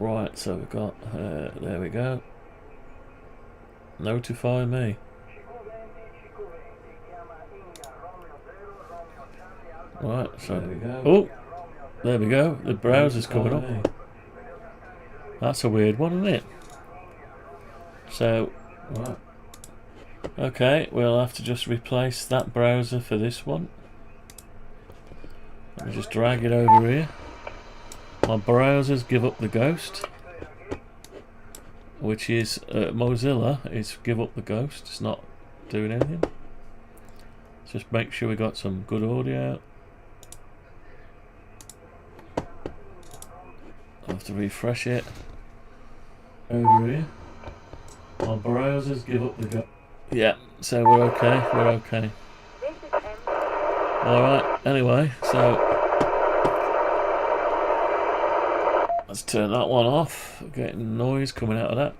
Right, so we've got, there we go. Notify me. Right, so there we go. Oh, there we go. The browser's coming up. That's a weird one, isn't it? So, right. Okay, we'll have to just replace that browser for this one. Let me just drag it over here. My browsers give up the ghost, which is Mozilla is give up the ghost. It's not doing anything. Let's just make sure we got some good audio. I have to refresh it. Over here. My browsers give up the ghost. Yeah, so we're okay. We're okay. Alright, anyway, so let's turn that one off. Getting noise coming out of that.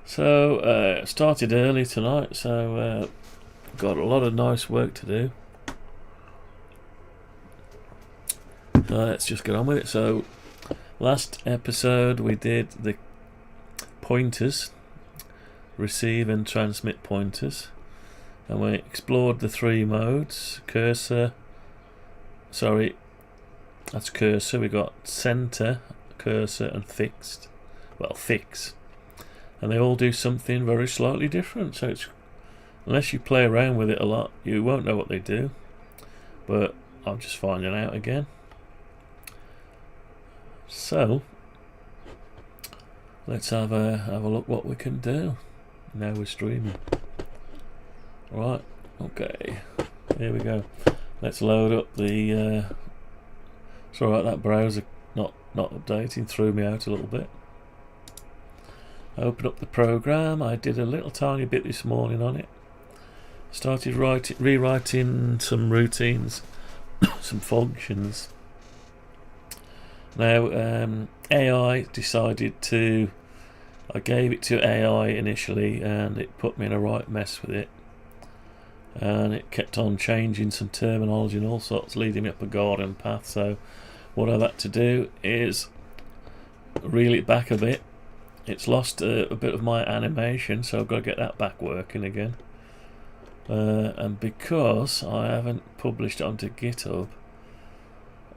So, started early tonight, so got a lot of nice work to do. Let's just get on with it. So, last episode we did the pointers, receive and transmit pointers, and we explored the 3 modes. Cursor, sorry, that's cursor. We got center, cursor, and fixed. Well, fix, and they all do something very slightly different. So it's, unless you play around with it a lot, you won't know what they do. But I'm just finding out again. So let's have a look what we can do. Now we're streaming. Right, okay, here we go. Let's load up the it's alright, that browser not updating threw me out a little bit. Open up the program. I did a little tiny bit this morning on it. Started rewriting some routines, some functions. Now AI decided to, I gave it to AI initially and it put me in a right mess with it, and it kept on changing some terminology and all sorts, leading me up a garden path. So what I've had to do is reel it back a bit. It's lost a bit of my animation, so I've got to get that back working again, and because I haven't published it onto GitHub,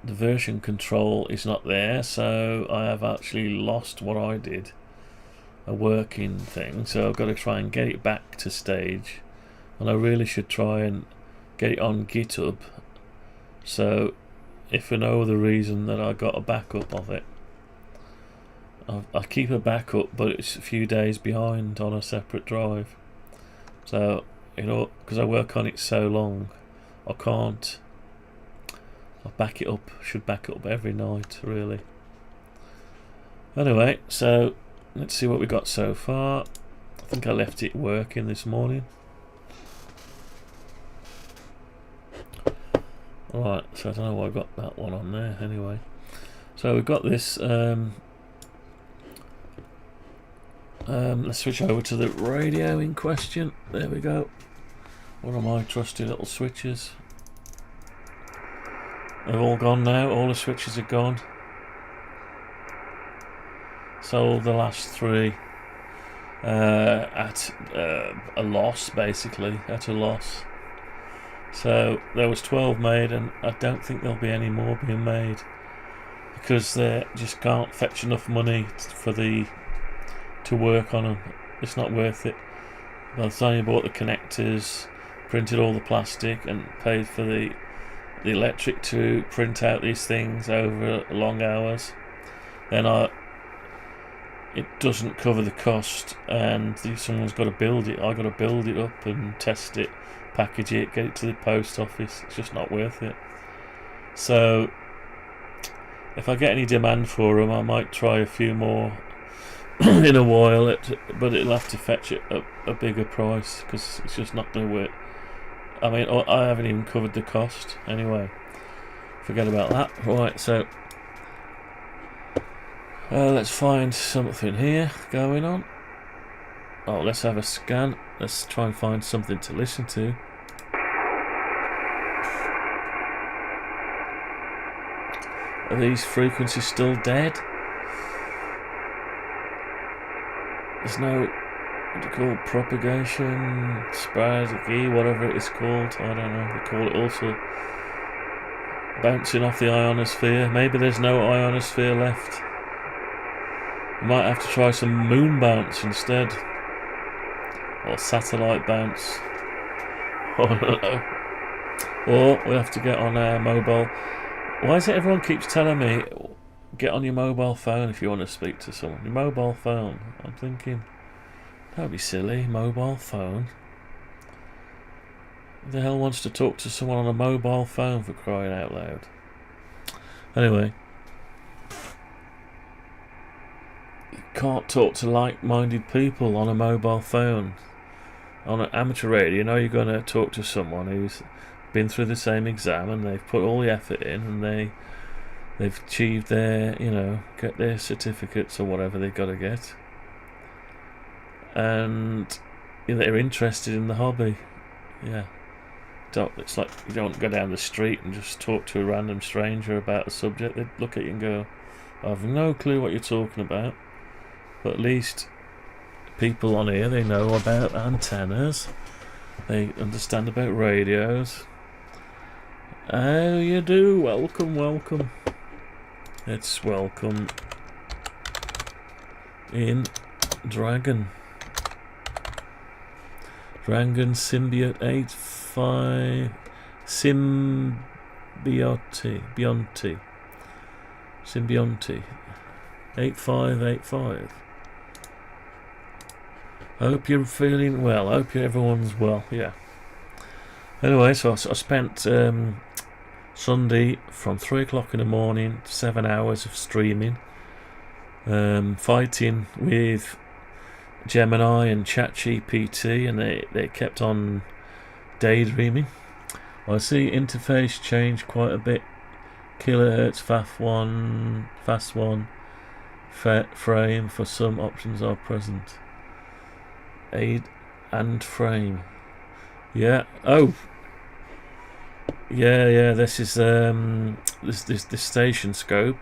the version control is not there, so I have actually lost what I did, a working thing. So I've got to try and get it back to stage, and I really should try and get it on GitHub, so if for no other reason that I got a backup of it. I keep a backup, but it's a few days behind on a separate drive. So, you know, because I work on it so long, I can't. I back it up, should back it up every night, really. Anyway, so let's see what we got so far. I think I left it working this morning. Right, so I don't know why I got that one on there anyway. So we've got this. Let's switch over to the radio in question. There we go. One of my trusty little switches. They've all gone now. All the switches are gone. Sold the last 3 at a loss, basically, at a loss. So there was 12 made, and I don't think there'll be any more being made because they just can't fetch enough money for to work on them. It's not worth it. By the time you bought the connectors, printed all the plastic, and paid for the electric to print out these things over long hours, then it doesn't cover the cost, and someone's got to build it. I've got to build it up and test it, package it, get it to the post office. It's just not worth it. So if I get any demand for them, I might try a few more in a while, but it'll have to fetch it a bigger price because it's just not going to work. I mean, I haven't even covered the cost. Anyway, forget about that. Right, so let's find something here going on. Oh, let's have a scan. Let's try and find something to listen to. Are these frequencies still dead? there's no, what do you call, propagation, sporadic E, whatever it is called, I don't know, they call it also bouncing off the ionosphere. Maybe there's no ionosphere left. We might have to try some moon bounce instead, or satellite bounce. I don't know. Or we have to get on our mobile. Why is it everyone keeps telling me get on your mobile phone if you want to speak to someone? Your mobile phone. I'm thinking, don't be silly, mobile phone. Who the hell wants to talk to someone on a mobile phone, for crying out loud? Anyway, you can't talk to like-minded people on a mobile phone. On an amateur radio, you know you're going to talk to someone who's been through the same exam and they've put all the effort in and they've achieved their, get their certificates or whatever they've got to get. And they're interested in the hobby. Yeah. It's like you don't go down the street and just talk to a random stranger about a subject. They look at you and go, I have no clue what you're talking about. But at least people on here, they know about antennas. They understand about radios. How you do? Welcome, welcome. Let's welcome in Dragon. Dragon Symbiote 85 Symbionte 8585. Hope you're feeling well. Hope everyone's well. Yeah. Anyway, so I spent Sunday from 3 o'clock in the morning, 7 hours of streaming, fighting with Gemini and ChatGPT, and they kept on daydreaming. I see interface change quite a bit. Kilohertz, fast one, frame for some options are present. Aid and frame. Yeah. Oh. Yeah. This is this station scope.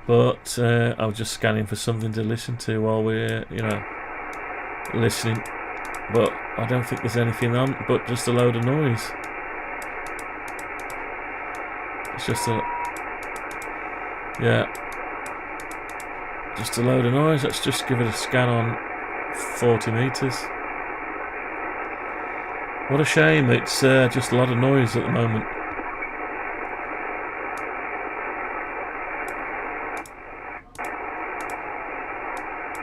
But I was just scanning for something to listen to while we're, listening. But I don't think there's anything on, but just a load of noise. It's just just a load of noise. Let's just give it a scan on 40 meters. What a shame, it's just a lot of noise at the moment.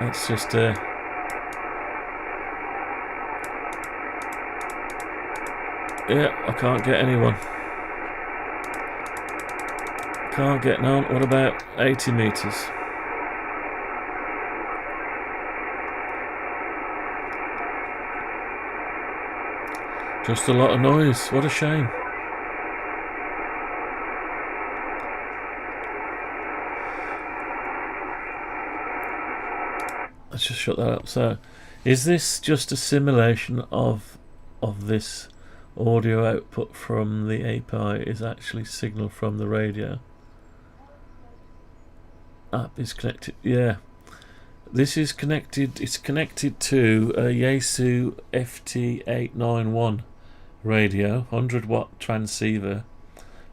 It's just I can't get anyone. Can't get none. What about 80 meters? Just a lot of noise. What a shame. Let's just shut that up. So, is this just a simulation of this audio output from the API is actually signal from the radio? App is connected. Yeah. This is connected. It's connected to a YAESU FT-891 radio, 100 watt transceiver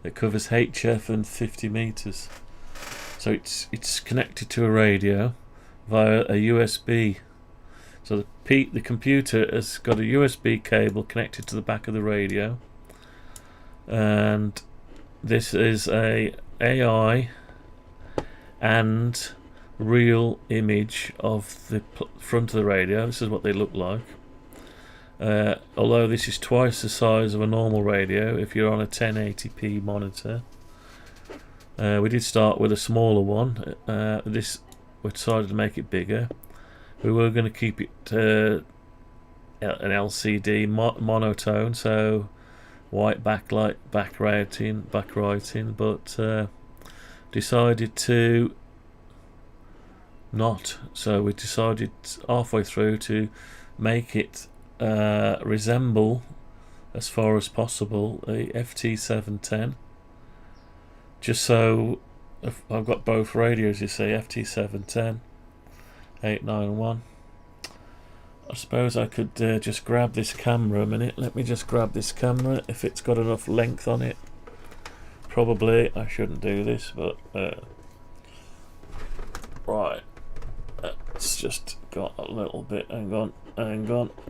that covers HF and 50 meters. So it's connected to a radio via a USB. So the computer has got a USB cable connected to the back of the radio, and this is a AI and real image of the front of the radio. This is what they look like. Although this is twice the size of a normal radio if you're on a 1080p monitor. We did start with a smaller one. We decided to make it bigger. We were going to keep it an LCD monotone, so white backlight, backlighting, but decided to not. So we decided halfway through to make it resemble, as far as possible, a FT-710. Just so I've got both radios, you see, FT-710 FT-891. I suppose I could just grab this camera a minute. Let me just grab this camera if it's got enough length on it. Probably I shouldn't do this, but right, it's just got a little bit. Hang on,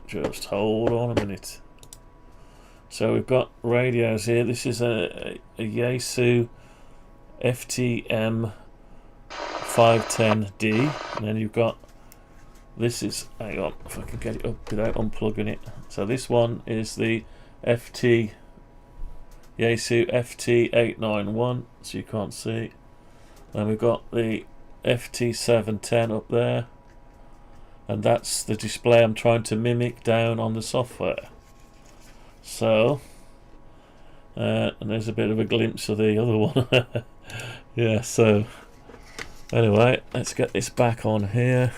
just hold on a minute. So we've got radios here. This is a YAESU FT-510D, and then you've got, this is, hang on if I can get it up without unplugging it. So this one is the YAESU FT-891, so you can't see. Then we've got the FT-710 up there, and that's the display I'm trying to mimic down on the software. So and there's a bit of a glimpse of the other one. Yeah, so anyway, let's get this back on here.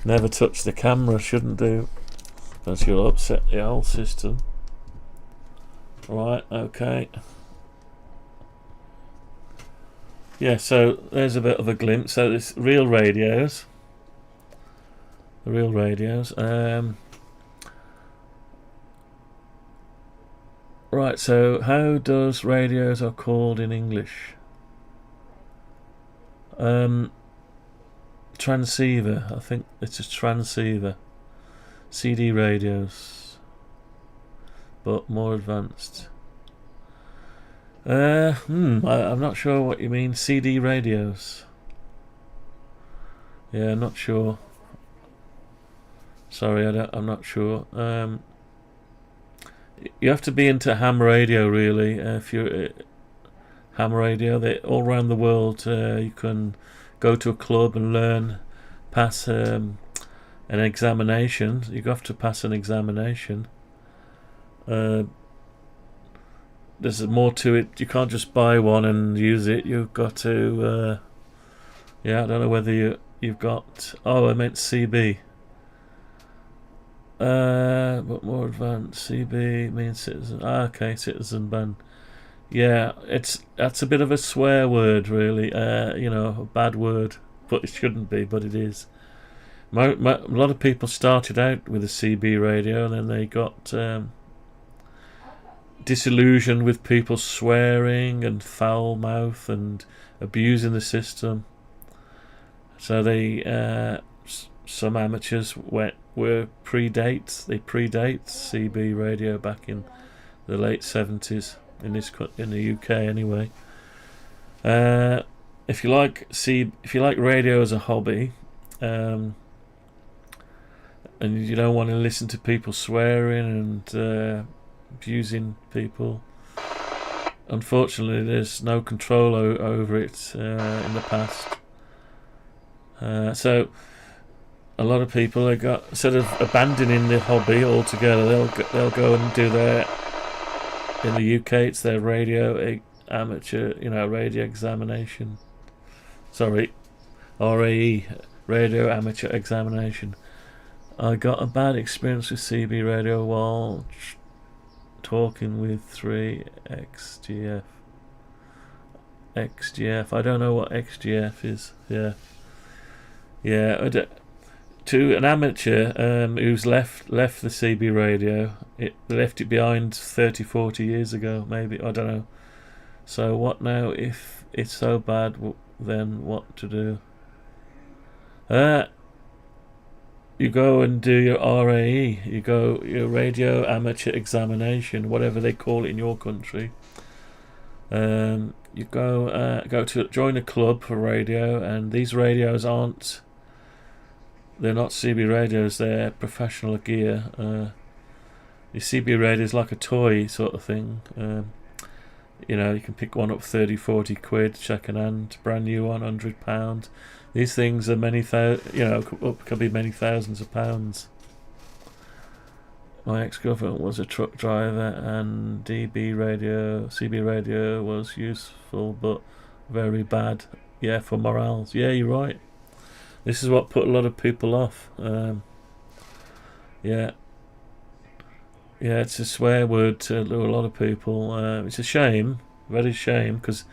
Never touch the camera, shouldn't do, because you'll upset the whole system. Right, okay. Yeah, so there's a bit of a glimpse. So this real radios. The real radios. Right, so how does radios are called in English? Tranceiver, I think it's a tranceiver. CD radios, but more advanced. I'm not sure what you mean. CD radios. Yeah, I'm not sure. Sorry, I'm not sure. You have to be into ham radio, really. If you're ham radio, they all around the world. You can go to a club and learn, pass an examination. You have to pass an examination. There's more to it. You can't just buy one and use it. You've got to. Yeah, I don't know whether you've got. Oh, I meant CB. But more advanced. CB means citizen. Okay, citizen band. Yeah, that's a bit of a swear word, really. You know, a bad word, but it shouldn't be, but it is. A lot of people started out with a CB radio, and then they got disillusioned with people swearing and foul mouth and abusing the system. So they, some amateurs predate CB radio back in the late 70s in the UK anyway. If you like radio as a hobby, and you don't want to listen to people swearing and abusing people, unfortunately there's no control over it in the past. So a lot of people have got sort of abandoning the hobby altogether. They'll go and do their, in the UK it's their radio amateur, radio examination. Sorry, RAE, radio amateur examination. I got a bad experience with CB radio while talking with 3XGF. XGF. I don't know what XGF is. Yeah. To an amateur who's left the CB radio, it left it behind 30-40 years ago, maybe, I don't know. So what now if it's so bad? Then what to do? You go and do your RAE. You go your radio amateur examination, whatever they call it in your country. You go to join a club for radio, and these radios they're not CB radios, they're professional gear. Your CB radio is like a toy sort of thing. You can pick one up 30-40 quid, second hand, brand new one, £100. These things are could be many thousands of pounds. My ex-girlfriend was a truck driver, and CB radio was useful but very bad. Yeah, for morals. Yeah, you're right. This is what put a lot of people off. Yeah, it's a swear word to a lot of people. It's a shame, very shame, because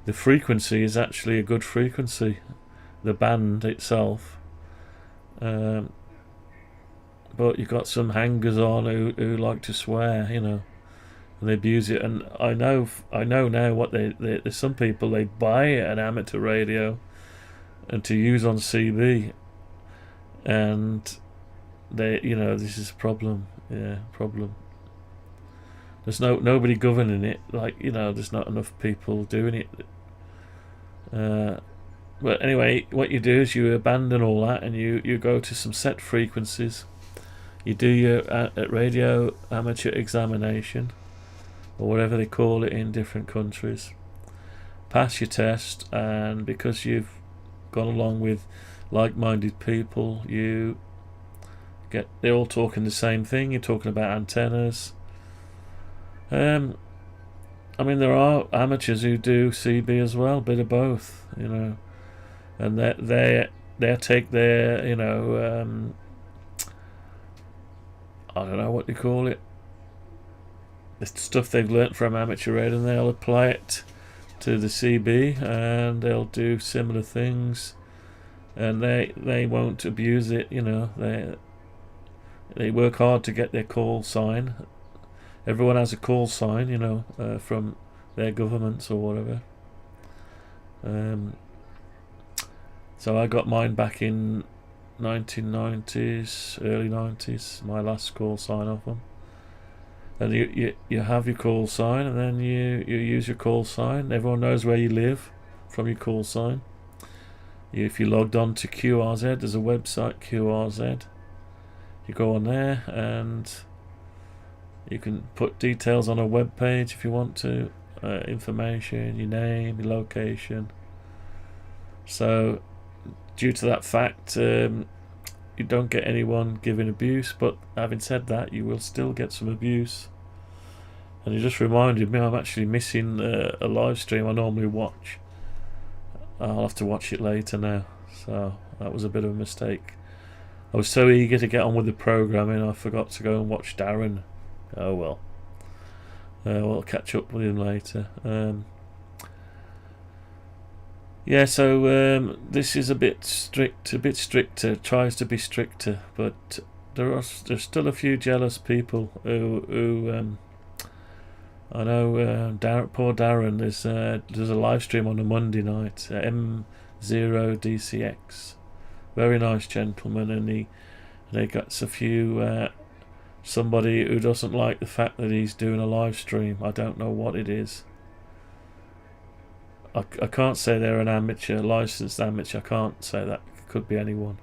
the frequency is actually a good frequency. The band itself, But you've got some hangers-on who like to swear, you know, and they abuse it. And I know now what there's some people, they buy an amateur radio and to use on CB, and they, you know, this is a problem. Yeah, problem. There's nobody governing it. Like, you know, there's not enough people doing it. But anyway, what you do is you abandon all that and you go to some set frequencies. You do your radio amateur examination, or whatever they call it in different countries. Pass your test, and because you've gone along with like-minded people, they're all talking the same thing. You're talking about antennas. I mean, there are amateurs who do CB as well, bit of both, you know, and they take their, you know, I don't know what you call it, the stuff they've learnt from amateur radio, and they'll apply it to the CB, and they'll do similar things, and they won't abuse it, you know. They work hard to get their call sign. Everyone has a call sign, you know, from their governments or whatever. So I got mine back in 1990s, early 90s, my last call sign off them. And you have your call sign, and then you use your call sign. Everyone knows where you live from your call sign. If you logged on to QRZ, there's a website, QRZ. You go on there and you can put details on a web page if you want to, information, your name, your location. So due to that fact, you don't get anyone giving abuse, but having said that, you will still get some abuse. And it just reminded me I'm actually missing a live stream I normally watch. I'll have to watch it later now, so that was a bit of a mistake. I was so eager to get on with the programming, I forgot to go and watch Darren. Oh well. We'll catch up with him later. Yeah, so this is a bit stricter, tries to be stricter, but there's still a few jealous people who I know, poor Darren, there's a live stream on a Monday night, M0DCX, very nice gentleman, and they got a few, somebody who doesn't like the fact that he's doing a live stream. I don't know what it is. I can't say they're an amateur, licensed amateur. I can't say that. It could be anyone.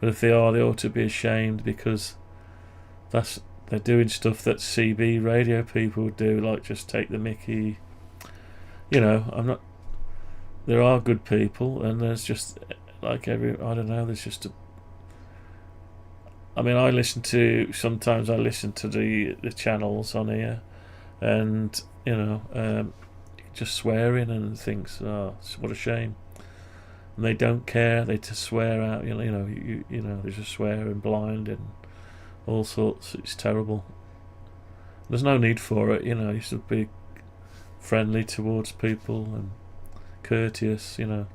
But if they are, they ought to be ashamed, because they're doing stuff that CB radio people would do, like just take the mickey. You know, there are good people, and there's just like I don't know, there's just I mean, sometimes I listen to the channels on here, and you know, just swearing and things. Oh, what a shame! And they don't care. They just swear out. You know, they just swearing blind and all sorts. It's terrible. There's no need for it. You know, you should be friendly towards people and courteous. You know.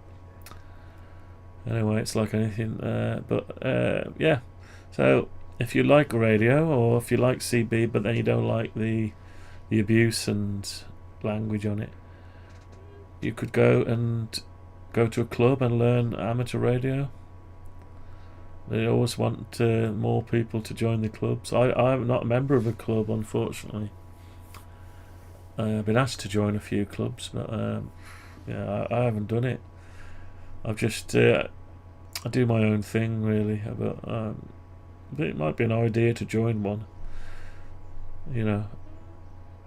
Anyway, it's like anything. Yeah. So if you like radio, or if you like CB, but then you don't like the abuse and language on it, you could go to a club and learn amateur radio. They always want more people to join the clubs. I'm not a member of a club, unfortunately. I've been asked to join a few clubs, but yeah, I haven't done it. I've just I do my own thing, really. But it might be an idea to join one. You know.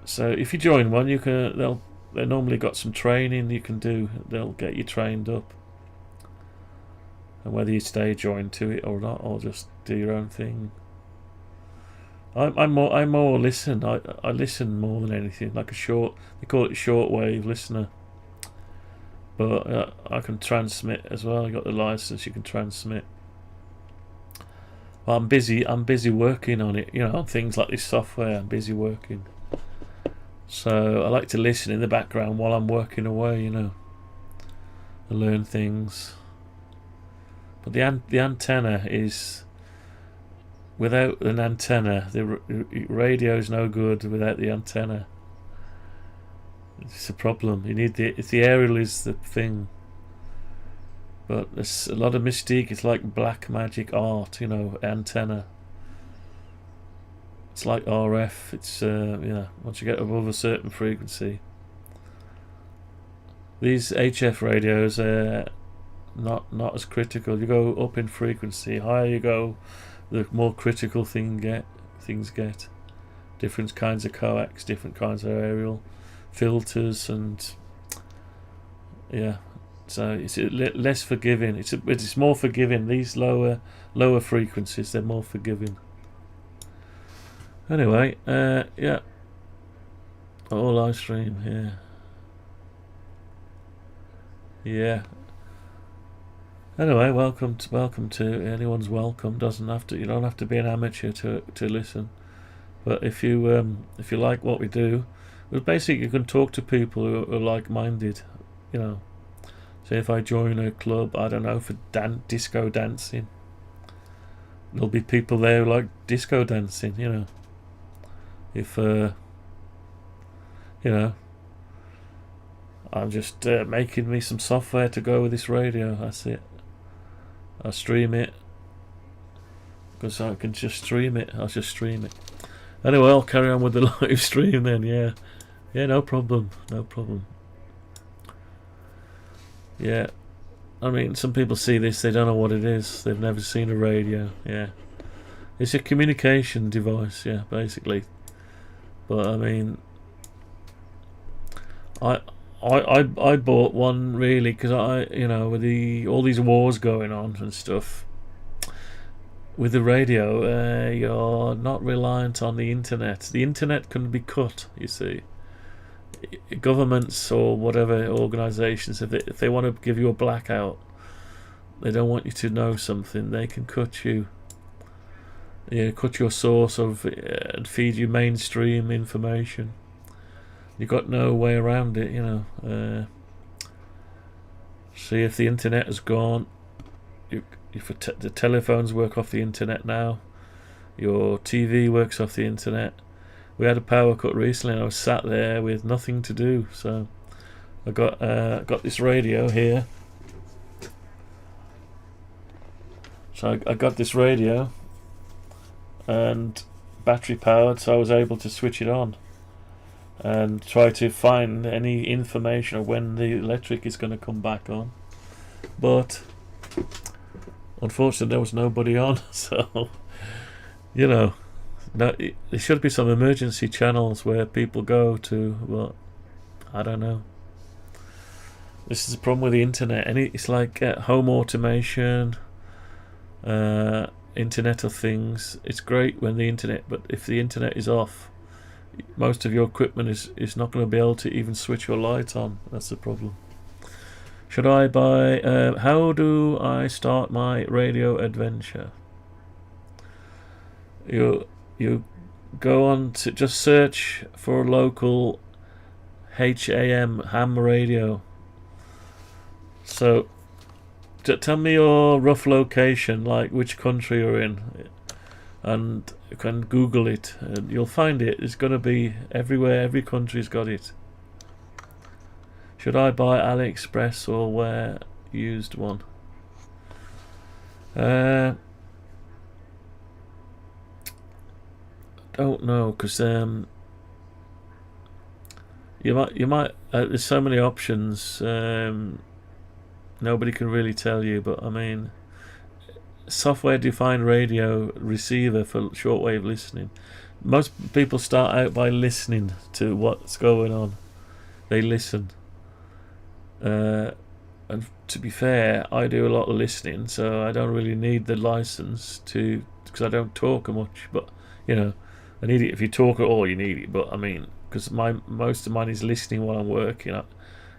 So if you join one, they normally got some training you can do. They'll get you trained up, and whether you stay joined to it or not, or just do your own thing. I more listen. I listen more than anything, like they call it shortwave listener. But I can transmit as well. I got the license. You can transmit. Well, I'm busy working on it. You know, on things like this software. I'm busy working. So I like to listen in the background while I'm working away, you know, and learn things. But the antenna is, without an antenna, the radio is no good without the antenna. It's a problem. You need the aerial is the thing. But there's a lot of mystique. It's like black magic art, antenna. It's like RF. It's once you get above a certain frequency. These HF radios are not as critical. You go up in frequency, higher you go, the more critical things get. Different kinds of coax, different kinds of aerial filters, and so it's less forgiving. It's more forgiving. These lower frequencies, they're more forgiving. Anyway, all live stream, yeah. Anyway, welcome to anyone's welcome. You don't have to be an amateur to listen. But if you like what we do, well, basically you can talk to people who are like-minded. Say if I join a club, I don't know, for disco dancing, there'll be people there who like disco dancing. If I'm just making me some software to go with this radio. That's it. I'll stream it because I can just stream it. I'll just stream it. Anyway, I'll carry on with the live stream then. Yeah, no problem. Yeah, I mean, some people see this, they don't know what it is. They've never seen a radio. Yeah, it's a communication device. Yeah, basically. But I mean, I bought one really because with all these wars going on and stuff, with the radio, you're not reliant on the internet. The internet can be cut, you see. Governments or whatever organisations, if they want to give you a blackout, they don't want you to know something, they can cut you. Cut your source of and feed you mainstream information. You've got no way around it, See, if the internet has gone, the telephones work off the internet now. Your TV works off the internet. We had a power cut recently and I was sat there with nothing to do, so I got this radio here. So I got this radio and battery powered, so I was able to switch it on and try to find any information of when the electric is going to come back on. But unfortunately there was nobody on, so now, there should be some emergency channels where people go to, but I don't know. This is the problem with the internet. It's like home automation, Internet of Things. It's great when the internet, but if the internet is off, most of your equipment is not going to be able to even switch your light on. That's the problem. Should I buy? How do I start my radio adventure? You go on to just search for local ham radio. So tell me your rough location, like which country you're in, and you can Google it and you'll find it. It's going to be everywhere. Every country's got it. Should I buy AliExpress or where used one? Don't know, because you might there's so many options. Nobody can really tell you, but I mean, software defined radio receiver for shortwave listening. Most people start out by listening to what's going on. They listen, and to be fair, I do a lot of listening, so I don't really need the license because I don't talk much. But I need it if you talk at all. You need it, but I mean, because most of mine is listening while I'm working.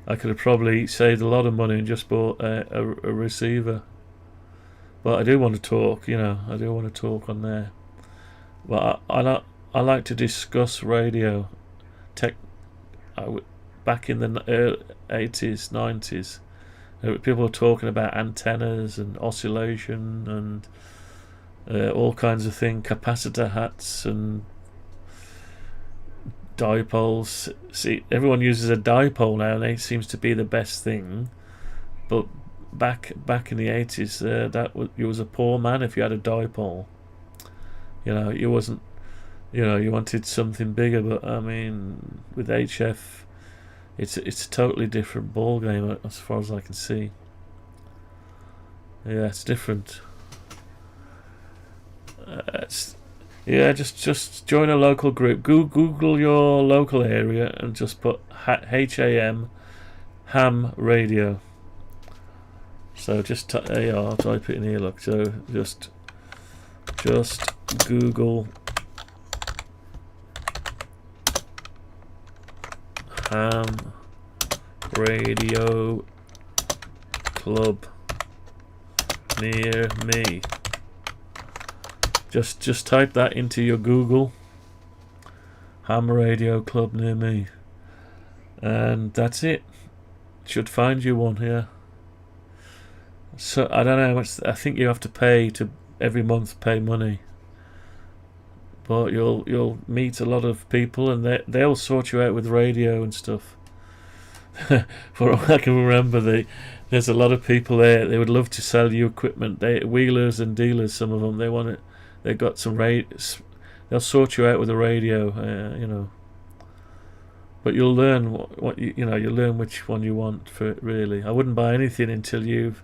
I could have probably saved a lot of money and just bought a receiver. But I do want to talk. I do want to talk on there. But I like to discuss radio tech. Back in the 80s, 90s, People are talking about antennas and oscillation and all kinds of things, capacitor hats and dipoles. See, everyone uses a dipole now, and it seems to be the best thing. But back in the 80s, you was a poor man if you had a dipole. You wasn't. You wanted something bigger. But I mean, with HF, it's a totally different ball game as far as I can see. Yeah, it's different. Just join a local group. Google your local area and just put ham radio. So just type it in here. Look, so just Google ham radio club near me. Just type that into your Google. Ham radio club near me, and that's it. Should find you one here. So I don't know how much. I think you have to pay to every month pay money, but you'll meet a lot of people, and they'll sort you out with radio and stuff. For all I can remember, there's a lot of people there. They would love to sell you equipment. Wheelers and dealers, some of them, they want it. They've got some they'll sort you out with a radio, But you'll learn you'll learn which one you want for it. Really, I wouldn't buy anything until you've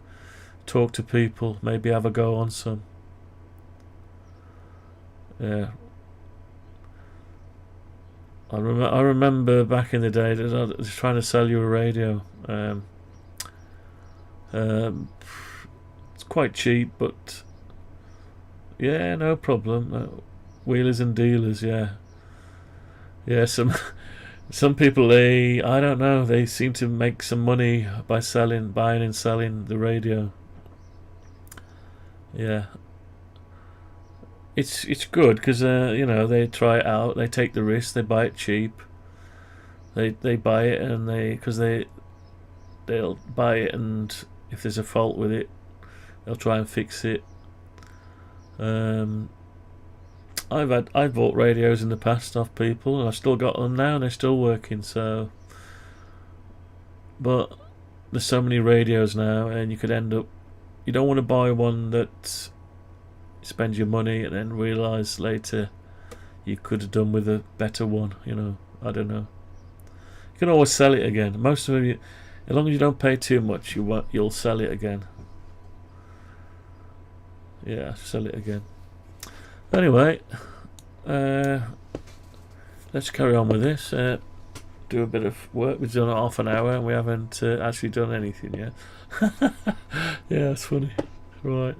talked to people. Maybe have a go on some. Yeah. I remember back in the day that I was trying to sell you a radio. It's quite cheap, but yeah, no problem. Wheelers and dealers, yeah. Some people, I don't know, they seem to make some money by buying and selling the radio. Yeah. It's good because they try it out, they take the risk, they buy it cheap. They buy it and they'll buy it, and if there's a fault with it, they'll try and fix it. I've bought radios in the past off people, and I've still got them now, and they're still working. So, but there's so many radios now, and you could end up. You don't want to buy one that spends your money and then realise later you could have done with a better one. I don't know. You can always sell it again. Most of them, as long as you don't pay too much, you'll sell it again. Yeah, sell it again. Anyway, let's carry on with this. Do a bit of work. We've done half an hour and we haven't actually done anything yet. Yeah, it's funny. Right.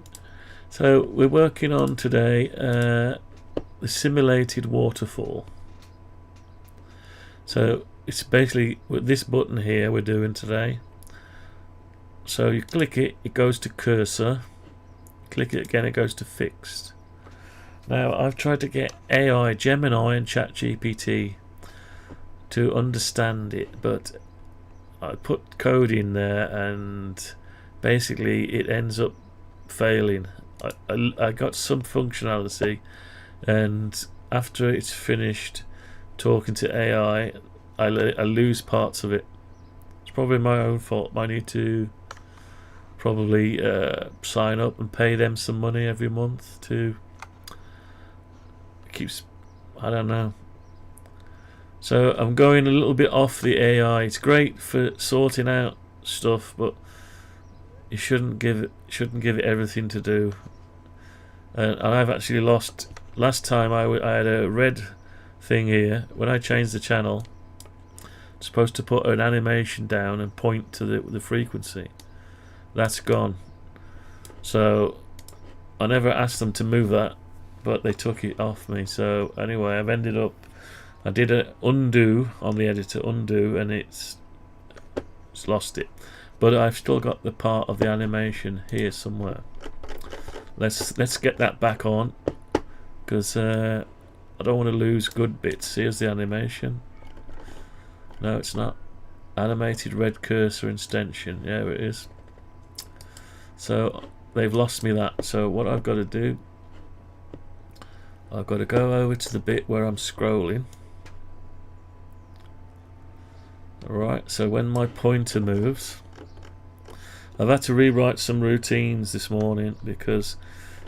So we're working on today the simulated waterfall. So it's basically with this button here we're doing today. So you click it, it goes to cursor. Click it again, it goes to fixed. Now I've tried to get AI, Gemini and ChatGPT to understand it, but I put code in there and basically it ends up failing. I got some functionality, and after it's finished talking to AI, I lose parts of it. It's probably my own fault. I need to probably sign up and pay them some money every month to keeps. I don't know. So I'm going a little bit off the AI. It's great for sorting out stuff, but you shouldn't give it everything to do. And I've actually lost. Last time I had a red thing here. When I changed the channel, I'm supposed to put an animation down and point to the frequency. That's gone. So I never asked them to move that, but they took it off me. So anyway, I've ended up. I did an undo on the editor, and it's lost it. But I've still got the part of the animation here somewhere. Let's get that back on, because I don't want to lose good bits. Here's the animation. No, it's not. Animated red cursor extension. Yeah, it is. So they've lost me that. So what I've got to do, I've got to go over to the bit where I'm scrolling. Alright, so when my pointer moves, I've had to rewrite some routines this morning because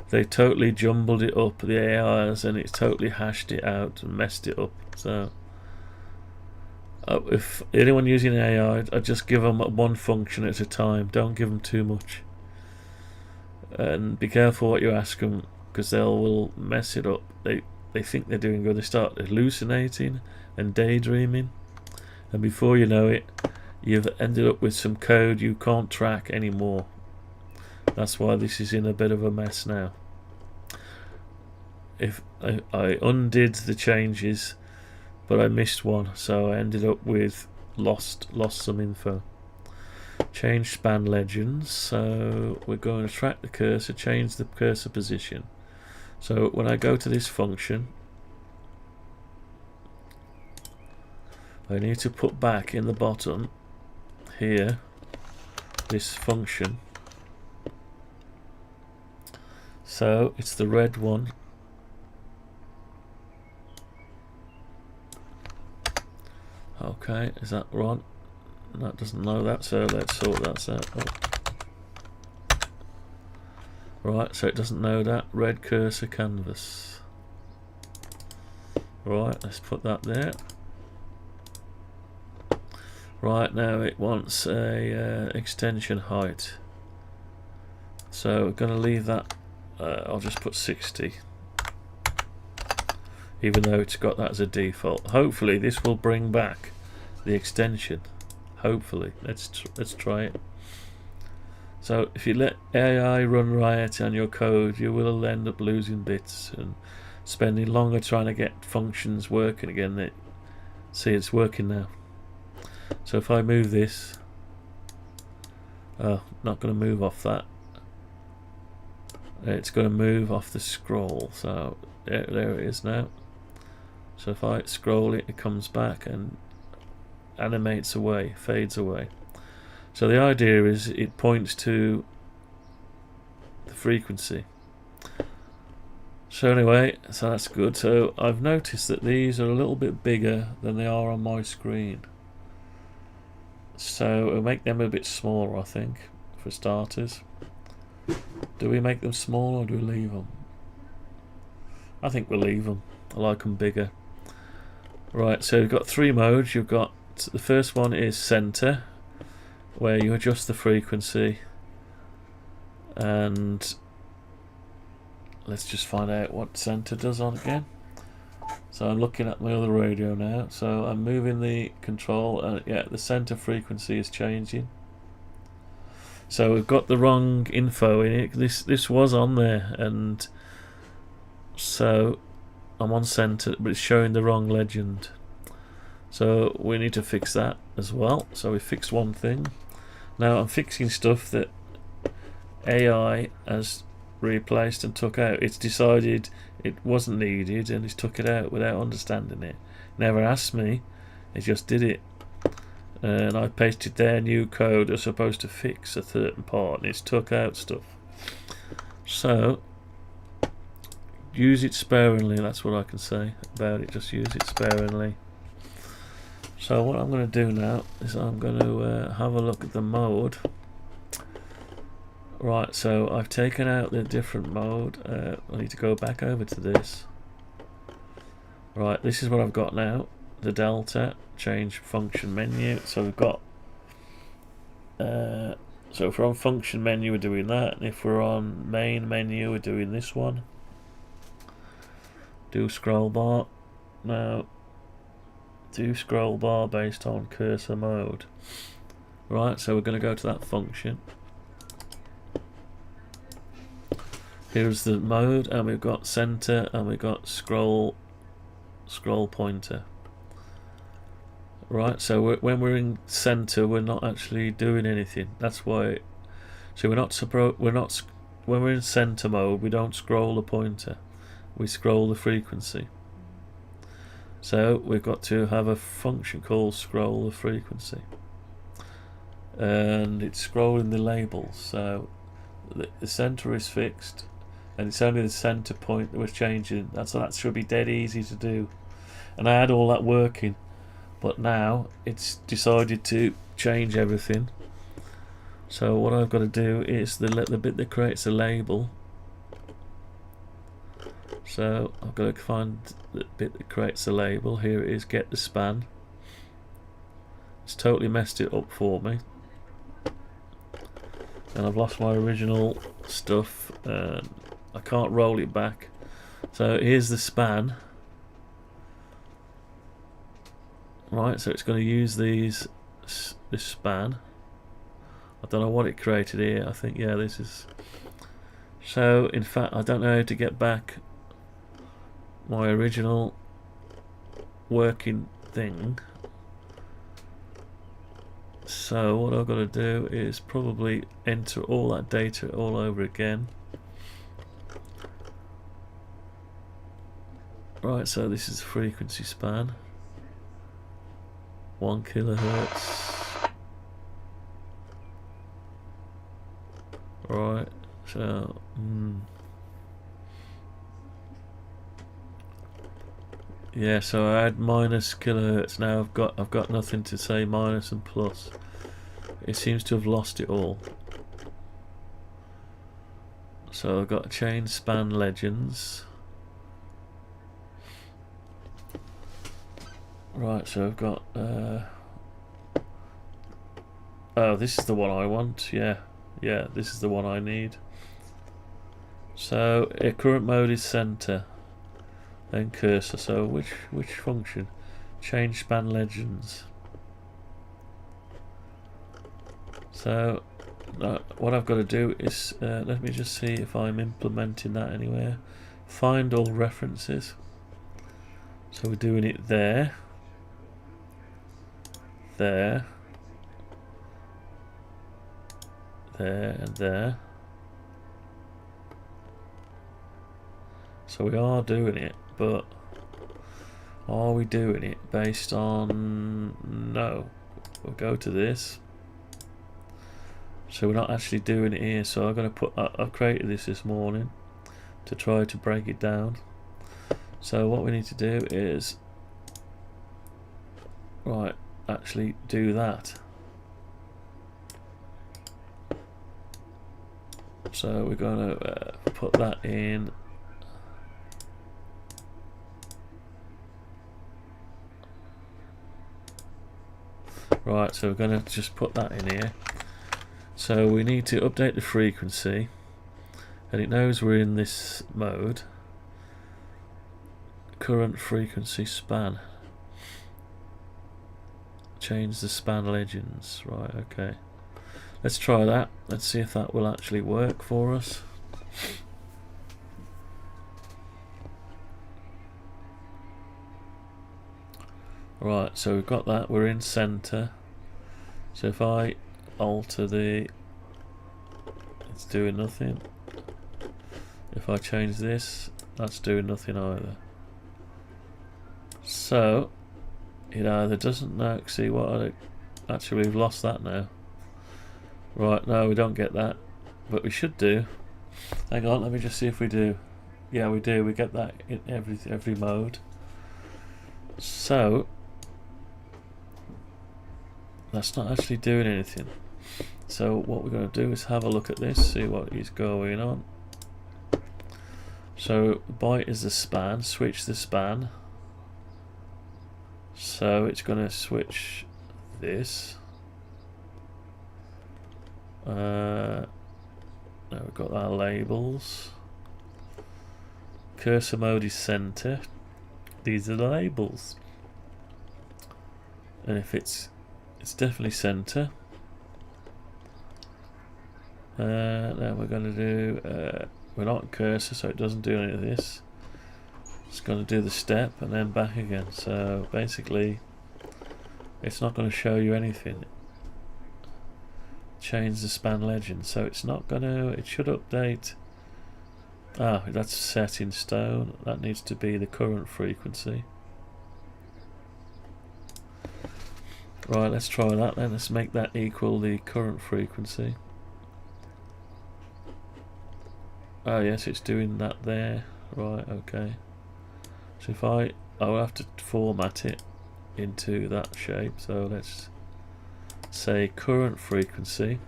they totally jumbled it up, the AIs, and it's totally hashed it out and messed it up. So if anyone using AI, I just give them one function at a time. Don't give them too much, and be careful what you ask them, because they will mess it up. They think they're doing good. They start hallucinating and daydreaming, and before you know it, you've ended up with some code you can't track anymore. That's why this is in a bit of a mess now. If I undid the changes, but I missed one, so I ended up with lost some info. Change span legends, so we're going to track the cursor, change the cursor position. So when I go to this function, I need to put back in the bottom here this function. So it's the red one. Okay, is that right? That doesn't know that, so let's sort that out. Oh. Right, so it doesn't know that. Red cursor canvas. Right, let's put that there. Right, now it wants a extension height. So we're going to leave that. I'll just put 60. Even though it's got that as a default. Hopefully this will bring back the extension. Hopefully. Let's try it. So if you let AI run riot on your code, you will end up losing bits and spending longer trying to get functions working again. See, it's working now. So if I move this, not going to move off that. It's going to move off the scroll. So there it is now. So if I scroll it, it comes back and animates away, fades away. So the idea is it points to the frequency. So anyway, so that's good. So I've noticed that these are a little bit bigger than they are on my screen. So we'll make them a bit smaller, I think, for starters. Do we make them smaller or do we leave them? I think we'll leave them. I like them bigger. Right, so you've got three modes. You've got, the first one is center, where you adjust the frequency, and let's just find out what center does on again. So I'm looking at my other radio now, so I'm moving the control, and yeah, the center frequency is changing. So we've got the wrong info in it. This was on there, and so I'm on center, but it's showing the wrong legend. So we need to fix that as well. So we fixed one thing. Now I'm fixing stuff that AI has replaced and took out. It's decided it wasn't needed and it's took it out without understanding it. Never asked me, it just did it. And I pasted their new code that's supposed to fix a certain part, and it's took out stuff. So use it sparingly, that's what I can say about it. Just use it sparingly. So what I'm going to do now is I'm going to have a look at the mode. Right, so I've taken out the different mode. I need to go back over to this. Right, this is what I've got now. The delta, change function menu. So we've got so if we're on function menu, we're doing that, and if we're on main menu, we're doing this one. Do scroll bar. Now do scroll bar based on cursor mode. Right, so we're going to go to that function. Here's the mode, and we've got center, and we've got scroll pointer. Right, so when we're in center, we're not actually doing anything. That's why. So when we're in center mode, we don't scroll the pointer. We scroll the frequency. So we've got to have a function called scroll the frequency, and it's scrolling the labels. So the center is fixed, and it's only the center point that was changing. That should be dead easy to do, and I had all that working, but now it's decided to change everything. So what I've got to do is the bit that creates a label. So I've got to find the bit that creates a label. Here it is, get the span. It's totally messed it up for me. And I've lost my original stuff. I can't roll it back. So here's the span. Right, so it's going to use this span. I don't know what it created here. I think, yeah, this is... So, in fact, I don't know how to get back my original working thing. So what I've got to do is probably enter all that data all over again. Right, so this is the frequency span. 1 kilohertz. Right, so yeah, so I had minus kilohertz. Now I've got nothing to say minus and plus. It seems to have lost it all. So I've got to change span legends. Right, so I've got oh, this is the one I want. Yeah, this is the one I need. So current mode is center, then cursor. So which function? Change span legends. So what I've got to do is let me just see if I'm implementing that anywhere. Find all references. So we're doing it there, there, there, and there. So we are doing it, but are we doing it based on... No. We'll go to this. So we're not actually doing it here. So I'm going to put... I've created this morning to try to break it down. So what we need to do is... Right, actually do that. So we're going to put that in... Right, so we're going to just put that in here. So we need to update the frequency, and it knows we're in this mode. Current frequency span. Change the span legends. Right, okay. Let's try that. Let's see if that will actually work for us. Right, so we've got that. We're in center. So if I alter the... It's doing nothing. If I change this, that's doing nothing either. So it either doesn't know. See what actually we've lost that now. Right, no, we don't get that, but we should do. Hang on, let me just see if we do. Yeah, we do. We get that in every mode. So that's not actually doing anything. So what we're going to do is have a look at this, see what is going on. So byte is the span, switch the span. So it's going to switch this. Now we've got our labels. Cursor mode is center. These are the labels. And if it's definitely center. Now we're going to do, we're not cursor, so it doesn't do any of this. It's going to do the step and then back again. So basically, it's not going to show you anything. Change the span legend, so it's not going to. It should update. Ah, that's set in stone. That needs to be the current frequency. Right, let's try that then. Let's make that equal the current frequency. Oh yes, it's doing that there. Right, okay. So if I'll have to format it into that shape. So let's say current frequency.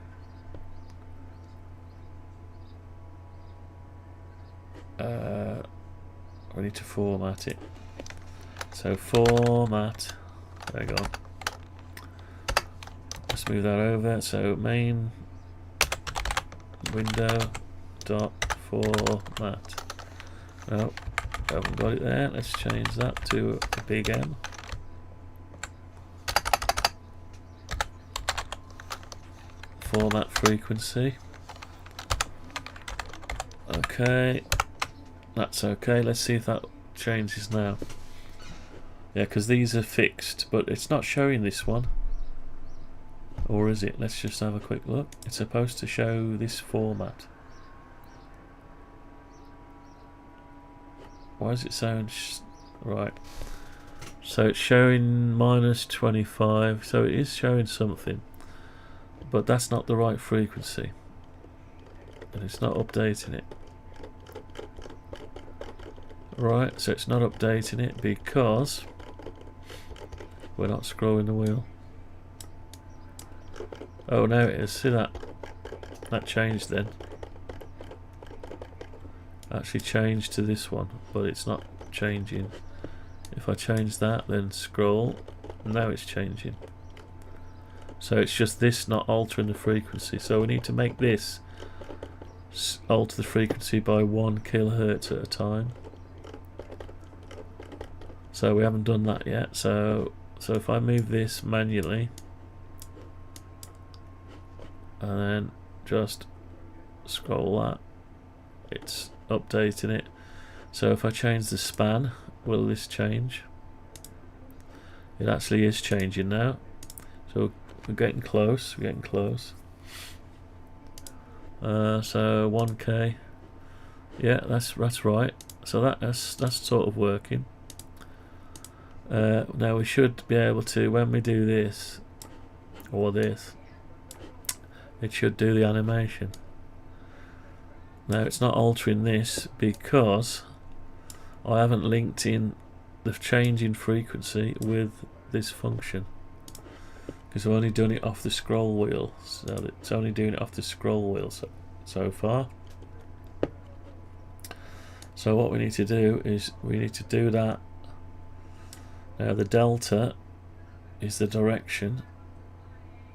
We need to format it. So format. There you go. Let's move that over. So main window dot format. No, haven't got it there. Let's change that to a big M. Format frequency. Okay, that's okay. Let's see if that changes now. Yeah, because these are fixed, but it's not showing this one. Or is it? Let's just have a quick look. It's supposed to show this format. Why does it sound right? So it's showing -25, so it is showing something, but that's not the right frequency, and it's not updating it. Right, so it's not updating it because we're not scrolling the wheel. Oh, now it is. See that? That changed then. Actually changed to this one, but it's not changing. If I change that, then scroll, now it's changing. So it's just this not altering the frequency. So we need to make this alter the frequency by 1 kilohertz at a time. So we haven't done that yet. So if I move this manually and then just scroll that, it's updating it. So if I change the span, will this change? It actually is changing now. So we're getting close. We're getting close. So 1K. Yeah, that's right. So that's sort of working. Now we should be able to, when we do this or this, it should do the animation. Now it's not altering this because I haven't linked in the change in frequency with this function, because I've only done it off the scroll wheel. So it's only doing it off the scroll wheel so far. So what we need to do is we need to do that. Now the delta is the direction,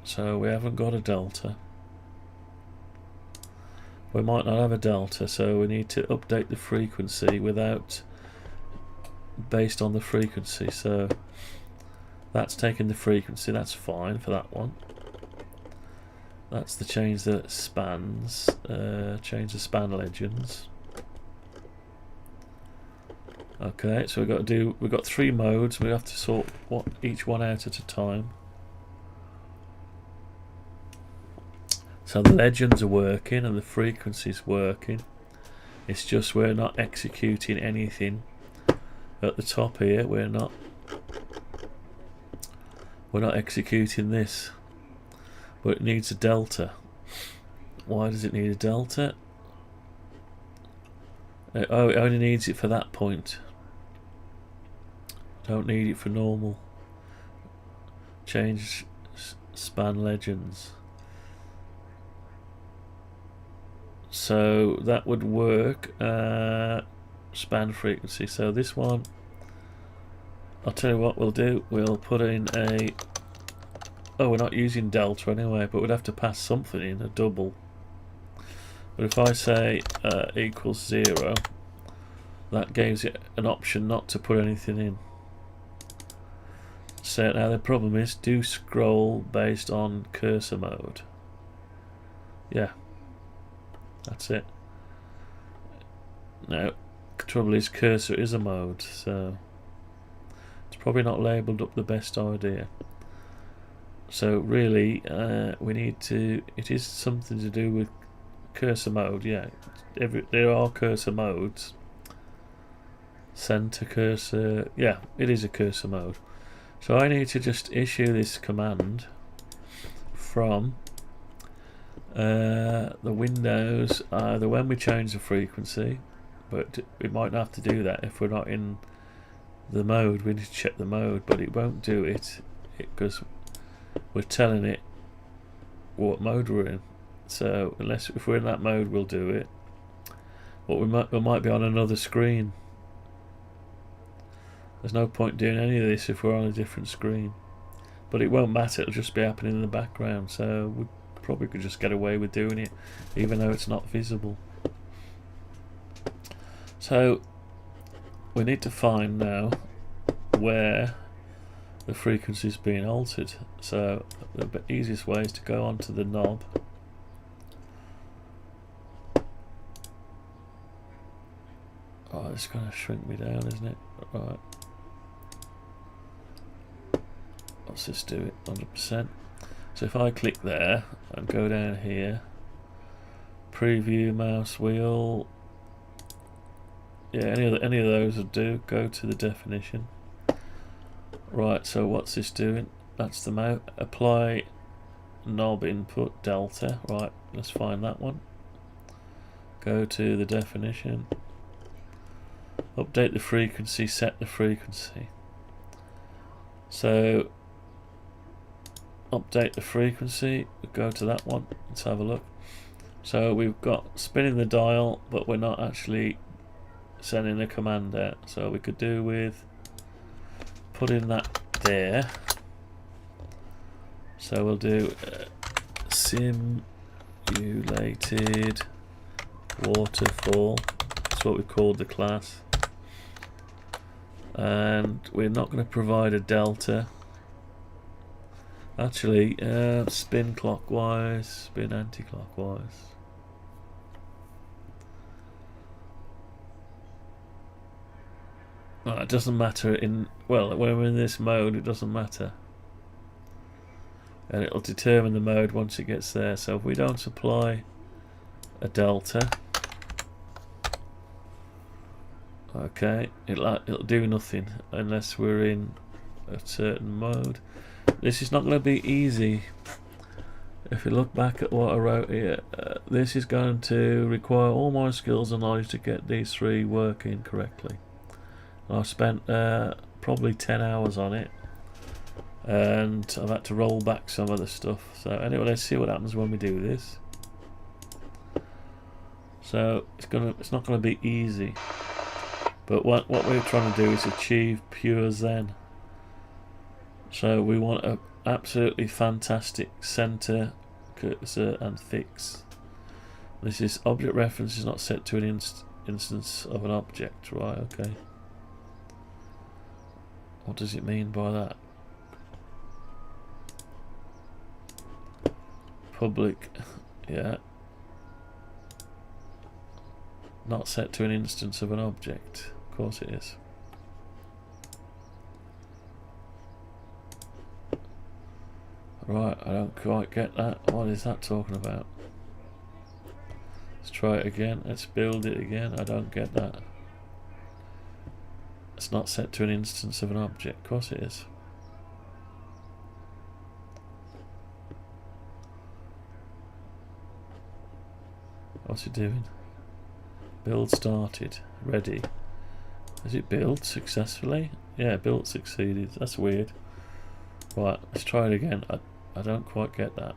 so we haven't got a delta. We might not have a delta, so we need to update the frequency based on the frequency. So that's taking the frequency, that's fine for that one. That's the change that spans, change the span legends. Okay, so we've got 3 modes. We have to sort each one out at a time. So the legends are working and the frequency's working. It's just we're not executing anything at the top here. We're not executing this, but it needs a delta. Why does it need a delta? Oh, it only needs it for that point. Don't need it for normal. Change span legends. So that would work. Span frequency. So this one, I'll tell you what we'll do. We'll put in a. Oh, we're not using delta anyway, but we'd have to pass something in, a double. But if I say equals 0, that gives it an option not to put anything in. So now the problem is, do scroll based on cursor mode. Yeah, that's it. Now, the trouble is cursor is a mode, so it's probably not labelled up the best idea. So really, we need to. It is something to do with cursor mode. Yeah, there are cursor modes. Center cursor. Yeah, it is a cursor mode. So I need to just issue this command from The windows, either when we change the frequency, but we might have to do that if we're not in the mode. We need to check the mode, but it won't do it because we're telling it what mode we're in. So if we're in that mode, we'll do it. But we might be on another screen. There's no point doing any of this if we're on a different screen. But it won't matter, it'll just be happening in the background, so we probably could just get away with doing it even though it's not visible. So we need to find now where the frequency is being altered. So the easiest way is to go onto the knob, oh, it's going to shrink me down, isn't it? Right, let's just do it 100%. So if I click there and go down here, preview mouse wheel, yeah, any of those will do. Go to the definition. Right, so what's this doing? That's the mount. Apply knob input delta. Right, let's find that one. Go to the definition. Update the frequency, set the frequency. So update the frequency, go to that one, let's have a look. So we've got spinning the dial, but we're not actually sending a command out. So we could do with putting that there. So we'll do simulated waterfall, that's what we called the class. And we're not going to provide a delta. Actually, spin clockwise, spin anti-clockwise. It doesn't matter well, when we're in this mode, it doesn't matter. And it'll determine the mode once it gets there. So if we don't supply a delta, okay, it'll do nothing unless we're in a certain mode. This is not going to be easy. If you look back at what I wrote here, this is going to require all my skills and knowledge to get these three working correctly. I spent probably 10 hours on it, and I've had to roll back some of the stuff. So anyway, let's see what happens when we do this. So it's not gonna be easy, but what we're trying to do is achieve pure Zen. So we want an absolutely fantastic center, cursor and fix. This is object reference is not set to an instance of an object, right? Okay. What does it mean by that? Public, yeah. Not set to an instance of an object. Of course it is. Right, I don't quite get that. What is that talking about? Let's try it again. Let's build it again. I don't get that. It's not set to an instance of an object. Of course it is. What's it doing? Build started. Ready. Has it built successfully? Yeah, built succeeded. That's weird. Right, let's try it again. I don't quite get that.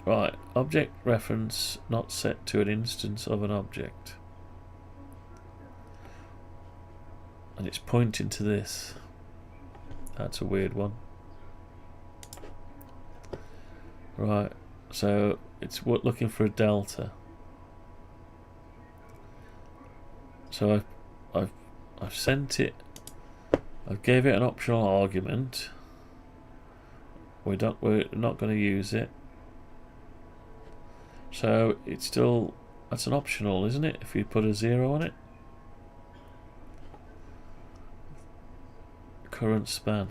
Right, object reference not set to an instance of an object. And it's pointing to this. That's a weird one. Right, so it's looking for a delta. So I've sent it. I gave it an optional argument. We're not going to use it. So it's still, that's an optional, isn't it? If you put a 0 on it. Current span,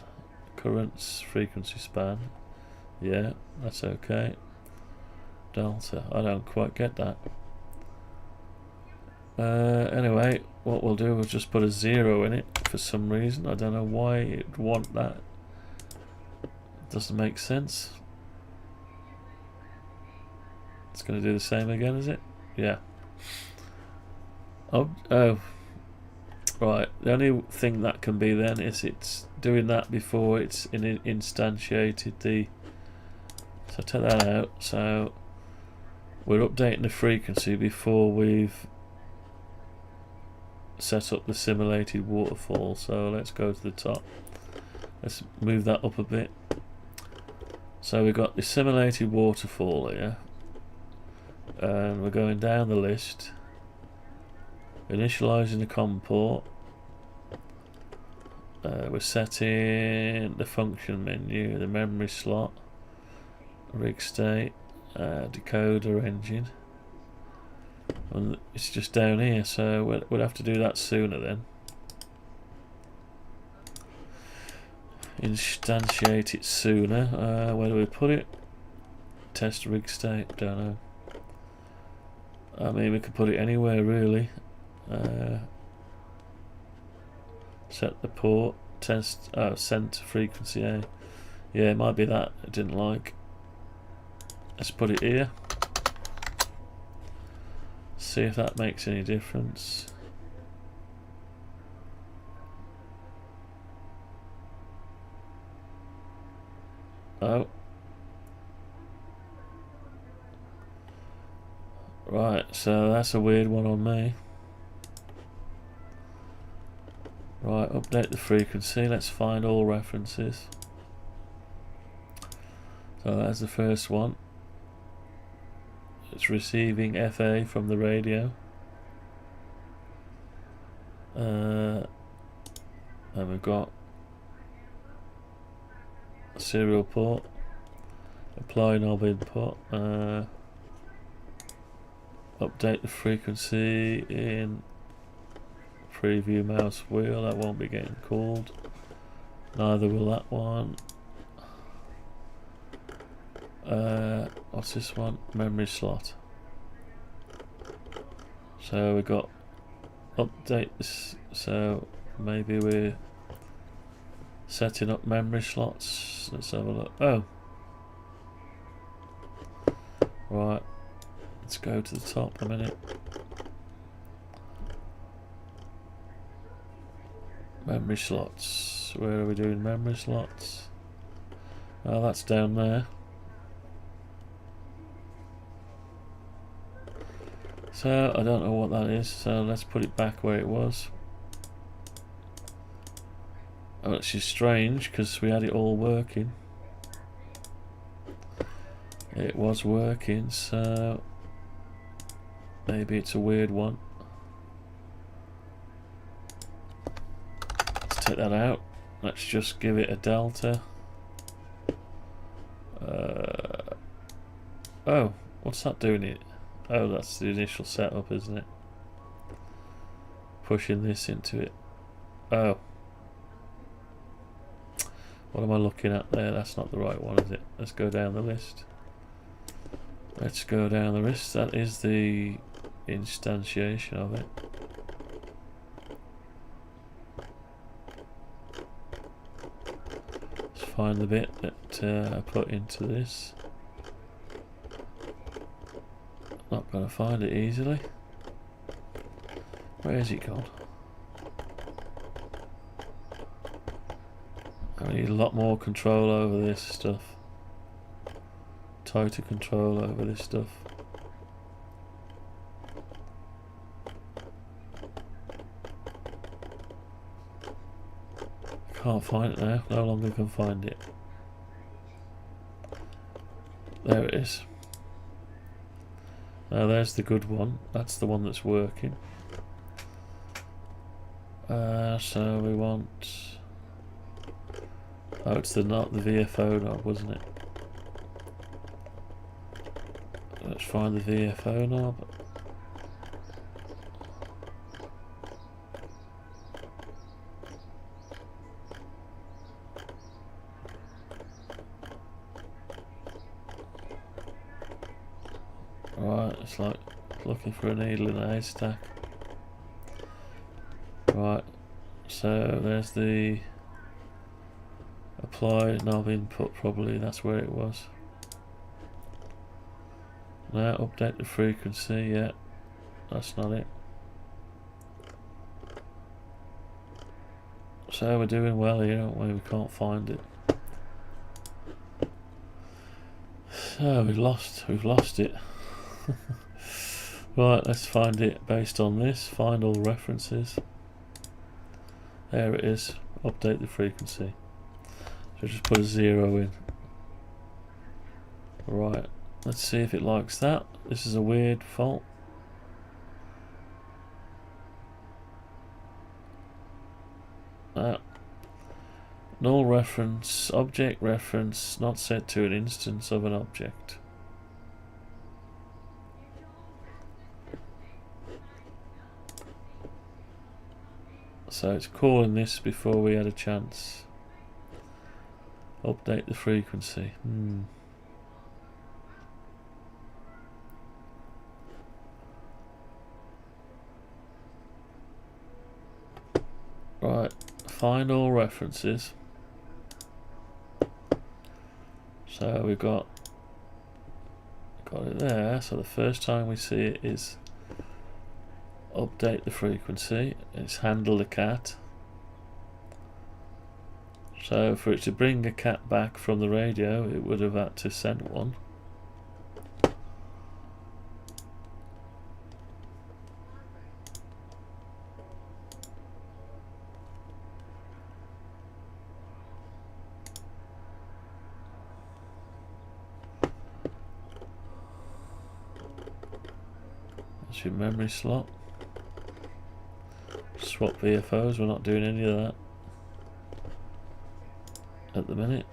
current frequency span. Yeah, that's okay. Delta, I don't quite get that. Anyway, what we'll do is just put a 0 in it for some reason. I don't know why it'd want that. Doesn't make sense. It's going to do the same again, is it? Yeah. Oh, right. The only thing that can be then is it's doing that before it's instantiated the. So take that out. So we're updating the frequency before we've set up the simulated waterfall. So let's go to the top. Let's move that up a bit. So we've got the simulated waterfall here, and we're going down the list, initializing the COM port. We're setting the function menu, the memory slot, rig state, decoder engine, and it's just down here, so we'll have to do that sooner then. Instantiate it sooner. Where do we put it? Test rig state, don't know. I mean, we could put it anywhere really. Set the port, test, send to frequency A. Yeah, it might be that I didn't like. Let's put it here. See if that makes any difference. Oh. Right, so that's a weird one on me. Right, update the frequency. Let's find all references. So that's the first one. It's receiving FA from the radio. And we've got a serial port. Apply knob input. Update the frequency in preview mouse wheel. That won't be getting called. Neither will that one. What's this one? Memory slot. So we got update this. So maybe we're setting up memory slots. Let's have a look. Oh, right. Let's go to the top a minute. Memory slots. Where are we doing memory slots? Oh, that's down there. So I don't know what that is, so let's put it back where it was. Oh, it's just strange because we had it all working. It was working, so maybe it's a weird one. Let's take that out. Let's just give it a delta. Oh, what's that doing it? Oh, that's the initial setup, isn't it? Pushing this into it. Oh. What am I looking at there? That's not the right one, is it? Let's go down the list. Let's go down the list. That is the instantiation of it. Let's find the bit that I put into this. Not going to find it easily. Where is it gone? I need a lot more control over this stuff. Tighter control over this stuff. Can't find it now. No longer can find it. There it is. Now there's the good one. That's the one that's working. So we want. Oh, it's not the VFO knob, wasn't it? Let's find the VFO knob. Right, it's like looking for a needle in a haystack. Right, so there's the apply knob input, probably that's where it was. No, update the frequency, yeah. That's not it. So we're doing well here, aren't we? We can't find it. So we've lost it. Right, let's find it based on this. Find all references. There it is. Update the frequency. So just put a 0 in. Right, let's see if it likes that. This is a weird fault. Null reference, object reference, not set to an instance of an object. So it's calling this before we had a chance. Update the frequency. Right, find all references. So we've got it there. So the first time we see it is update the frequency. It's handle the cat. So for it to bring a cat back from the radio, it would have had to send one. That's your memory slot. Swap VFOs, we're not doing any of that at the minute.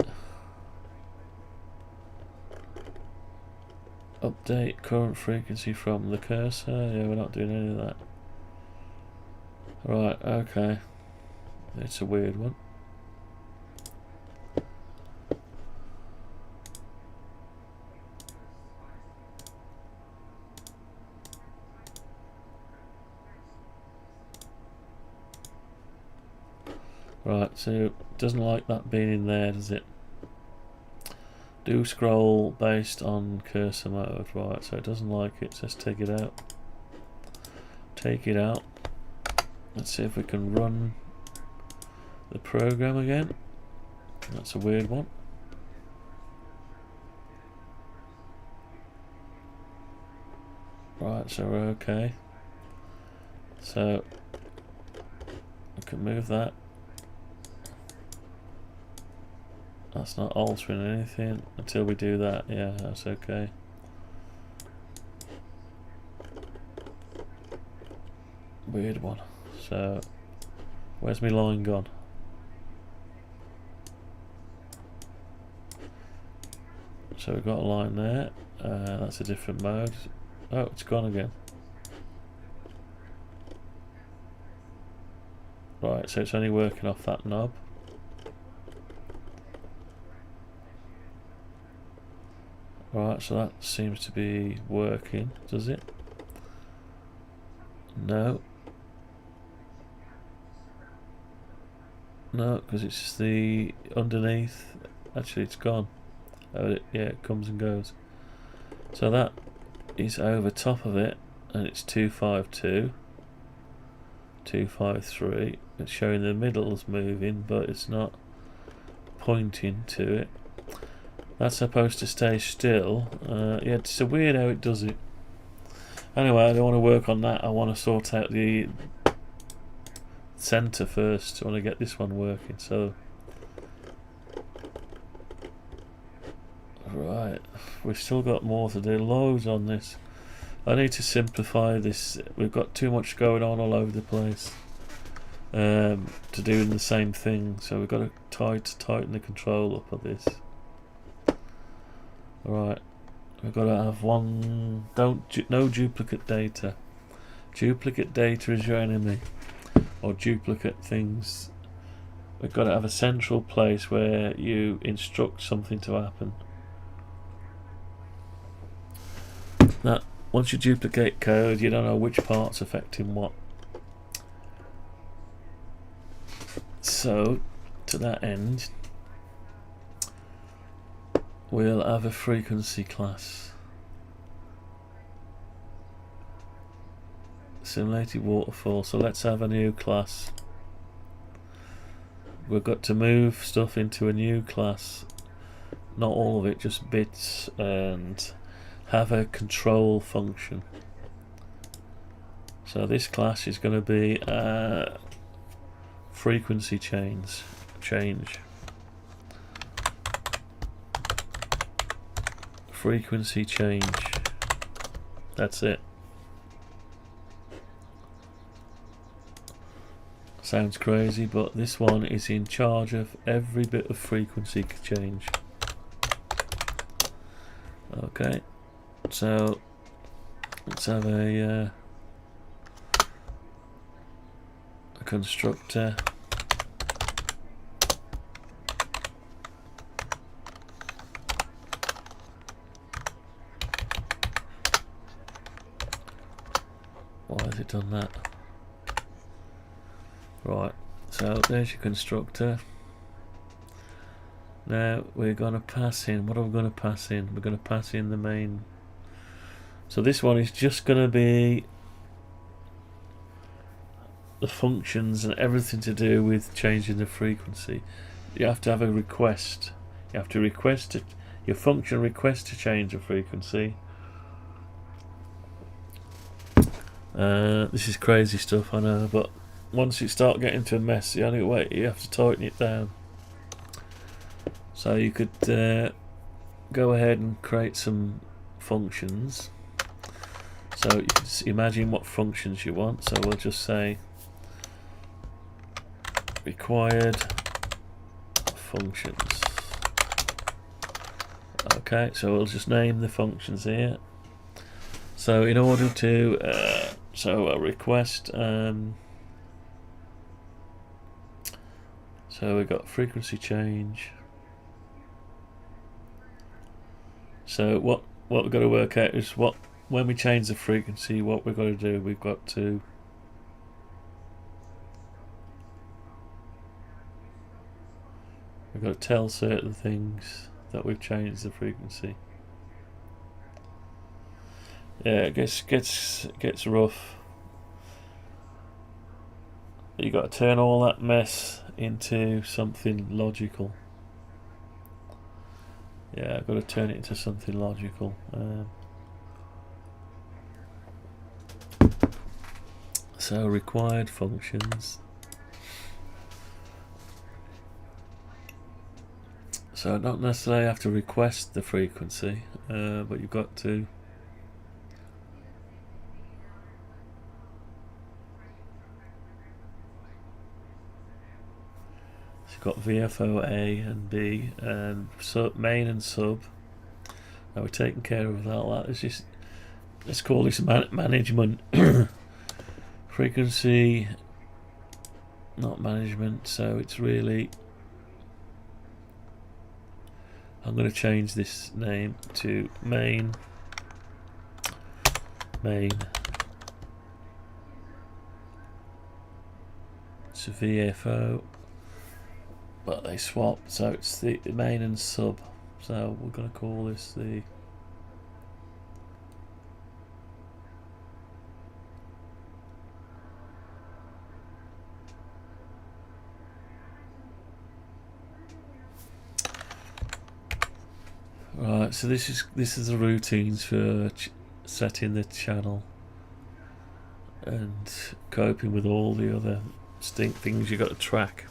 Update current frequency from the cursor. Yeah, we're not doing any of that. Right, okay. It's a weird one. Right, so it doesn't like that being in there, does it? Do scroll based on cursor mode. Right, so it doesn't like it, so let's take it out. Take it out. Let's see if we can run the program again. That's a weird one. Right, so we're okay. So we can move that. That's not altering anything until we do that. Yeah, that's okay. Weird one. So, where's my line gone? So we've got a line there. That's a different mode. Oh, it's gone again. Right, so it's only working off that knob. Right, so that seems to be working, does it? No. No, because it's the underneath. Actually, it's gone. Oh, yeah, it comes and goes. So that is over top of it, and it's 252, 253. It's showing the middle's moving, but it's not pointing to it. That's supposed to stay still. Yeah, it's so weird how it does it. Anyway, I don't want to work on that. I want to sort out the center first. I want to get this one working. So, right, we've still got more to do. Loads on this. I need to simplify this. We've got too much going on all over the place to do the same thing. So we've got to tighten the control up of this. Right, we've got to have no duplicate data. Duplicate data is your enemy, or duplicate things. We've got to have a central place where you instruct something to happen. Now, once you duplicate code, you don't know which part's affecting what. So, to that end, we'll have a frequency class. simulated waterfall. So let's have a new class. We've got to move stuff into a new class, not all of it, just bits, and have a control function. So this class is going to be frequency change. Frequency change. That's it. Sounds crazy, but this one is in charge of every bit of frequency change. Okay, so let's have a constructor. Why has it done that? Right, so there's your constructor. Now we're going to pass in, what are we going to pass in? We're going to pass in the main. So this one is just going to be the functions and everything to do with changing the frequency. You have to have a request. You have to request it. Your function request to change the frequency. This is crazy stuff, I know, but once you start getting to a mess, the only way, you have to tighten it down. So you could go ahead and create some functions. So you can imagine what functions you want. So we'll just say required functions. Okay, so we'll just name the functions here. So in order to so a request, so we've got frequency change. So what we've got to work out is when we change the frequency, what we've got to do. We've got to tell certain things that we've changed the frequency. Yeah, it gets rough. You got to turn all that mess into something logical. Yeah, I've got to turn it into something logical. So required functions. So I don't necessarily have to request the frequency, but you've got to. You've got VFO A and B and main and sub. Now we're taking care of that. It's just, let's call this management. Frequency, not management. So it's really. I'm going to change this name to main. It's a VFO. But they swap, so it's the main and sub. So we're going to call this the right. So this is the routines for setting the channel and coping with all the other things you got to track.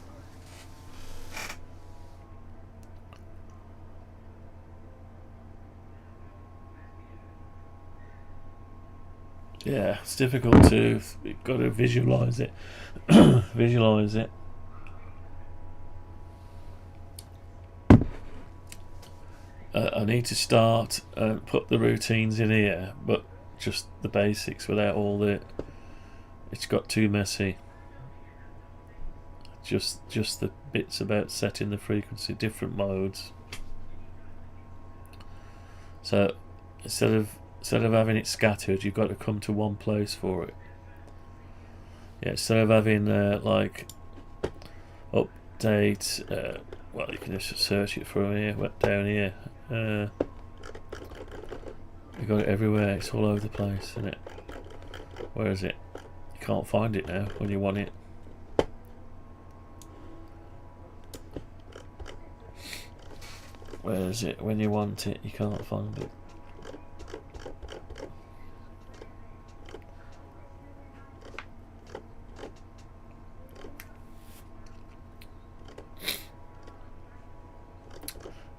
Yeah, it's difficult to. You've got to visualize it. Visualize it. I need to start and put the routines in here, but just the basics without all the. It's got too messy. Just the bits about setting the frequency, different modes. So instead of having it scattered, you've got to come to one place for it. Yeah, instead of having like update, well, you can just search it from here, down here. You've got it everywhere. It's all over the place, isn't it? Where is it? can't find it now when you want it. Where is it? When you want it, you can't find it.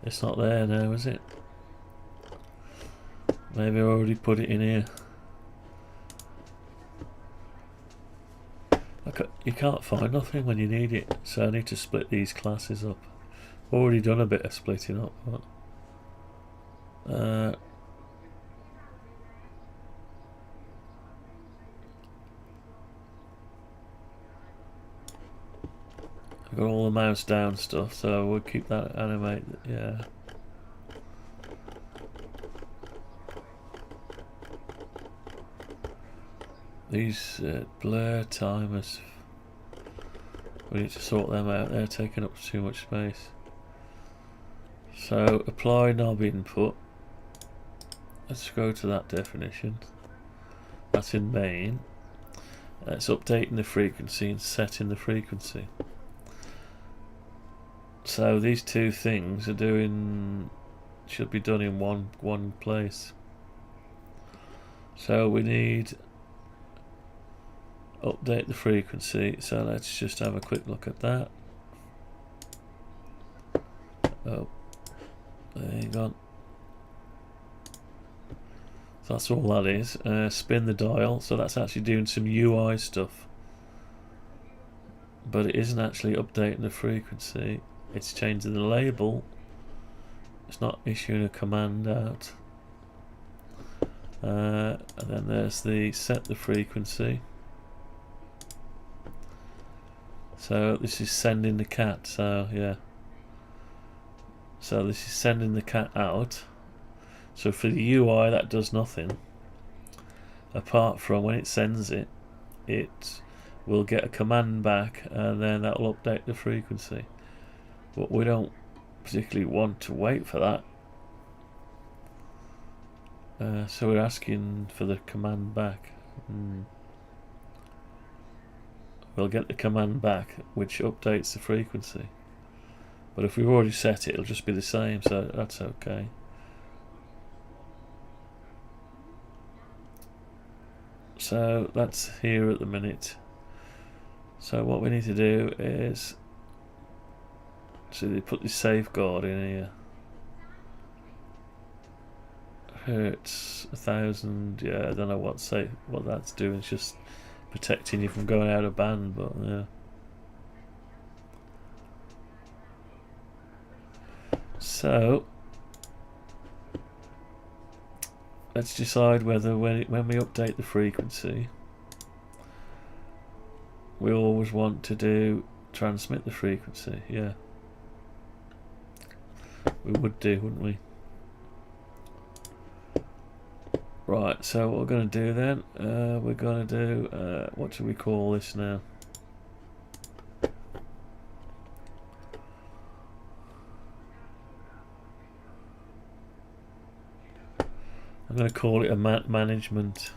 It's not there now, is it? Maybe I already put it in here. You can't find nothing when you need it, so I need to split these classes up. Already done a bit of splitting up, but I've got all the mouse down stuff, so we'll keep that animate. Yeah. These blur timers, we need to sort them out. They're taking up too much space. So apply knob input. Let's go to that definition. That's in main. It's updating the frequency and setting the frequency. So these two things are should be done in one place. So we need update the frequency. So let's just have a quick look at that. Oh, hang on. So that's all that is. Spin the dial. So that's actually doing some UI stuff, but it isn't actually updating the frequency. It's changing the label. It's not issuing a command out. And then there's the set the frequency. So this is sending the cat. So yeah. So this is sending the cat out. So for the UI, that does nothing apart from when it sends it, it will get a command back, and then that will update the frequency. But we don't particularly want to wait for that. So we're asking for the command back. We'll get the command back, which updates the frequency. But if we've already set it, it'll just be the same, so that's okay. So that's here at the minute. So what we need to do is, so they put this safeguard in here. Hertz 1000. Yeah, I don't know what that's doing. It's just protecting you from going out of band, but yeah. So let's decide whether when we update the frequency, we always want to do transmit the frequency. Yeah, we would do, wouldn't we? Right, so what we're going to do then, we're going to do, what should we call this now? I'm going to call it a management.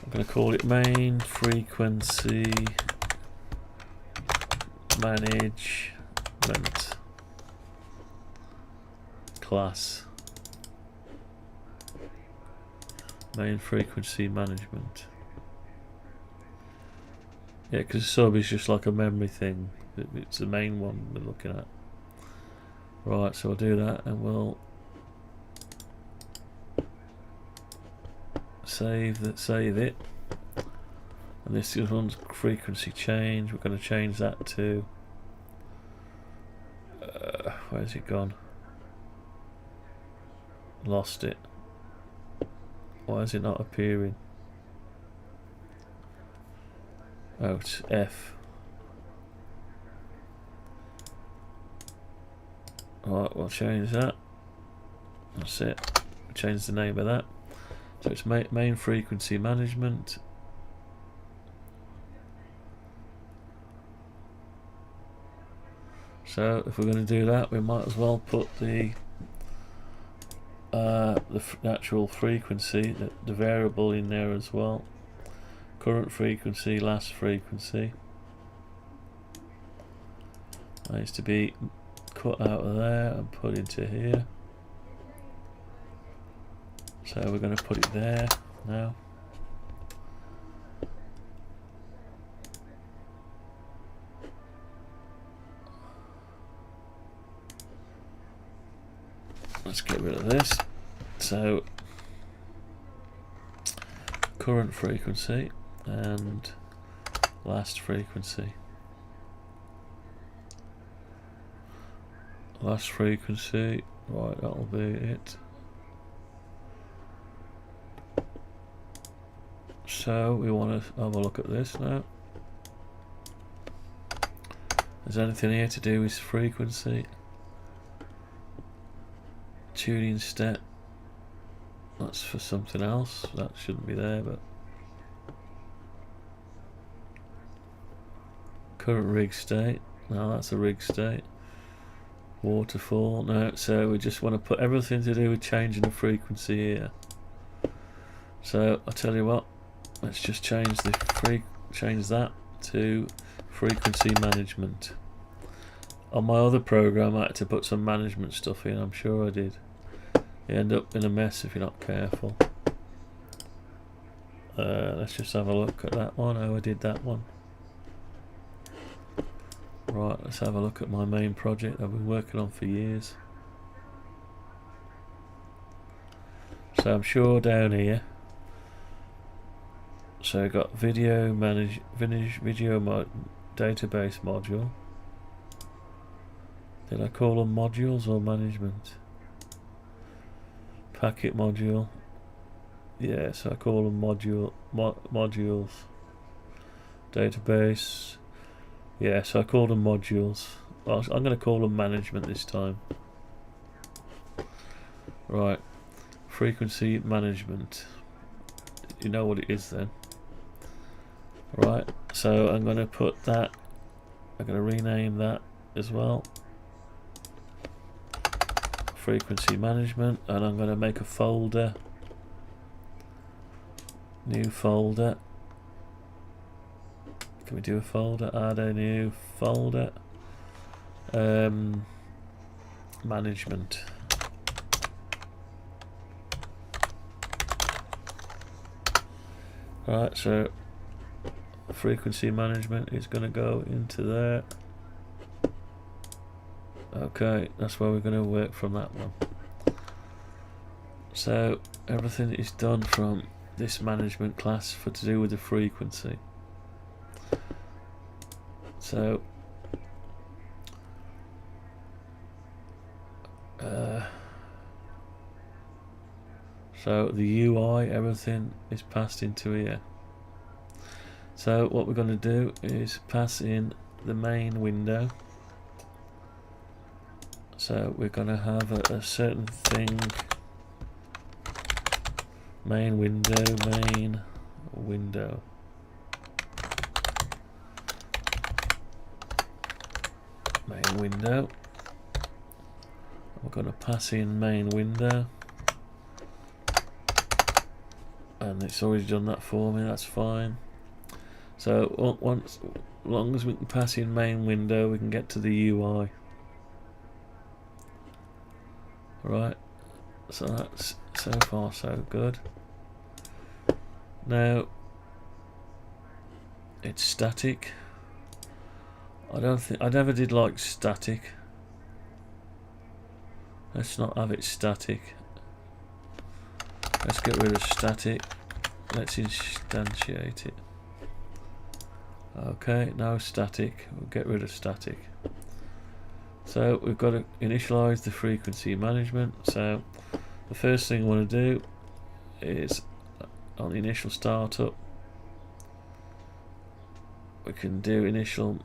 I'm going to call it main frequency management class. Main frequency management. Yeah, because sub is just like a memory thing. It's the main one we're looking at. Right, so we'll do that, and we'll save it. And this is one's frequency change. We're going to change that to where's it gone? Lost it. Why is it not appearing? Oh, it's F. Alright, we'll change that. That's it. We'll change the name of that. So it's main frequency management. So if we're going to do that, we might as well put the the actual frequency, the variable in there as well. Current frequency, last frequency. That needs to be cut out of there and put into here. So we're going to put it there now. Let's get rid of this. So current frequency and last frequency. Last frequency, right, that'll be it. So we want to have a look at this now. Is anything here to do with frequency? Tuning step. That's for something else. That shouldn't be there, but current rig state. No, that's a rig state. Waterfall. No, so we just want to put everything to do with changing the frequency here. So I tell you what, let's just change that to frequency management. On my other program I had to put some management stuff in, I'm sure I did. You end up in a mess if you're not careful. Let's just have a look at that one, how I did that one. Right, let's have a look at my main project I've been working on for years. So I'm sure down here, so I got video database module. Did I call them modules or management? Packet module. Yeah, so I call them modules. Database. Yeah, so I call them modules. Well, I'm going to call them management this time. Right, frequency management. You know what it is then. Right, so I'm going to put that, I'm going to rename that as well. Frequency management, and I'm going to make a folder. New folder. Can we do a folder? Add a new folder. Management. Right, so frequency management is going to go into there. Okay, that's where we're going to work from, that one. So everything is done from this management class for to do with the frequency. So the UI, everything is passed into here. So what we're going to do is pass in the main window. So we're going to have a certain thing. Main window. Main window. We're going to pass in main window. And it's already done that for me, that's fine. So as long as we can pass in main window, we can get to the UI. Right, so that's so far so good. Now it's static. I never did like static. Let's not have it static. Let's get rid of static. Let's instantiate it. Okay, now static. We'll get rid of static. So we've got to initialize the frequency management. So the first thing we want to do is on the initial startup, we can do initial.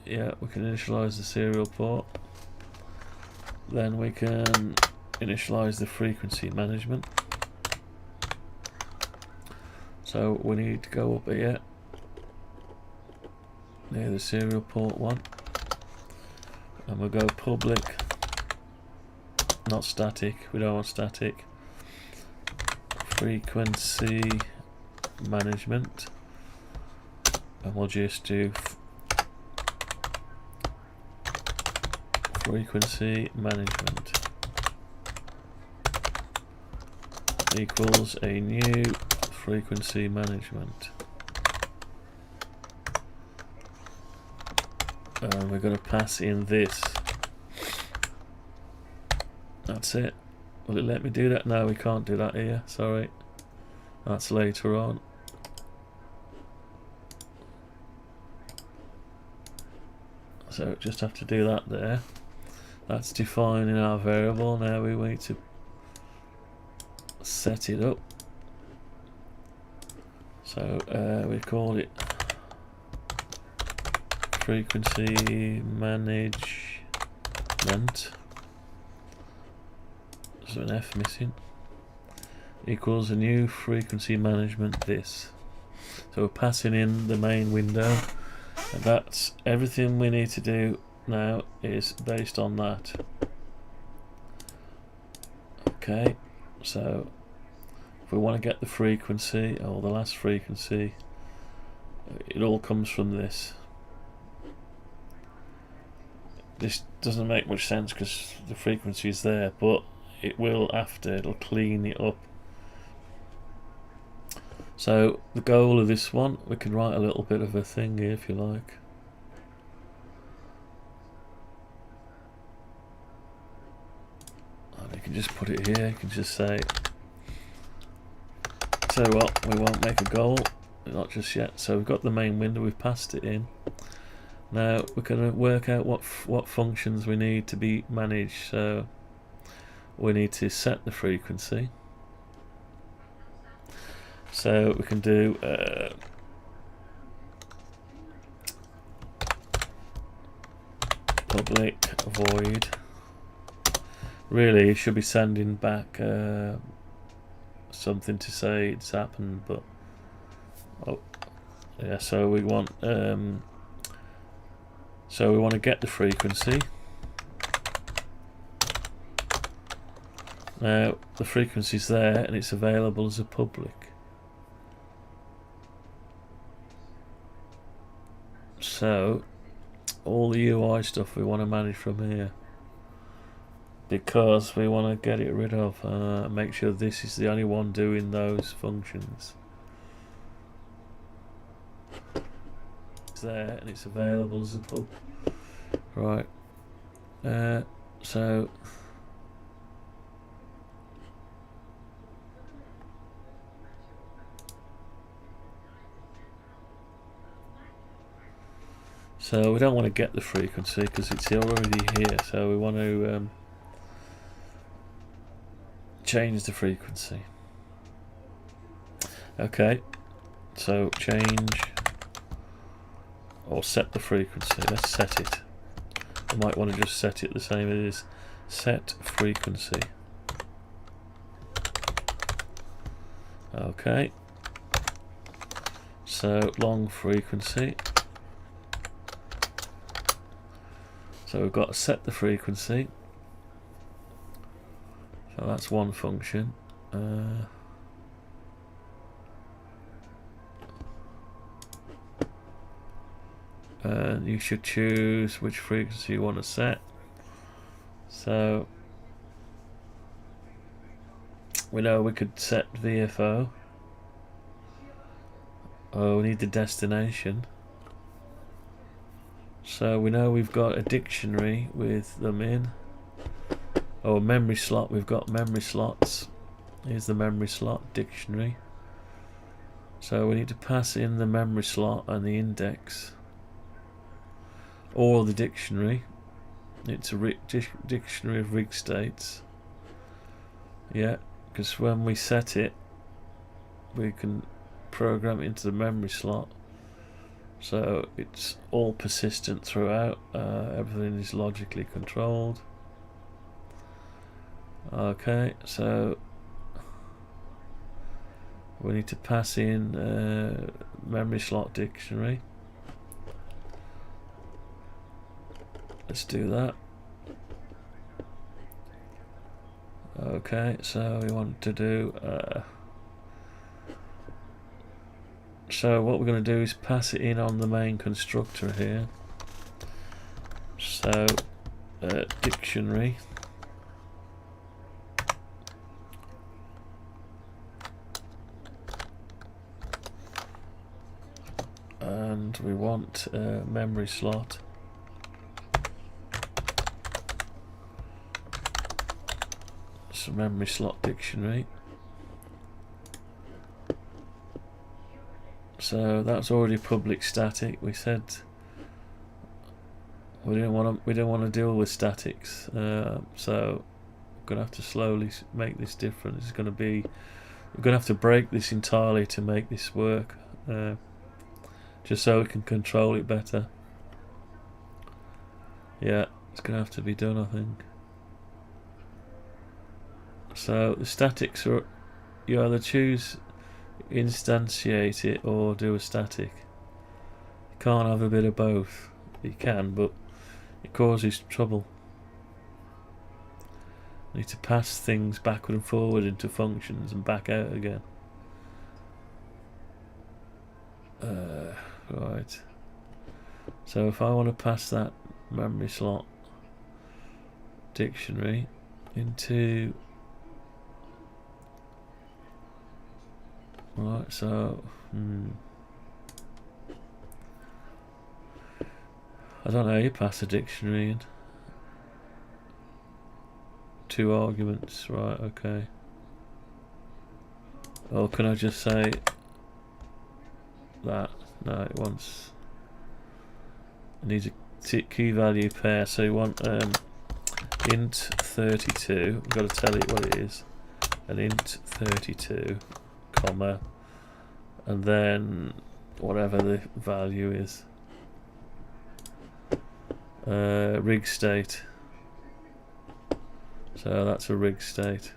Yeah, we can initialize the serial port. Then we can initialize the frequency management. So we need to go up here near the serial port one, and we'll go public, not static. We don't want static. frequency management, and we'll just do frequency management equals a new frequency management, and we're going to pass in this. That's it. Will it let me do that? No, we can't do that here, sorry. That's later on. So just have to do that there. That's defining our variable. Now we need to set it up. So we call it frequency management. So an F missing. Equals a new frequency management this. So we're passing in the main window, and that's everything we need to do now is based on that. Okay, so if we want to get the frequency, or the last frequency, it all comes from this. This doesn't make much sense because the frequency is there, but it will after, it'll clean it up. So the goal of this one, we can write a little bit of a thing here if you like. And you can just put it here, you can just say, so what, we won't make a goal, not just yet. So we've got the main window, we've passed it in. Now we're going to work out what functions we need to be managed. So we need to set the frequency. So we can do public void. Really, it should be sending back something to say it's happened, but oh yeah. So we want to get the frequency. Now the frequency's there and it's available as a public. So all the UI stuff we want to manage from here, because we want to get it rid of, make sure this is the only one doing those functions. It's there and it's available as a pub. Right. So we don't want to get the frequency because it's already here, so we want to change the frequency. Okay, so change or set the frequency. Let's set it. I might want to just set it the same as it is. Set frequency. Okay, so long frequency. So we've got to set the frequency. So that's one function. And you should choose which frequency you want to set. So we know we could set VFO. Oh, we need the destination. So we know we've got a dictionary with them in. Oh, memory slot, we've got memory slots. Here's the memory slot dictionary. So we need to pass in the memory slot and the index. Or the dictionary. It's a dictionary of rig states. Yeah, because when we set it, we can program it into the memory slot. So it's all persistent throughout, everything is logically controlled. Okay, so we need to pass in memory slot dictionary. Let's do that. Okay, so we want to do So what we're going to do is pass it in on the main constructor here. So dictionary. And we want a memory slot. So memory slot dictionary. So that's already public static. We said we don't want to deal with statics. So we're going to have to slowly make this different. It's going to be, we're going to have to break this entirely to make this work. Just so we can control it better. Yeah, it's going to have to be done, I think. So the statics are, you either choose instantiate it or do a static. You can't have a bit of both. You can, but it causes trouble. You need to pass things backward and forward into functions and back out again. Right. So if I want to pass that memory slot dictionary into, right, so I don't know how you pass a dictionary in. 2 arguments, right, okay. Or can I just say that? No, it wants, it needs a key value pair, so you want int 32, we've got to tell it what it is, an int 32, comma, and then whatever the value is, rig state, so that's a rig state,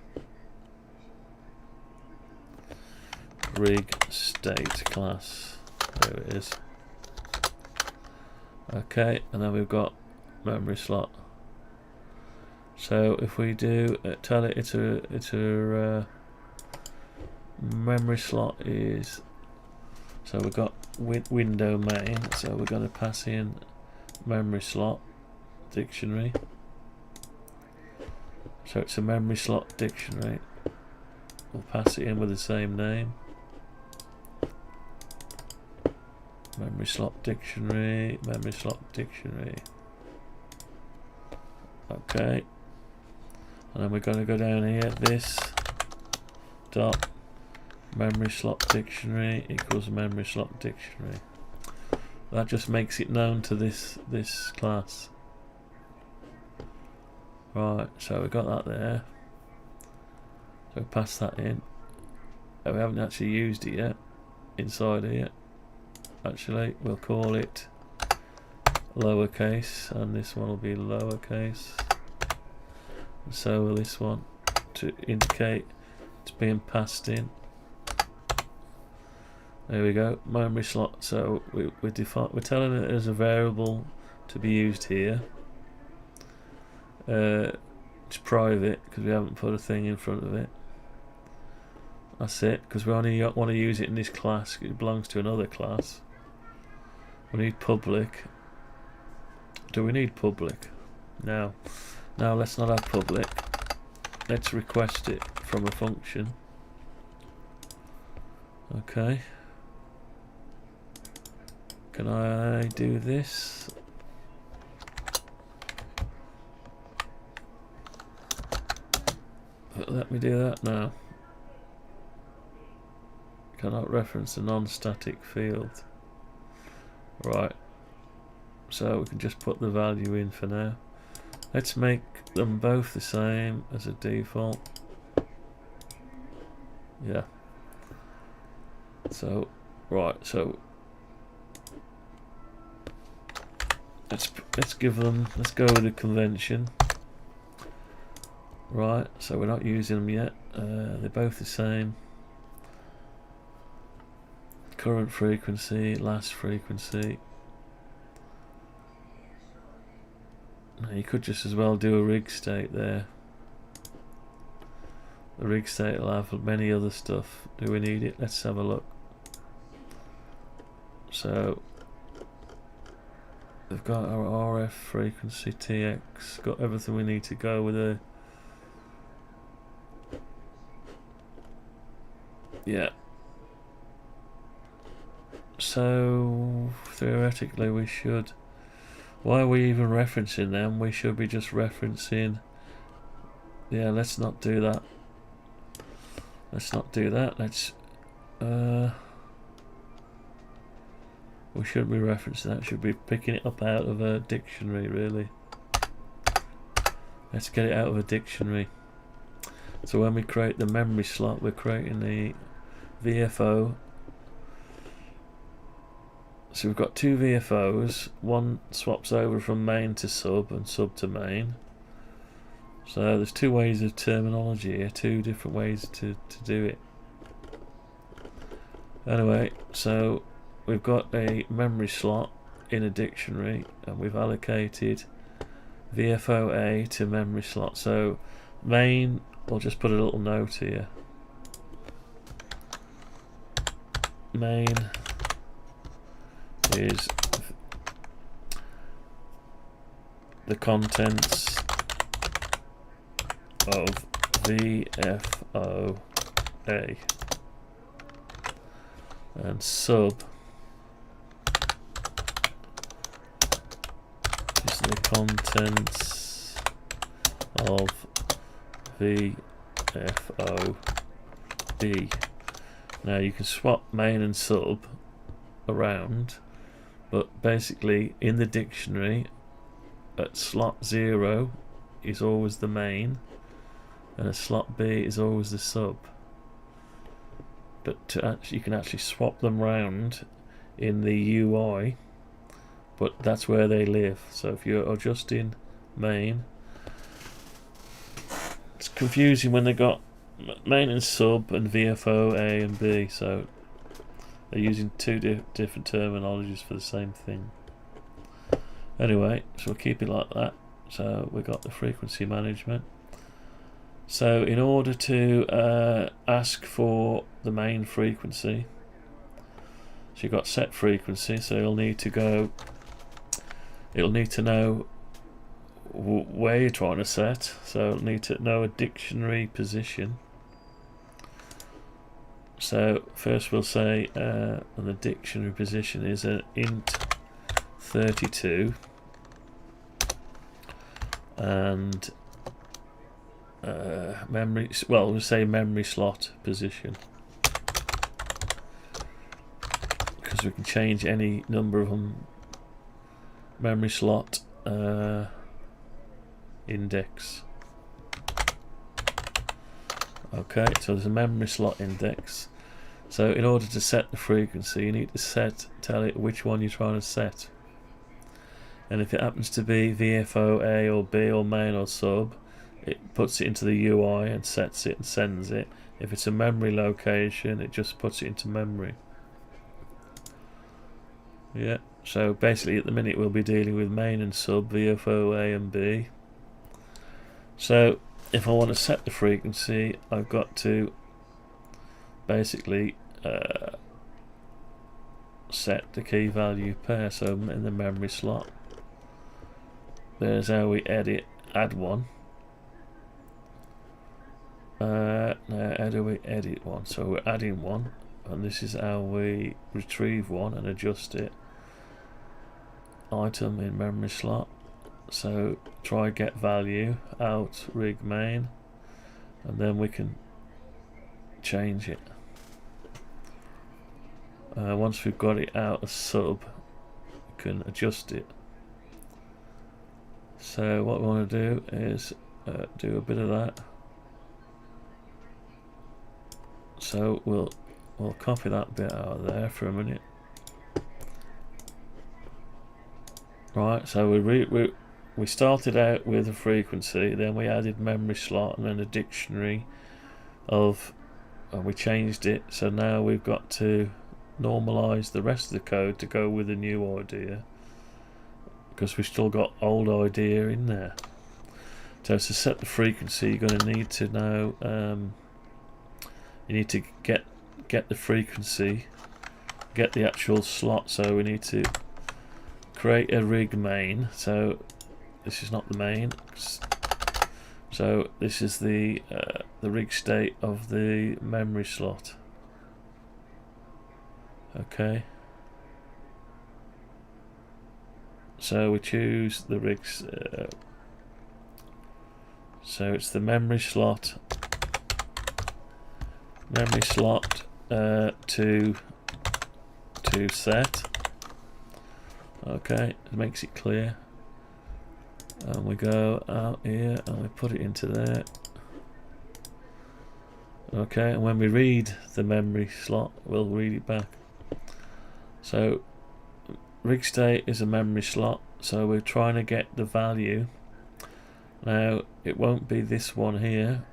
rig state class. There it is. Okay, and then we've got memory slot. So if we do tell it it's a memory slot is, so we've got window main, so we're going to pass in memory slot dictionary. So it's a memory slot dictionary. We'll pass it in with the same name. Memory slot dictionary, memory slot dictionary. Okay. And then we're going to go down here, this dot memory slot dictionary equals memory slot dictionary. That just makes it known to this class. Right, so we've got that there. So pass that in. Oh, we haven't actually used it yet inside here. Actually, we'll call it lowercase, and this one will be lowercase. And so will this one, to indicate it's being passed in. There we go, memory slot. So we're telling it as a variable to be used here. It's private because we haven't put a thing in front of it. That's it, because we only want to use it in this class. It belongs to another class. We need public. Do we need public? No. No, let's not have public. Let's request it from a function. Okay. Can I do this? Let me do that now. Cannot reference a non-static field. Right, so we can just put the value in for now. Let's make them both the same as a default. Yeah. So, right, so let's give them, let's go with the convention. Right, so we're not using them yet. They're both the same. Current frequency, last frequency. Now you could just as well do a rig state there. The rig state will have many other stuff. Do we need it? Let's have a look. So they've got our RF frequency TX, got everything we need to go with a yeah. So theoretically we should, why are we even referencing them? We should be just referencing, yeah, let's not do that. Let's not do that. Let's we shouldn't be referencing that, should be picking it up out of a dictionary really. Let's get it out of a dictionary. So when we create the memory slot, we're creating the VFO. So we've got two VFOs, one swaps over from main to sub and sub to main. So there's two ways of terminology here, two different ways to do it. Anyway, so we've got a memory slot in a dictionary and we've allocated VFO-A to memory slot. So main, we'll just put a little note here. Main is the contents of VFO-A, and sub is the contents of VFO-B. Now you can swap main and sub around, but basically in the dictionary at slot 0 is always the main and at slot B is always the sub. But you can actually swap them round in the UI, but that's where they live. So if you're adjusting main, it's confusing when they got main and sub and VFO A and B, so they're using two different terminologies for the same thing. Anyway, so we'll keep it like that. So we got the frequency management. So in order to ask for the main frequency, so you've got set frequency, so you'll need to go, it'll need to know where you're trying to set, so it'll need to know a dictionary position. So first we'll say the dictionary position is an int 32 and memory, well we'll say memory slot position, because we can change any number of them. Memory slot index. Okay, so there's a memory slot index. So in order to set the frequency, you need to tell it which one you're trying to set. And if it happens to be VFO A or B or main or sub, it puts it into the UI and sets it and sends it. If it's a memory location, it just puts it into memory. Yeah, so basically at the minute we'll be dealing with main and sub, VFO A and B. So if I want to set the frequency, I've got to basically set the key value pair. So in the memory slot, there's how we add one. Now how do we edit one? So we're adding one, and this is how we retrieve one and adjust it. Item in memory slot. So try get value out rig main, and then we can change it. Once we've got it out of sub, we can adjust it. So what we want to do is do a bit of that. So we'll copy that bit out of there for a minute. Right, so we started out with a frequency, then we added memory slot and then a dictionary of, and we changed it. So now we've got to normalize the rest of the code to go with the new idea, because we've still got old idea in there. So to set the frequency, you're going to need to know, you need to get the frequency get the actual slot, so we need to create a rig main. So this is not the main, so this is the rig state of the memory slot. Okay, so we choose the rigs, so it's the memory slot to set. Okay, it makes it clear. And we go out here and we put it into there. Okay, and when we read the memory slot, we'll read it back. So rig state is a memory slot, so we're trying to get the value. Now it won't be this one here,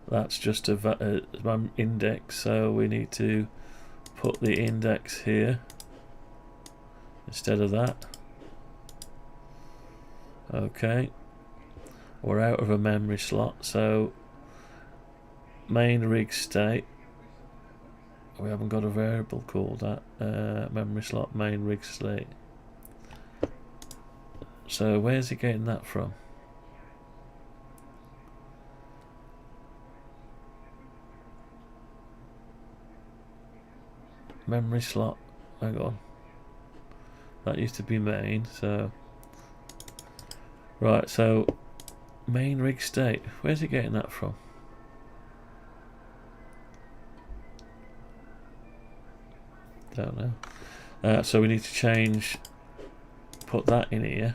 that's just a index, so we need to put the index here instead of that. Okay, we're out of a memory slot, so main rig state, we haven't got a variable called that, memory slot main rig state. So where's he getting that from? Memory slot, hang on, that used to be main, so right, so main rig state, where's he getting that from? Don't know. So we need to change, put that in here.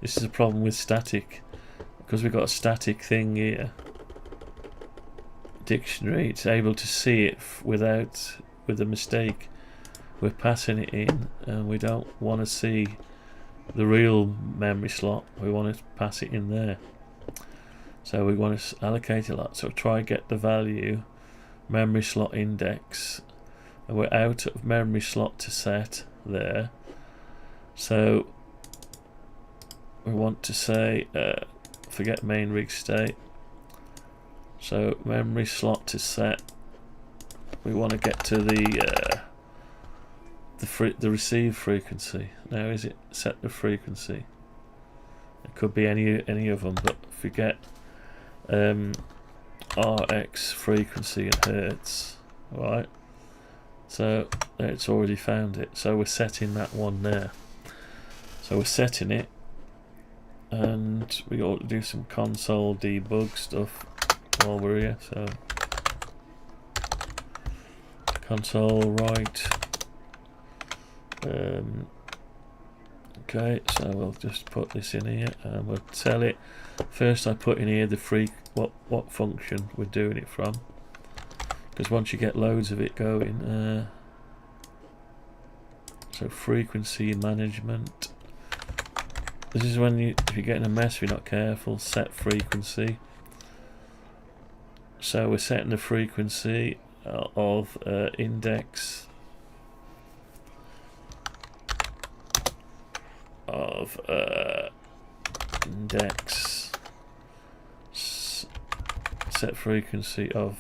This is a problem with static, because we've got a static thing here. Dictionary, it's able to see it with a mistake. We're passing it in, and we don't want to see the real memory slot. We want to pass it in there. So we want to allocate a lot. So try get the value memory slot index, and we're out of memory slot to set there. So we want to say forget main rig state. So memory slot to set. We want to get to the receive frequency. Now is it set the frequency? It could be any of them, but if we get RX frequency in hertz, right? So it's already found it. So we're setting that one there. So we're setting it, and we ought to do some console debug stuff while we're here. So console write. Okay, so we'll just put this in here, and we'll tell it. First, I put in here the what function we're doing it from, because once you get loads of it going, so frequency management. This is when if you're getting a mess, if you're not careful, set frequency. So we're setting the frequency of index of index set frequency of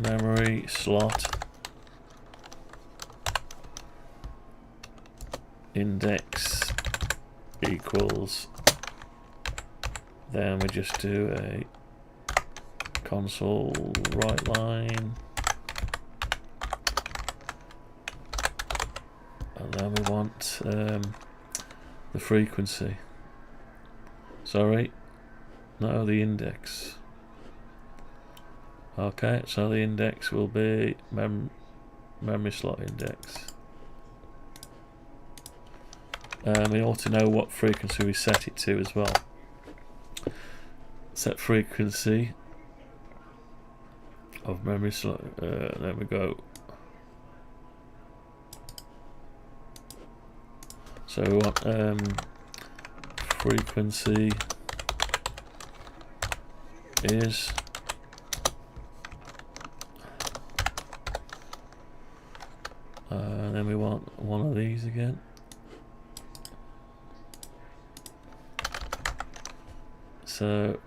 memory slot index equals, then we just do a console write line, and then we want the frequency, sorry, no, the index. Okay, so the index will be memory slot index. We ought to know what frequency we set it to as well. Set frequency of memory slot, there we go. So we want frequency is then we want one of these again. So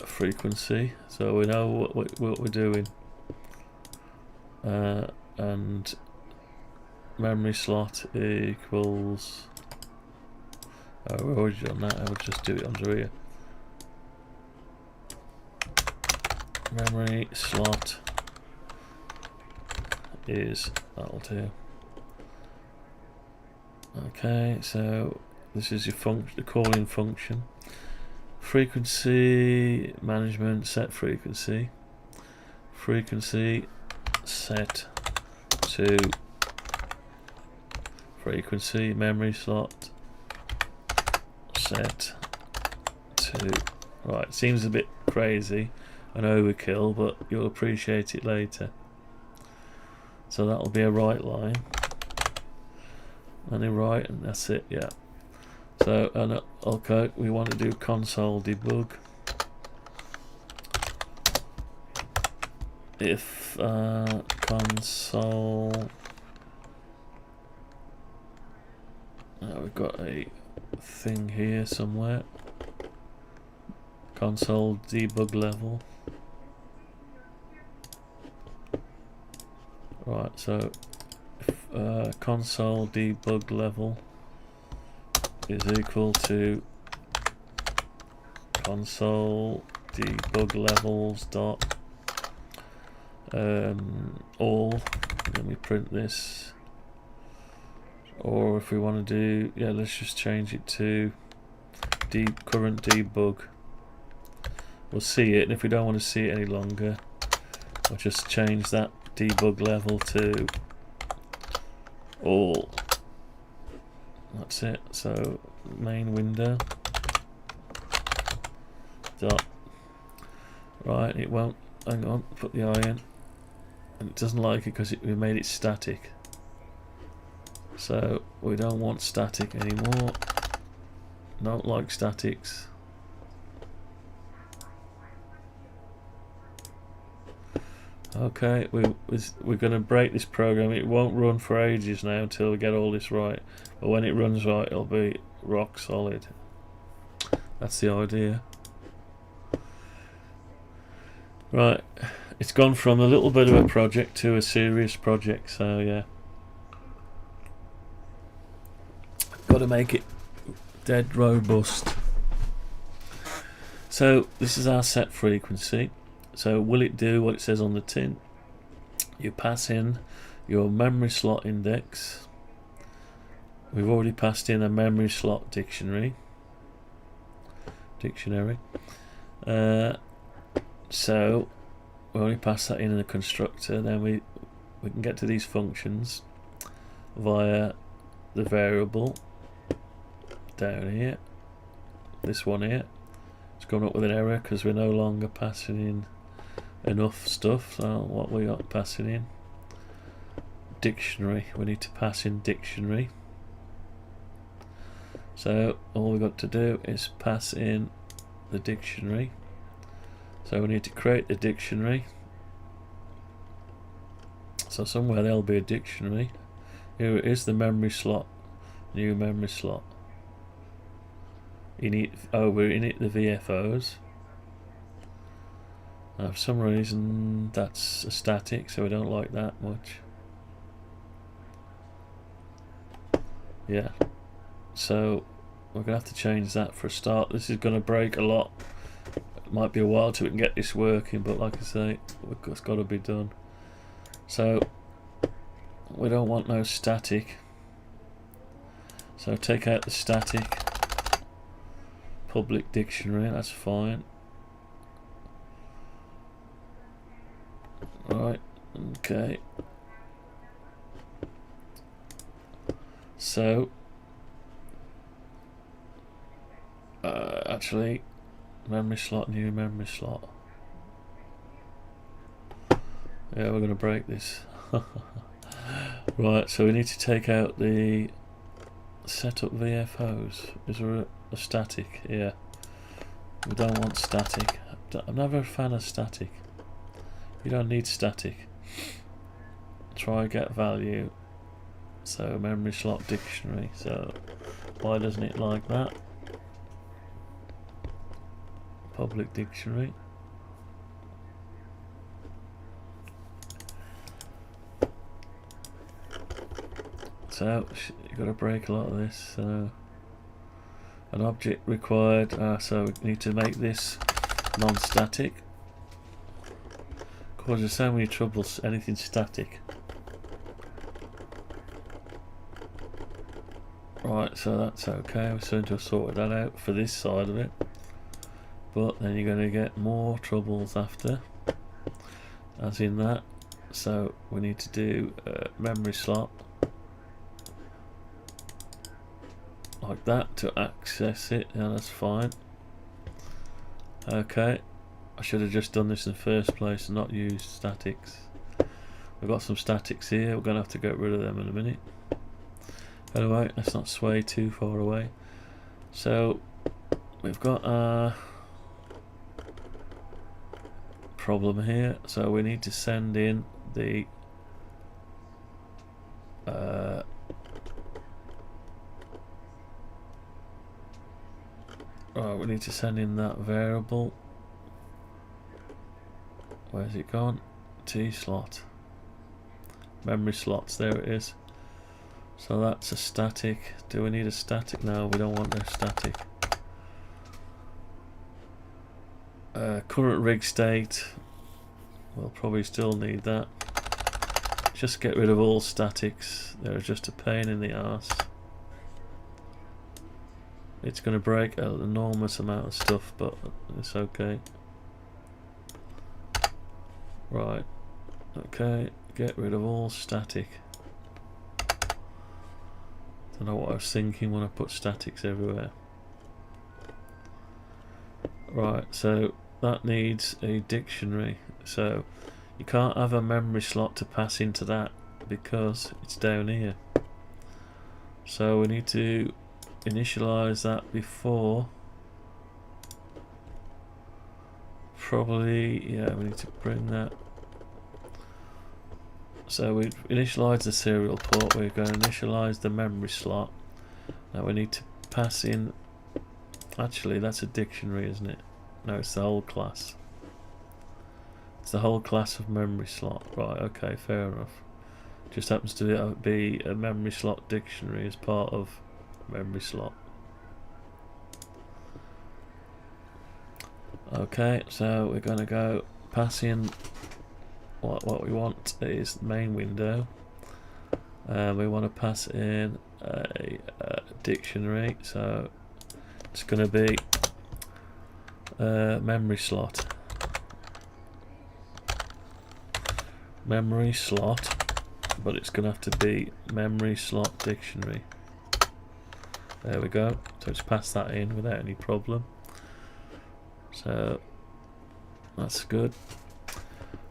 frequency, so we know what we're doing. and memory slot equals, oh, we've already done that. I would just do it under here. Memory slot is, that'll do. Okay, so this is your function, the calling function. Frequency management, set frequency. Frequency set to frequency, memory slot set to, right, it seems a bit crazy and overkill, but you'll appreciate it later. So that'll be a write line and a write, and that's it. Yeah. So, and okay, we want to do console debug. If console, we've got a thing here somewhere. Console debug level. Right, so if console debug level is equal to console debug levels dot all, let me print this. Or if we want to do, yeah, let's just change it to current debug. We'll see it, and if we don't want to see it any longer, we'll just change that debug level to all. That's it. So main window dot, right, it won't, hang on, put the I in, and it doesn't like it because we made it static. So we don't want static anymore. Don't like statics. Okay, we're going to break this program. It won't run for ages now until we get all this right. But when it runs right, it'll be rock solid. That's the idea. Right, it's gone from a little bit of a project to a serious project. So yeah, got to make it dead robust. So this is our set frequency. So will it do what it says on the tin? You pass in your memory slot index. We've already passed in a memory slot dictionary. So we only pass that in the constructor. Then we can get to these functions via the variable down here. This one here. It's gone up with an error because we're no longer passing in enough stuff. So what we got passing in? Dictionary. We need to pass in dictionary. So all we've got to do is pass in the dictionary. So we need to create the dictionary. So somewhere there'll be a dictionary. Here it is, the memory slot. New memory slot. We're in it, the VFOs. For some reason that's a static, so we don't like that much. Yeah, so we're gonna have to change that for a start. This is gonna break a lot. It might be a while till we can get this working, but like I say, it's got to be done. So we don't want no static, so take out the static. Public dictionary, that's fine. Right, okay. So actually, memory slot, new memory slot. Yeah, we're going to break this. Right, so we need to take out the setup VFOs. Is there a static? Yeah, we don't want static. I'm never a fan of static. You don't need static. Try get value. So memory slot dictionary. So why doesn't it like that? Public dictionary. So you've got to break a lot of this. So an object required. So we need to make this non-static. Of course, there's so many troubles. Anything static. Right, so that's okay. We're starting to have sorted that out for this side of it. But then you're going to get more troubles after, as in that. So we need to do a memory slot like that to access it. Yeah, that's fine. Okay, I should have just done this in the first place and not used statics. We've got some statics here. We're going to have to get rid of them in a minute. Anyway, let's not sway too far away. So we've got our problem here. So we need to send in the we need to send in that variable. Where's it gone? T slot. Memory slots, there it is. So that's a static. Do we need a static? No, we don't want no static. Current rig state. We'll probably still need that. Just get rid of all statics. They're just a pain in the arse. It's going to break an enormous amount of stuff, but it's okay. Right. Okay. Get rid of all static. Don't know what I was thinking when I put statics everywhere. Right. So that needs a dictionary. So you can't have a memory slot to pass into that because it's down here. So we need to initialize that before. Probably, yeah, we need to bring that. So we initialize the serial port, we're going to initialize the memory slot. Now we need to pass in, actually that's a dictionary, isn't it? No, it's the whole class. It's the whole class of memory slot. Right, okay, fair enough. Just happens to be a memory slot dictionary as part of memory slot. Okay, so we're going to go pass in what we want is main window. We want to pass in a dictionary, so it's going to be memory slot. Memory slot, but it's going to have to be memory slot dictionary. There we go. So just pass that in without any problem. So that's good.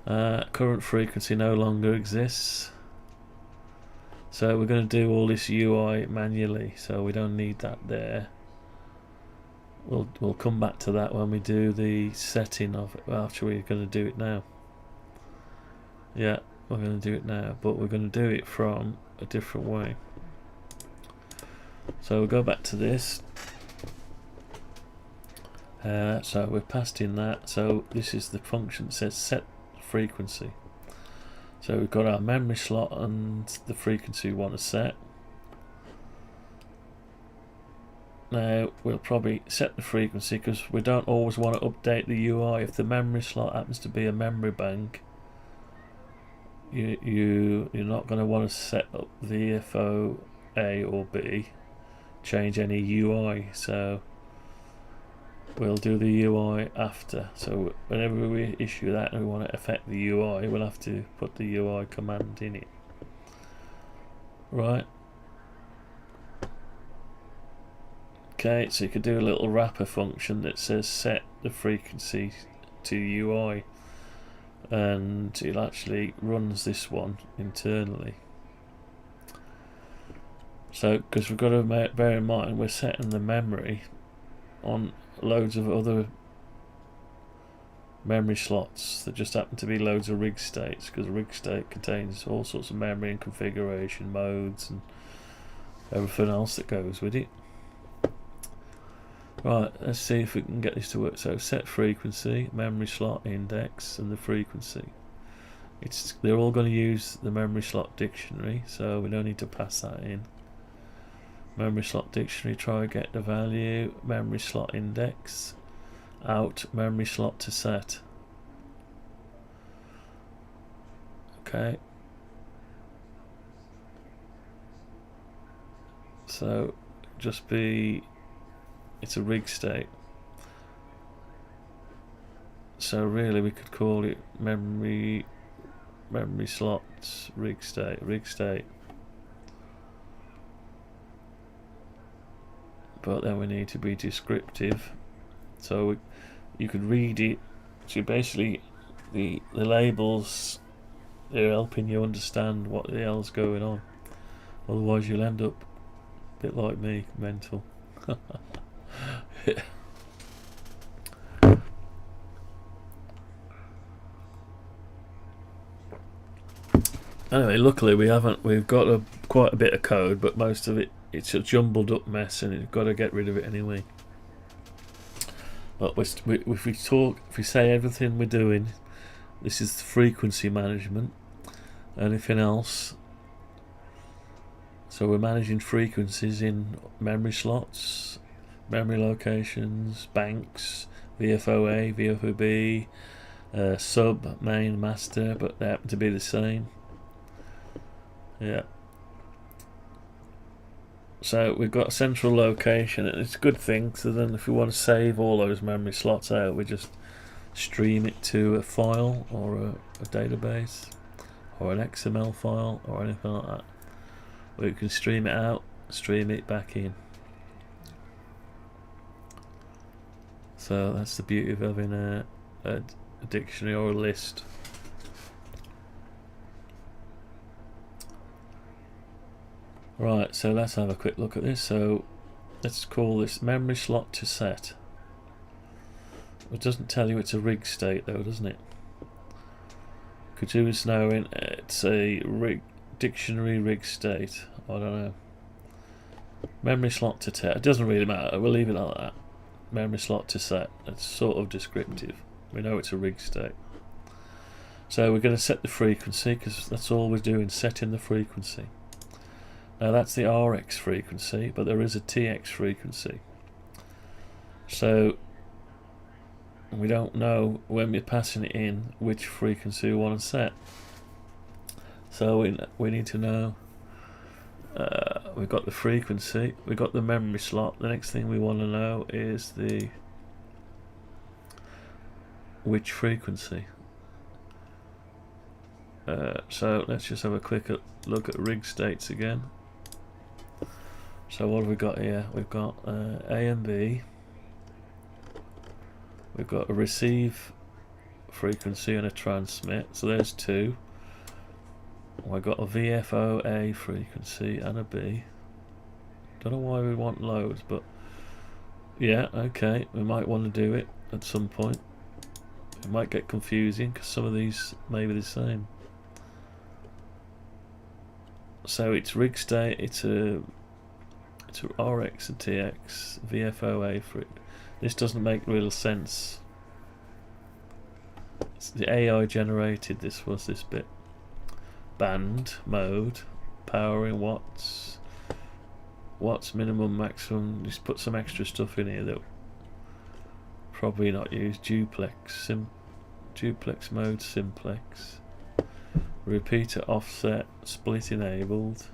Current frequency no longer exists. So we're going to do all this UI manually, so we don't need that there. We'll come back to that when we do the setting of it. Well, actually we're going to do it now. Yeah, we're going to do it now, but we're going to do it from a different way. So we'll go back to this. So we've passed in that. So this is the function that says set frequency. So we've got our memory slot and the frequency we want to set. Now we'll probably set the frequency because we don't always want to update the UI. If the memory slot happens to be a memory bank, you're not going to want to set up VFO A or B, change any UI. So we'll do the UI after. So whenever we issue that and we want to affect the UI, we'll have to put the UI command in it. Right. Okay, so you could do a little wrapper function that says set the frequency to UI, and it actually runs this one internally. So because we've got to bear in mind we're setting the memory on loads of other memory slots that just happen to be loads of rig states, because rig state contains all sorts of memory and configuration modes and everything else that goes with it. Right, let's see if we can get this to work. So set frequency, memory slot index, and the frequency. they're all going to use the memory slot dictionary, so we don't need to pass that in. Memory slot dictionary, try get the value, memory slot index, out, memory slot to set. Okay. So just be, it's a rig state. So really we could call it memory slots rig state. But then we need to be descriptive, so you could read it. So basically the labels, they're helping you understand what the hell's going on, otherwise you'll end up a bit like me, mental. Yeah. Anyway, luckily we've got quite a bit of code, but most of it's a jumbled up mess, and you've got to get rid of it anyway. But if we say everything we're doing, this is frequency management. Anything else? So we're managing frequencies in memory slots, memory locations, banks, VFOA, VFOB, sub, main, master, but they happen to be the same. Yeah. So we've got a central location, and it's a good thing, so then if we want to save all those memory slots out, we just stream it to a file or a database or an XML file or anything like that. We can stream it out, stream it back in. So that's the beauty of having a dictionary or a list. Right, so let's have a quick look at this. So let's call this memory slot to set. It doesn't tell you it's a rig state though, doesn't it? Could you just know it's a dictionary rig state? I don't know. Memory slot to set. It doesn't really matter. We'll leave it like that. Memory slot to set. It's sort of descriptive. We know it's a rig state. So we're going to set the frequency, because that's all we're doing, setting the frequency. Now that's the RX frequency, but there is a TX frequency. So we don't know when we're passing it in which frequency we want to set. So we need to know, we've got the frequency, we've got the memory slot. The next thing we want to know is which frequency. So let's just have a quick look at rig states again. So what have we got here? We've got A and B. We've got a receive frequency and a transmit. So there's two. We've got a VFOA frequency and a B. Don't know why we want loads, but yeah, okay. We might want to do it at some point. It might get confusing because some of these may be the same. So it's rig state, it's a RX and TX, VFOA for it. This doesn't make real sense. It's the AI generated this bit. Band, mode, power in watts, minimum, maximum. Just put some extra stuff in here that probably not used. Duplex mode, simplex. Repeater offset, split enabled,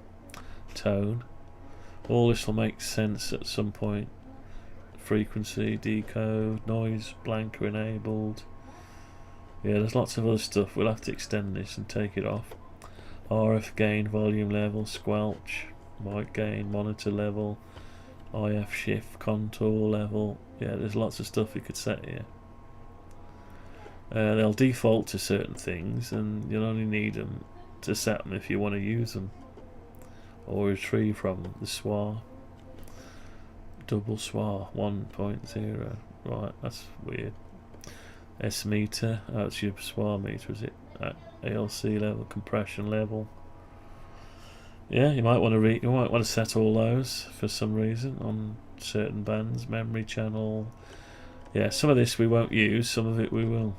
tone. All this will make sense at some point. Frequency, decode, noise, blanker enabled. Yeah, there's lots of other stuff. We'll have to extend this and take it off. RF gain, volume level, squelch, mic gain, monitor level, IF shift, contour level. Yeah, there's lots of stuff you could set here. They'll default to certain things, and you'll only need them to set them if you want to use them or retrieve from them. The SWA, double SWA 1.0. Right, that's weird. S meter, that's your SWA meter, is it? ALC level, compression level. Yeah, you might want to set all those for some reason on certain bands. Memory channel. Yeah, some of this we won't use, some of it we will.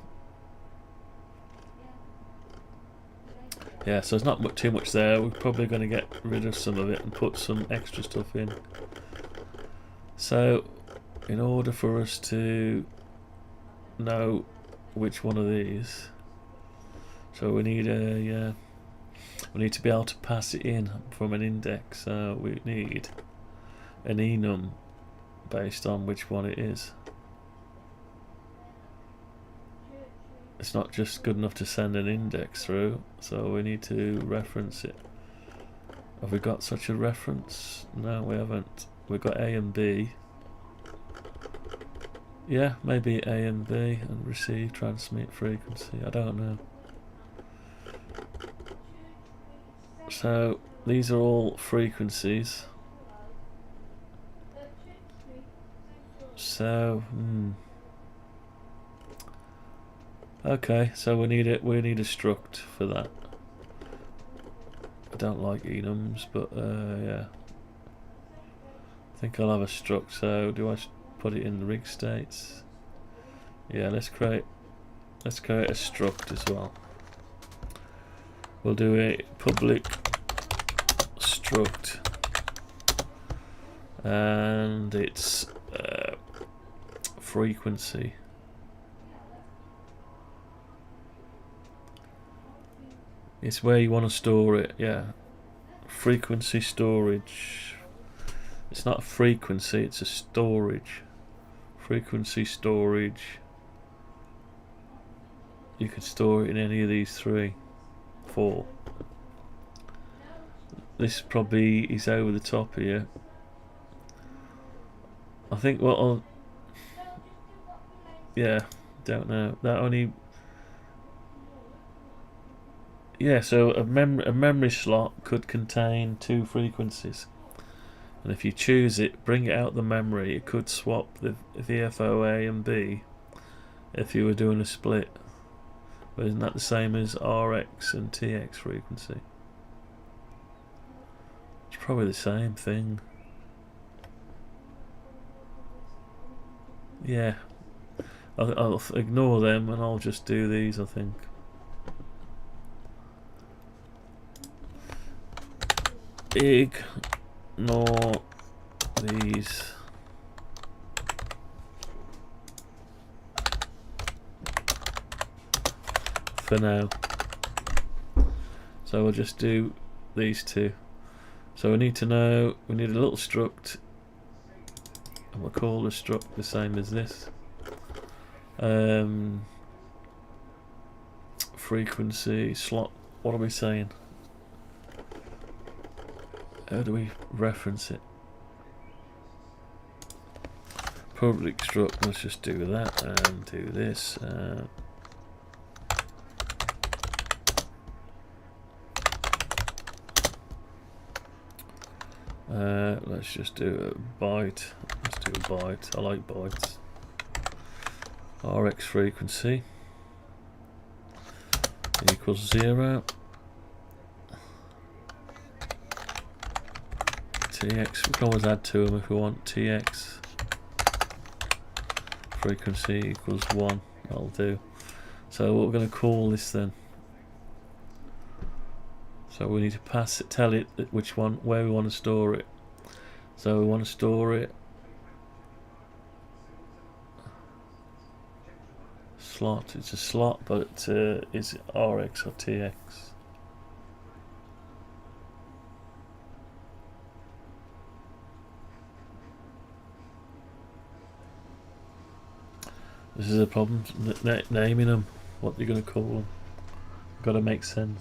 Yeah, so there's not too much there. We're probably going to get rid of some of it and put some extra stuff in. So in order for us to know which one of these, so we need a we need to be able to pass it in from an index. So we need an enum based on which one it is. It's not just good enough to send an index through, so we need to reference it. Have we got such a reference? No, we haven't. We've got A and B. Yeah, maybe A and B, and receive, transmit, frequency. I don't know. So these are all frequencies. So okay, so we need a struct for that. I don't like enums, but yeah. I think I'll have a struct. So do I put it in the rig states? Yeah, let's create a struct as well. We'll do a public struct, and it's frequency. It's where you want to store it. Yeah, frequency storage. It's not a frequency, it's a storage. Frequency storage. You could store it in any of these 3, 4. This probably is over the top here. I think what I'll... Yeah, don't know. That only... Yeah, so a memory slot could contain 2 frequencies. And if you choose it, bring it out the memory, it could swap the VFO A and B if you were doing a split. But isn't that the same as RX and TX frequency? It's probably the same thing. Yeah. I'll ignore them and I'll just do these, I think. Ignore these. For now. So we'll just do these 2. So we need to know, we need a little struct, and we'll call the struct the same as this. Frequency slot, what are we saying? How do we reference it? Public struct, let's just do that and do this. Let's just do a byte. Let's do a byte. I like bytes. RX frequency equals 0. TX, we can always add to them if we want. TX frequency equals 1. That'll do. So what we're going to call this then? So we need to pass it, tell it which one, where we want to store it. So we want to store it slot. It's a slot, but is it RX or TX? This is a problem, naming them, what you're going to call them. Got to make sense.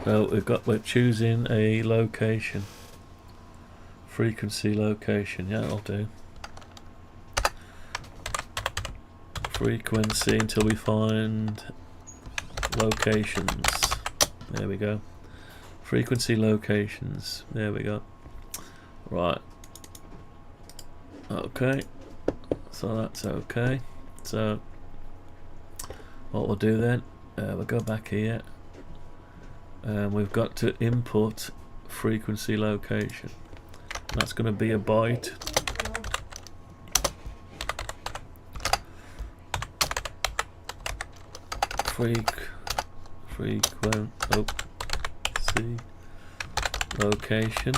So we're choosing a location, frequency location. Yeah, I'll do frequency until we find locations. There we go. Frequency locations. There we go. Right. Okay. So that's okay. So what we'll do then, we'll go back here. We've got to input frequency location. That's going to be a byte. frequency location.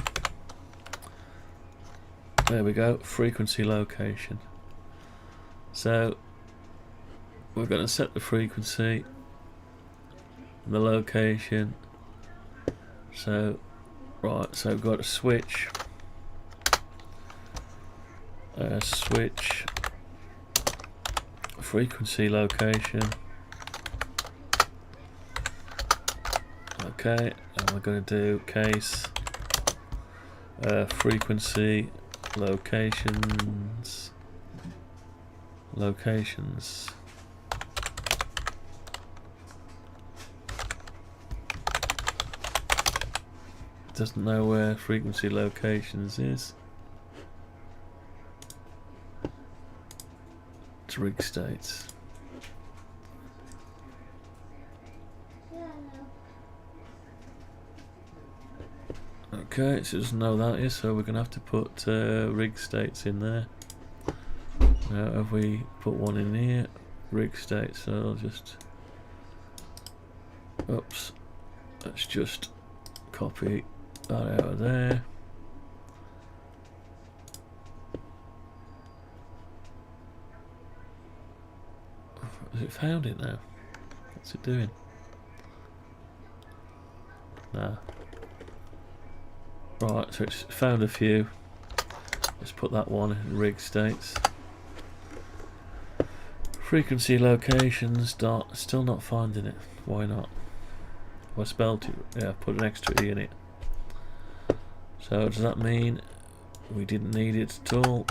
There we go, frequency location. So we're going to set the frequency, the location. So right, so we've got a switch. Switch frequency location. Okay, and we're going to do case frequency locations. Doesn't know where frequency locations is. It's rig states. Okay, so it doesn't know that is, so we're going to have to put rig states in there. Now, have we put one in here? Rig states, so I'll just... Oops. Let's just copy that out of there. Has it found it now? What's it doing? Nah. Right, so it's found a few. Let's put that one in rig states. Frequency locations dot, still not finding it. Why not? I spelled it, yeah, put an extra E in it. So does that mean we didn't need it at all?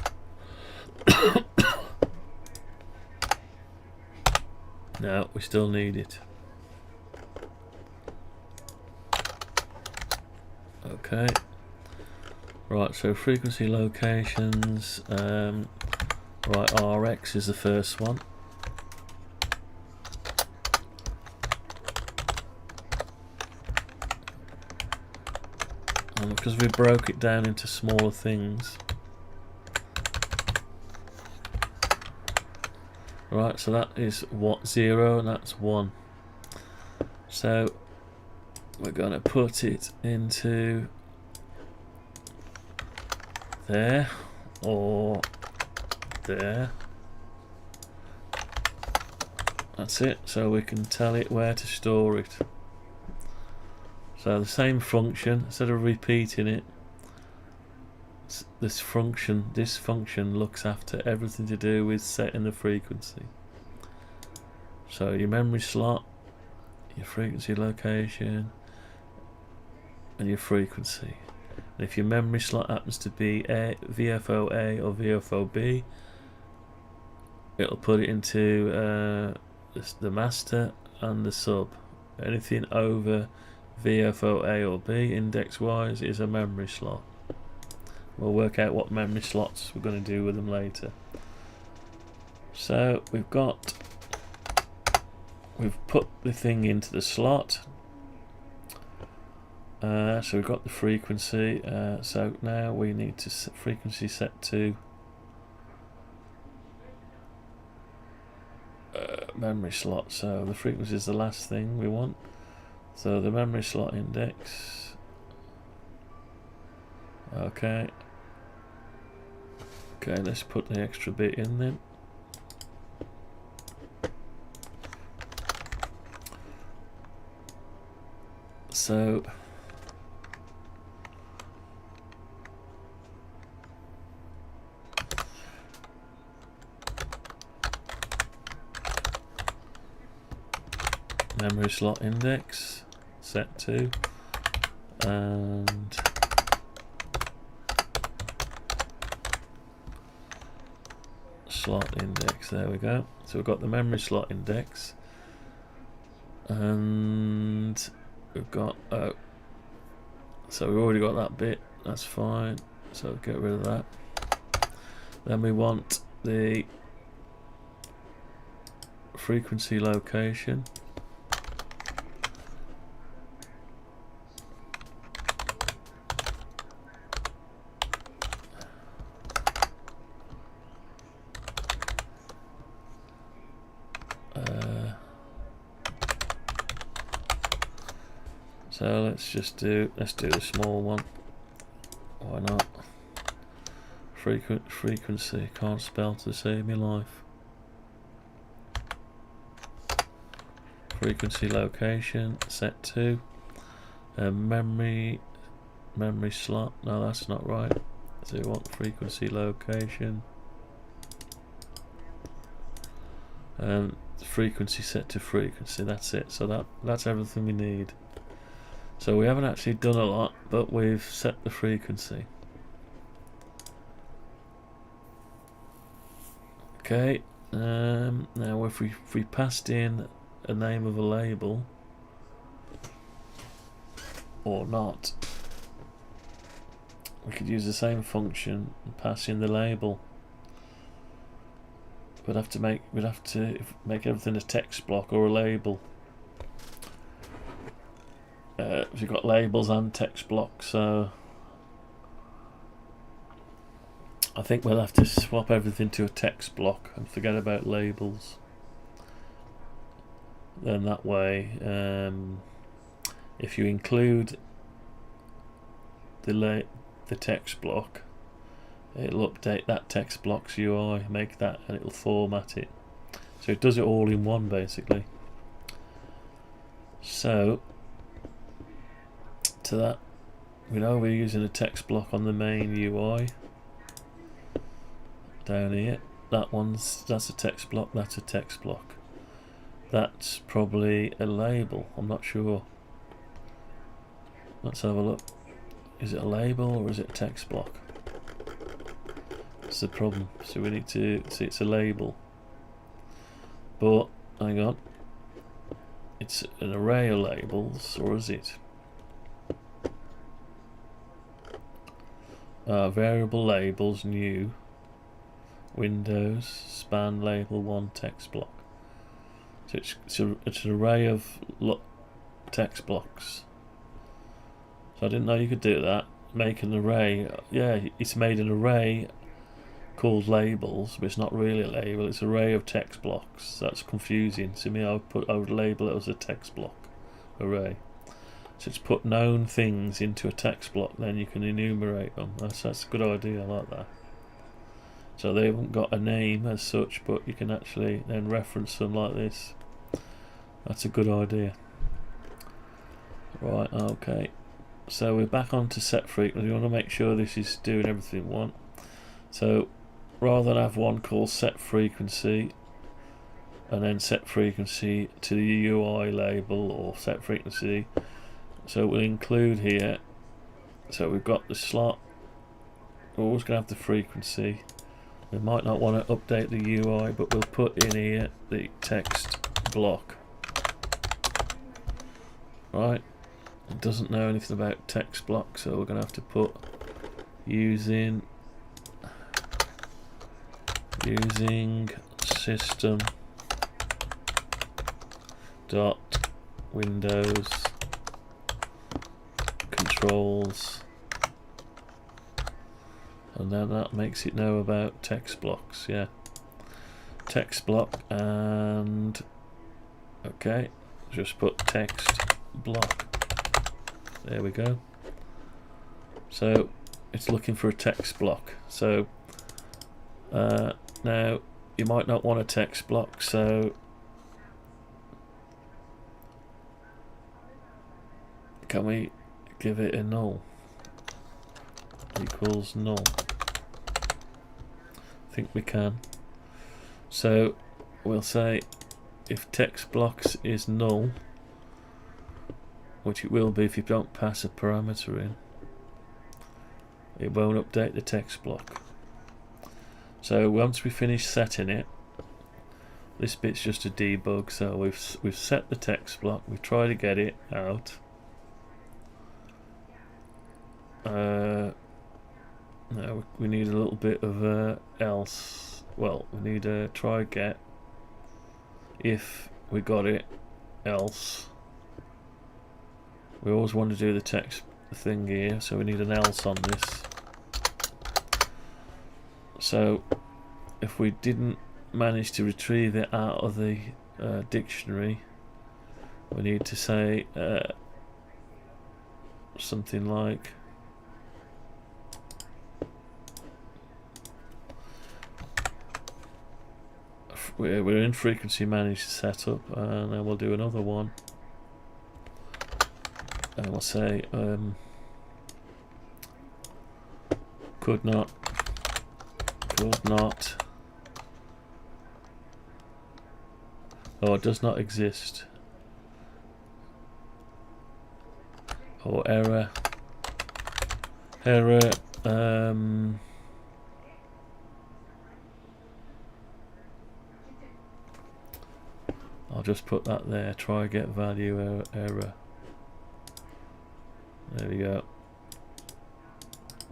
No, we still need it. Okay. Right, so frequency locations, right, RX is the first one. And because we broke it down into smaller things. Right, so that is what, 0 and that's 1. So we're going to put it into there or there. That's it, so we can tell it where to store it. So the same function, instead of repeating it, this function looks after everything to do with setting the frequency. So your memory slot, your frequency location, and your frequency. And if your memory slot happens to be VFO-A or VFO-B, it'll put it into the master and the sub. Anything over VFO-A or B index wise is a memory slot. We'll work out what memory slots we're going to do with them later. So we've put the thing into the slot. So we've got the frequency. So now we need to set frequency set to memory slot. So the frequency is the last thing we want. So the memory slot index. Okay. Okay, let's put the extra bit in then. So memory slot index set to, and slot index, there we go. So we've got the memory slot index, and we've got so we've already got that bit, that's fine, so get rid of that. Then we want the frequency location. So let's do the small one. Why not? Frequency, can't spell to save me life. Frequency location, set to. Memory slot, no that's not right. So we want frequency location. Frequency set to frequency, that's it. So that's everything we need. So we haven't actually done a lot, but we've set the frequency. Okay, now if we passed in a name of a label or not, we could use the same function and pass in the label. We'd have to make everything a text block or a label. We've got labels and text blocks, so I think we'll have to swap everything to a text block and forget about labels. Then that way, if you include the text block, it'll update that text block's UI, make that, and it'll format it. So it does it all in one basically. So to that, we know we're using a text block on the main UI. Down here, that's a text block, that's a text block. That's probably a label, I'm not sure. Let's have a look. Is it a label or is it a text block? That's the problem. So we need to see it's a label. But hang on. It's an array of labels, or is it? Variable labels, new. Windows, span label 1 text block. So it's an array of text blocks. So I didn't know you could do that. Make an array. Yeah, it's made an array called labels, but it's not really a label. It's an array of text blocks. That's confusing. So I would label it as a text block array. So it's put known things into a text block. Then you can enumerate them. That's a good idea. I like that. So they haven't got a name as such, but you can actually then reference them like this. That's a good idea. Right, okay. So we're back onto set frequency. We want to make sure this is doing everything we want. So rather than have one called set frequency and then set frequency to the UI label or set frequency, so we'll include here. So we've got the slot. We're always going to have the frequency. We might not want to update the UI, but we'll put in here the text block. Right, it doesn't know anything about text block, so we're going to have to put using system dot windows controls. And then that makes it know about text blocks, yeah. Text block and okay, just put text block. There we go. So it's looking for a text block. So now you might not want a text block, so can we give it a null? Equals null. I think we can. So we'll say if text blocks is null, which it will be if you don't pass a parameter in, it won't update the text block. So once we finish setting it, this bit's just a debug. So we've set the text block, we try to get it out. Now we need a little bit of else. Well, we need a try get. If we got it, else. We always want to do the text thing here, so we need an else on this. So if we didn't manage to retrieve it out of the dictionary, we need to say something like we're in frequency manage setup, and then we'll do another one, and we'll say could not or does not exist, or error I'll just put that there, try get value error. There we go.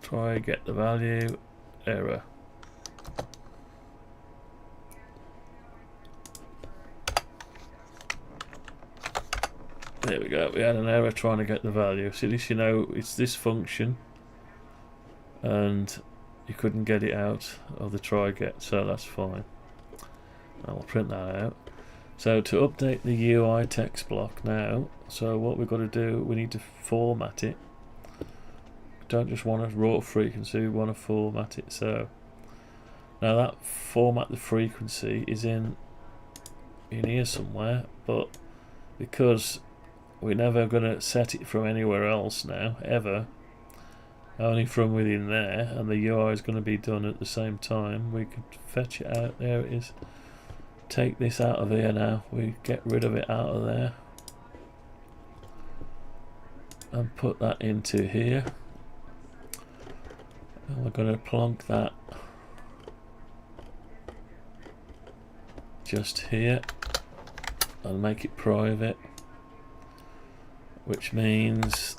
Try get the value error. There we go, we had an error trying to get the value. So at least you know it's this function and you couldn't get it out of the try get, so that's fine. And we'll print that out. So to update the UI text block now, so what we've got to do, we need to format it. We don't just want a raw frequency, we want to format it. So now that format the frequency is in here somewhere, but because we're never going to set it from anywhere else now, ever, only from within there, and the UI is going to be done at the same time, we could fetch it out. There it is. Take this out of here now, we get rid of it out of there and put that into here, and we're going to plonk that just here and make it private, which means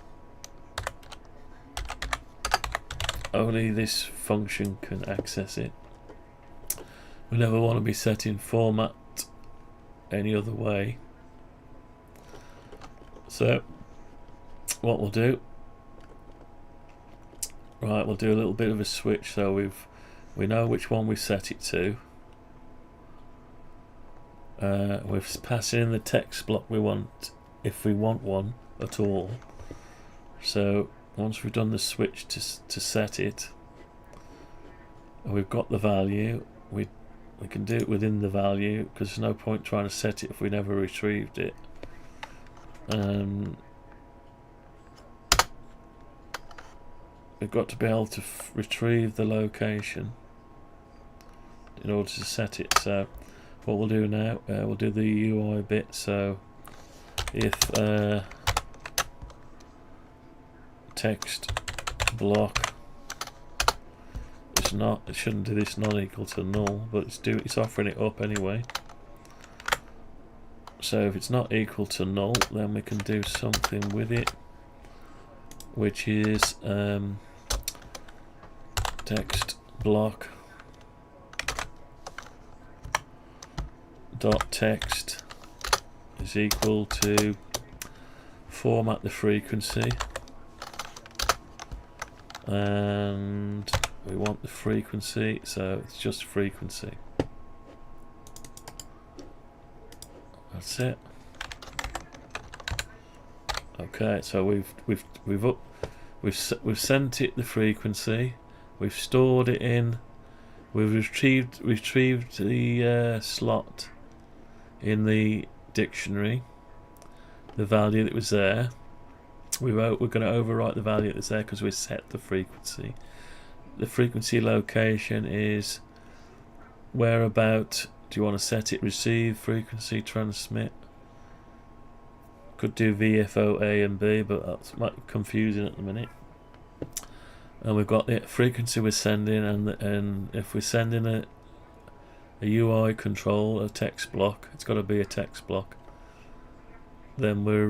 only this function can access it. We never want to be setting format any other way. So what we'll do, right, we'll do a little bit of a switch. So we know which one we set it to. We're passing in the text block we want, if we want one at all. So once we've done the switch to set it, and we've got the value, we can do it within the value, because there's no point trying to set it if we never retrieved it. We've got to be able to retrieve the location in order to set it. So what we'll do now, we'll do the UI bit. So if text block is not, it shouldn't do this not equal to null, but it's offering it up anyway. So if it's not equal to null, then we can do something with it, which is text block dot text is equal to format the frequency, and we want the frequency, so it's just frequency. That's it. Okay, so we've sent it the frequency, we've stored it in, we've retrieved the slot in the dictionary, the value that was there. We're going to overwrite the value that's there because we set the frequency. The frequency location is whereabout do you want to set it? Receive, frequency, transmit. Could do VFO A and B, but that's confusing at the minute. And we've got the frequency we're sending, and if we're sending a UI control, a text block, it's got to be a text block. Then we're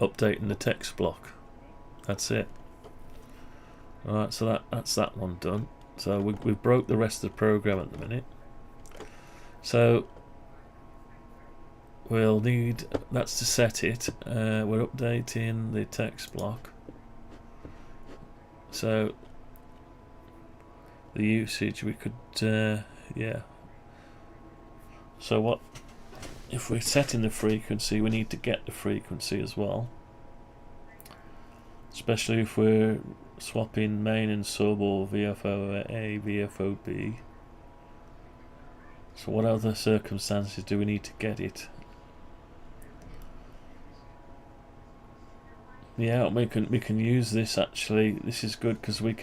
updating the text block. That's it. Alright, so that's that one done. So we've broke the rest of the program at the minute. So we'll need, that's to set it. We're updating the text block. So the usage we could, yeah. So what if we're setting the frequency? We need to get the frequency as well. especially if we're swapping main and sub or VFO A, VFO B. So what other circumstances do we need to get it? Yeah, we can use this actually. This is good because we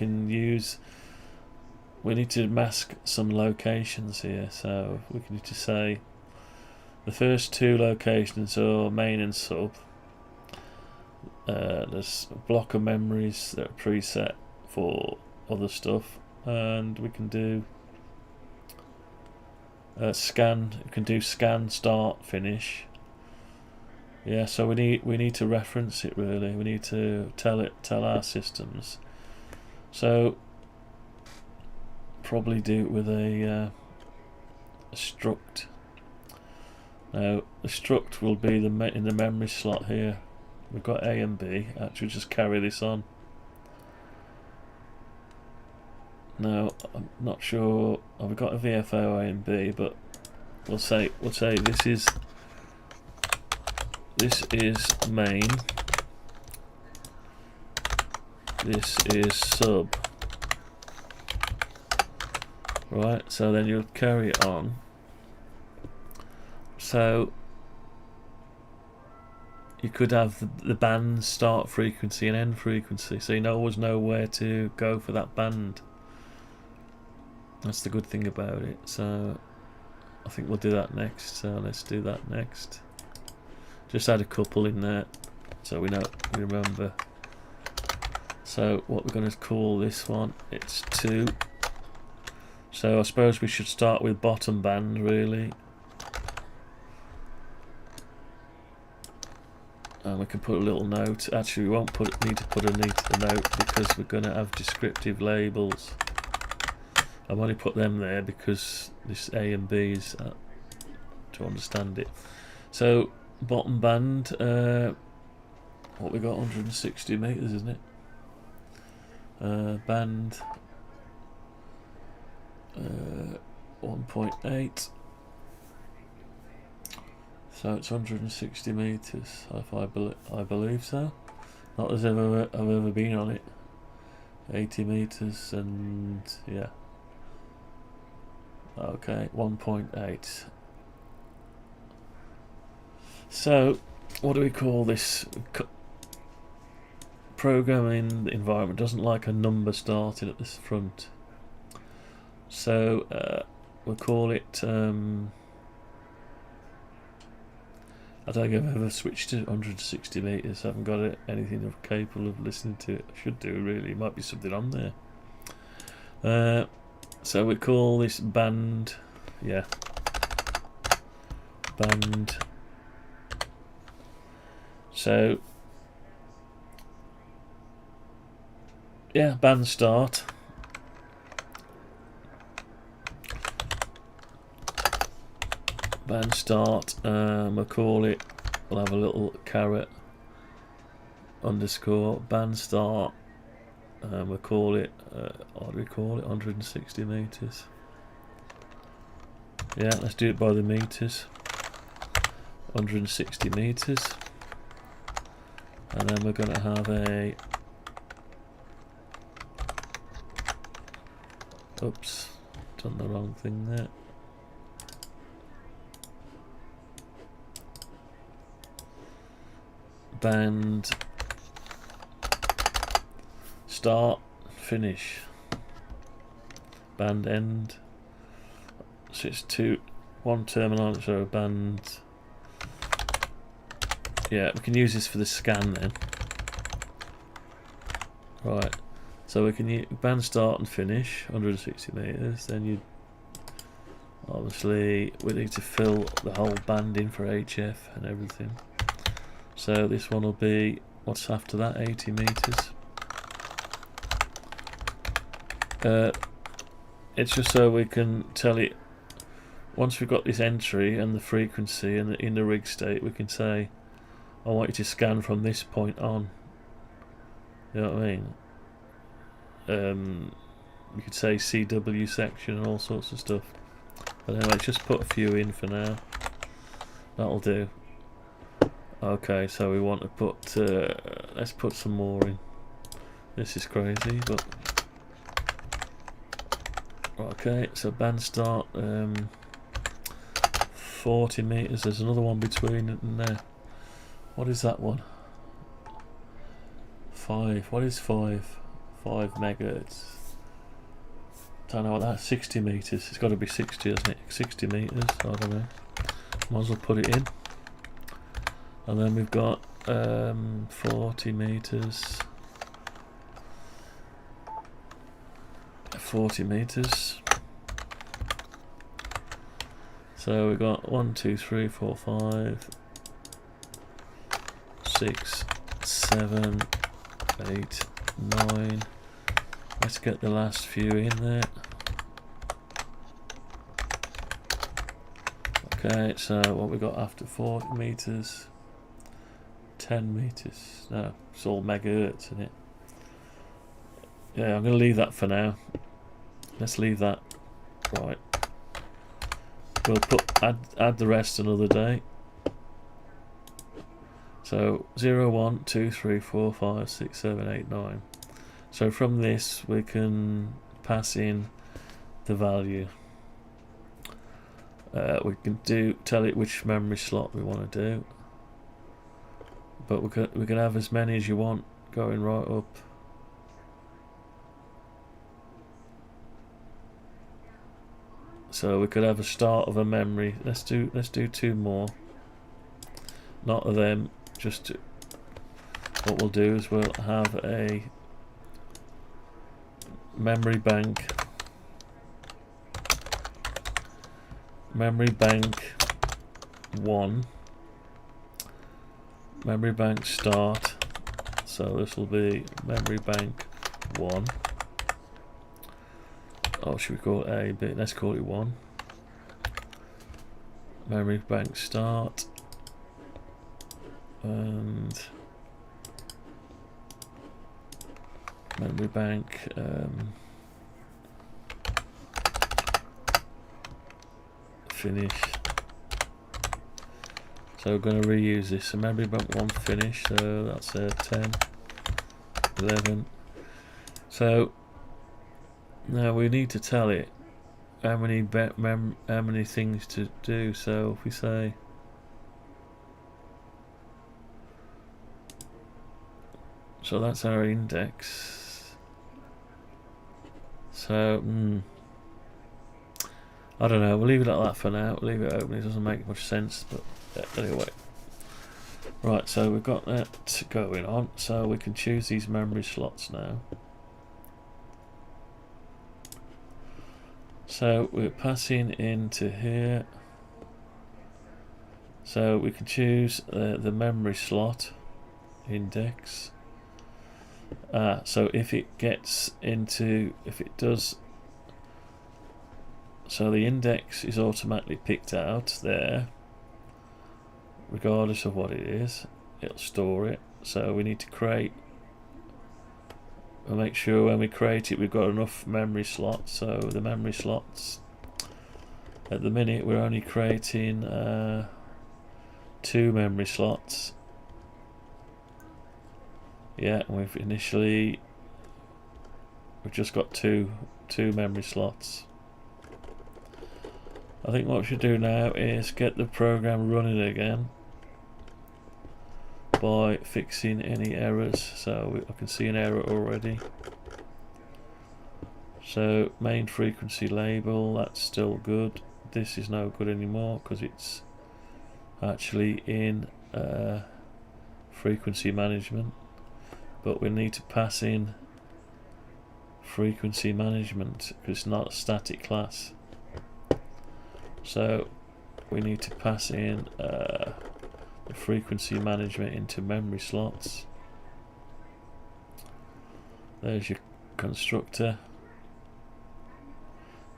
need to mask some locations here. So we need to say the first two locations are main and sub. There's a block of memories that are preset for other stuff, and we can do scan. We can do scan, start, finish. Yeah, so we need to reference it really. We need to tell our systems. So probably do it with a struct. Now the struct will be in the memory slot here. We've got A and B. Actually, just carry this on. Now I'm not sure. Oh, we've got a VFO A and B, but we'll say this is main. This is sub. Right. So then you'll carry it on. So you could have the band start frequency and end frequency, so you always know where to go for that band. That's the good thing about it. So I think we'll do that next. So let's do that next. Just add a couple in there so we remember. So what we're going to call this one, it's 2. So I suppose we should start with bottom band really. And we can put a little note. Actually, we won't need to put a note because we're going to have descriptive labels. I've only put them there because this A and B is to understand it. So bottom band, what we got, 160 meters, isn't it? Band 1.8. So it's 160 meters, if I believe so. Not as I've ever been on it. 80 meters and yeah. Okay, 1.8. So what do we call this? Programming environment doesn't like a number starting at this front. So we'll call it. I don't think I've ever switched to 160 meters. I haven't got anything capable of listening to it. I should do really. Might be something on there. So we call this band. Yeah. Band. So yeah, band start. Band start, we'll call it, we'll have a little caret underscore band start, we'll call it, what do we call it, 160 meters. Yeah, let's do it by the meters. 160 meters. And then we're going to have a, oops, done the wrong thing there. Band start, finish, band end. So it's one terminal, so band. Yeah, we can use this for the scan then. Right, so we can use band start and finish 160 meters. Then you obviously we need to fill the whole band in for HF and everything. So this one will be, what's after that, 80 meters. It's just so we can tell it, once we've got this entry and the frequency and in the rig state, we can say, I want you to scan from this point on. You know what I mean? You could say CW section and all sorts of stuff. But anyway, just put a few in for now. That'll do. Okay, so we want to put, let's put some more in. This is crazy, but okay. So band start 40 meters. There's another one between it and there. What is that one? 5. What is 5? 5 megahertz. Don't know what that is. 60 meters. It's got to be 60, isn't it? 60 meters. I don't know. Might as well put it in. And then we've got 40 meters. 40 meters. So we've got 1, 2, 3, 4, 5, 6, 7, 8, 9. Let's get the last few in there. Okay, so what we got after 40 meters? 10 meters. No, it's all megahertz, isn't it? Yeah, I'm going to leave that for now. Let's leave that. Right. We'll add the rest another day. So 0, 1, 2, 3, 4, 5, 6, 7, 8, 9. So from this we can pass in the value. We can tell it which memory slot we want to do. But we can have as many as you want going right up. So we could have a start of a memory. Let's do 2 more. Not of them. Just what we'll do is we'll have a memory bank. Memory bank 1. Memory bank start. So this will be memory bank 1. Oh, should we call it A, B? Let's call it 1. Memory bank start. And memory bank finish. So we're going to reuse this. So memory bank 1 finish. So that's 10, 11. So now we need to tell it how many things to do. So if we say so that's our index. So I don't know, we'll leave it like that for now. We'll leave it open, it doesn't make much sense, but anyway. Right, so we've got that going on, so we can choose these memory slots now. So we're passing into here. So we can choose the memory slot index. So if it does, so the index is automatically picked out there, regardless of what it is. It'll store it. So we need to create. We'll make sure when we create it we've got enough memory slots. So the memory slots at the minute we're only creating 2 memory slots. Yeah, we've just got two memory slots. I think what we should do now is get the program running again by fixing any errors. So I can see an error already. So main frequency label, that's still good. This is no good anymore because it's actually in frequency management. But we need to pass in frequency management because it's not a static class. So we need to pass in the frequency management into memory slots. There's your constructor.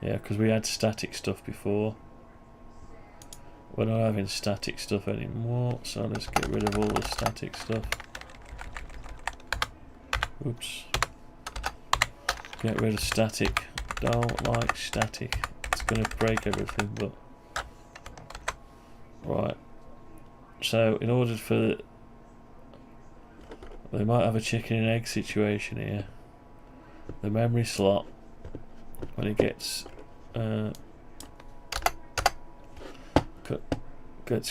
Yeah, because we had static stuff before. We're not having static stuff anymore, so let's get rid of all the static stuff. Oops. Get rid of static. Don't like static. It's going to break everything, but right. So in order for We might have a chicken and egg situation here. The memory slot, when it gets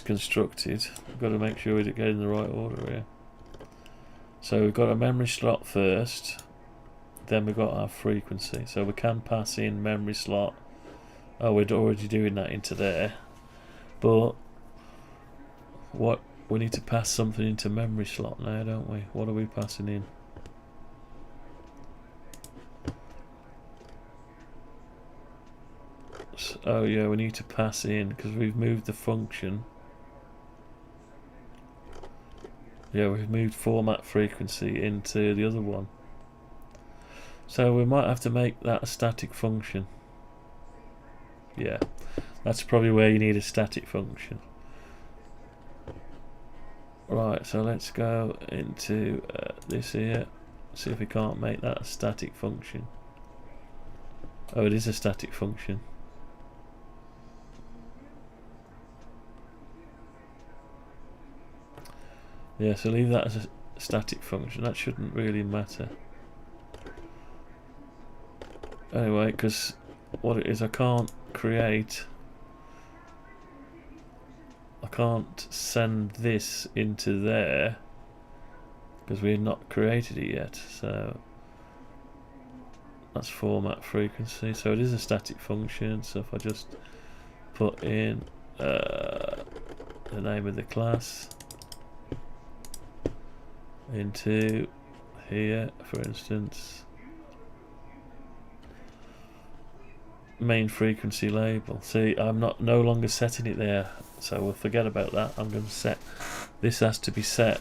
constructed, we've got to make sure we get in the right order here. So we've got a memory slot first, then we've got our frequency. So we can pass in memory slot. Oh, we're already doing that into there. But what we need to pass something into memory slot now, don't we? What are we passing in? Oh yeah, we need to pass in, because we've moved the function. Yeah, we've moved format frequency into the other one. So we might have to make that a static function. Yeah, that's probably where you need a static function. Right, so let's go into this here, see if we can't make that a static function. Oh, it is a static function. Yeah, so leave that as a static function. That shouldn't really matter. Anyway, because what it is, I can't send this into there because we've not created it yet. So that's format frequency. So it is a static function. So if I just put in the name of the class into here, for instance, main frequency label. See, I'm no longer setting it there, so we'll forget about that. I'm going to set this, has to be set,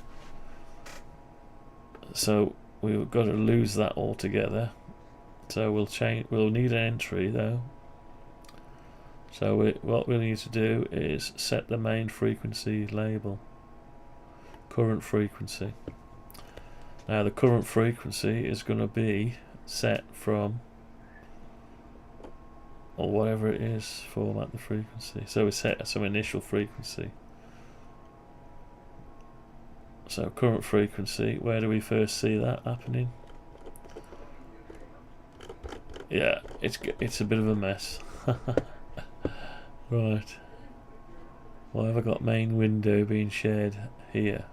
so we've got to lose that altogether. So we'll need an entry though. So what we'll need to do is set the main frequency label, current frequency. Now the current frequency is going to be set from, or whatever it is, format the frequency. So we set some initial frequency. So current frequency, where do we first see that happening? Yeah, it's a bit of a mess. Right. Why have I got main window being shared here?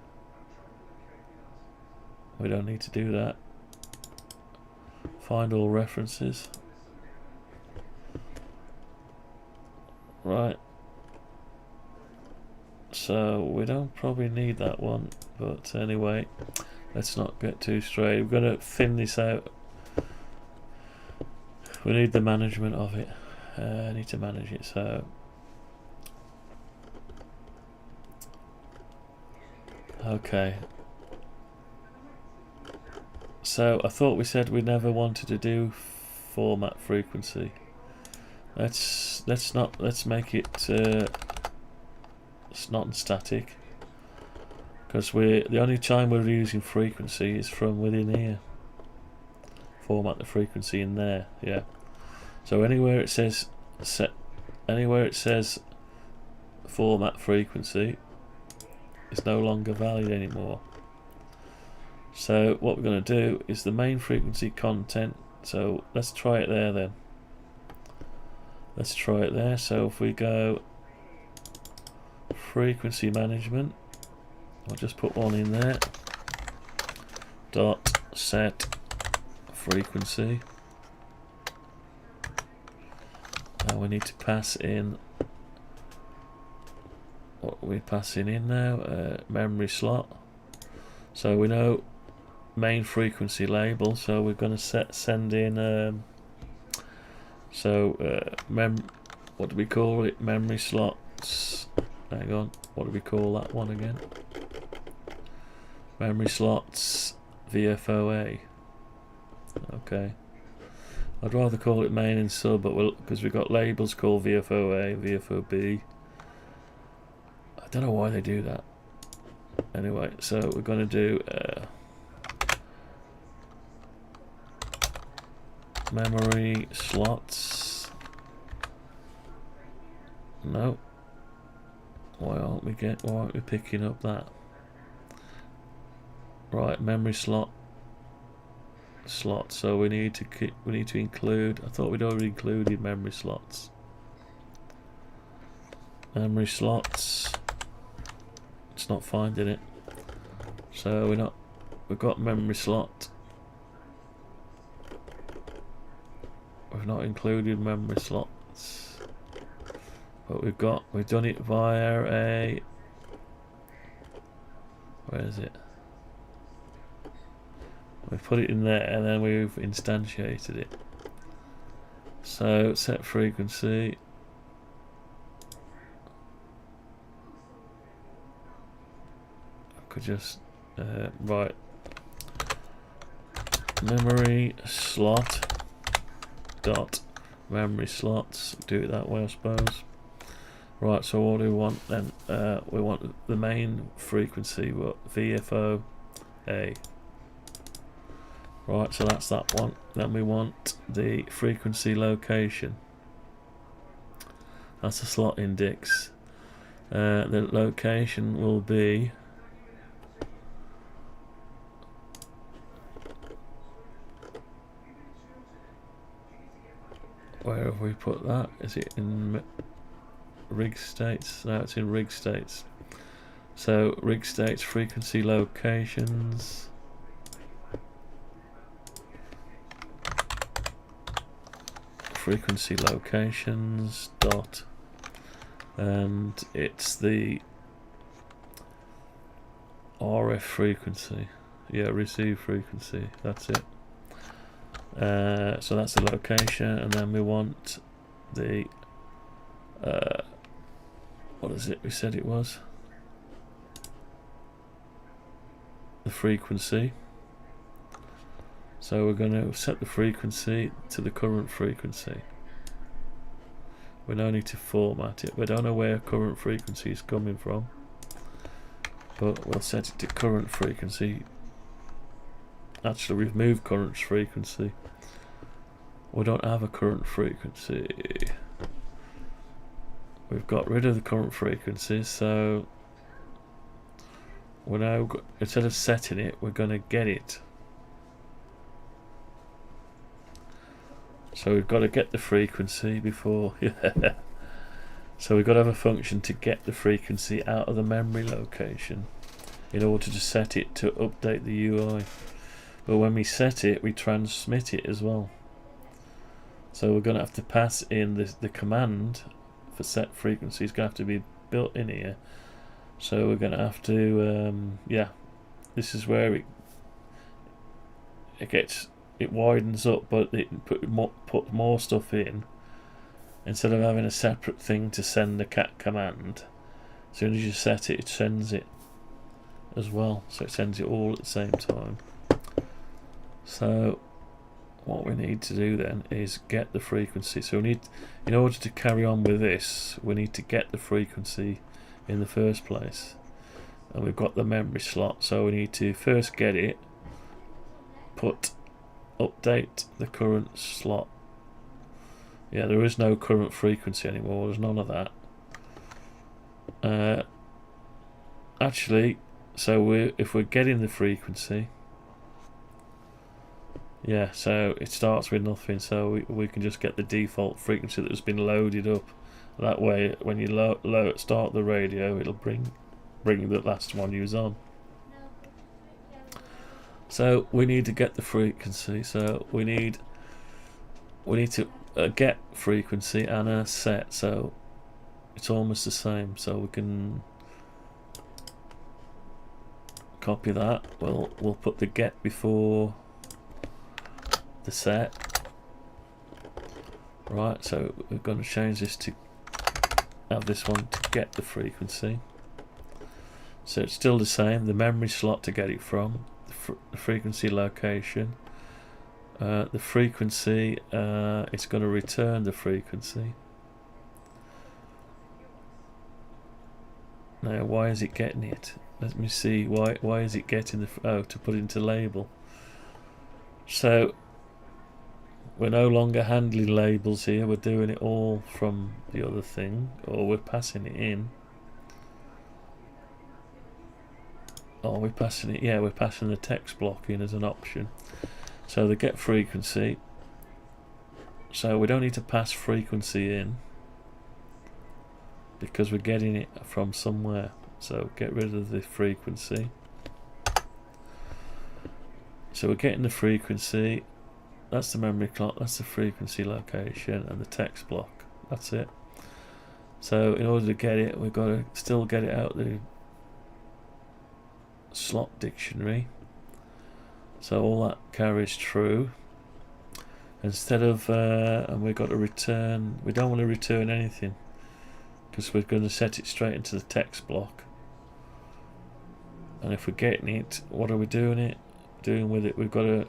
We don't need to do that. Find all references. Right. So we don't probably need that one, but anyway, let's not get too straight. We're going to thin this out. We need the management of it. I need to manage it. So okay. So I thought we said we never wanted to do format frequency. Let's make it it's not static, because the only time we're using frequency is from within here. Format the frequency in there, yeah. So anywhere it says format frequency, it's no longer valid anymore. So what we're going to do is the main frequency content. So let's try it there then. Let's try it there. So if we go frequency management, I'll just put one in there. Dot set frequency. And we need to pass in, what are we passing in now? Memory slot. So we know main frequency label, so we're going to send in what do we call it? Memory slots. Hang on, what do we call that one again? Memory slots VFOA. Okay, I'd rather call it main and sub, but because we've got labels called VFOA, VFOB. I don't know why they do that. Anyway, so we're going to do memory slots. No. Why aren't we picking up that? Right, memory slot. So we need to include. I thought we'd already included memory slots. Memory slots. It's not finding it. So we've got memory slot. We've not included memory slots. But we've done it via a, where is it? We've put it in there and then we've instantiated it. So set frequency. I could just right, memory slot dot memory slots. Do it that way, I suppose. Right, so what do we want then? We want the main frequency, what, VFO A. Right, so that's that one. Then we want the frequency location. That's the slot index. The location will be where have we put that? Is it in rig states? No, it's in rig states. So rig states frequency locations. Frequency locations dot, and it's the RF frequency. Yeah, receive frequency. That's it. So that's the location, and then we want the what is it we said it was? The frequency. So we're going to set the frequency to the current frequency. We don't need to format it. We don't know where current frequency is coming from, but we'll set it to current frequency. Actually, we've moved current frequency. We don't have a current frequency. We've got rid of the current frequency, so we're now, instead of setting it, we're going to get it. So we've got to get the frequency before, yeah. So we've got to have a function to get the frequency out of the memory location in order to set it to update the UI. But when we set it, we transmit it as well. So we're going to have to pass in the command for set frequency. It's going to have to be built in here. So we're going to have to, yeah, this is where it widens up, but it put more stuff in. Instead of having a separate thing to send the cat command, as soon as you set it, it sends it as well. So it sends it all at the same time. So what we need to do then is get the frequency. So we need, in order to carry on with this, we need to get the frequency in the first place. And we've got the memory slot, so we need to first get it, update the current slot. Yeah, there is no current frequency anymore, there's none of that. Actually, so if we're getting the frequency, yeah, so it starts with nothing, so we can just get the default frequency that has been loaded up. That way, when you start the radio, it'll bring the last one you was on. So we need to get the frequency. So we need to get frequency and a set. So it's almost the same. So we can copy that. We'll put the get before the set. Right. So we're going to change this to have this one to get the frequency. So it's still the same. The memory slot to get it from. The frequency location, the frequency, it's going to return the frequency. Now why is it getting it? Let me see, why is it getting to put into label. So we're no longer handling labels here, we're doing it all from the other thing, or we're passing it in. Oh, we're passing it. Yeah, we're passing the text block in as an option. So the get frequency. So we don't need to pass frequency in because we're getting it from somewhere. So get rid of the frequency. So we're getting the frequency. That's the memory clock. That's the frequency location and the text block. That's it. So in order to get it, we've got to still get it out the slot dictionary. So all that carries through. Instead of, and we've got to return, we don't want to return anything because we're going to set it straight into the text block. And if we're getting it, what are we doing with it? We've got to,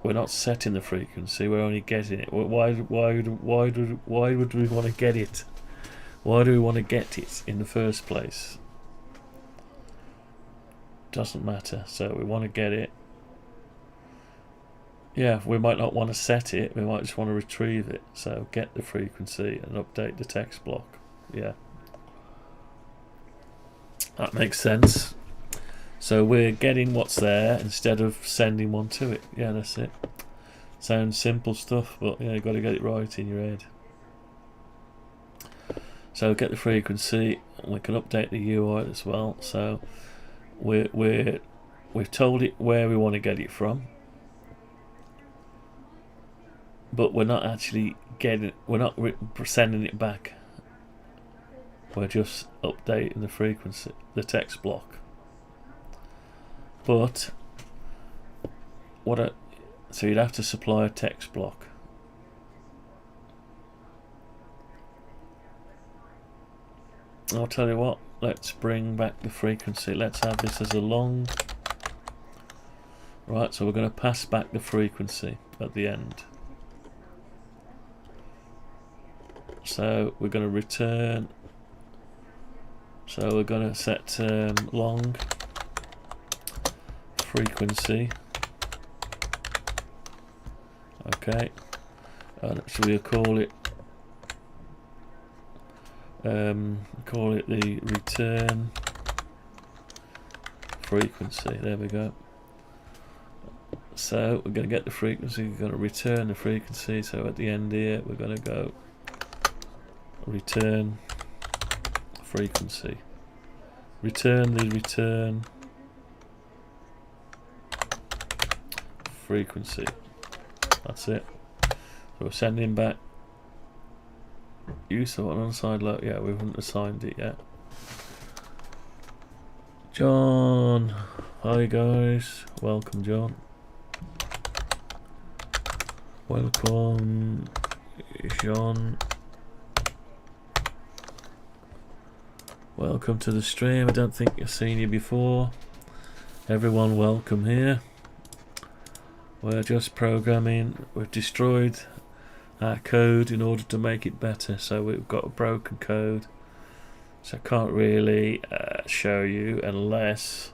we're not setting the frequency, we're only getting it. Why would we want to get it? Why do we want to get it in the first place? Doesn't matter. So we want to get it. Yeah, we might not want to set it, we might just want to retrieve it. So get the frequency and update the text block. Yeah, that makes sense. So we're getting what's there instead of sending one to it. Yeah, that's it. Sounds simple stuff, but yeah, you've got to get it right in your head. So get the frequency, and we can update the UI as well. So we've told it where we want to get it from, but we're not actually getting. We're not sending it back. We're just updating the frequency, the text block. But so you'd have to supply a text block. I'll tell you what, let's bring back the frequency. Let's have this as a long. Right, so we're going to pass back the frequency at the end. So we're going to return. So we're going to set long frequency. Okay. So we'll call it the return frequency. There we go. So we're going to get the frequency, we're going to return the frequency. So at the end here we're going to go return frequency, return the return frequency. That's it. So we're sending back use of an on-side load. Yeah, we haven't assigned it yet. John, hi guys, welcome John. Welcome John. Welcome to the stream. I don't think I've seen you before. Everyone welcome here. We're just programming. We've destroyed our code in order to make it better, so we've got a broken code, so I can't really show you unless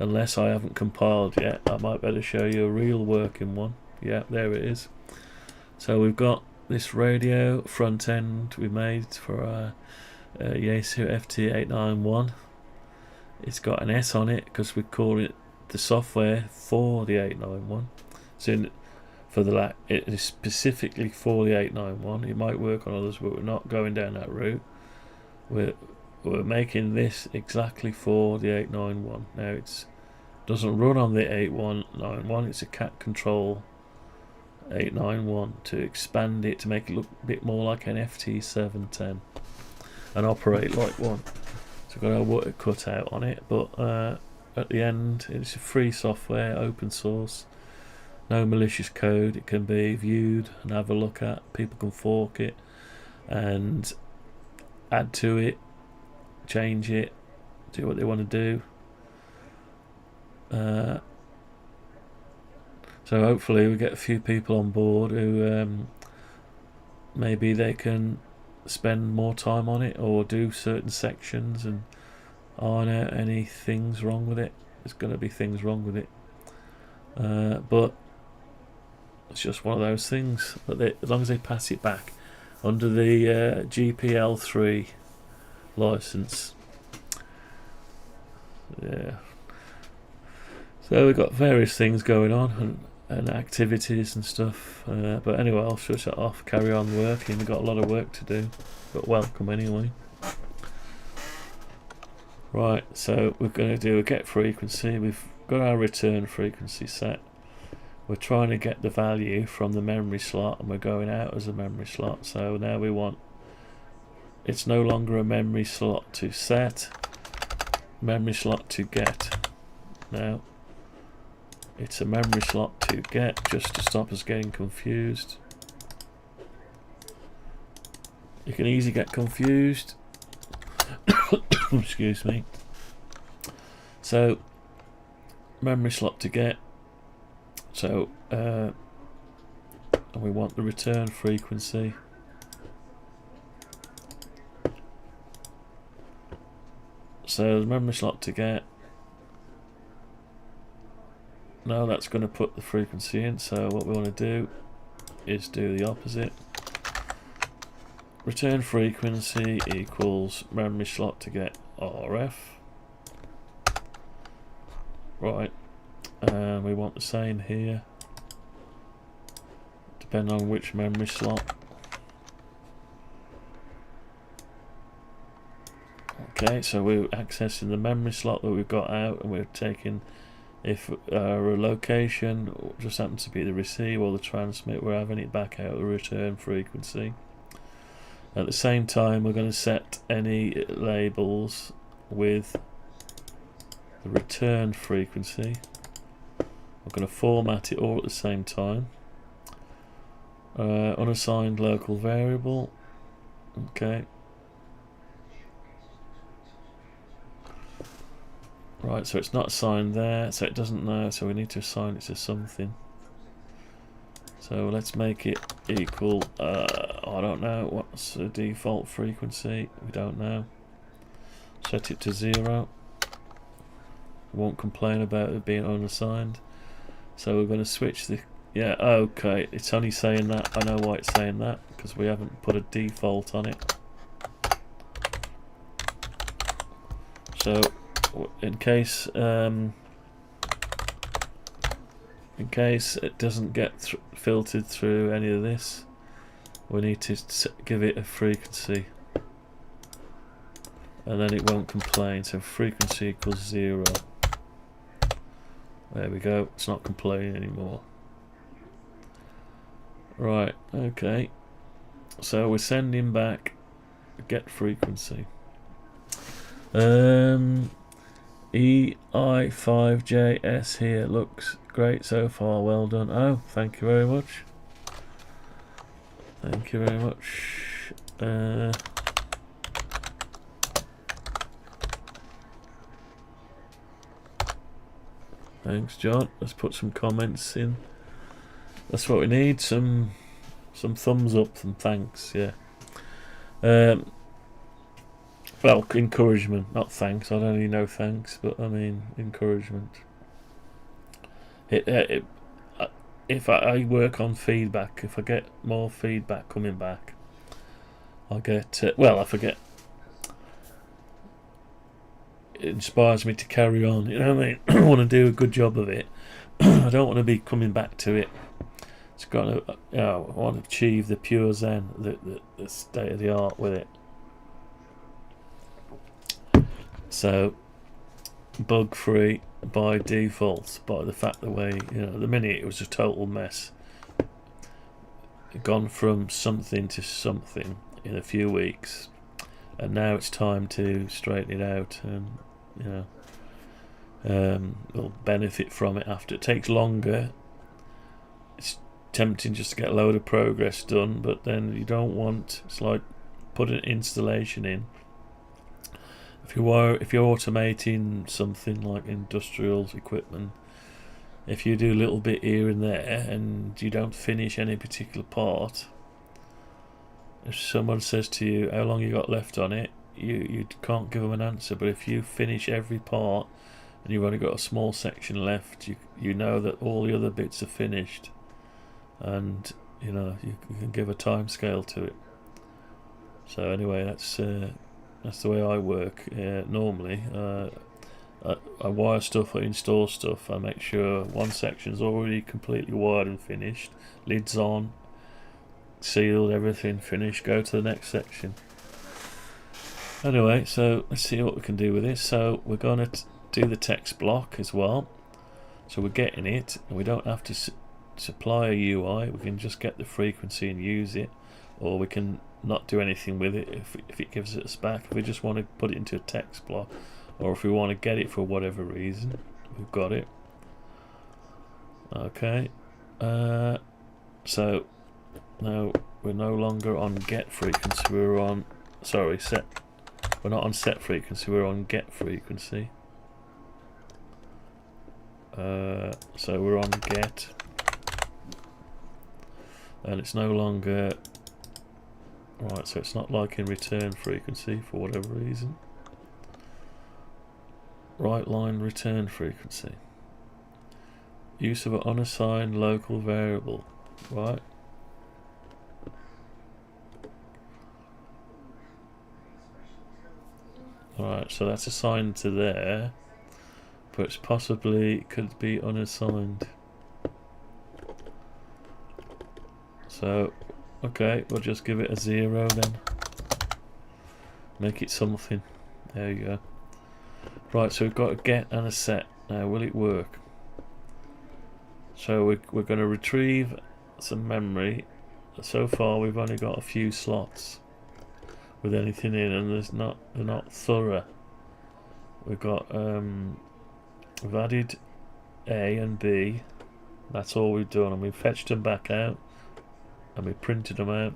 I haven't compiled yet. I might better show you a real working one. Yeah, there it is. So we've got this radio front end we made for our YAESU FT-891. It's got an S on it because we call it the software for the 891. So it is specifically for the 891. It might work on others, but we're not going down that route. We're making this exactly for the 891. Now it doesn't run on the 8191. It's a cat control 891 to expand it to make it look a bit more like an FT-710 and operate like one. So we've got a water cut out on it, but at the end it's a free software, open source, no malicious code. It can be viewed and have a look at. People can fork it and add to it, change it, do what they want to do. So hopefully we get a few people on board who maybe they can spend more time on it or do certain sections and iron out any things wrong with it. There's going to be things wrong with it, but it's just one of those things. But as long as they pass it back under the GPL3 license, Yeah. So we've got various things going on and activities and stuff. But anyway, I'll shut it off, carry on working. We've got a lot of work to do. But welcome anyway. Right, so we're going to do a get frequency. We've got our return frequency set. We're trying to get the value from the memory slot, and we're going out as a memory slot. So now we want, it's no longer a memory slot to set, memory slot to get. Now it's a memory slot to get, just to stop us getting confused. You can easily get confused. Excuse me. So memory slot to get. So and we want the return frequency. So the memory slot to get. Now that's going to put the frequency in. So what we want to do is do the opposite. Return frequency equals memory slot to get RF. Right, and we want the same here, depending on which memory slot. Okay, so we're accessing the memory slot that we've got out, and we're taking, if our location just happens to be the receive or the transmit, we're having it back out the return frequency. At the same time, we're going to set any labels with the return frequency. We're going to format it all at the same time. Unassigned local variable. Okay. Right, so it's not assigned there, so it doesn't know, so we need to assign it to something. So let's make it equal, I don't know, what's the default frequency? We don't know. Set it to 0. Won't complain about it being unassigned. So we're going to switch the, yeah, okay, it's only saying that, I know why it's saying that, because we haven't put a default on it. So in case it doesn't get filtered through any of this, we need to give it a frequency, and then it won't complain. So frequency equals 0. There we go, it's not complaining anymore. Right, okay, so we're sending back get frequency. EI5JS here looks great so far, well done. Oh, thank you very much. Thank you very much. Thanks, John. Let's put some comments in. That's what we need. Some thumbs up, some thanks. Yeah. Well, encouragement, not thanks. I don't really know thanks, but I mean encouragement. If I work on feedback, if I get more feedback coming back, I get well, I forget. It inspires me to carry on. You know what I mean? I want to do a good job of it. I don't want to be coming back to it. It's got to, you know, I want to achieve the pure Zen, the state of the art with it. So bug free by default, by the fact the way, you know, the minute it was a total mess. Gone from something to something in a few weeks, and now it's time to straighten it out, and you know, we'll benefit from it after. It takes longer. It's tempting just to get a load of progress done, but then you don't want, it's like put an installation in. If you're automating something like industrial equipment, if you do a little bit here and there and you don't finish any particular part, if someone says to you how long you got left on it, you can't give them an answer. But if you finish every part and you've only got a small section left, you know that all the other bits are finished, and you know you can give a time scale to it. So anyway, that's the way I work normally. I wire stuff, I install stuff, I make sure one section's already completely wired and finished, lids on, sealed, everything finished, go to the next section. Anyway, so let's see what we can do with this. So we're going to do the text block as well. So we're getting it, and we don't have to supply a UI, we can just get the frequency and use it, or we can not do anything with it if it gives us back. If we just want to put it into a text block, or if we want to get it for whatever reason, we've got it. Okay, so now we're no longer on get frequency, we're on, sorry, set. We're not on set frequency, we're on get frequency. So we're on get, and it's no longer right, so it's not like in return frequency for whatever reason. Right line return frequency, use of an unassigned local variable, right? Alright, so that's assigned to there, but it's possibly could be unassigned. So, okay, we'll just give it a 0 then. Make it something. There you go. Right, so we've got a get and a set. Now, will it work? So we're going to retrieve some memory. So far, we've only got a few slots with anything in, and they're not thorough. We've got we've added A and B. That's all we've done, and we've fetched them back out, and we printed them out,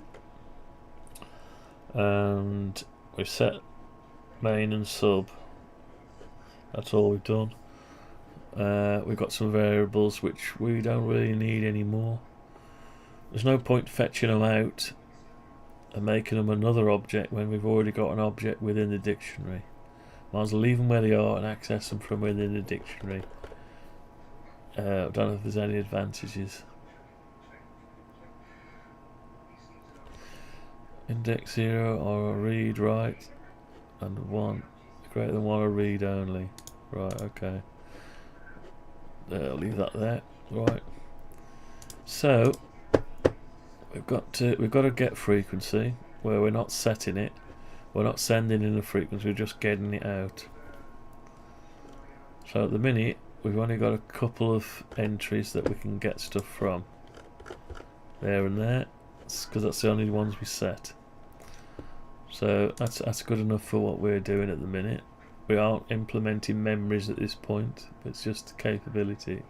and we've set main and sub. That's all we've done. We've got some variables which we don't really need anymore. There's no point fetching them out and making them another object when we've already got an object within the dictionary. Might as well leave them where they are and access them from within the dictionary. I don't know if there's any advantages. Index 0 or a read write, and 1 greater than 1 or read only. Right, okay. I'll leave that there. Right. So we've got a get frequency where we're not setting it. We're not sending in a frequency, we're just getting it out. So at the minute we've only got a couple of entries that we can get stuff from. There and there, because that's the only ones we set. So that's good enough for what we're doing at the minute. We aren't implementing memories at this point, it's just a capability.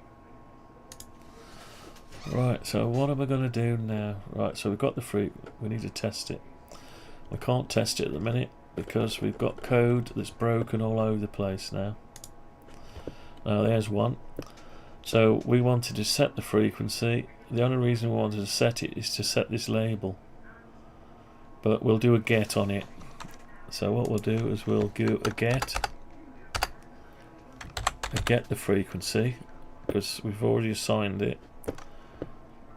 Right, so what am I going to do now? Right, so we've got the we need to test it. We can't test it at the minute because we've got code that's broken all over the place now. Now there's one. So we wanted to set the frequency. The only reason we wanted to set it is to set this label. But we'll do a get on it. So what we'll do is we'll do a get the frequency, because we've already assigned it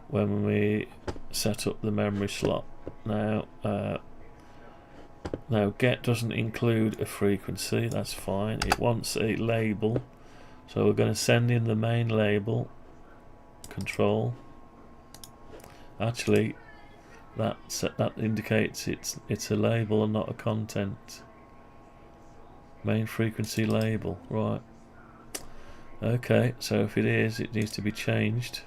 when we set up the memory slot. Now get doesn't include a frequency, that's fine. It wants a label, so we're going to send in the main label control. Actually, that indicates it's a label and not a content. Main frequency label, right? Okay, so if it is, it needs to be changed.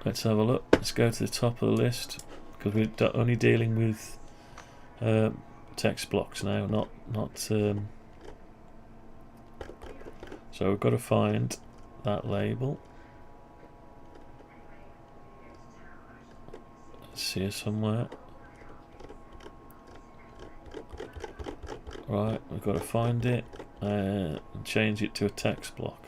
Let's have a look. Let's go to the top of the list, because we're only dealing with text blocks now, not. So we've got to find that label. It's here somewhere. Right, we've got to find it and change it to a text block.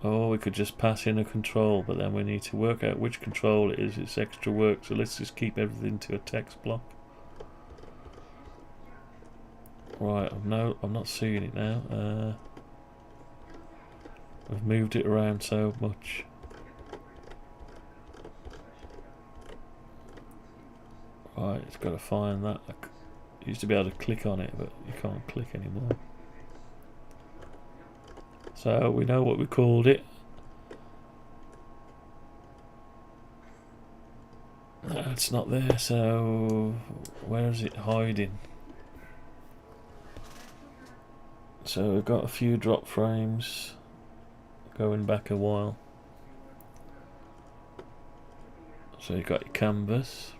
Or we could just pass in a control, but then we need to work out which control it is. It's extra work, so let's just keep everything to a text block. Right, I'm not seeing it now. I've moved it around so much. Right, it's got to find that. You used to be able to click on it, but you can't click anymore. So we know what we called it. It's not there, so where is it hiding? So we've got a few drop frames going back a while. So you've got your canvas.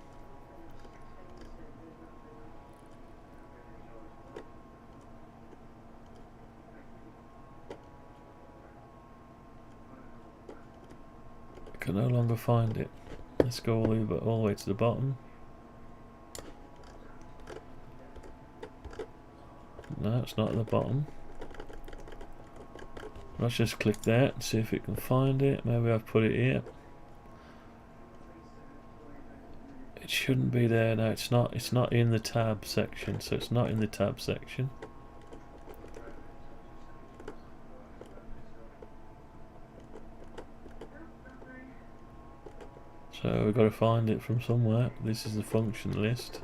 I can no longer find it. Let's go all the way to the bottom. No, it's not at the bottom. Let's just click there and see if we can find it. Maybe I've put it here. It shouldn't be there. No, it's not. It's not in the tab section. So it's not in the tab section. So we've got to find it from somewhere. This is the function list.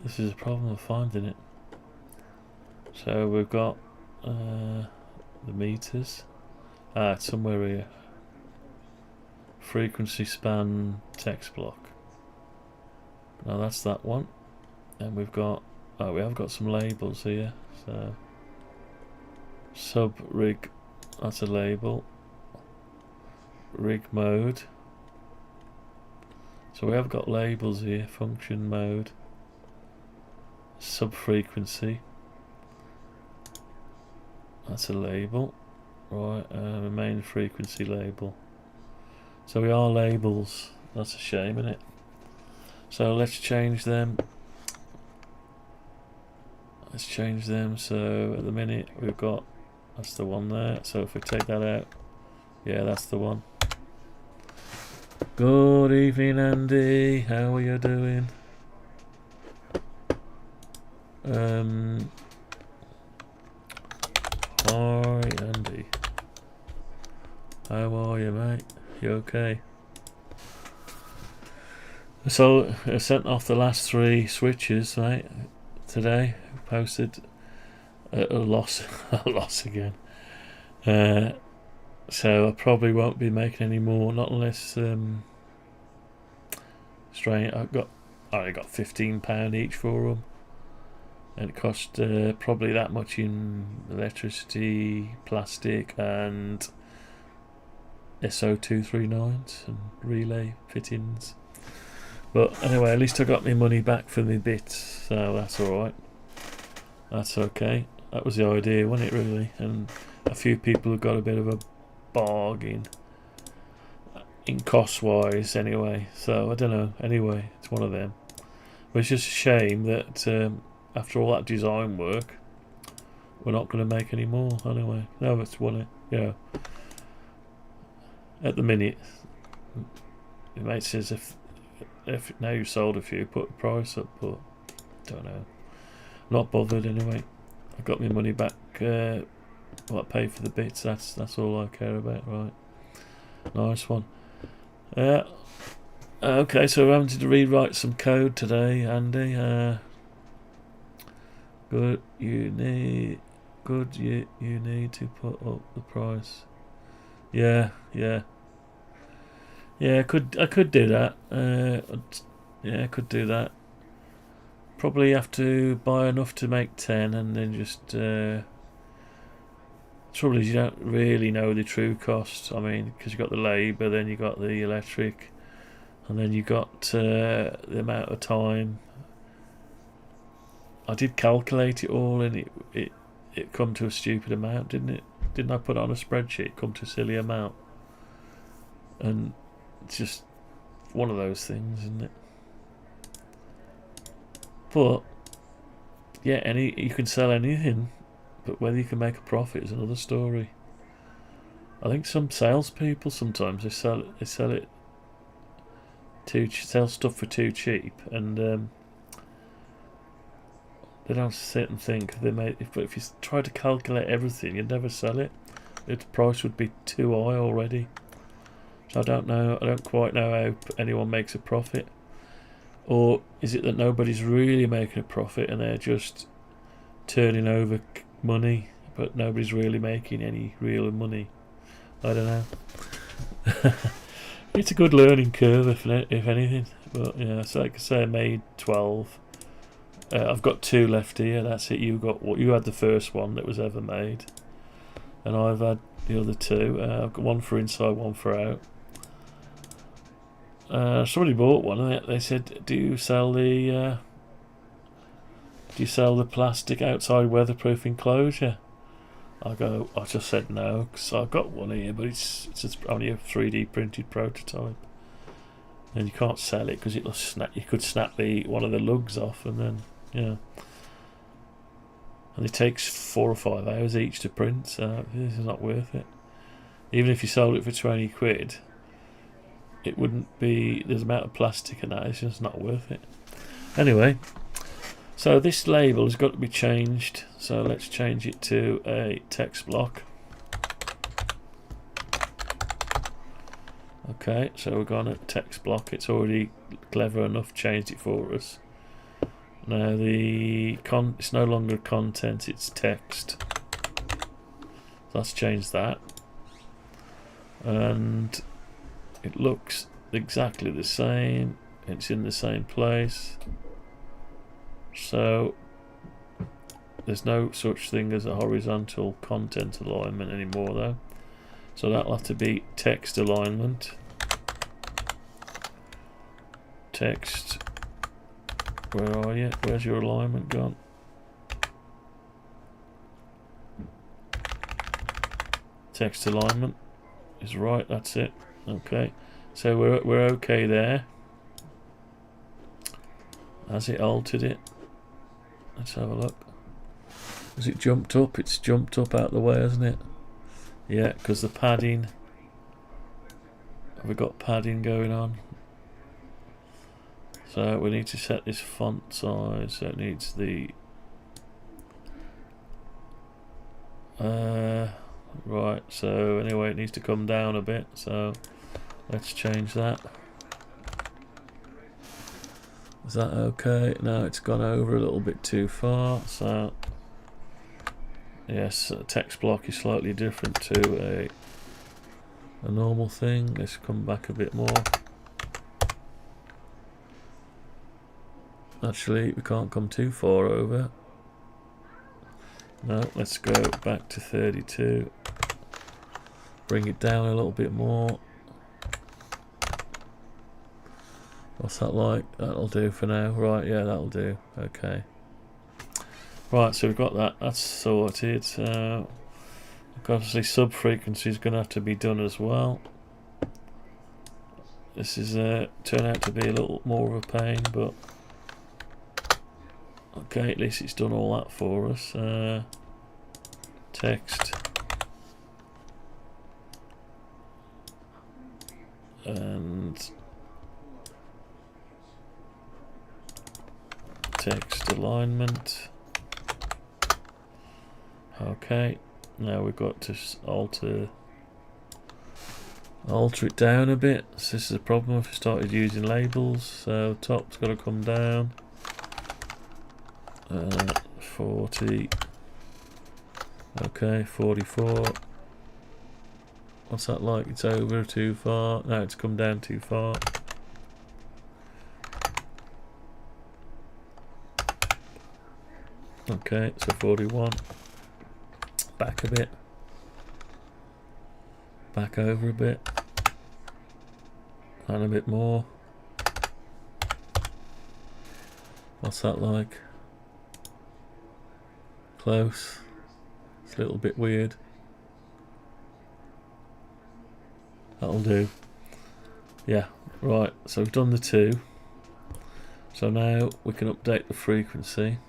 This is a problem of finding it. So we've got the meters. It's somewhere here. Frequency span text block. Now that's that one. And we've got, we have got some labels here. So sub rig, that's a label. Rig mode. So we have got labels here. Function mode. Sub frequency. That's a label. Right, main frequency label. So we are labels. That's a shame, isn't it? So let's change them. Let's change them. So at the minute we've got, that's the one there. So if we take that out, yeah, that's the one. Good evening, Andy. How are you doing? Hi, Andy. How are you, mate? You okay? So I sent off the last 3 switches, mate. Today posted a loss, a loss again. So I probably won't be making any more, not unless strange. I only got £15 each for them, and it cost probably that much in electricity, plastic, and SO239s and relay fittings. But anyway, at least I got my money back for my bits, so that's alright. That's okay. That was the idea, wasn't it, really? And a few people have got a bit of a bargain in cost wise anyway, so I don't know. Anyway, it's one of them. But it's just a shame that after all that design work, we're not going to make any more anyway. No, it's one, you know, at the minute, the mate says if now you've sold a few, put the price up, but don't know. Not bothered anyway. I got my money back. What I paid for the bits. That's all I care about. Right. Nice one. Okay, so we're having to rewrite some code today, Andy. Good. You need to put up the price. Yeah. I could do that. Yeah, I could do that. Probably have to buy enough to make 10, and then just. Trouble is, you don't really know the true cost. I mean, because you got the labour, then you got the electric, and then you got the amount of time. I did calculate it all, and it come to a stupid amount, didn't it? Didn't I put it on a spreadsheet? Come to a silly amount, and it's just one of those things, isn't it? But yeah, you can sell anything, but whether you can make a profit is another story. I think some salespeople sometimes they sell it sell stuff for too cheap, and they don't sit and think if you try to calculate everything, you'd never sell it. Its price would be too high already. So I don't quite know how anyone makes a profit. Or is it that nobody's really making a profit and they're just turning over money, but nobody's really making any real money? I don't know. It's a good learning curve, if anything. But yeah, so like I say, I made 12. I've got 2 left here. That's it. You had the first one that was ever made, and I've had the other 2. I've got one for inside, one for out. Somebody bought one, and they said, "Do you sell the plastic outside weatherproof enclosure?" I just said no, because I've got one here, but it's only a 3D printed prototype, and you can't sell it because it'll snap. You could snap one of the lugs off, and then and it takes 4 or 5 hours each to print. So this is not worth it. Even if you sold it for 20 quid. It wouldn't be, there's amount of plastic and that, it's just not worth it. Anyway, so this label has got to be changed, so let's change it to a text block. Okay, so we're going to text block. It's already clever enough changed it for us. Now it's no longer content, it's text. So let's change that. And it looks exactly the same. It's in the same place. So there's no such thing as a horizontal content alignment anymore though. So that'll have to be text alignment. Text. Where are you? Where's your alignment gone? Text alignment is right, that's it. Okay, so we're okay there. Has it altered it? Let's have a look. Has it jumped up? It's jumped up out the way, hasn't it? Yeah, because the padding. Have we got padding going on? So we need to set this font size. So it needs the right. So anyway, it needs to come down a bit. So let's change that. Is that okay? No, it's gone over a little bit too far. So yes, a text block is slightly different to a normal thing. Let's come back a bit more. Actually, we can't come too far over. No, let's go back to 32. Bring it down a little bit more. What's that like? That'll do for now. Right, yeah, that'll do. Okay. Right, so we've got that. That's sorted. Obviously, sub-frequency is going to have to be done as well. This is turned out to be a little more of a pain, but okay, at least it's done all that for us. Text. And text alignment. Okay, now we've got to alter it down a bit. So this is a problem if we started using labels. So top's got to come down. 40. Okay, 44. What's that like? It's over too far. No, it's come down too far. Okay, so 41. Back a bit. Back over a bit. And a bit more. What's that like? Close. It's a little bit weird. That'll do. Yeah, right, so we've done the 2. So now we can update the frequency.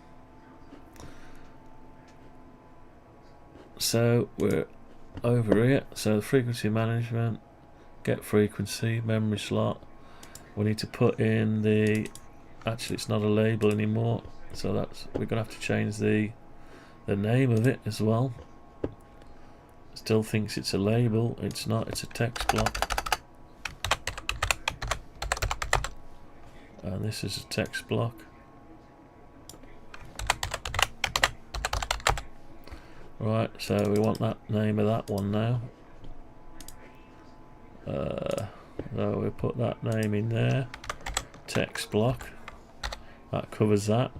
So we're over here. So the frequency management, get frequency, memory slot. We need to put in the, actually it's not a label anymore. So we're gonna have to change the name of it as well. Still thinks it's a label. It's not, it's a text block. and this is a text block. Right, so we want that name of that one now. So we put that name in there. Text block. That covers that.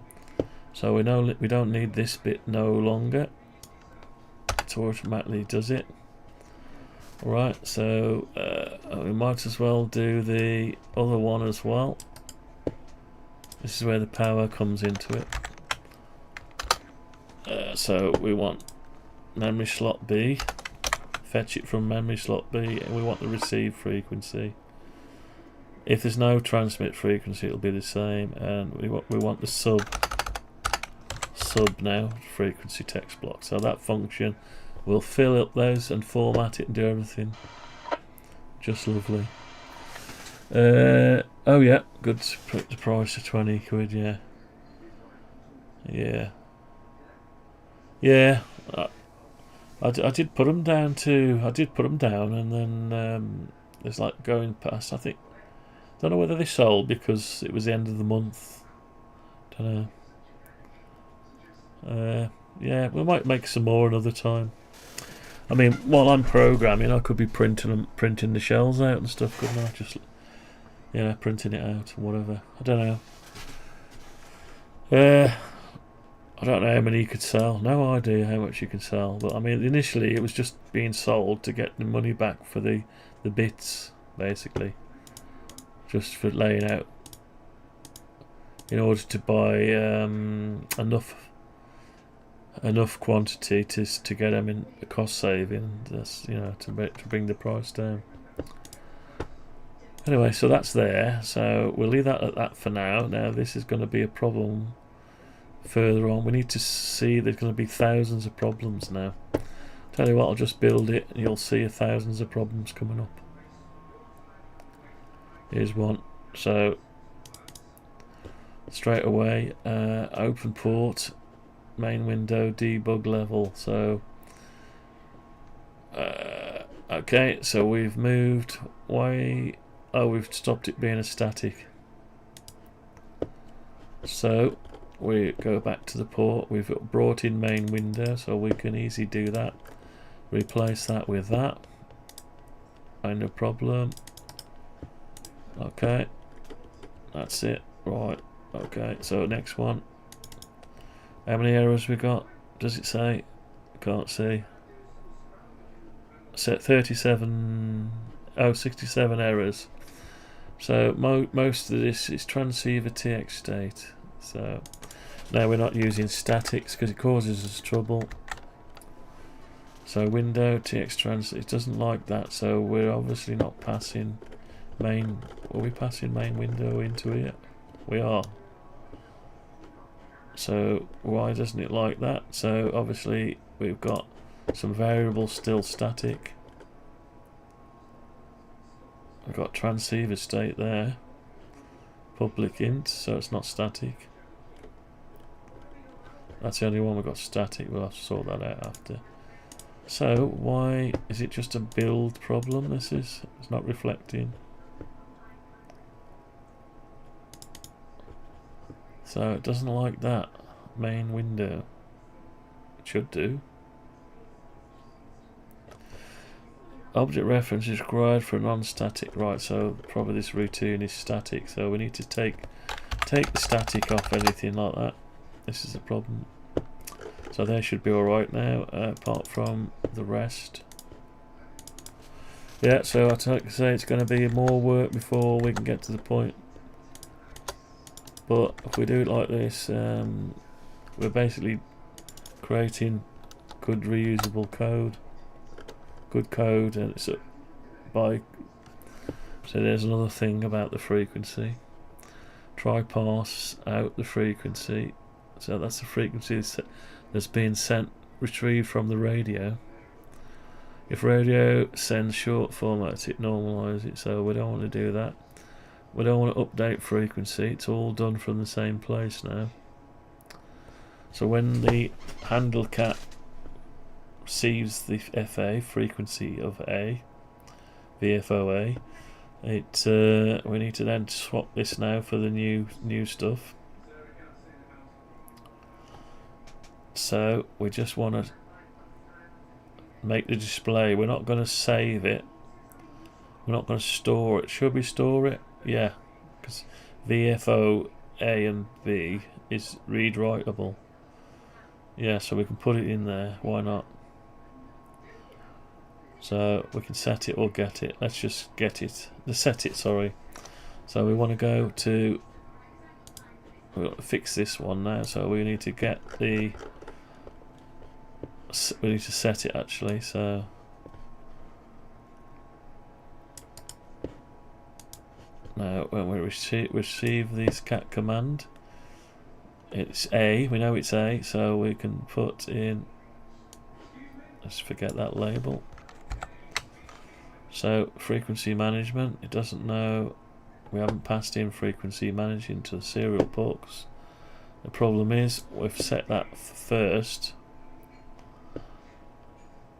So we know we don't need this bit no longer. It automatically does it. Right, so we might as well do the other one as well. This is where the power comes into it. So we want memory slot B, fetch it from memory slot B, and we want the receive frequency. If there's no transmit frequency, it'll be the same, and we want the sub now frequency text block. So that function will fill up those and format it and do everything. Just lovely. Oh yeah, good to put the price of 20 quid. Yeah. I did put them down to. I did put them down, and then there's like going past. I don't know whether they sold because it was the end of the month. Don't know. Yeah, we might make some more another time. I mean, while I'm programming, I could be printing the shells out and stuff, couldn't I? Just printing it out and whatever. I don't know. I don't know how many you could sell. No idea how much you can sell. But I mean, initially it was just being sold to get the money back for the bits, basically. Just for laying out in order to buy enough quantity to get them in a cost saving. That's to bring the price down. Anyway, so that's there. So we'll leave that at that for now. Now this is going to be a problem. Further on, we need to see there's going to be thousands of problems now. Tell you what, I'll just build it and you'll see thousands of problems coming up. Here's one. So straight away, open port, main window, debug level. So okay, so we've moved we've stopped it being a static. So we go back to the port. We've brought in main window, so we can easily do that. Replace that with that. No problem. Okay, that's it. Right. Okay, so next one. How many errors we got? Does it say? Can't see. Set 37. Oh, 67 errors. So most of this is Tranceiver TX state. So now we're not using statics because it causes us trouble. So window TX trans, it doesn't like that. So we're obviously not passing main. Are we passing main window into it? We are. So why doesn't it like that? So obviously we've got some variables still static. We've got transceiver state there. Public int, so it's not static. That's the only one we've got static. We'll have to sort that out after. So why is it just a build problem? It's not reflecting. So it doesn't like that main window. It should do. Object reference is required for a non-static. Right, so probably this routine is static. So we need to take the static off anything like that. This is the problem. So they should be alright now, apart from the rest. Yeah, so I say it's going to be more work before we can get to the point. But if we do it like this, we're basically creating good reusable code. Good code, and it's by. So there's another thing about the frequency. Try parse out the frequency. So that's the frequency that's being retrieved from the radio. If radio sends short formats, it normalizes it. So we don't want to do that. We don't want to update frequency. It's all done from the same place now. So when the handle cat receives the FA frequency of A, VFOA, We need to then swap this now for the new stuff. So we just want to make the display. We're not going to save it. We're not going to store it. Should we store it? Yeah, because VFO A and B is read writable. Yeah, so we can put it in there. Why not? So we can set it or get it. Let's just get it. Set it, sorry. So we want to go to. We've got to fix this one now. So we need to get the. We need to set it actually. So. Now when we receive this cat command, it's A. We know it's A, so we can put in. Let's forget that label. So frequency management, it doesn't know, we haven't passed in frequency managing to the serial ports. The problem is we've set that first,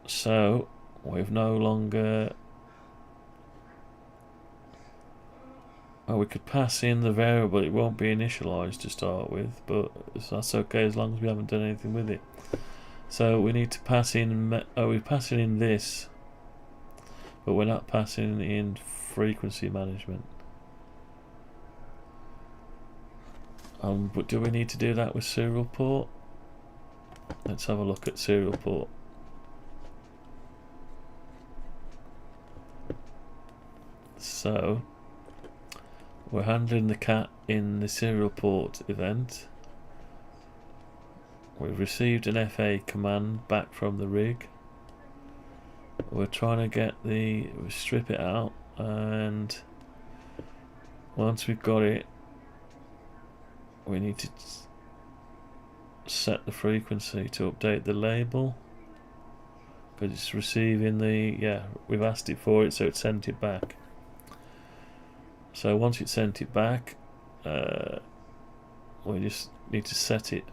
so we've no longer, well, we could pass in the variable, it won't be initialized to start with, but that's okay as long as we haven't done anything with it. So we need to pass in, we're passing in this, but we're not passing in frequency management. But do we need to do that with serial port? Let's have a look at serial port. So we're handling the cat in the serial port event. We've received an FA command back from the rig. We're trying to get we strip it out, and once we've got it, we need to set the frequency to update the label, because it's receiving the, yeah, we've asked it for it, so it sent it back. So once it sent it back, we just need to set it,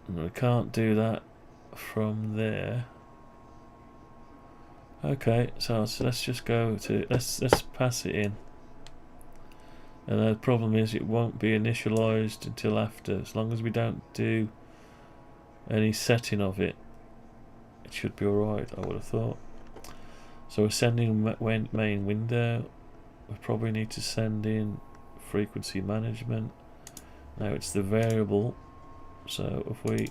and we can't do that from there. Okay, so let's just go to let's pass it in, and the problem is it won't be initialized until after. As long as we don't do any setting of it, it should be alright, I would have thought. So we're sending main window. We probably need to send in frequency management. Now it's the variable, so if we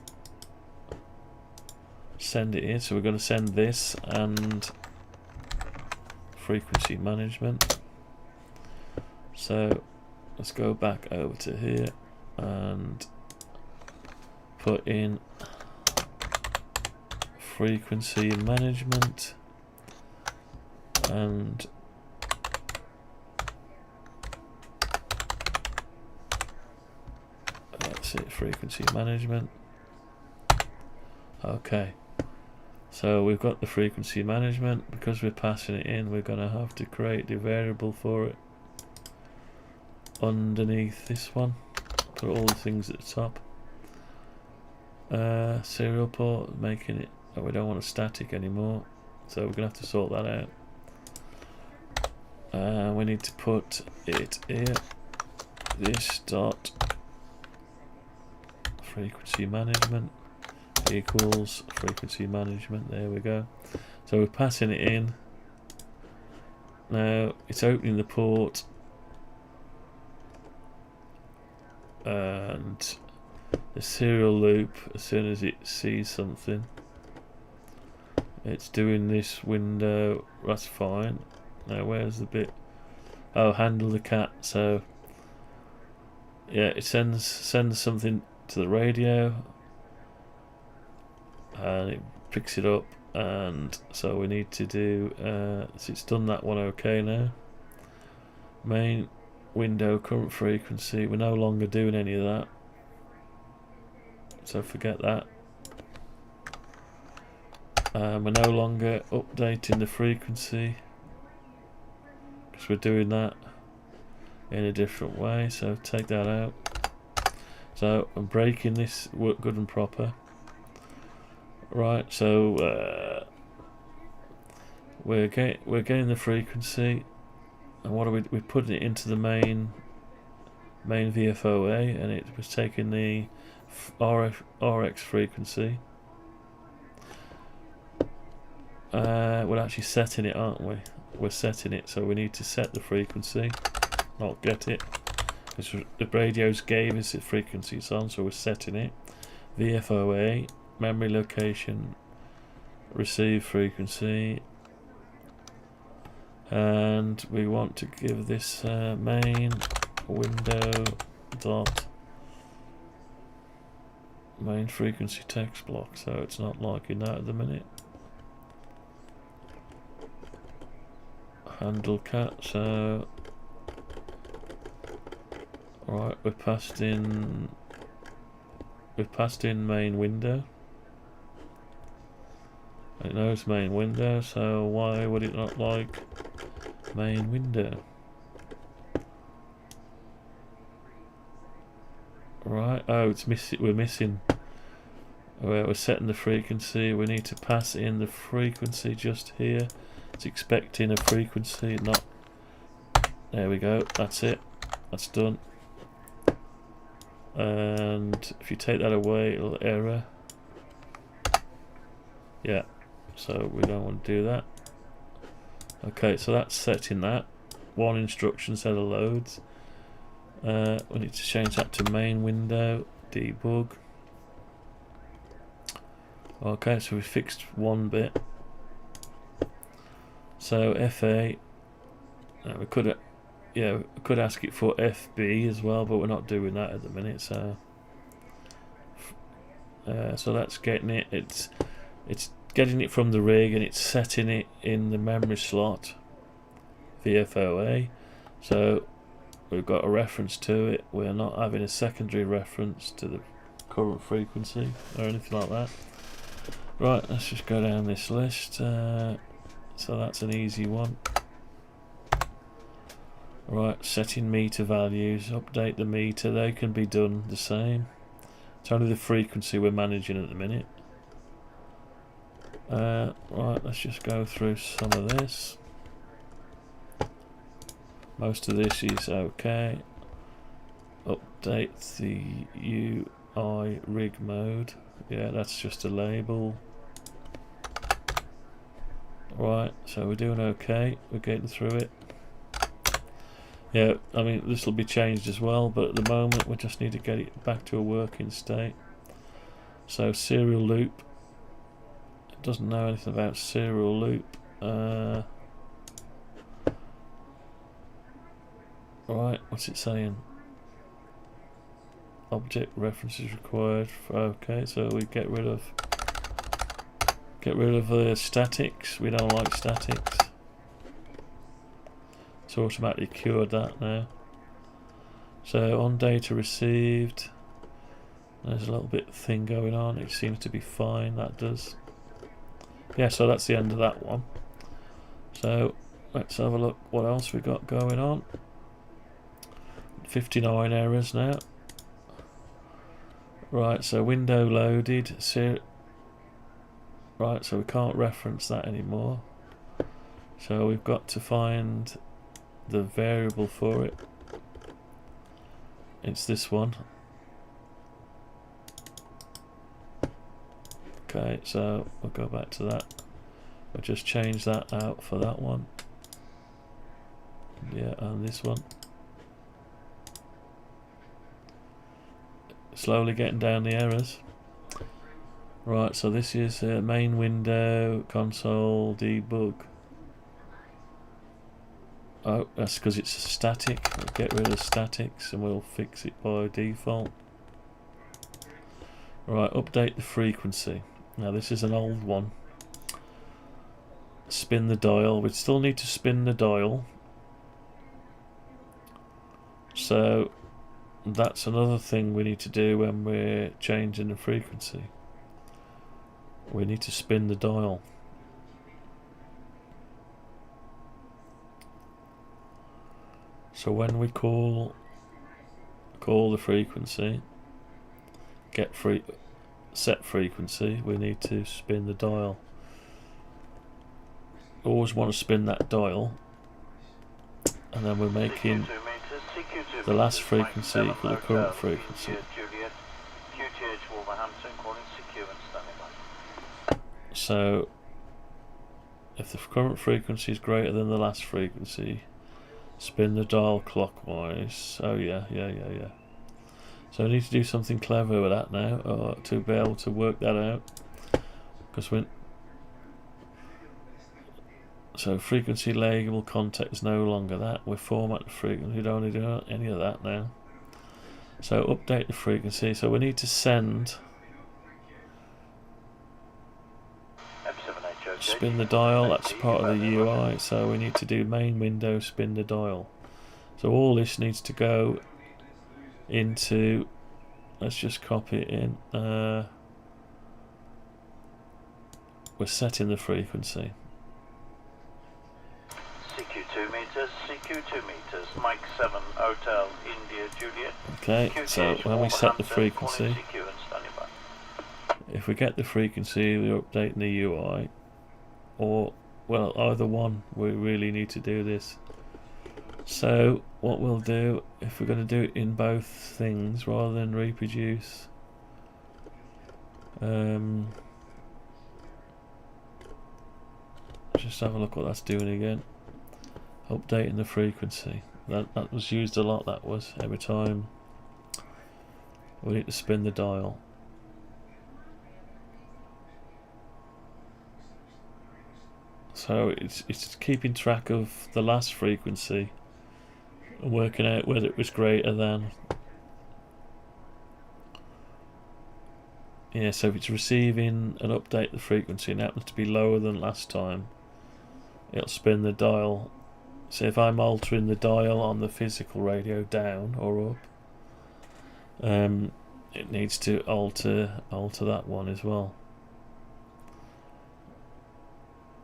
send it in, so we're going to send this and frequency management. So let's go back over to here and put in frequency management, and that's it, frequency management. Okay, so we've got the frequency management. Because we're passing it in, we're going to have to create the variable for it underneath this one. Put all the things at the top. Serial port, making it, oh, we don't want a static anymore, so we're going to have to sort that out. We need to put it here, this dot frequency management equals frequency management. There we go. So we're passing it in. Now it's opening the port, and the serial loop, as soon as it sees something, it's doing this window. That's fine. Now where's the bit? Oh, handle the cat. So yeah, it sends something to the radio, and it picks it up, and so we need to do so it's done that one. Okay, now main window, current frequency, we're no longer doing any of that, so forget that. We're no longer updating the frequency because we're doing that in a different way, so take that out. So I'm breaking this good and proper. Right, so we're getting the frequency, and what are we're putting it into the main VFOA, and it was taking the RX frequency. We're actually setting it, aren't we? We're setting it, so we need to set the frequency, not get it, because the radios gave us the frequency it's on, so we're setting it. VFOA, memory location, receive frequency, and we want to give this main window dot main frequency text block, so it's not liking that at the minute. Handle cat, so right, we've passed in main window. It knows main window, so why would it not like main window? Right, oh, it's we're missing. We're setting the frequency. We need to pass in the frequency just here. It's expecting a frequency, not. There we go. That's it. That's done. And if you take that away, it'll error. Yeah. So we don't want to do that. Okay, so that's setting that. One instruction set of loads. We need to change that to main window, debug. Okay, so we fixed one bit. So FA, we could, yeah, we could ask it for FB as well, but we're not doing that at the minute. So, so that's getting it. It's getting it from the rig and it's setting it in the memory slot, VFOA. So we've got a reference to it. We're not having a secondary reference to the current frequency or anything like that. Right, let's just go down this list. So that's an easy one. Right, setting meter values, update the meter. They can be done the same. It's only the frequency we're managing at the minute. Right, let's just go through some of this. Most of this is okay. Update the UI rig mode. Yeah, that's just a label. Right, so we're doing okay. We're getting through it. Yeah, I mean, this will be changed as well, but at the moment we just need to get it back to a working state. So serial loop. It doesn't know anything about serial loop. Right, what's it saying? Object references required. Okay, so we get rid of statics. We don't like statics. It's automatically cured that now. So on data received, there's a little bit thing going on. It seems to be fine. That does. Yeah, so that's the end of that one. So let's have a look what else we got going on. 59 errors now. Right, so window loaded. Right, so we can't reference that anymore. So we've got to find the variable for it. It's this one. Okay, so we'll go back to that. We'll just change that out for that one. Yeah, and this one. Slowly getting down the errors. Right, so this is main window, console, debug. Oh, that's because it's static. We'll get rid of statics and we'll fix it by default. Right, update the frequency. Now this is an old one. Spin the dial. We still need to spin the dial. So that's another thing we need to do when we're changing the frequency. We need to spin the dial. So when we call the frequency, set frequency, we need to spin the dial. always want to spin that dial, and then we're making the last frequency equal the current frequency. So if the current frequency is greater than the last frequency, spin the dial clockwise. Oh yeah. So I need to do something clever with that now, to be able to work that out. Because so frequency label context is no longer that. We format the frequency. We don't need to do any of that now. So update the frequency. So we need to send. Spin the dial. That's part of the UI. So we need to do main window, spin the dial. So all this needs to go into. Let's just copy it in. We're setting the frequency. CQ2 meters, CQ2 meters, Mike 7, Hotel, India, Juliet. Okay, so when we set the frequency, if we get the frequency, we're updating the UI. Or, well, either one, we really need to do this. So, what we'll do, if we're going to do it in both things rather than reproduce, just have a look what that's doing again. Updating the frequency. That was used a lot, that was, every time we need to spin the dial. So it's keeping track of the last frequency and working out whether it was greater than. Yeah, so if it's receiving an update the frequency and happens to be lower than last time, it'll spin the dial. So if I'm altering the dial on the physical radio down or up, it needs to alter that one as well.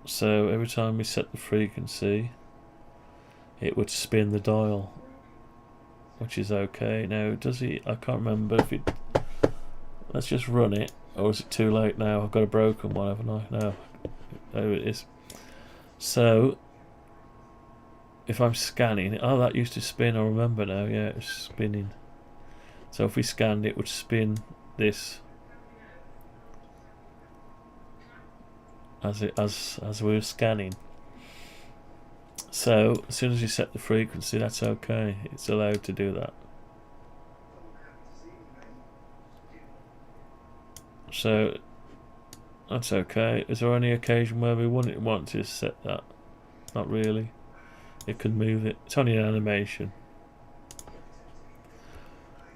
So every time we set the frequency, it would spin the dial, which is okay. Now, does it? I can't remember if it. Let's just run it, or is it too late now? I've got a broken one, haven't I? No, there it is. So if I'm scanning it, oh, that used to spin. I remember now. Yeah, it's spinning. So if we scanned, it would spin this. As we were scanning. So as soon as you set the frequency, that's okay. It's allowed to do that. So that's okay. Is there any occasion where we wouldn't want to set that? Not really. It can move it. It's only an animation.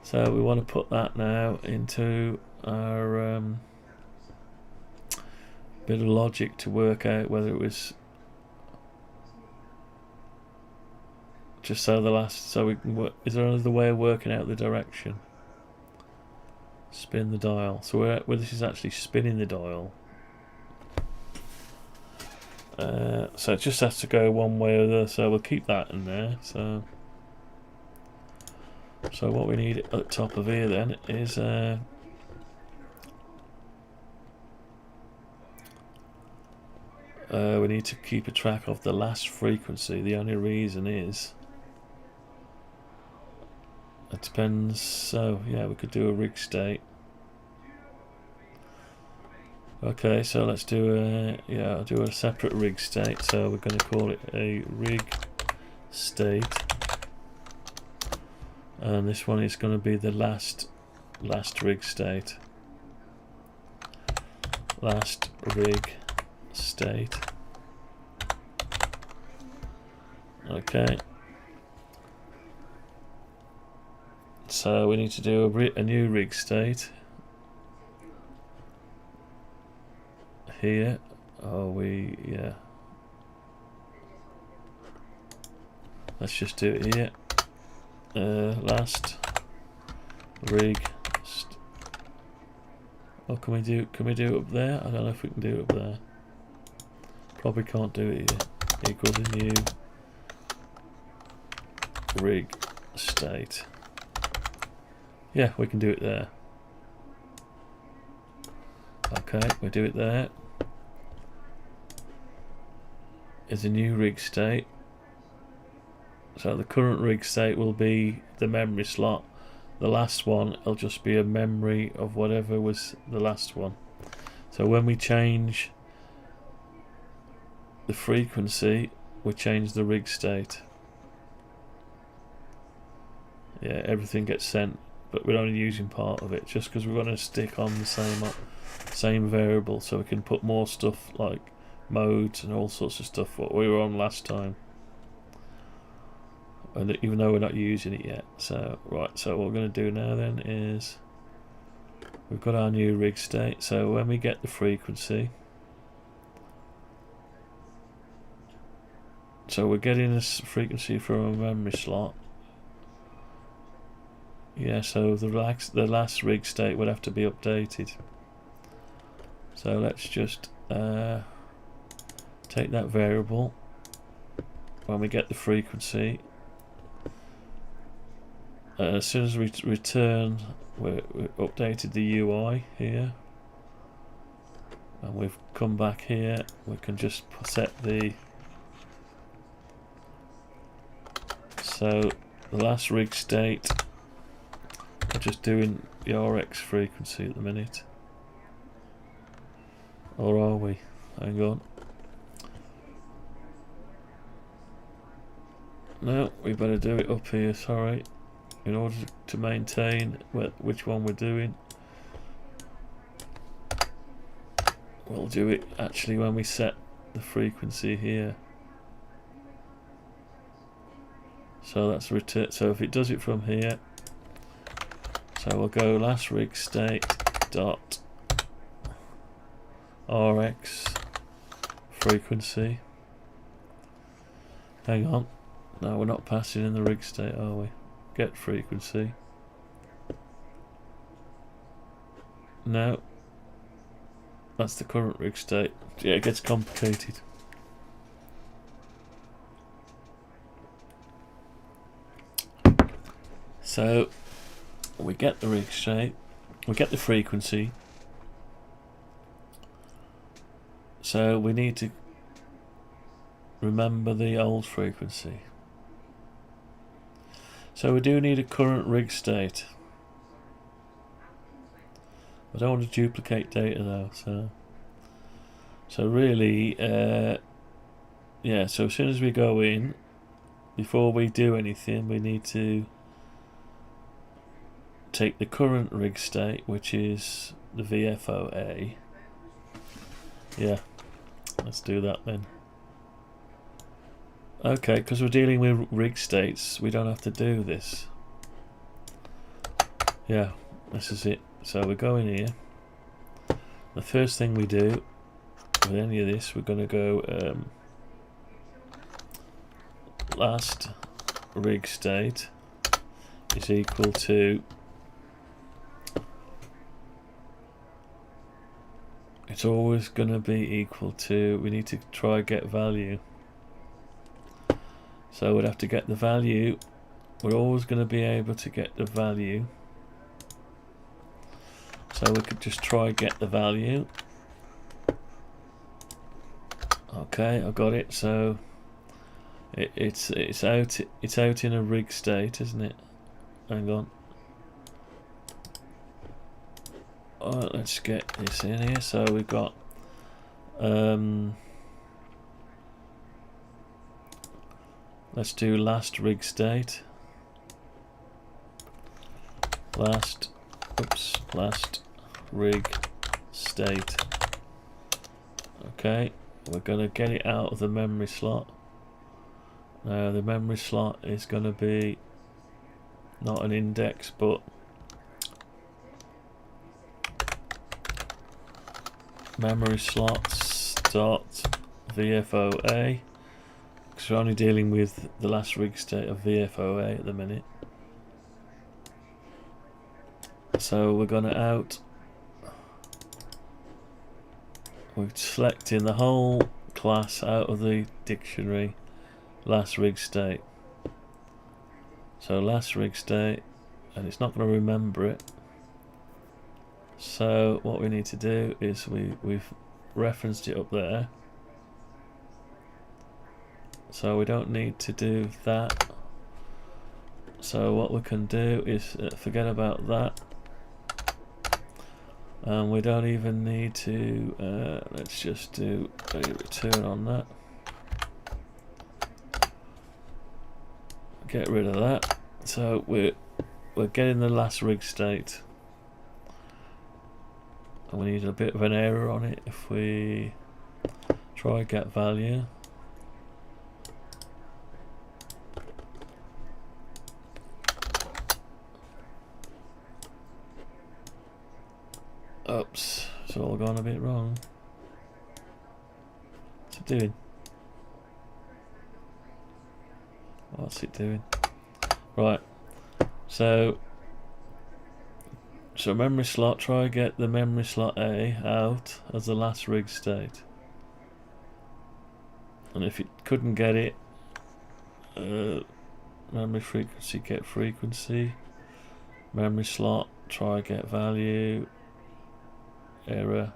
So we want to put that now into our bit of logic to work out whether it was just so the last, so we can work. Is there another way of working out the direction? Spin the dial. So where this is actually spinning the dial. So it just has to go one way or the other. So we'll keep that in there. So what we need at the top of here then is we need to keep a track of the last frequency. The only reason is it depends. So yeah, we could do a rig state. Okay, so let's do I'll do a separate rig state. So we're going to call it a rig state, and this one is going to be the last rig state. Last rig state. Okay. So we need to do a new rig state. Here. Yeah. Let's just do it here. Last rig. Oh, can we do it up there? I don't know if we can do it up there. Probably can't do it here. Equals a new rig state. Yeah, we can do it there. Okay, we do it there. is a new rig state. So the current rig state will be the memory slot. The last one will just be a memory of whatever was the last one. So when we change the frequency, we change the rig state. Yeah, everything gets sent, but we're only using part of it just because we're going to stick on the same variable, so we can put more stuff like modes and all sorts of stuff what we were on last time, and even though we're not using it yet. So right, so what we're going to do now then is we've got our new rig state. So when we get the frequency, so we're getting this frequency from a memory slot. Yeah, so the last rig state would have to be updated. So let's just take that variable when we get the frequency. As soon as we return, we've updated the UI here, and we've come back here. We can just set the last rig state. We're just doing the RX frequency at the minute. Or are we? Hang on. No, we better do it up here, sorry. In order to maintain which one we're doing. We'll do it actually when we set the frequency here. So that's return. So if it does it from here, so we'll go last rig state dot RX frequency. Hang on. No, we're not passing in the rig state, are we? Get frequency. No. That's the current rig state. Yeah, it gets complicated. So we get the rig state, we get the frequency. So we need to remember the old frequency. So we do need a current rig state. I don't want to duplicate data though, so really yeah, so as soon as we go in, before we do anything, we need to take the current rig state, which is the VFOA. Yeah, let's do that then. Okay, because we're dealing with rig states, we don't have to do this. Yeah, this is it. So we go in here. The first thing we do with any of this, we're going to go last rig state is equal to, it's always going to be equal to, we need to try get value. So we'd have to get the value. We're always going to be able to get the value. So we could just try get the value. Okay, I got it. So it's out in a rig state, isn't it? Hang on. Alright, let's get this in here. So we've got let's do last rig state. Last rig state. Okay, we're gonna get it out of the memory slot. Now the memory slot is gonna be not an index, but memory slots dot VFOA, because we're only dealing with the last rig state of VFOA at the minute. So we're gonna we're selecting the whole class out of the dictionary last rig state. So last rig state, and it's not going to remember it. So what we need to do is we've referenced it up there. so we don't need to do that. So what we can do is forget about that, and we don't even need to let's just do a return on that, get rid of that. So we're getting the last rig state, and we need a bit of an error on it. If we try get value, oops, it's all gone a bit wrong. What's it doing? What's it doing? Right, so memory slot, try get the memory slot A out as the last rig state, and if it couldn't get it, memory frequency, get frequency, memory slot, try get value, error,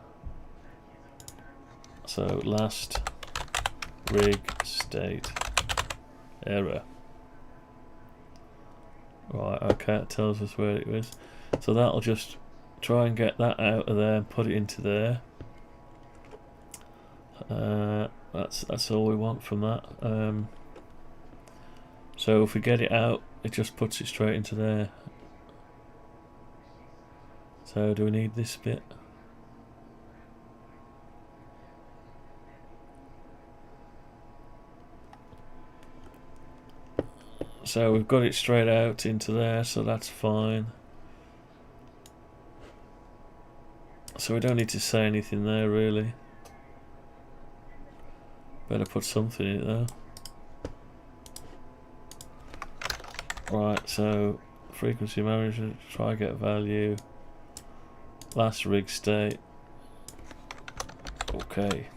so last rig state, error. Right, okay, it tells us where it is. So that'll just try and get that out of there and put it into there. That's all we want from that. So if we get it out, it just puts it straight into there. So do we need this bit? So we've got it straight out into there, so that's fine. So we don't need to say anything there really. Better put something in it though. Right, so frequency management, try get value, last rig state. Okay.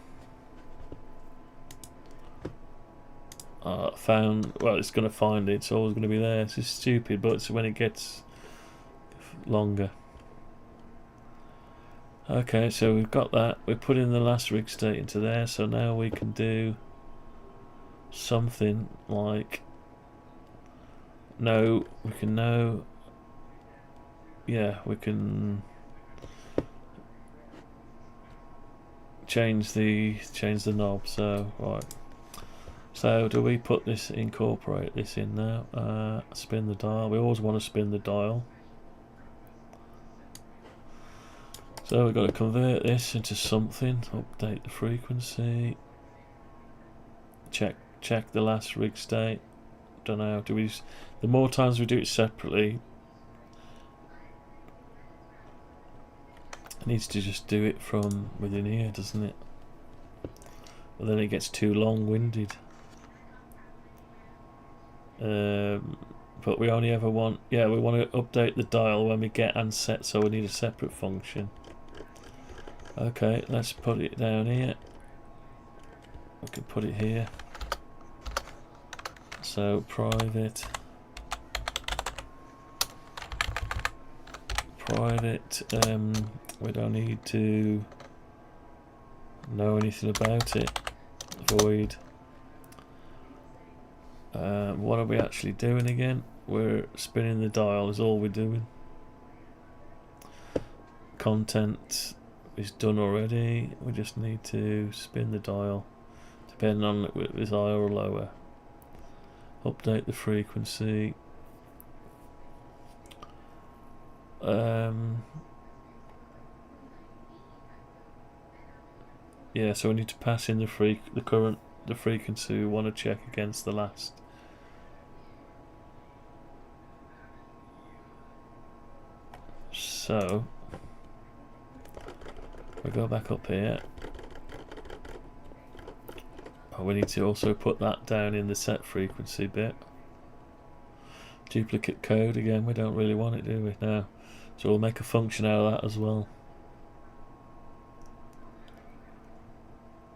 Found, well, it's going to find it, it's always going to be there. This is stupid, but it's when it gets longer. Okay, so we've got that. We're putting the last rig state into there, so now we can do something like we can change the knob. So right. So do we put this, incorporate this in now? Spin the dial. We always want to spin the dial. So we've got to convert this into something. Update the frequency. Check the last rig state. Don't know. The more times we do it separately, it needs to just do it from within here, doesn't it? But then it gets too long-winded. But we only ever want, we want to update the dial when we get and set, so we need a separate function. Okay, let's put it down here. We can put it here. So private, we don't need to know anything about it. Void. What are we actually doing again? We're spinning the dial is all we're doing. Content is done already. We just need to spin the dial, depending on if it's higher or lower. Update the frequency. Yeah, so we need to pass in the frequency we want to check against the last. So we go back up here. We need to also put that down in the set frequency bit. Duplicate code again, we don't really want it, do we? No. So we'll make a function out of that as well.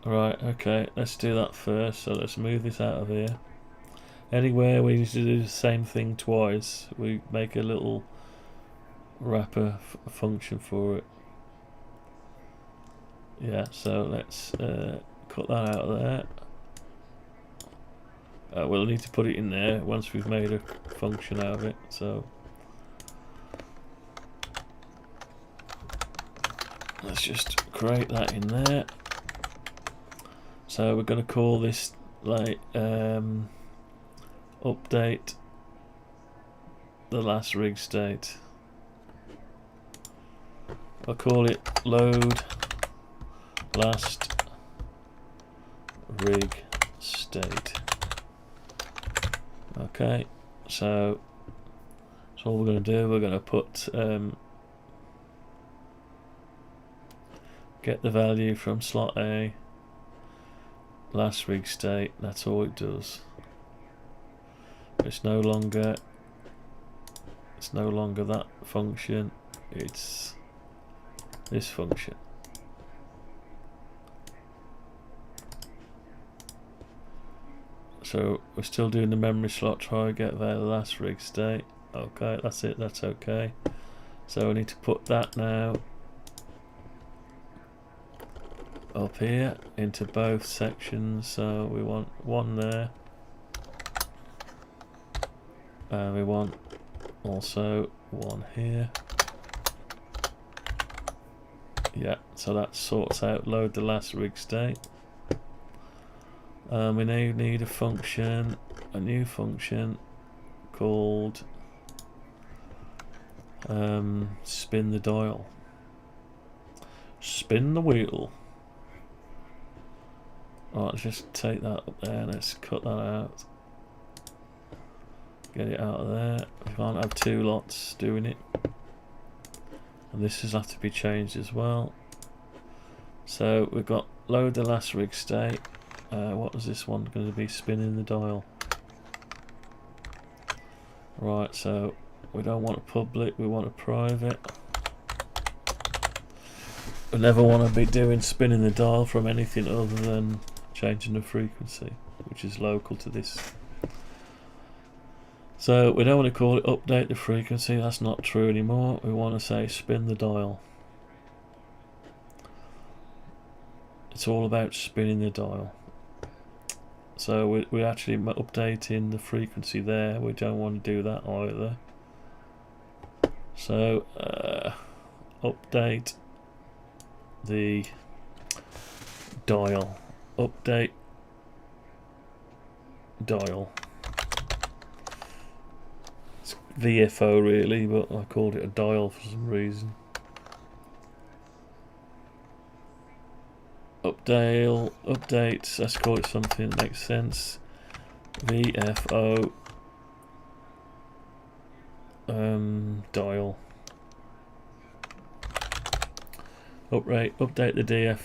Right, okay, let's do that first. So let's move this out of here. Anywhere we need to do the same thing twice, we make a little wrapper function for it. Yeah, so let's cut that out of there. we'll need to put it in there once we've made a function out of it. So let's just create that in there. So we're going to call this like update the last rig state. I'll call it load last rig state. Okay, so that's all we're going to do. We're going to put get the value from slot A, last rig state. That's all it does. It's no longer that function, it's this function. So we're still doing the memory slot try get the last rig state. Okay, that's it, that's okay. So we need to put that now up here into both sections. So we want one there, and we want also one here. Yeah, so that sorts out load the last rig state. We now need a function, a new function called spin the dial. Spin the wheel. Alright, let's just take that up there, let's cut that out. Get it out of there. We can't have two lots doing it. And this has to be changed as well. So we've got load the last rig state. What was this one going to be? Spinning the dial. Right, so we don't want a public, we want a private. We never want to be doing spinning the dial from anything other than changing the frequency, which is local to this. So we don't want to call it update the frequency, that's not true anymore. We want to say spin the dial. It's all about spinning the dial. So we're actually updating the frequency there. We don't want to do that either. So update the dial. Update dial. It's VFO really, but I called it a dial for some reason. Update, let's call it something that makes sense. VFO dial. Update the DF.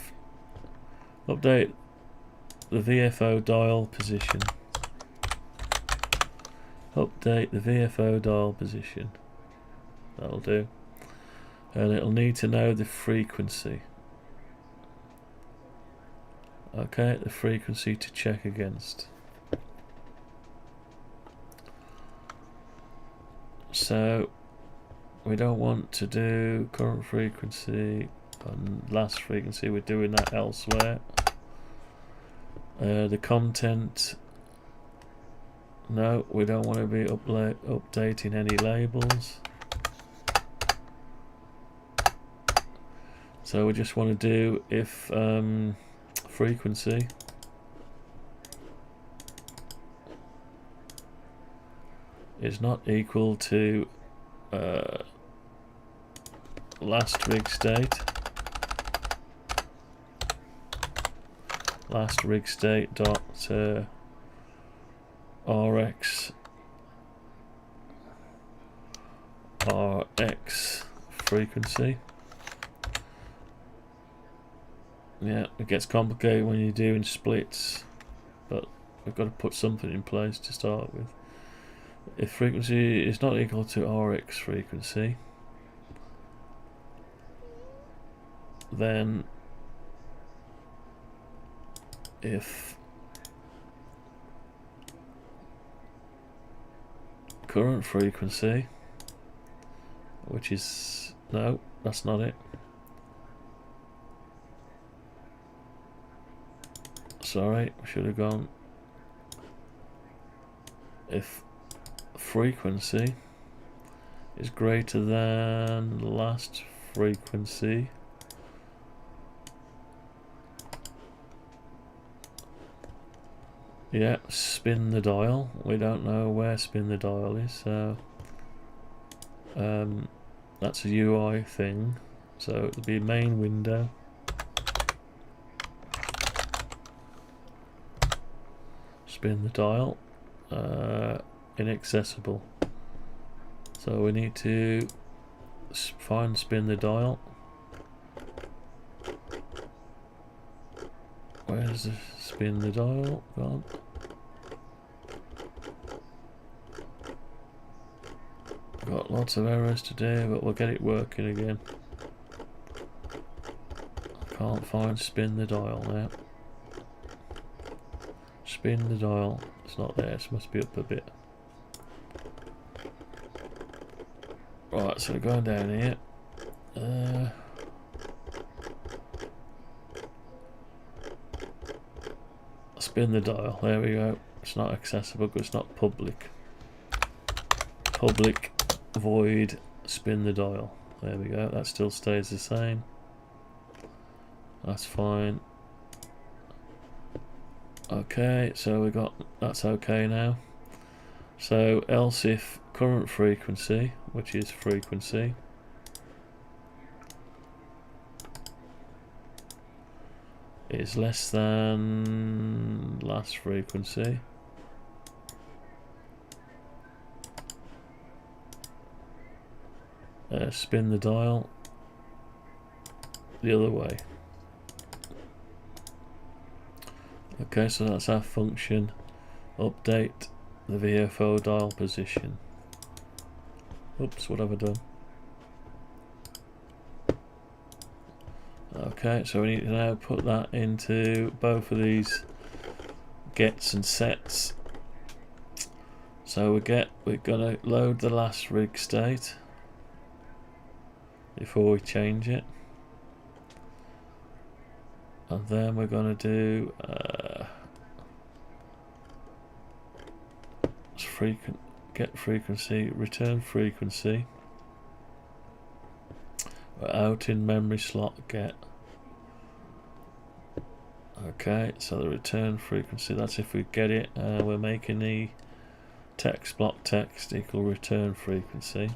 Update the VFO dial position. Update the VFO dial position. That'll do. And it'll need to know the frequency. Okay, the frequency to check against. So we don't want to do current frequency and last frequency, we're doing that elsewhere. The content, no, we don't want to be updating any labels. So we just want to do if frequency is not equal to last rig state, dot rx frequency. Yeah, it gets complicated when you're doing splits, but we've got to put something in place to start with. If frequency is not equal to Rx frequency, then if current frequency, which is, no, that's not it. Sorry, we should have gone if frequency is greater than last frequency, yeah, spin the dial. We don't know where spin the dial is, so that's a UI thing. So it'll be main window, spin the dial, inaccessible. So we need to find spin the dial. Where's the spin the dial gone? Got lots of errors to do, but we'll get it working again. Can't find spin the dial now. Spin the dial. It's not there. It must be up a bit. Right, so we're going down here. Spin the dial. There we go. It's not accessible because it's not public. Public void spin the dial. There we go. That still stays the same. That's fine. Okay, so we got that's okay now. So else if current frequency, which is frequency, is less than last frequency, spin the dial the other way. Okay, so that's our function. Update the VFO dial position. Oops, what have I done? Okay, so we need to now put that into both of these gets and sets. So we're gonna load the last rig state before we change it, and then we're gonna do get frequency, return frequency. We're out in memory slot get. Okay, so the return frequency, that's if we get it. We're making the text block text equal return frequency.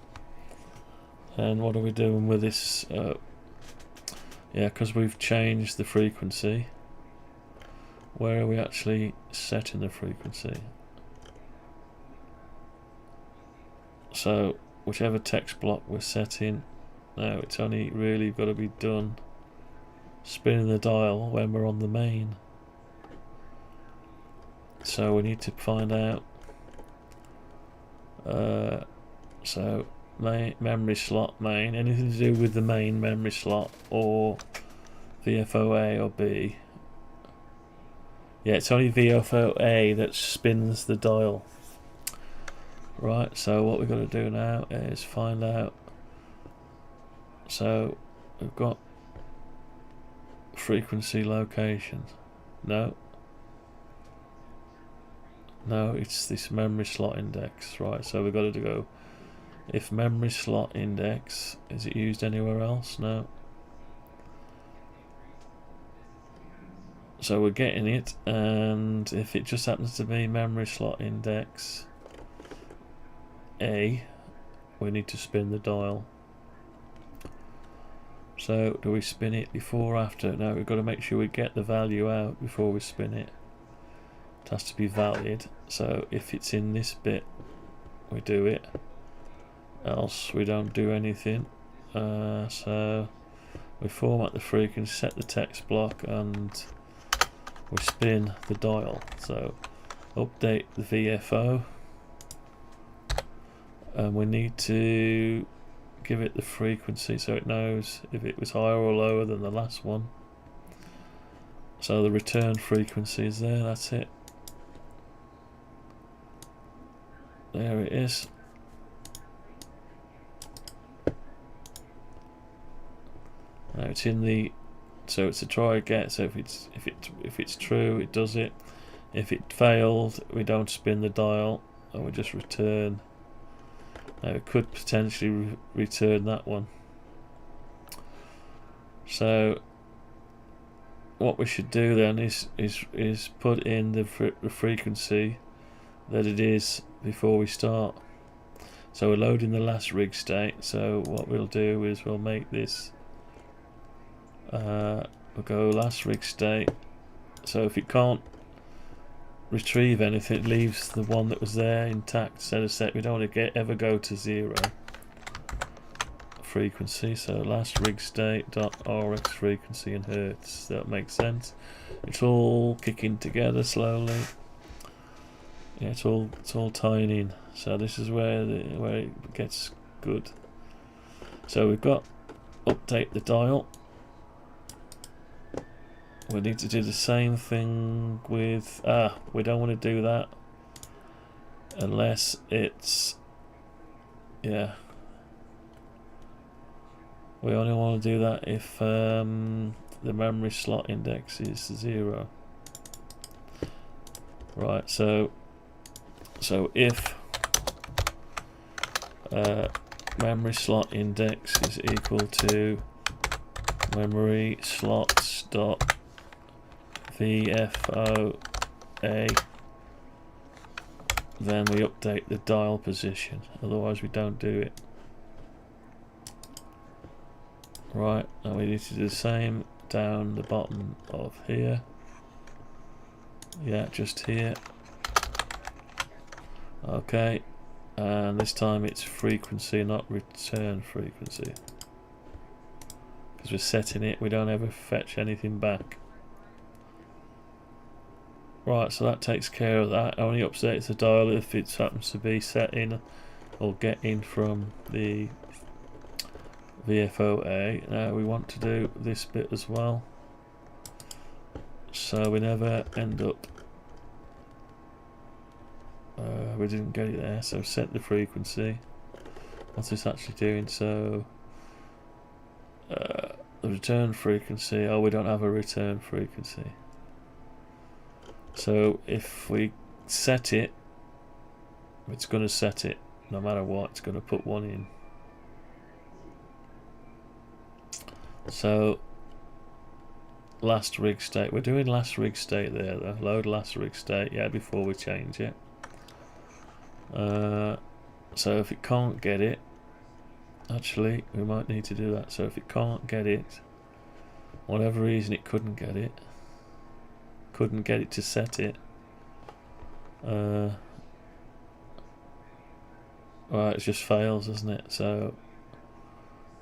And what are we doing with this? Yeah, because we've changed the frequency. Where are we actually setting the frequency? So whichever text block we're setting, now it's only really got to be done spinning the dial when we're on the main. So we need to find out. So memory slot main, anything to do with the main memory slot or VFO A or B. Yeah, it's only VFO A that spins the dial. Right, so what we've got to do now is find out. So we've got frequency locations. No, it's this memory slot index. Right, so we've got to go if memory slot index, is it used anywhere else? No. So we're getting it, and if it just happens to be memory slot index A, we need to spin the dial. So do we spin it before or after? No, we've got to make sure we get the value out before we spin it. It has to be valid. So if it's in this bit, we do it, else we don't do anything. So we format the frequency, set the text block, and we spin the dial. So update the VFO, and we need to give it the frequency so it knows if it was higher or lower than the last one. So the return frequency is there, that's it. There it is. Now it's in the, so it's a try get. So if it's true, it does it. If it failed, we don't spin the dial, and we just return. Now it could potentially return that one. So what we should do then is put in the frequency that it is before we start. So we're loading the last rig state. So what we'll do is we'll make this we'll go last rig state. So if it can't retrieve anything, it leaves the one that was there intact instead of set. We don't want to ever go to 0 frequency. So last rig state dot RX frequency in hertz. That makes sense. It's all kicking together slowly. Yeah, it's all tying in. So this is where it gets good. So we've got update the dial. We need to do the same thing with we don't want to do that unless it's we only want to do that if the memory slot index is 0. Right, so if memory slot index is equal to memory slots dot VFOA, then we update the dial position, otherwise we don't do it. Right, and we need to do the same down the bottom of here. Yeah, just here. Okay, and this time it's frequency, not return frequency, because we're setting it, we don't ever fetch anything back. Right, so that takes care of that. Only updates the dial if it happens to be set in or get in from the VFOA. Now we want to do this bit as well, so we never end up we didn't get it there. So set the frequency. What's this actually doing? So the return frequency, we don't have a return frequency. So if we set it, it's going to set it no matter what, it's going to put one in. So last rig state, we're doing last rig state there though. Load last rig state, yeah, before we change it. So if it can't get it, actually we might need to do that. So if it can't get it, whatever reason it couldn't get it to set it, right, it just fails, doesn't it? So,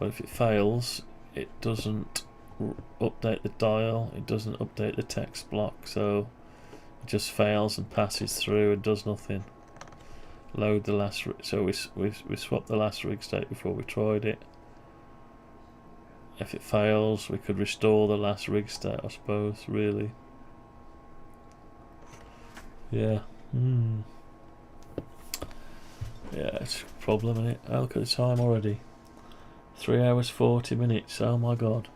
but if it fails, it doesn't update the dial, it doesn't update the text block, so it just fails and passes through and does nothing. Load the last, so we swapped the last rig state before we tried it. If it fails, we could restore the last rig state, I suppose, really. Yeah. Yeah, it's a problem, isn't it? Oh, look at the time already. 3 hours 40 minutes. Oh my god.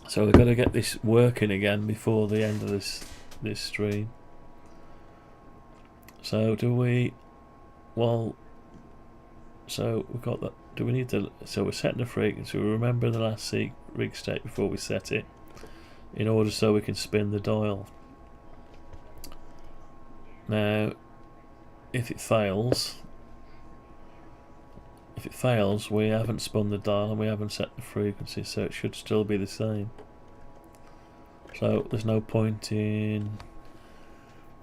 So we've got to get this working again before the end of this stream. So do we? Well, so we've got that. Do we need to? So we're setting the frequency. We remember the last rig state before we set it, in order so we can spin the dial. Now, if it fails, we haven't spun the dial and we haven't set the frequency, so it should still be the same. So there's no point in.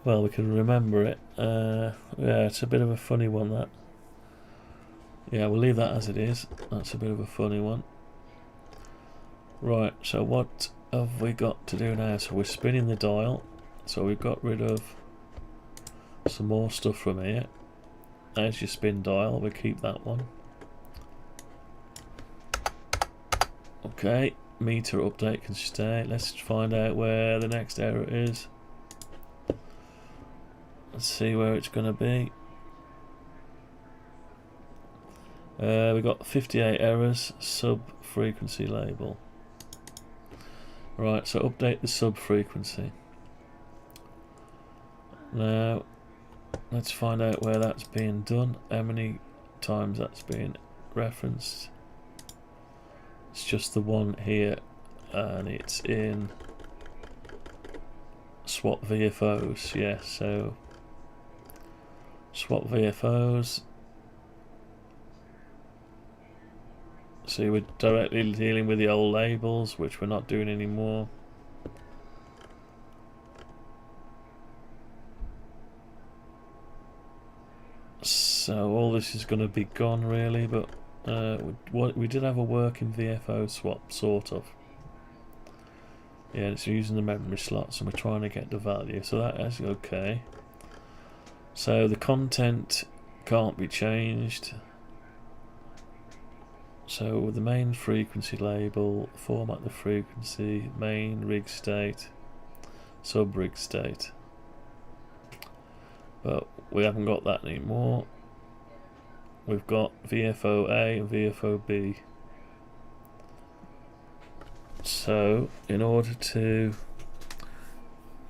Well, we can remember it. Yeah, it's a bit of a funny one, that. Yeah, we'll leave that as it is. That's a bit of a funny one. Right, so what have we got to do now? So we're spinning the dial. So we've got rid of some more stuff from here. There's your spin dial, we'll keep that one. Okay, meter update can stay. Let's find out where the next error is. Let's see where it's going to be. We got 58 errors, sub frequency label. Right, so update the sub frequency. Now let's find out where that's being done, how many times that's being referenced. It's just the one here, and it's in swap VFOs. Yeah, so swap VFOs. See, we're directly dealing with the old labels, which we're not doing anymore. So all this is going to be gone really, but we did have a working VFO swap, sort of. Yeah, it's using the memory slots, and we're trying to get the value, so that is okay. So the content can't be changed. So with the main frequency label, format the frequency, main rig state, sub rig state. But we haven't got that anymore. We've got VFO A and VFO B. So in order to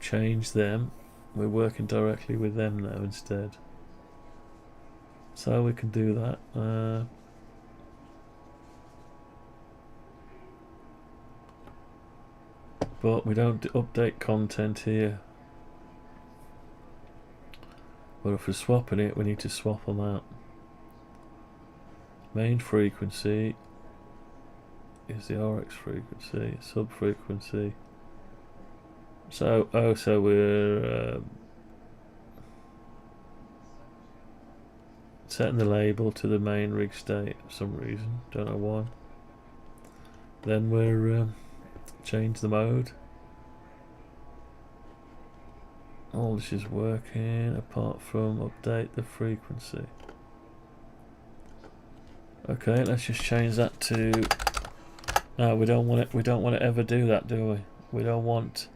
change them, we're working directly with them now instead. So we can do that. But we don't update content here. But if we're swapping it, we need to swap them out. Main frequency is the RX frequency, sub frequency. So we're setting the label to the main rig state for some reason, don't know why. Then we're change the mode. All this is working apart from update the frequency. Okay, let's just change that to. No, we don't want it. We don't want to ever do that, do we? We don't want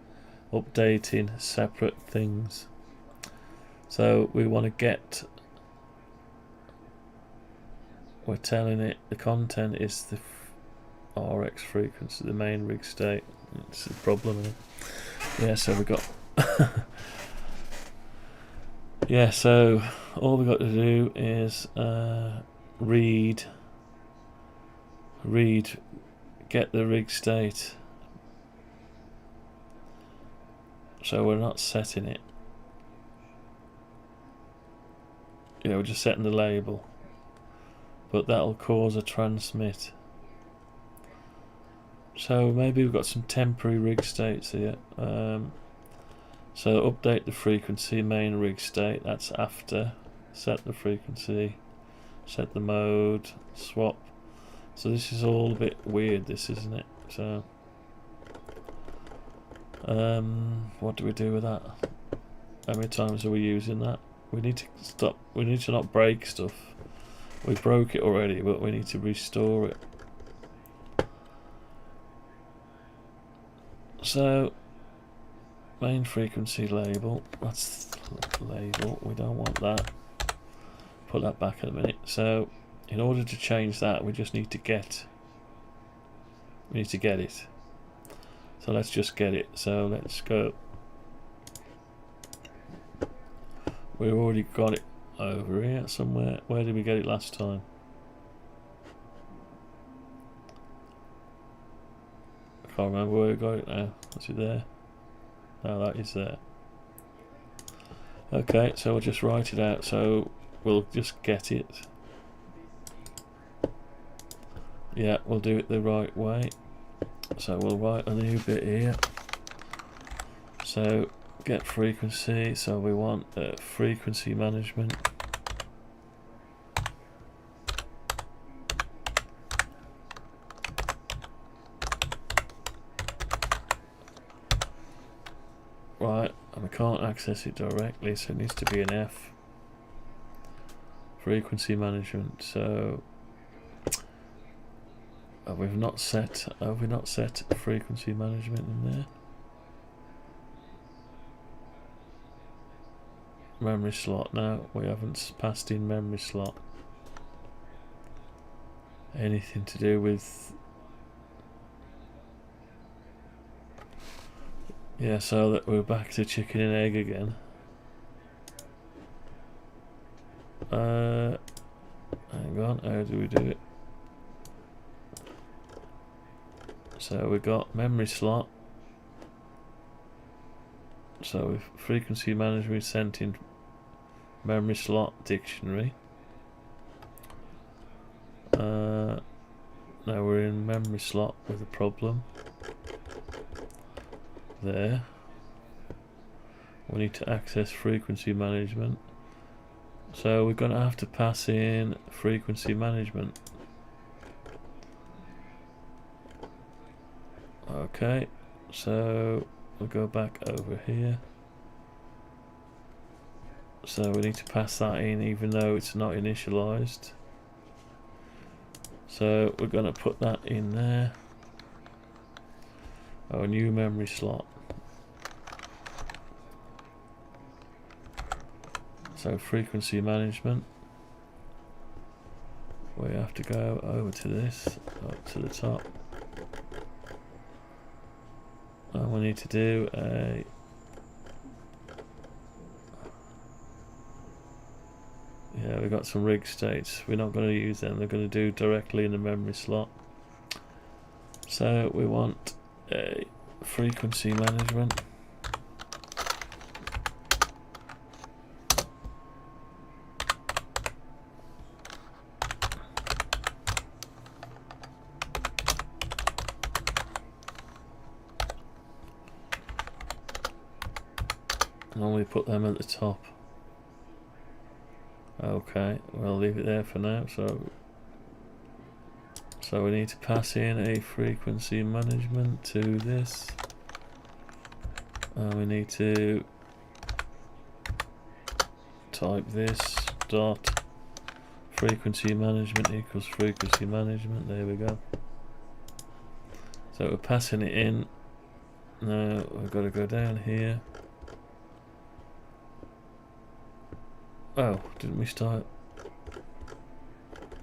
updating separate things. So we want to get. We're telling it the content is the RX frequency, the main rig state. It's a problem, isn't it? Yeah, so we got. Yeah, so all we got to do is read, get the rig state. So we're not setting it. Yeah, we're just setting the label. But that'll cause a transmit. So maybe we've got some temporary rig states here. So update the frequency, main rig state, that's after. Set the frequency, set the mode, swap. So this is all a bit weird, this, isn't it? So what do we do with that? How many times are we using that? We need to stop. We need to not break stuff. We broke it already, but we need to restore it. So main frequency label, that's the label, we don't want that. Put that back in a minute. So in order to change that, we just need to get it. So let's just get it. So let's go. We've already got it over here somewhere. Where did we get it last time? I can't remember where we got it now. Is it there? No, that is there. Okay, so we'll just write it out. So we'll just get it. Yeah, we'll do it the right way. So we'll write a new bit here. So get frequency. So we want frequency management. Right, and we can't access it directly, so it needs to be an F. Frequency management. So have we not set frequency management in there? Memory slot. No, we haven't passed in memory slot. Anything to do with. Yeah, so that we're back to chicken and egg again. Hang on, how do we do it? So we got memory slot. So frequency management sent in memory slot dictionary. Now we're in memory slot with a problem. There. We need to access frequency management. So we're going to have to pass in frequency management. Okay, so we'll go back over here. So we need to pass that in even though it's not initialized. So we're going to put that in there. Our new memory slot. So frequency management. We have to go over to this, up to the top. And we need to do a we've got some rig states. We're not going to use them. They're going to do directly in the memory slot. So we want a frequency management. And we put them at the top. Okay, we'll leave it there for now. So we need to pass in a frequency management to this. And we need to type this dot frequency management equals frequency management. There we go. So we're passing it in. Now we've got to go down here. Oh, didn't we start?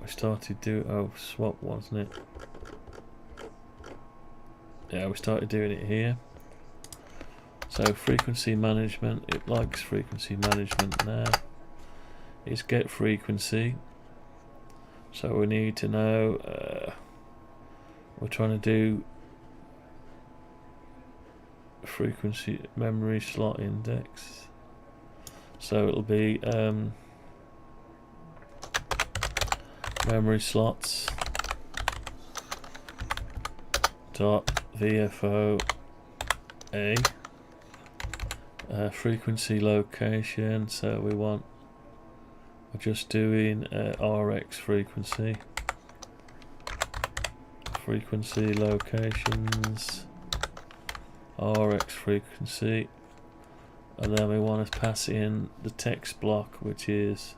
We started swap, wasn't it? Yeah, we started doing it here. So frequency management, it likes frequency management now. It's get frequency. So we need to know, we're trying to do frequency memory slot index. So it'll be memory slots dot VFO A frequency location. So we're just doing RX frequency locations RX frequency. And then we want to pass in the text block, which is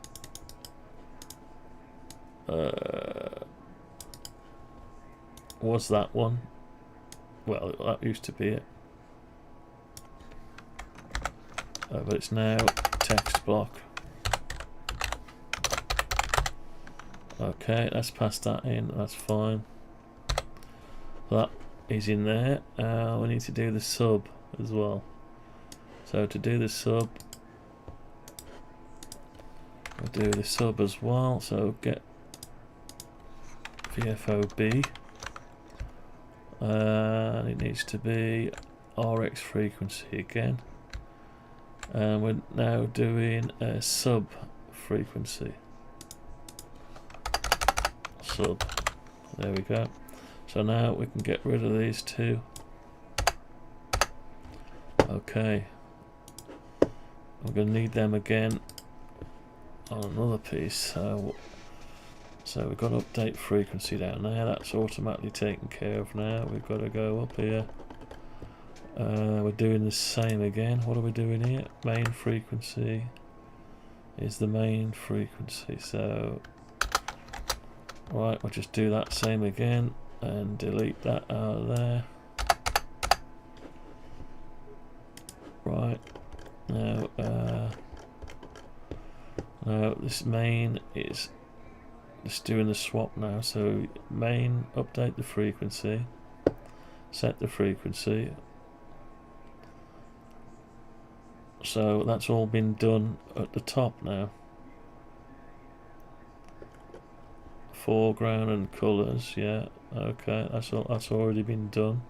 was that one? Well, that used to be it, but it's now text block. Okay, let's pass that in. That's fine. That is in there. We need to do the sub as well. So to do the sub, we'll do the sub as well. So get VFOB, and it needs to be RX frequency again. And we're now doing a sub frequency. Sub. There we go. So now we can get rid of these two. Okay. We're going to need them again on another piece. So we've got to update frequency down there. That's automatically taken care of now. We've got to go up here. We're doing the same again. What are we doing here? Main frequency is the main frequency. So right, we'll just do that same again and delete that out of there. Right. Now, this main is just doing the swap now. So main, update the frequency, set the frequency. So that's all been done at the top now. foreground and colours, yeah, okay, that's already been done.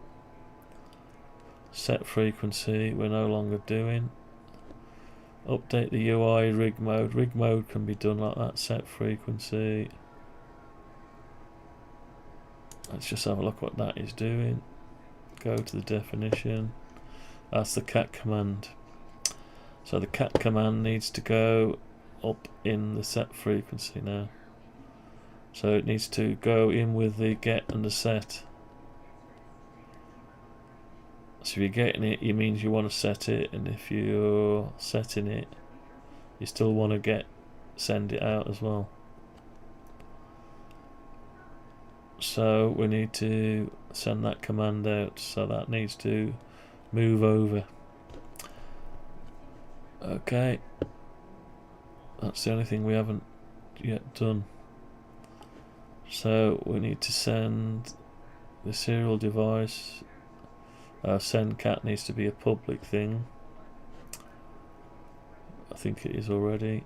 Set frequency, we're no longer doing. Update the UI rig mode. Rig mode can be done like that. Set frequency. Let's just have a look what that is doing. Go to the definition. That's the cat command. So the cat command needs to go up in the set frequency now. So it needs to go in with the get and the set. So if you're getting it, it means you want to set it, and if you're setting it, you still want to send it out as well. So we need to send that command out, so that needs to move over. Okay, that's the only thing we haven't yet done. So we need to send the serial device. Send cat needs to be a public thing. I think it is already.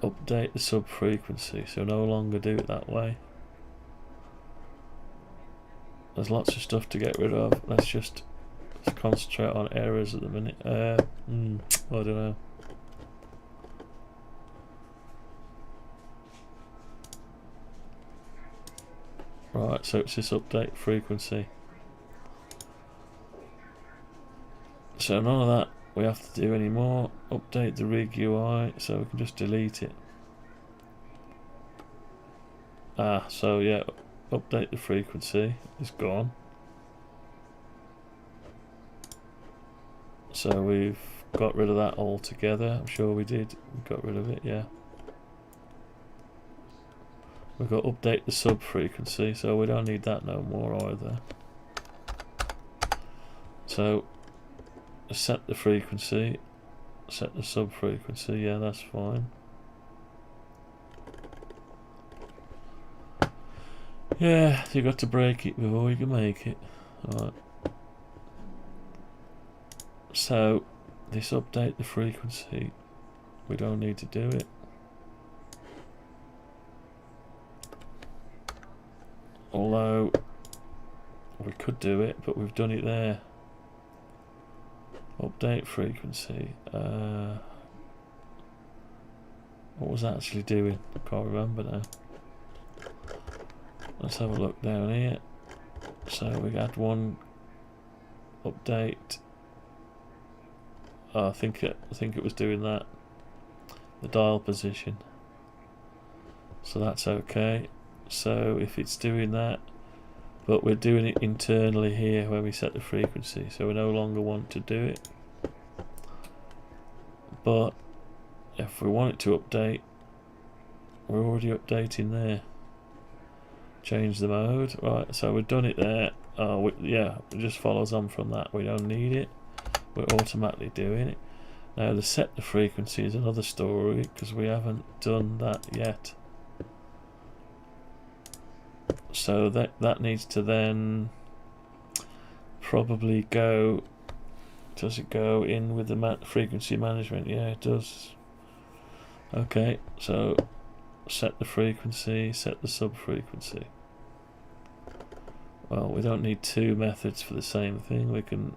Update the sub frequency, so no longer do it that way. There's lots of stuff to get rid of. Let's concentrate on errors at the minute. I don't know. Right, so it's this update frequency. So none of that we have to do anymore. Update the rig UI, so we can just delete it. So yeah, update the frequency is gone. So we've got rid of that altogether. I'm sure we did. We got rid of it, yeah. We've got update the sub frequency, so we don't need that no more either. So set the frequency, set the sub frequency, yeah, that's fine. Yeah, you got to break it before you can make it. Alright. So this update the frequency, we don't need to do it. Although we could do it, but we've done it there. Update frequency. What was that actually doing? I can't remember now. Let's have a look down here. So we had one update. I think it was doing that. The dial position. So that's okay. So if it's doing that, but we're doing it internally here when we set the frequency, so we no longer want to do it. But if we want it to update, we're already updating there. Change the mode, right? So we've done it there. Yeah, it just follows on from that. We don't need it. We're automatically doing it. Now the set the frequency is another story because we haven't done that yet. So that needs to then probably go. Does it go in with the frequency management? Yeah, it does. Okay, so set the frequency, set the sub frequency. Well, we don't need two methods for the same thing. We can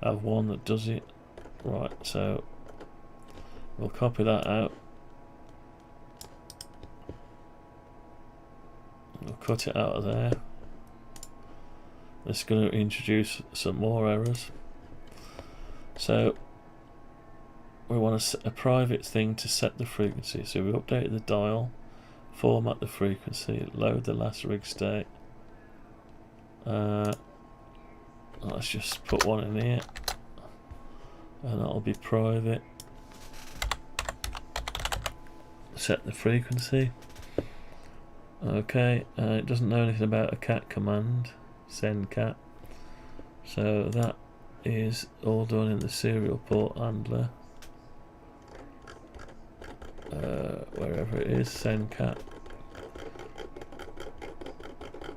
have one that does it. Right, so we'll copy that out. We'll cut it out of there. This is going to introduce some more errors. So we want to set a private thing to set the frequency. So we update the dial, format the frequency, load the last rig state. Let's just put one in here, and that'll be private. Set the frequency. Okay, it doesn't know anything about a cat command, send cat. So that is all done in the serial port handler. Wherever it is, send cat.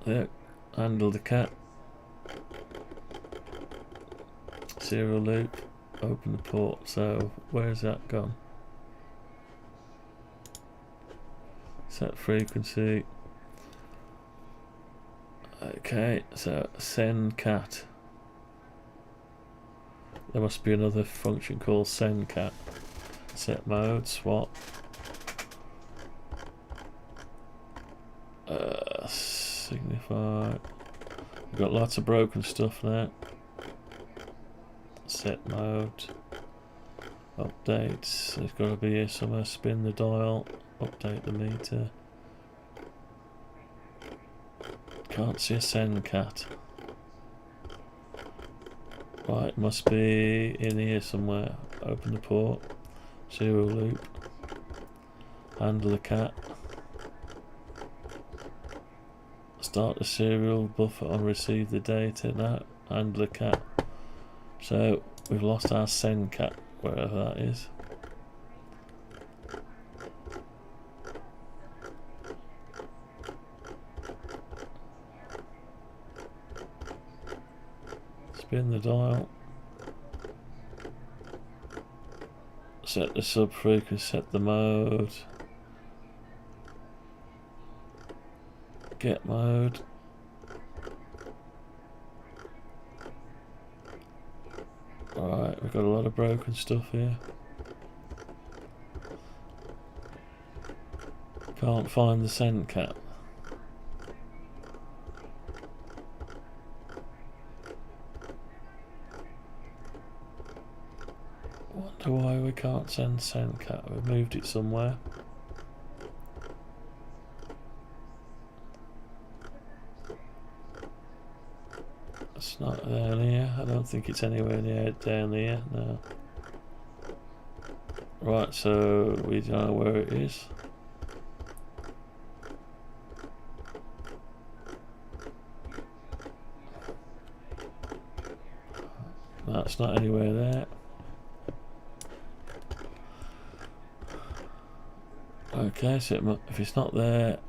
There, handle the cat. Serial loop, open the port. So where's that gone? Set frequency. Okay, so send cat. There must be another function called send cat. Set mode, swap. Signify. We've got lots of broken stuff there. Set mode. Updates. There's got to be here somewhere. Spin the dial. Update the meter. Can't see a send cat. Right, must be in here somewhere. Open the port. Serial loop. Handle the cat. Start the serial buffer on receive the data. Now handle the cat. So we've lost our send cat, wherever that is. Spin the dial. Set the sub frequency, set the mode. Get mode. Alright, we've got a lot of broken stuff here. Can't find the send cat. Wonder why we can't send cat. We've moved it somewhere. It's not down here. I don't think it's anywhere near down here. No. Right, so we don't know where it is. No, it's not anywhere there. Okay, so if it's not there,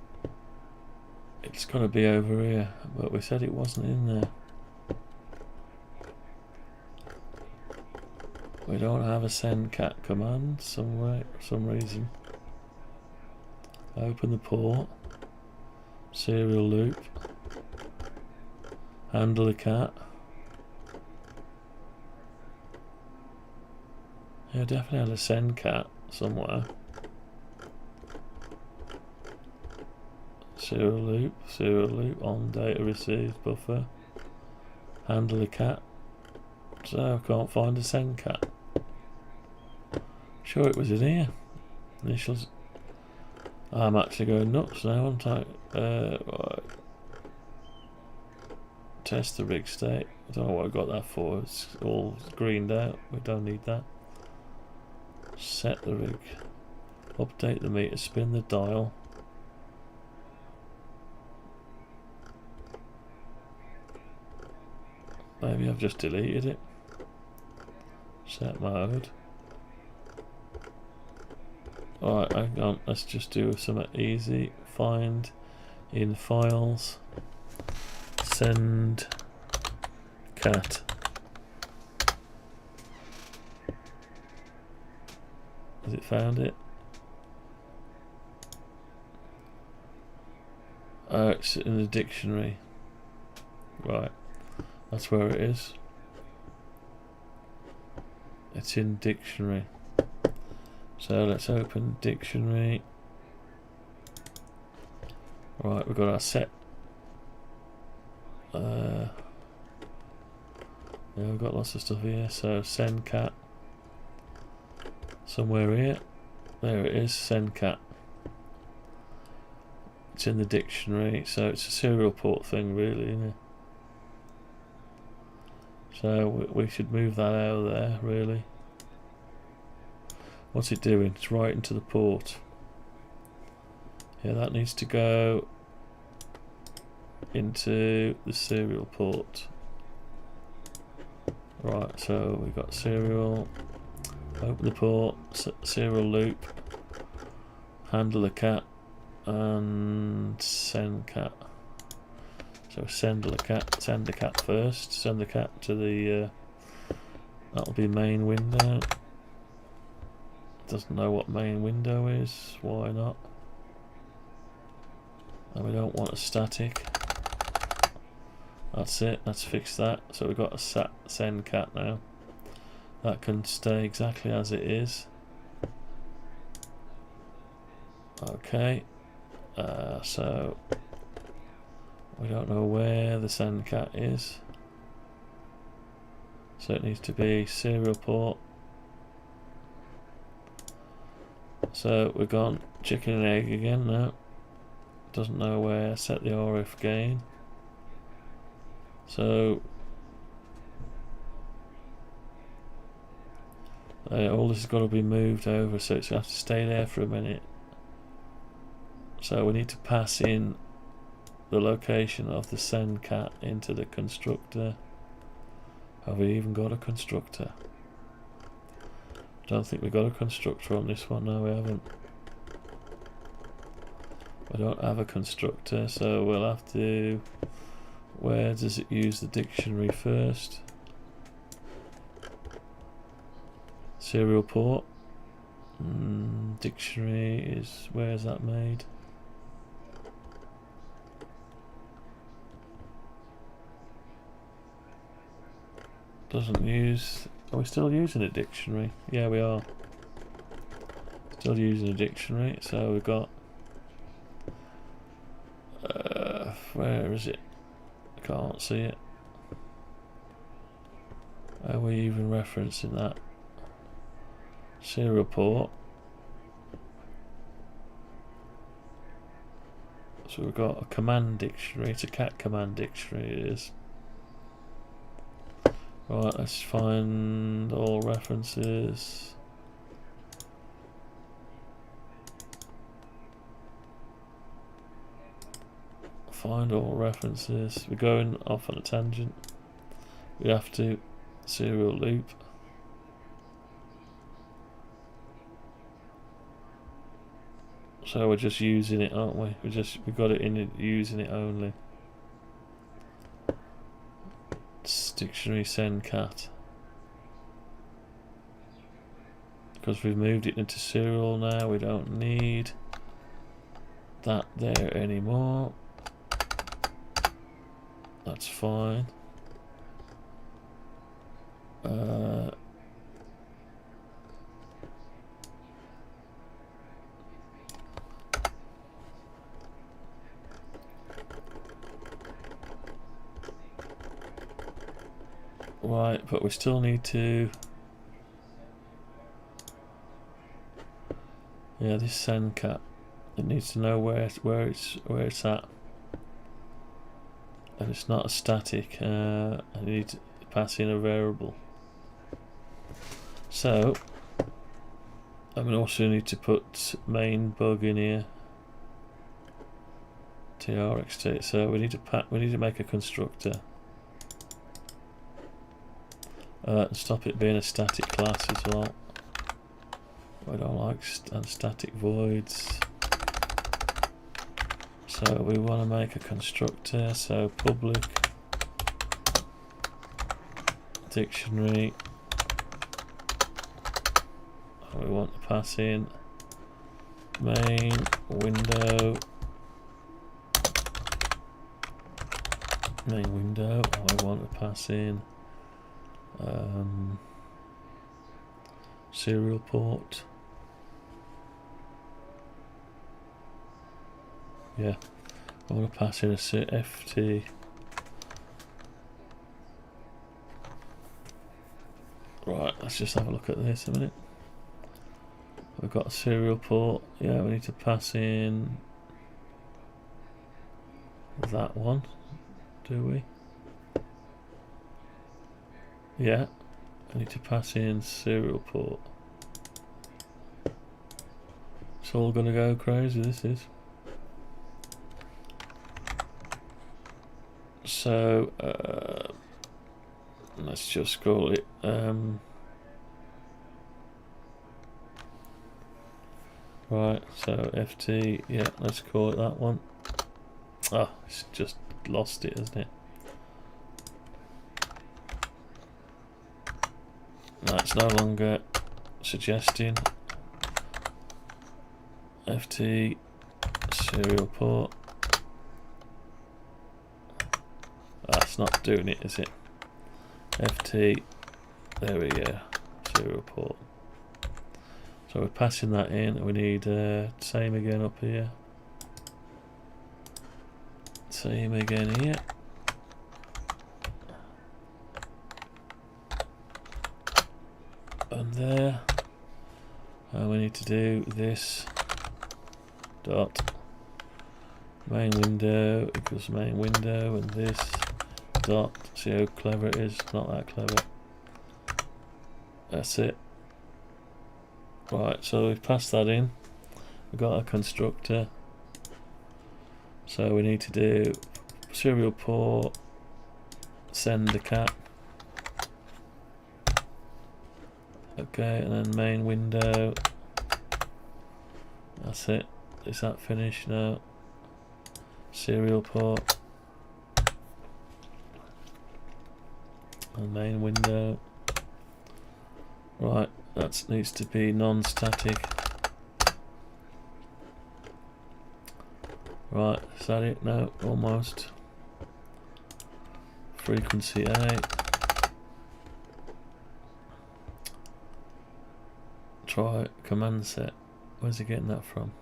it's got to be over here. But we said it wasn't in there. We don't have a send cat command somewhere for some reason. Open the port. Serial loop. Handle the cat. Yeah, definitely had a send cat somewhere. Serial loop on data received buffer. Handle the cat. So I can't find a send cat. Sure it was in here. Initials. I'm actually going nuts now, aren't I? Right. Test the rig state. I don't know what I got that for. It's all greened out. We don't need that. Set the rig. Update the meter. Spin the dial. Maybe I've just deleted it. Set mode. Alright, hang on, let's just do something easy. Find in files. Send cat. Has it found it? Oh, it's in the dictionary. Right, that's where it is. It's in dictionary. So let's open dictionary. Right, we've got our set. Yeah, we've got lots of stuff here. So send cat. Somewhere here. There it is, send cat. It's in the dictionary, so it's a serial port thing really, isn't it? So we should move that out of there, really. What's it doing? It's right into the port. Yeah, that needs to go into the serial port. Right, so we've got serial. Open the port, serial loop, handle the cat, and send cat. So send the cat first. Send the cat to the. That'll be main window. Doesn't know what main window is. Why not? and we don't want a static. That's it, let's fix that. So we've got a send cat now. That can stay exactly as it is. Okay, so we don't know where the send cat is. So it needs to be serial port. So we've gone chicken and egg again now. Doesn't know where. Set the RF gain. So all this has got to be moved over, so it's going to have to stay there for a minute. So we need to pass in the location of the send cat into the constructor. Have we even got a constructor? Don't think we got a constructor on this one. No, we haven't. We don't have a constructor, so we'll have to... Where does it use the dictionary first? Serial port. Dictionary is... Where is that made? Doesn't use... Are we still using a dictionary? Yeah, we are. Still using a dictionary, so we've got... where is it? I can't see it. Are we even referencing that? Serial port. So we've got a command dictionary. It's a cat command dictionary, it is. Right, let's find all references. Find all references. We're going off on a tangent. We have to serial loop. So we're just using it, aren't we? We got it in it, using it only. Dictionary send cat, because we've moved it into serial now. We don't need that there anymore. That's fine. Right, but we still need to... Yeah, this send cat, it needs to know where it's at, and it's not a static. I need to pass in a variable. So I'm going to also need to put main bug in here. TRXT. So we need to make a constructor. Stop it being a static class as well. I don't like static voids. So we want to make a constructor. So public dictionary. And we want to pass in main window. Main window. I want to pass in serial port. Yeah, I want to pass in a FT. Right, let's just have a look at this a minute. We've got a serial port. Yeah, we need to pass in that one, do we? Yeah, I need to pass in serial port. It's all gonna go crazy, this is. So let's just call it right, so FT, yeah, let's call it that one. Oh, it's just lost it, hasn't it? No, it's no longer suggesting FT serial port. it's not doing it, is it? FT, there we go, serial port. So we're passing that in. We need same again up here. Same again here. And there. And we need to do this dot main window equals main window, and this dot, see how clever it is? Not that clever. That's it. Right, so we've passed that in. We've got our constructor. So we need to do serial port, send the cat. Okay, and then main window. That's it. Is that finished now? Serial port. And main window. Right, that needs to be non-static. Right, is that it? No, almost. Frequency A. Try command set. Where's he getting that from?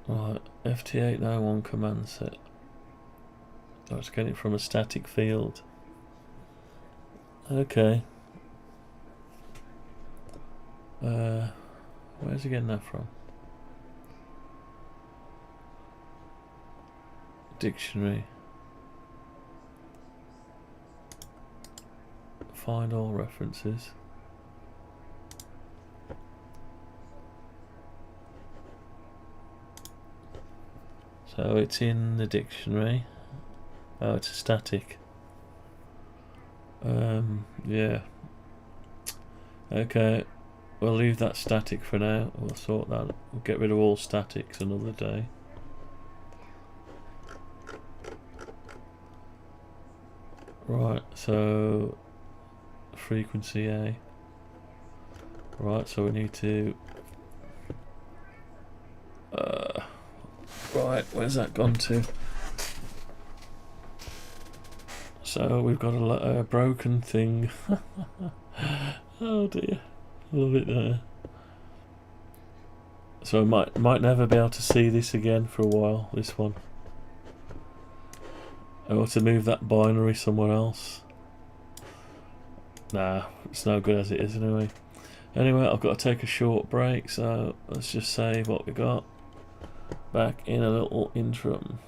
Right, FT-891 command set. I was getting it from a static field. Okay. Where's he getting that from? Dictionary. Find all references. So it's in the dictionary. Oh, it's a static. Yeah. Okay, we'll leave that static for now. We'll sort that. We'll get rid of all statics another day. Right, so frequency A. Right, so we need to right, where's that gone to? So we've got a broken thing. Oh dear, love it there. So I might never be able to see this again for a while. This one. I ought to move that binary somewhere else. Nah, it's no good as it is anyway. Anyway, I've got to take a short break, so let's just save what we got. Back in a little interim.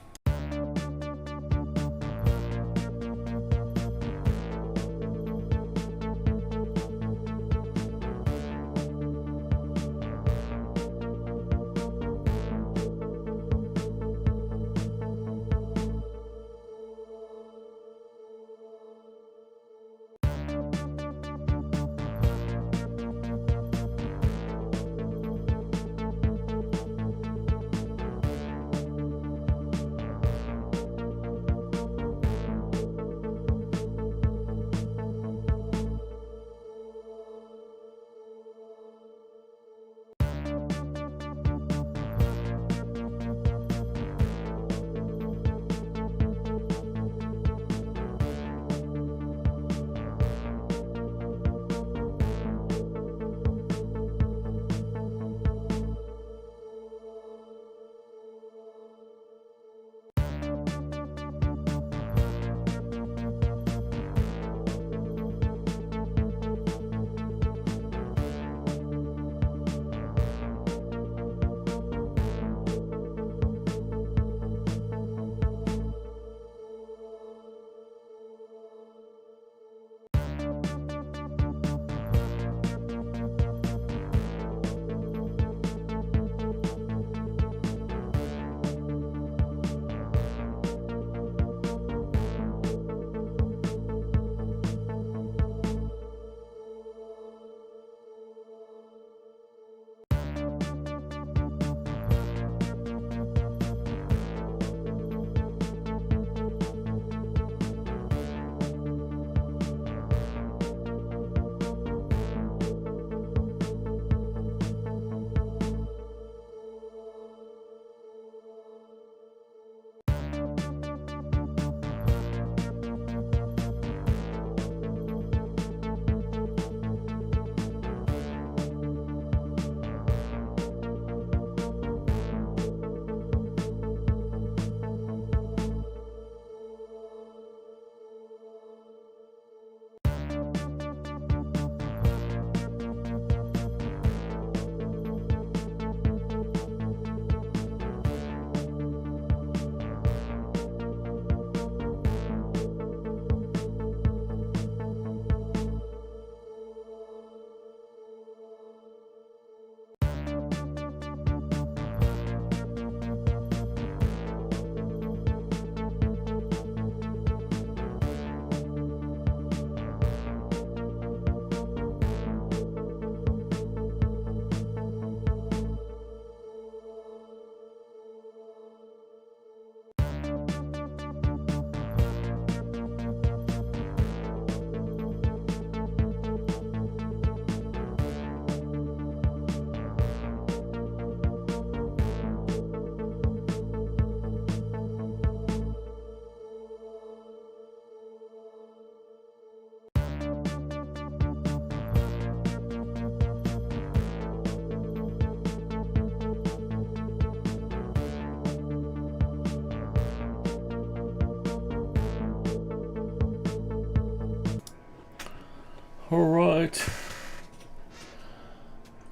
Alright.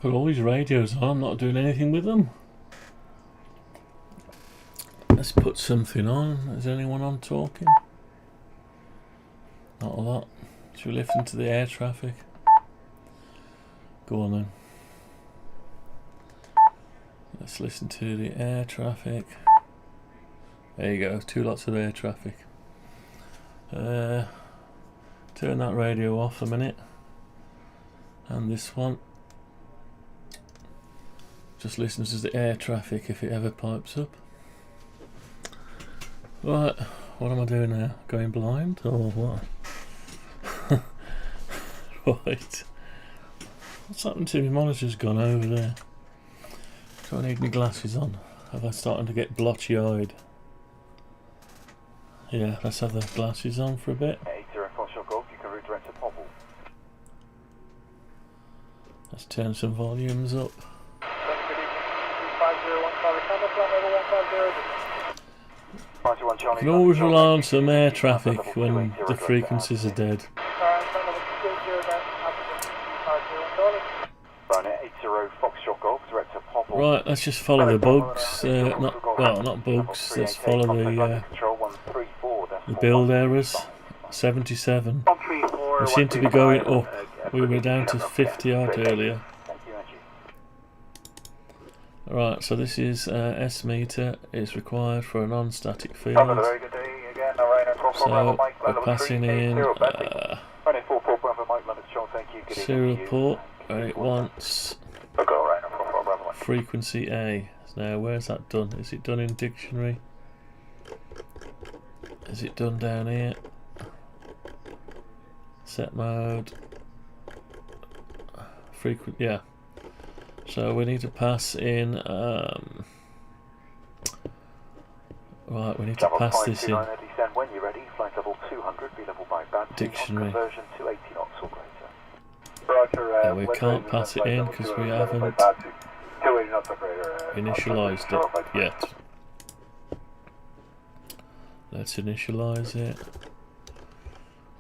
Got all these radios on, I'm not doing anything with them. Let's put something on. Is anyone on talking? Not a lot. Should we listen to the air traffic? Go on then. Let's listen to the air traffic. There you go, 2 lots of air traffic. Turn that radio off a minute. And this one. Just listens to the air traffic if it ever pipes up. Right, what am I doing now? Going blind or what? Right. What's happened to me? Monitor's gone over there. Do I need my glasses on? Have I started to get blotchy eyed? Yeah, let's have the glasses on for a bit. 80 Golf, you can redirect to Pobble. Let's turn some volumes up. You can always rely on some air traffic when the frequencies are dead. Right, let's just follow the bugs. Not bugs. Let's follow the build errors. 77. We seem to be going up. We were down to 50 odd earlier. Right, so this is S meter is required for a non-static field. So we're passing in serial port where it wants frequency A. Now where's that done? Is it done in dictionary? Is it done down here? Set mode. Frequent, yeah. So we need to pass in, right, we need to pass this in dictionary. We can't pass it in because we haven't initialized it yet. Let's initialize it.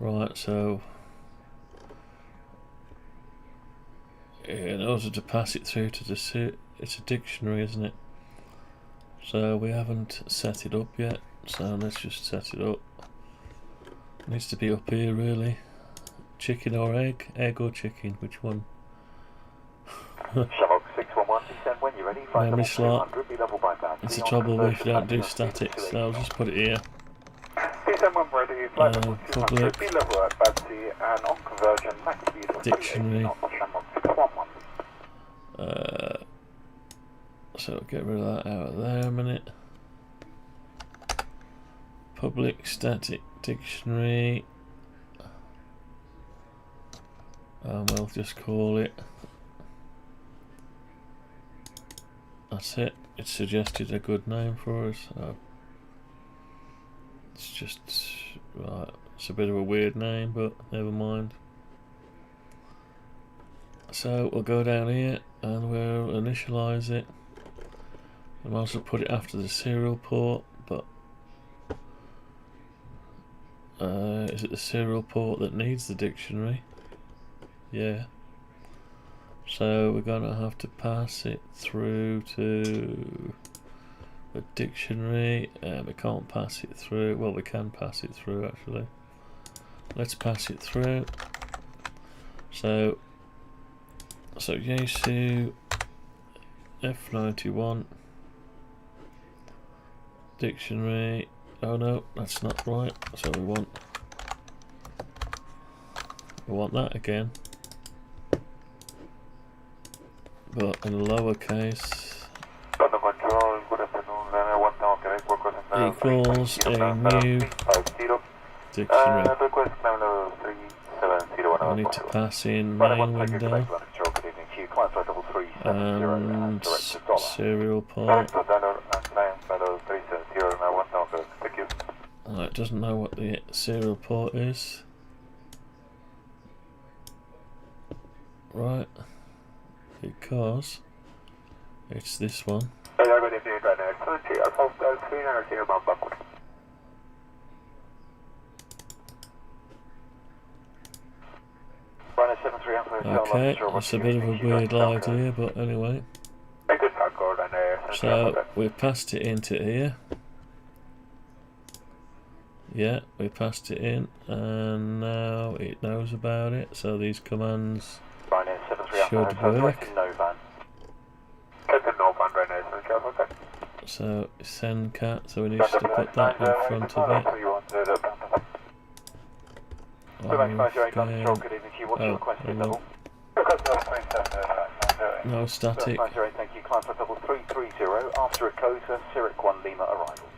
Right, so in order to pass it through to the it's a dictionary, isn't it? So we haven't set it up yet, so let's just set it up. It needs to be up here really. Chicken or egg? Egg or chicken? Which one? Memory slot. It's the trouble if you don't do statics, so I'll just put it here. Public dictionary. So get rid of that out of there a minute. Public static dictionary. And we'll just call it. That's it. It suggested a good name for us. It's just right. It's a bit of a weird name, but never mind. So we'll go down here and we'll initialize it. I might as well put it after the serial port, but is it the serial port that needs the dictionary? Yeah. So we're gonna have to pass it through to the dictionary, and we can't pass it through. Well, we can pass it through actually. Let's pass it through. So YAESU F-91 dictionary. Oh no, that's not right. So we want that again, but in lowercase. Equals a new dictionary. I need to pass in main window and serial port. It doesn't know what the serial port is. Right, because it's this one. Okay, that's a bit of a weird idea, but anyway. So we passed it into here. Yeah, we passed it in, and now it knows about it, so these commands should work. So send cat, so we need to put that in front of it. No static. Thank you. Climb for double 330 after a COSA, Zurich 1 Lima arrival.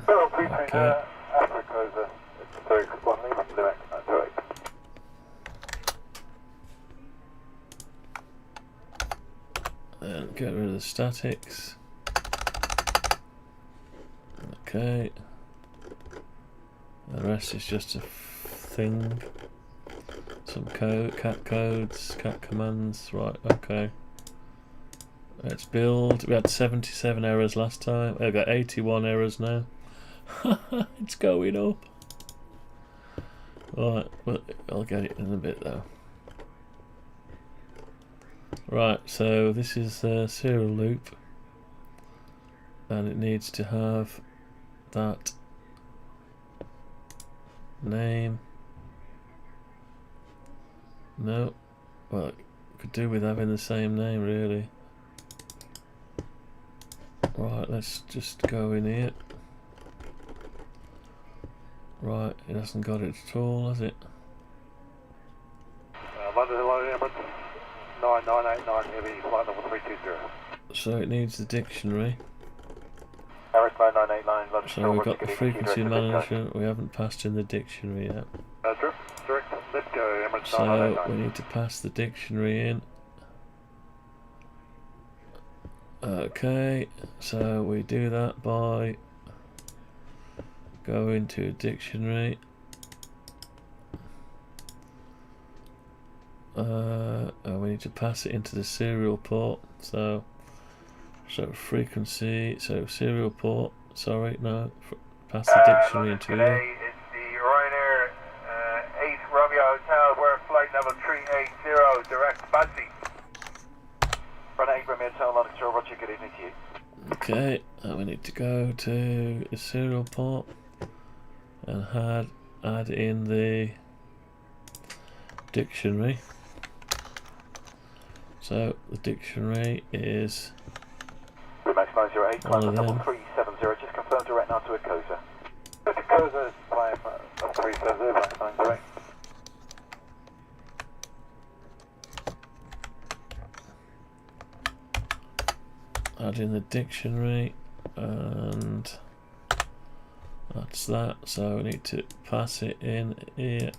Okay. After a COSA, Zurich 1 Lima, direct, And get rid of the statics. Okay. The rest is just a thing. Some code, cat codes, cat commands. Right, okay. Let's build. We had 77 errors last time. I've got 81 errors now. It's going up. Right, well, I'll get it in a bit though. Right, so this is a serial loop, and it needs to have that name. No, well, it could do with having the same name really. Right, let's just go in here. Right, it hasn't got it at all, has it? London, hello, Emirates. 9989, heavy, flight level 320. So it needs the dictionary. Emirates 9989, London. So we've got the frequency management, we haven't passed in the dictionary yet. Direct, let's go, Emirates So 9989. we need to pass the dictionary in. Okay, so we do that by going to a dictionary. And we need to pass it into the serial port. So frequency, so serial port. Sorry, no, pass the dictionary into here. It's the Ryanair 8 Romeo Hotel. We're at flight level 380, direct Batsy. Ryanair 8 Romeo Hotel, London, sure, Roger, good evening to you. Okay, and we need to go to the serial port and add in the dictionary. So the dictionary is Max 908, one climb of double them. 370, just confirm direct now to a COSA. To COSA, climb 370, Max 908. Add in the dictionary, and that's that. So we need to pass it in here.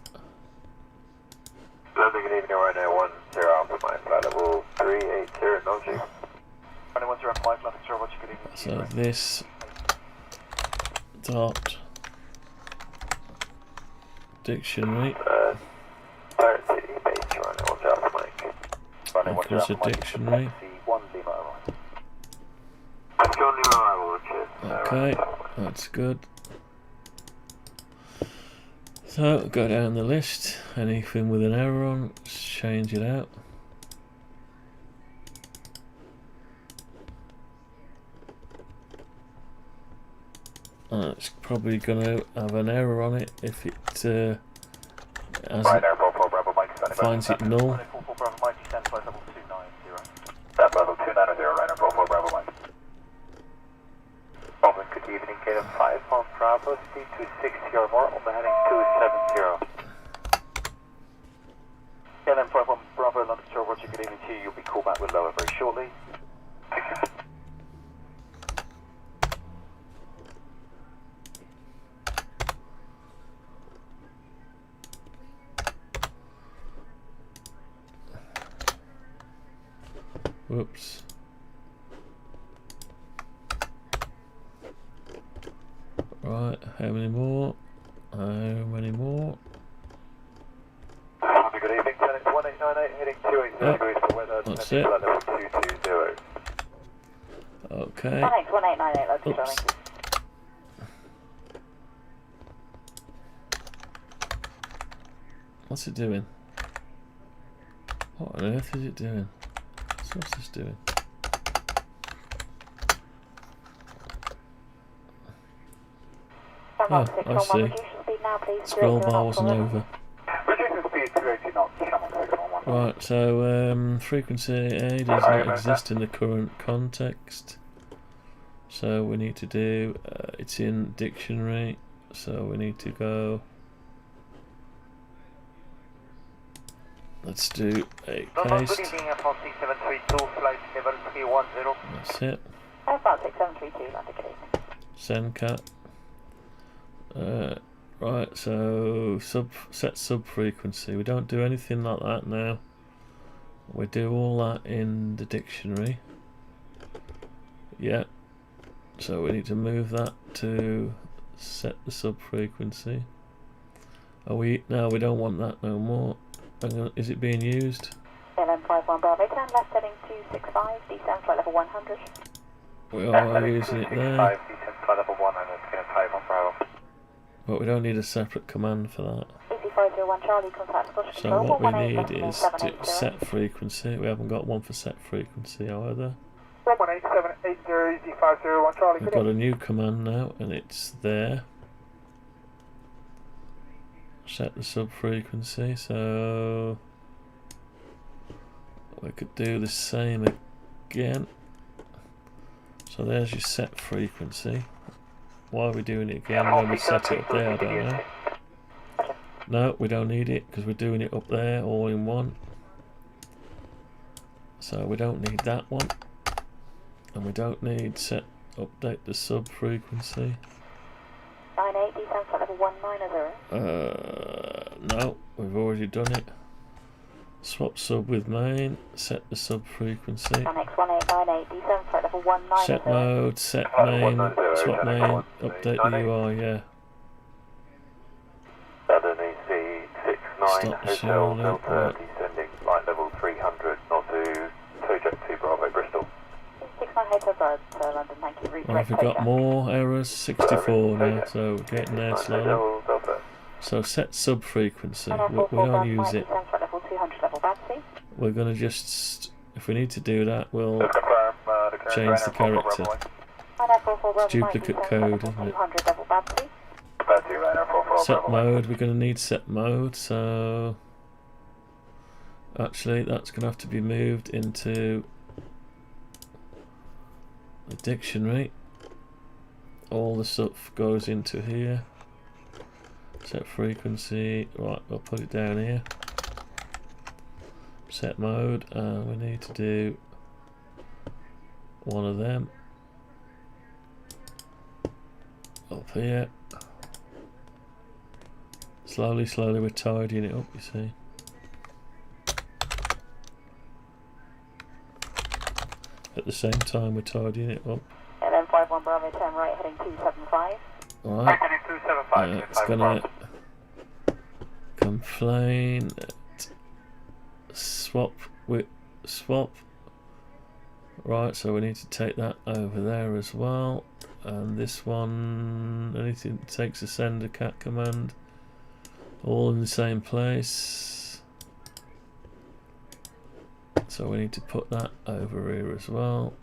London, good evening, Ryanair 10 Alpha, my flight level 380, no G. Ryanair 105, London, sure, Roger, good evening to you. So this dot dictionary equals a dictionary. Okay, that's good. So go down the list. Anything with an error on, let's change it out. It's probably going to have an error on it if it finds it null. Good evening, Kingdom 5 on Bravo, speed 260 or more on the heading 270. Kingdom 5 on Bravo, London Shore, Roger, good evening to you. You'll be called back with lower very shortly. Whoops. Right, how many more? How many more? Good evening, Tenant 1898, heading 280 degrees for weather. That's it. Level 220. Okay. 1898, let's go. Oops. What's it doing? What on earth is it doing? So what's this doing? Oh, I see. Scroll bar wasn't over. Right, so frequency A does not exist in the current context. So we need to do, it's in dictionary, so we need to go, let's do a paste. That's it. Send cat. Right, so set sub frequency. We don't do anything like that now. We do all that in the dictionary. Yeah. So we need to move that to set the sub frequency. Are we? No, we don't want that no more. Hang on, is it being used? LM51 Bravo 10, left heading 265, descend flight level 100. We are using it there. Descend flight level 100, 51 Bravo. But we don't need a separate command for that. EC501 Charlie, contact push So control. what we need is to set frequency. We haven't got one for set frequency either. 18780 EC501 Charlie. We've got a new command now, and it's there. Set the sub frequency. So we could do the same again. So there's your set frequency. Why are we doing it again when we set it up there? I don't know. No, we don't need it because we're doing it up there all in one. So we don't need that one. And we don't need set update the sub frequency. 98, descend flight level 190. No, we've already done it. Swap sub with main, set the sub frequency. Annex 1898, descend flight level 190. Set mode, set main, swap main, update the UI, yeah. Stop the show, right. Descending flight level 300, not to Tojet 2 Bravo Bristol. 69 Hotel Bird to London, thank you. Route Right, we've got more errors, 64 now, so we're getting there slowly. So set sub frequency, we don't use it. We're going to just, if we need to do that, we'll change the character. It's duplicate code, isn't it? Set mode, we're going to need set mode, so actually that's going to have to be moved into the dictionary. All the stuff goes into here. Set frequency, right, we'll put it down here. Set mode, and we need to do one of them up here. Slowly, slowly we're tidying it up, you see. At the same time we're tidying it up. LM51 Bravo 10 right heading 275. Right, it's gonna complain. Swap with swap. Right, so we need to take that over there as well. And this one, anything that takes a sender cat command, all in the same place. So we need to put that over here as well.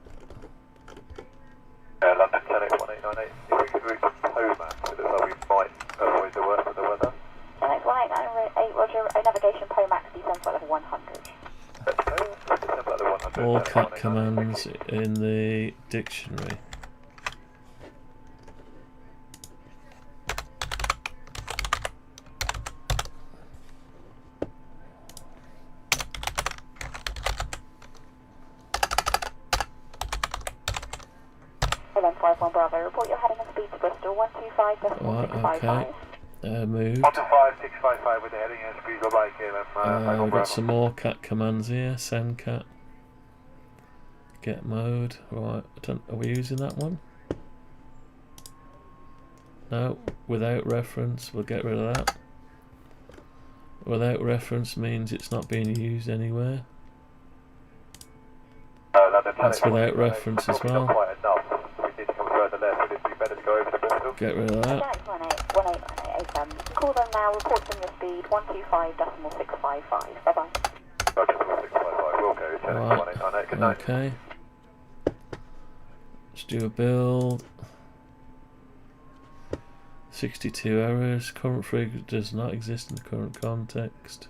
London 10-1898, if we could reach Pomac, it looks like we might avoid the worst of the weather. Annex 1898, roger, navigation Pomac, descend flight level 100. All cat commands in the dictionary. LM51 Bravo, report your heading and speed to Bristol, 125.655. Right, okay. Moved. 125.655 with the heading and speed of like We've got some more cat commands here. Send cat. Get mode. Right, are we using that one? No, without reference, we'll get rid of that. Without reference means it's not being used anywhere. That's without reference as well. Get rid of that. 1898, call them now, report them your speed, 125.655. Bye bye. Right, okay. Let's do a build. 62 errors. Current frequency does not exist in the current context.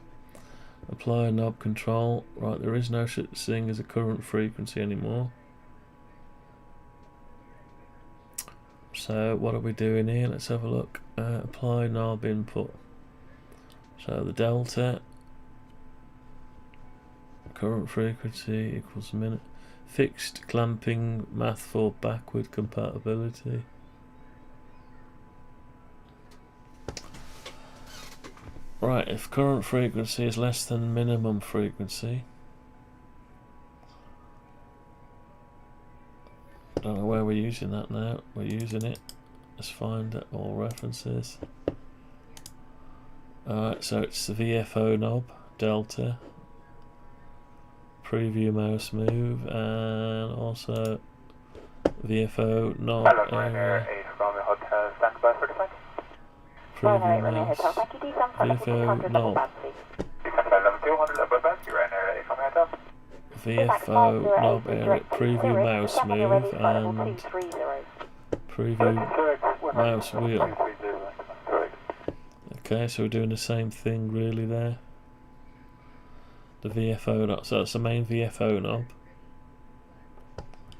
Apply knob control. Right, there is no such thing as a current frequency anymore. So what are we doing here? Let's have a look. Apply knob input. So the delta. Current frequency equals minute. Fixed clamping math for backward compatibility. Right, if current frequency is less than minimum frequency, I don't know where we're using that now. We're using it. Let's find all references. Alright, so it's the VFO knob, delta, preview mouse move, and also VFO knob area. Preview mouse, VFO knob, VFO knob area, preview mouse move, and preview mouse wheel. Okay, so we're doing the same thing really there. The VFO knob, so that's the main VFO knob.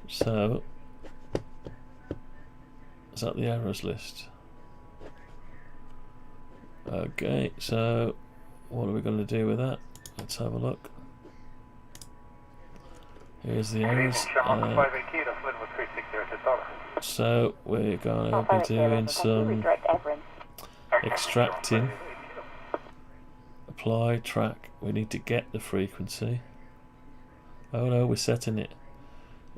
So, is that the errors list? Okay, so what are we going to do with that? Let's have a look. Here's the errors. So we're going to be doing some extracting. Apply track. We need to get the frequency. Oh no, we're setting it.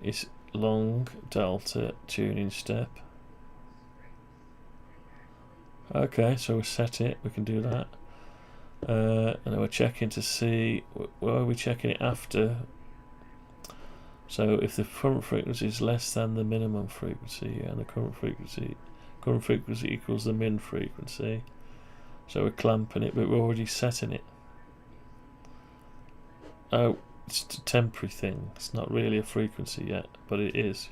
It's long delta tuning step. Okay, so we set it. We can do that. And then we're checking to see where are we checking it after. So if the current frequency is less than the minimum frequency, and the current frequency equals the min frequency. So we're clamping it, but we're already setting it. Oh, it's a temporary thing. It's not really a frequency yet, but it is.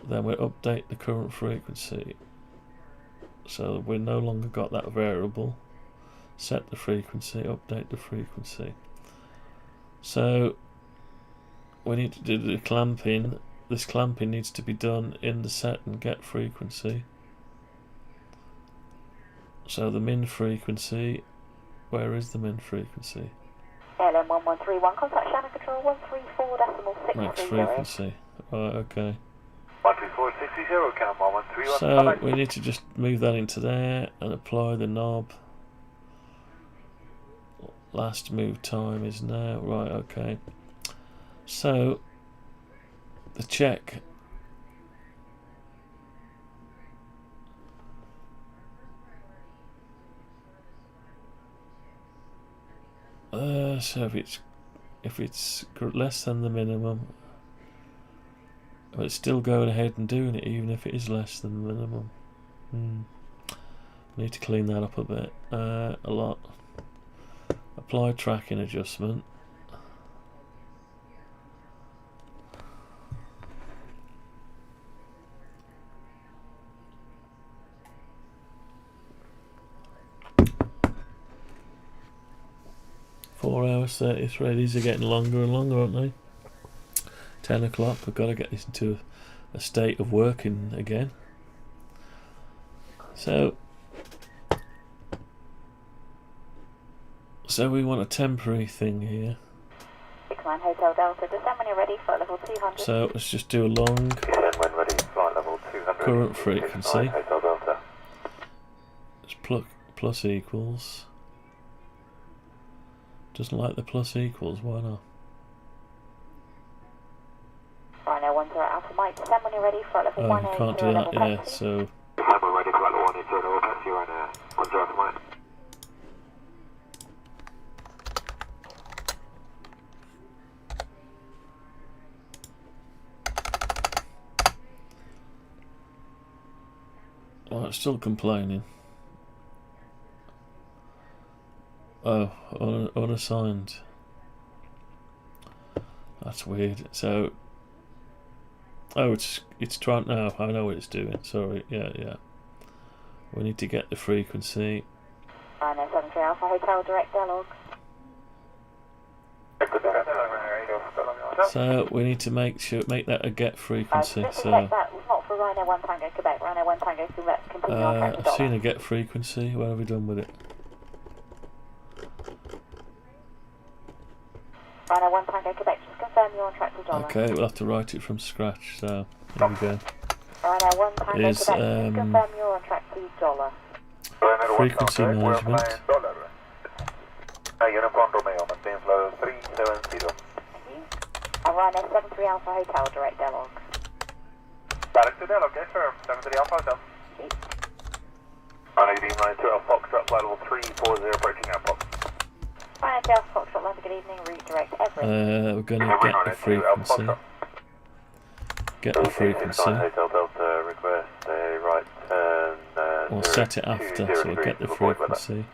Then we update the current frequency. So we've no longer got that variable. Set the frequency, update the frequency. So we need to do the clamping. This clamping needs to be done in the set and get frequency. So the min frequency, where is the min frequency? LM1131, contact channel control 134.630. Max frequency. Right, okay. 13460, count 131. So we need to just move that into there and apply the knob. Last move time is now. Right, okay. So the check. So if it's less than the minimum, but it's still going ahead and doing it even if it is less than the minimum. Need to clean that up a bit. A lot. Apply tracking adjustment. Hours 33. These are getting longer and longer, aren't they? 10 o'clock. We've got to get this into a state of working again. So we want a temporary thing here. 69 Hotel Delta, descend when you're ready, flight level 200. So let's just do a long When ready, flight level 200. current frequency. Hotel Delta. It's plus equals. Doesn't like the plus equals, why not? Rhino 10 Alpha Mike, descend when you're ready, flight level 180. You can't do that, yeah, so. Descend when ready, flight level 180, level taxi right now. 10 Alpha Mike. Oh, it's still complaining. Oh, unassigned. That's weird. So, oh, it's trying. No, I know what it's doing. Sorry. Yeah. We need to get the frequency. 973 Alpha Hotel, direct dialogue. So we need to make that a get frequency. Just to So check that was not for Rhino 1 Tango Quebec. Rhino 1 Tango Quebec completely on track to I've Dollar. seen a get frequency. What have we done with it? Rhino 1 Tango Quebec, just confirm you're on track to Dollar. Okay, we'll have to write it from scratch. So here we go. Rhino 1 Tango Is, Quebec, just confirm you're on track to Dollar. Frequency management. Uniform Romeo, maintain flow 370. Thank you. Rhino 73 Alpha Hotel, direct dialogue. Direct to dialogue, yes sir. 73 Alpha Hotel. Rhino 92 Alpha Foxtrot, flight level 340, approaching airport. Rhino 2 Alpha Foxtrot, love, good evening, route direct Everett. We're going to get the frequency. Get the frequency. Hotel Delta, request a right turn. We'll set it after, so we'll get the frequency.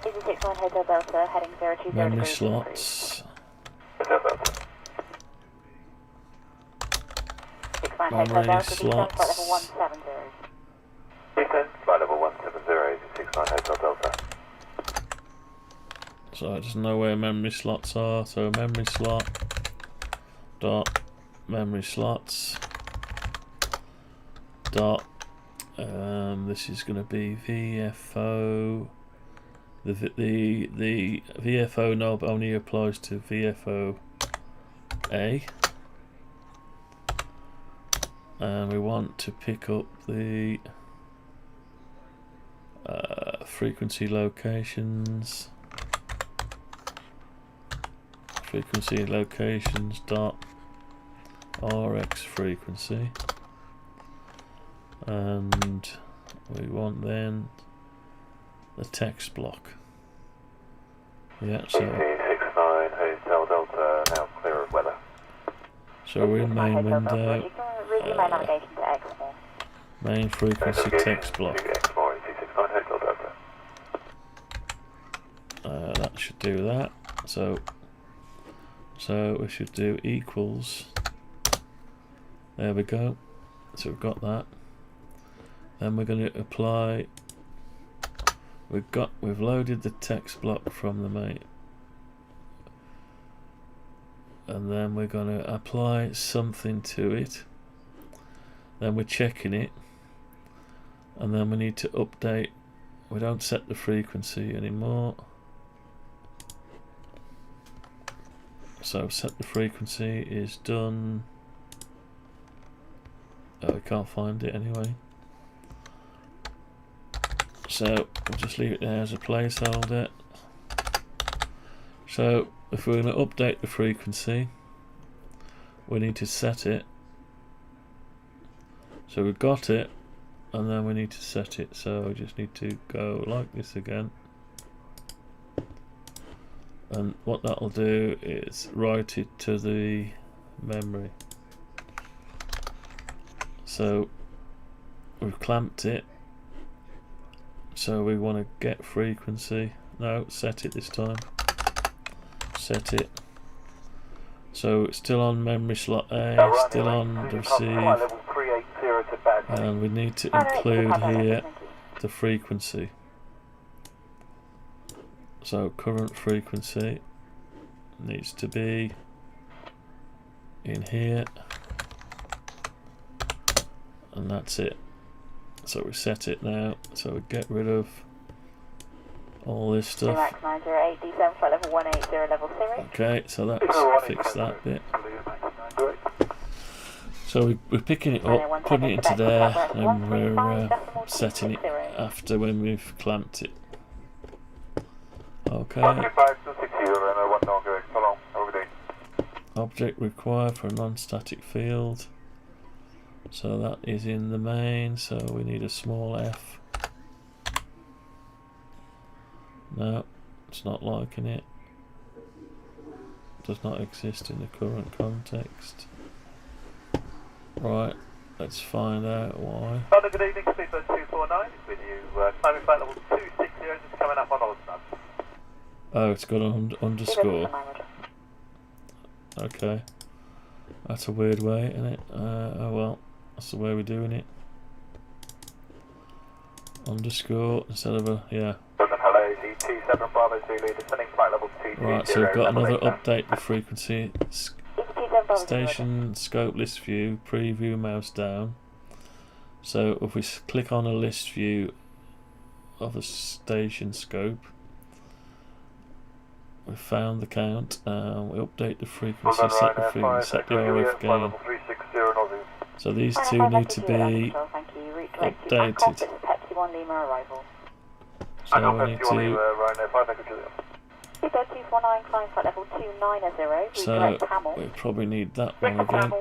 69 Hotel Delta, heading 020 Memory degrees. slots. Hotel Delta. 69 Memory Hotel Delta, slots. flight level 170. Descent, flight level 170, 69 Hotel Delta. So I just know where memory slots are. So memory slot dot memory slots dot this is going to be VFO. The VFO knob only applies to VFO A, and we want to pick up the frequency locations. Frequency locations dot RX frequency, and we want then the text block. Yeah, so 69 Hotel Delta, now clear of weather. so we're in main window, You can resume my navigation to Exmoor. main frequency text block. Exmoor, 69 Hotel Delta. That should do that. So we should do equals. There we go. So we've got that. Then we're going to apply. We've loaded the text block from the main, and then we're going to apply something to it. Then we're checking it, and then we need to update. We don't set the frequency anymore. So set the frequency is done. Oh, we can't find it anyway. So we'll just leave it there as a placeholder. So if we're going to update the frequency, we need to set it. So we've got it, and then we need to set it. So we just need to go like this again. And what that'll do is write it to the memory. So we've clamped it. So we want to get frequency. No, set it this time. Set it. So it's still on memory slot A, still on the receive. And we need to include here the frequency. So current frequency needs to be in here, and that's it. So we set it now, so we get rid of all this stuff. Max 908 D7 flight level 180 level 0. Okay, so that's fixed that bit. So we're picking it up, putting it into there, and we're setting it after when we've clamped it. Okay. Object required for a non-static field. So that is in the main, so we need a small f. No, it's not liking it. Does not exist in the current context. Right, let's find out why. Hello, good evening, Speedbird 249 with you. Climbing flight level 260, just coming up on Osman. Oh, it's got an underscore. Okay. That's a weird way, isn't it? Oh well, that's the way we're doing it. Underscore instead of a, yeah. Hello, Z27 Bravo Zulu, descending flight level 220. Right, so we've got another update the frequency. Station scope list view, preview mouse down. So if we click on a list view of a station scope, we found the count, and we update the frequency, set the frequency, set the RF gain. So these two need to be updated. So we need to. So we probably need that one again.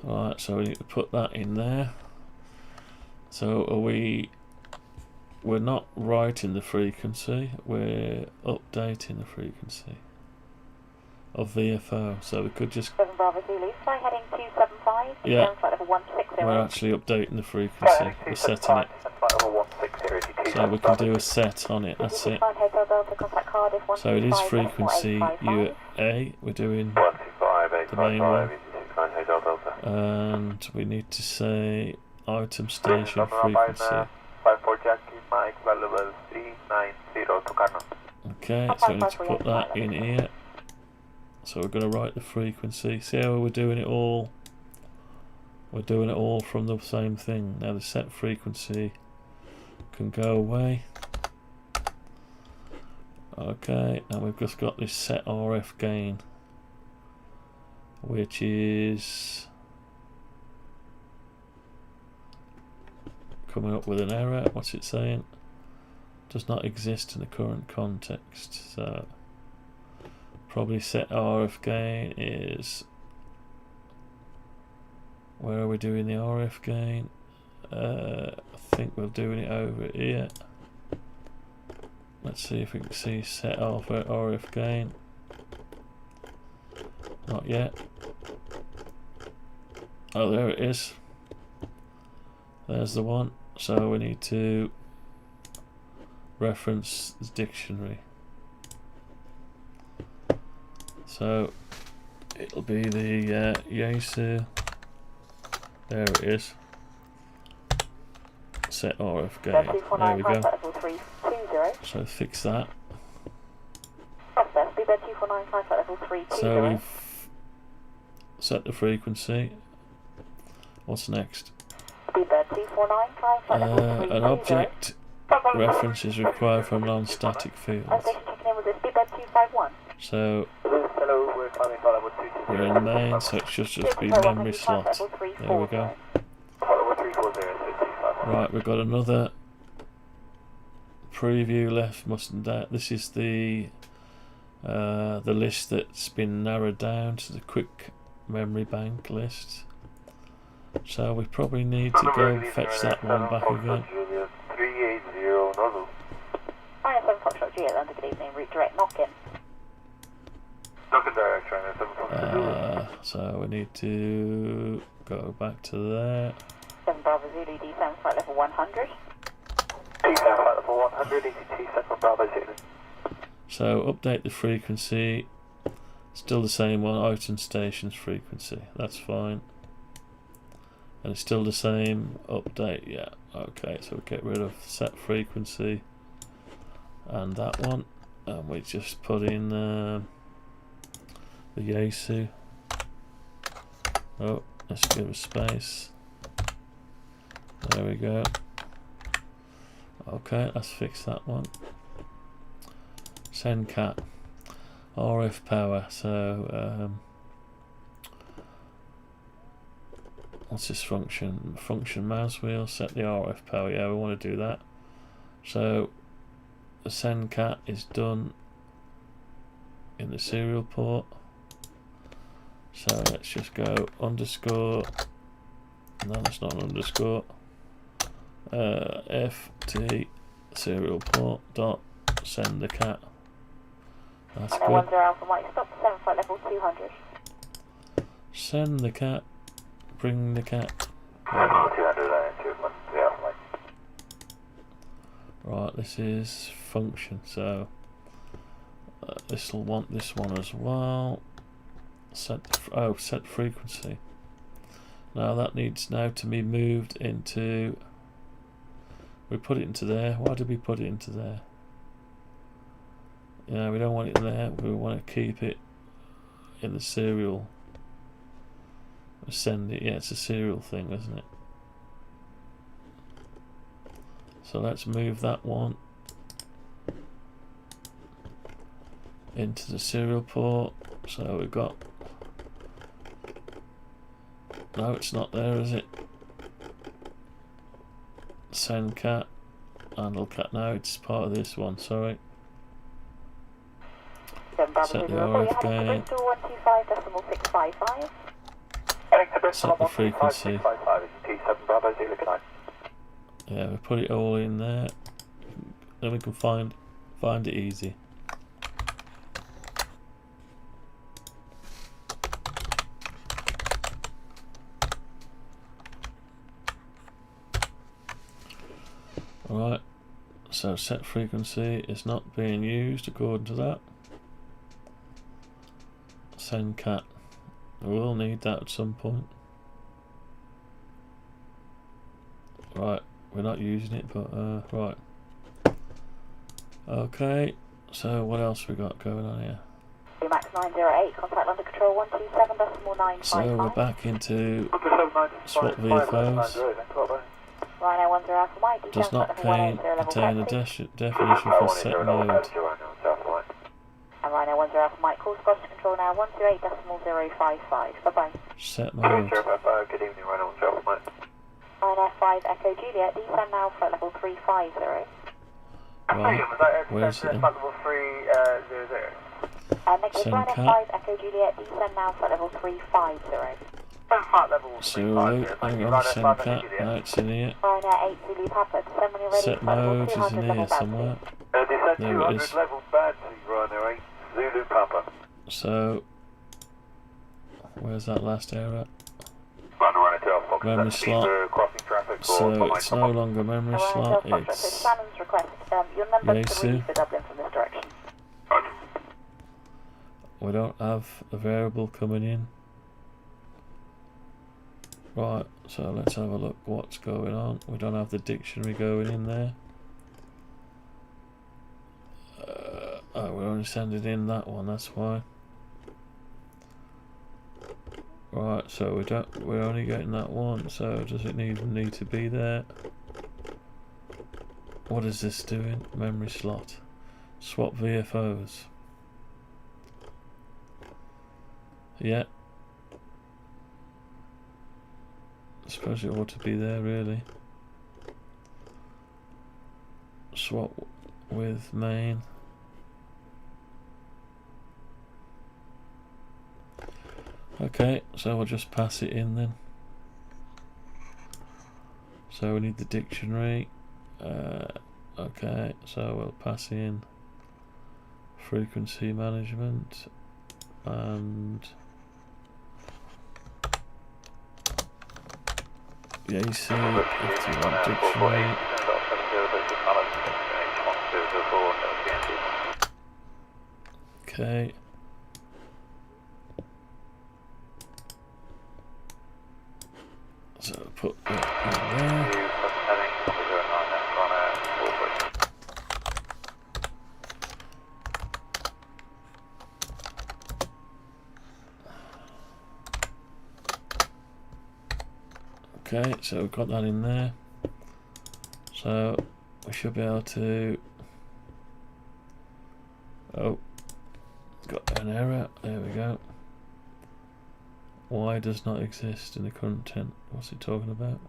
Alright, so we need to put that in there. So are we're not writing the frequency, we're updating the frequency of VFO. So we could just, yeah, we're actually updating the frequency, we're setting it. So we can do a set on it, that's it. So it is frequency UA, we're doing the main one. And we need to say item station frequency. Okay, so we need to put that in here. So we're going to write the frequency. See how we're doing it all? We're doing it all from the same thing. Now the set frequency can go away. Okay, and we've just got this set RF gain, which is coming up with an error. What's it saying? Does not exist in the current context. So probably set RF gain is, where are we doing the RF gain? I think we're doing it over here. Let's see if we can see set alpha RF gain. Not yet. Oh, there it is. There's the one. So we need to reference the dictionary. So it'll be the YAESU. There it is. Set RF gain. There we go. So fix that. So we've set the frequency. What's next? An object reference is required from non-static fields. So we're in main, so it should just be memory slot. There we go. Right, we've got another preview left, mustn't that? This is the list that's been narrowed down to the quick memory bank list. So we probably need to go and fetch that one back again. So we need to go back to there. 7 Bravo Zulu, D7 flight level 100. D7 flight level 100, ECT 7 Bravo Zulu. So update the frequency. Still the same one, item stations frequency. That's fine. And it's still the same update, yeah. Okay, so we get rid of set frequency and that one, and we just put in the YAESU. Oh, let's give a space. There we go. Okay, let's fix that one. Send cat RF power. So what's this function? Function mouse wheel, set the RF power. Yeah, we want to do that. So the send cat is done in the serial port. So let's just go underscore. No, that's not an underscore. FT serial port dot send the cat. That's good. 10 Alpha Mike, stop 7 flight level 200. Send the cat. Bring the cat. Right, this is function. So this will want this one as well. Set frequency. Now that needs now to be moved into. We put it into there. Why did we put it into there? Yeah, we don't want it in there. We want to keep it in the serial. Send it. Yeah, it's a serial thing, isn't it? So let's move that one into the serial port. So we've got. No, it's not there, is it? Send cat, handle cat. No, it's part of this one. Sorry. Set the RF gain. Set the frequency. Yeah, we put it all in there. Then we can find it easy. Alright, so set frequency is not being used according to that. Send cat. We will need that at some point. Right, we're not using it, but right. Okay, so what else we got going on here? Max 908, contact under control 127.955. So we're back into swap VFOs. Rhino 10 Alpha Mike, Does not contain a definition for set mode. And Rhino 10 Alpha Mike, calls cross control now 128.055. Bye bye. Set mode. Good evening, Rhino 10 Alpha Mike. Rhino 5 Echo Juliet, descend now for level 350. Right, where's it? Level 300. Negative Send Rhino cat. 5 Echo Juliet, descend now for level 350. Serial, hang on, send cat. No, it's in here. Rhino 8 Zulu Papa, descend when you're ready. Set mode is in here somewhere. There it is. Level bad Rhino 8 Zulu Papa. So, where's that last error? Rhino 12 Fox. Memory slot. Crossing traffic. So it's no longer memory slot, it's Shannon's request, your number YAESU. 3 for Dublin from this direction. We don't have a variable coming in. Right, so let's have a look what's going on. We don't have the dictionary going in there. Oh, we're only sending in that one, that's why. Right, so we're only getting that one, so does it even need to be there? What is this doing? Memory slot. Swap VFOs. Yeah. I suppose it ought to be there really. Swap with main. Okay, so we'll just pass it in then. So we need the dictionary. Okay, so we'll pass in frequency management and YAESU FT-891 dictionary. Okay. So put that in there. Okay, so we've got that in there. So we should be able to. Oh, got an error. There we go. Y does not exist in the content. What's it talking about?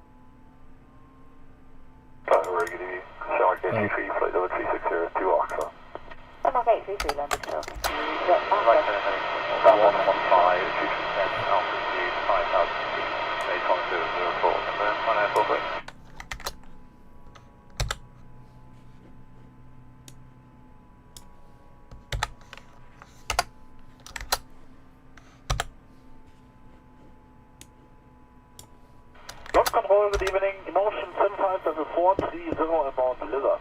Ground control, good evening. Emotion 757430 amount delivered.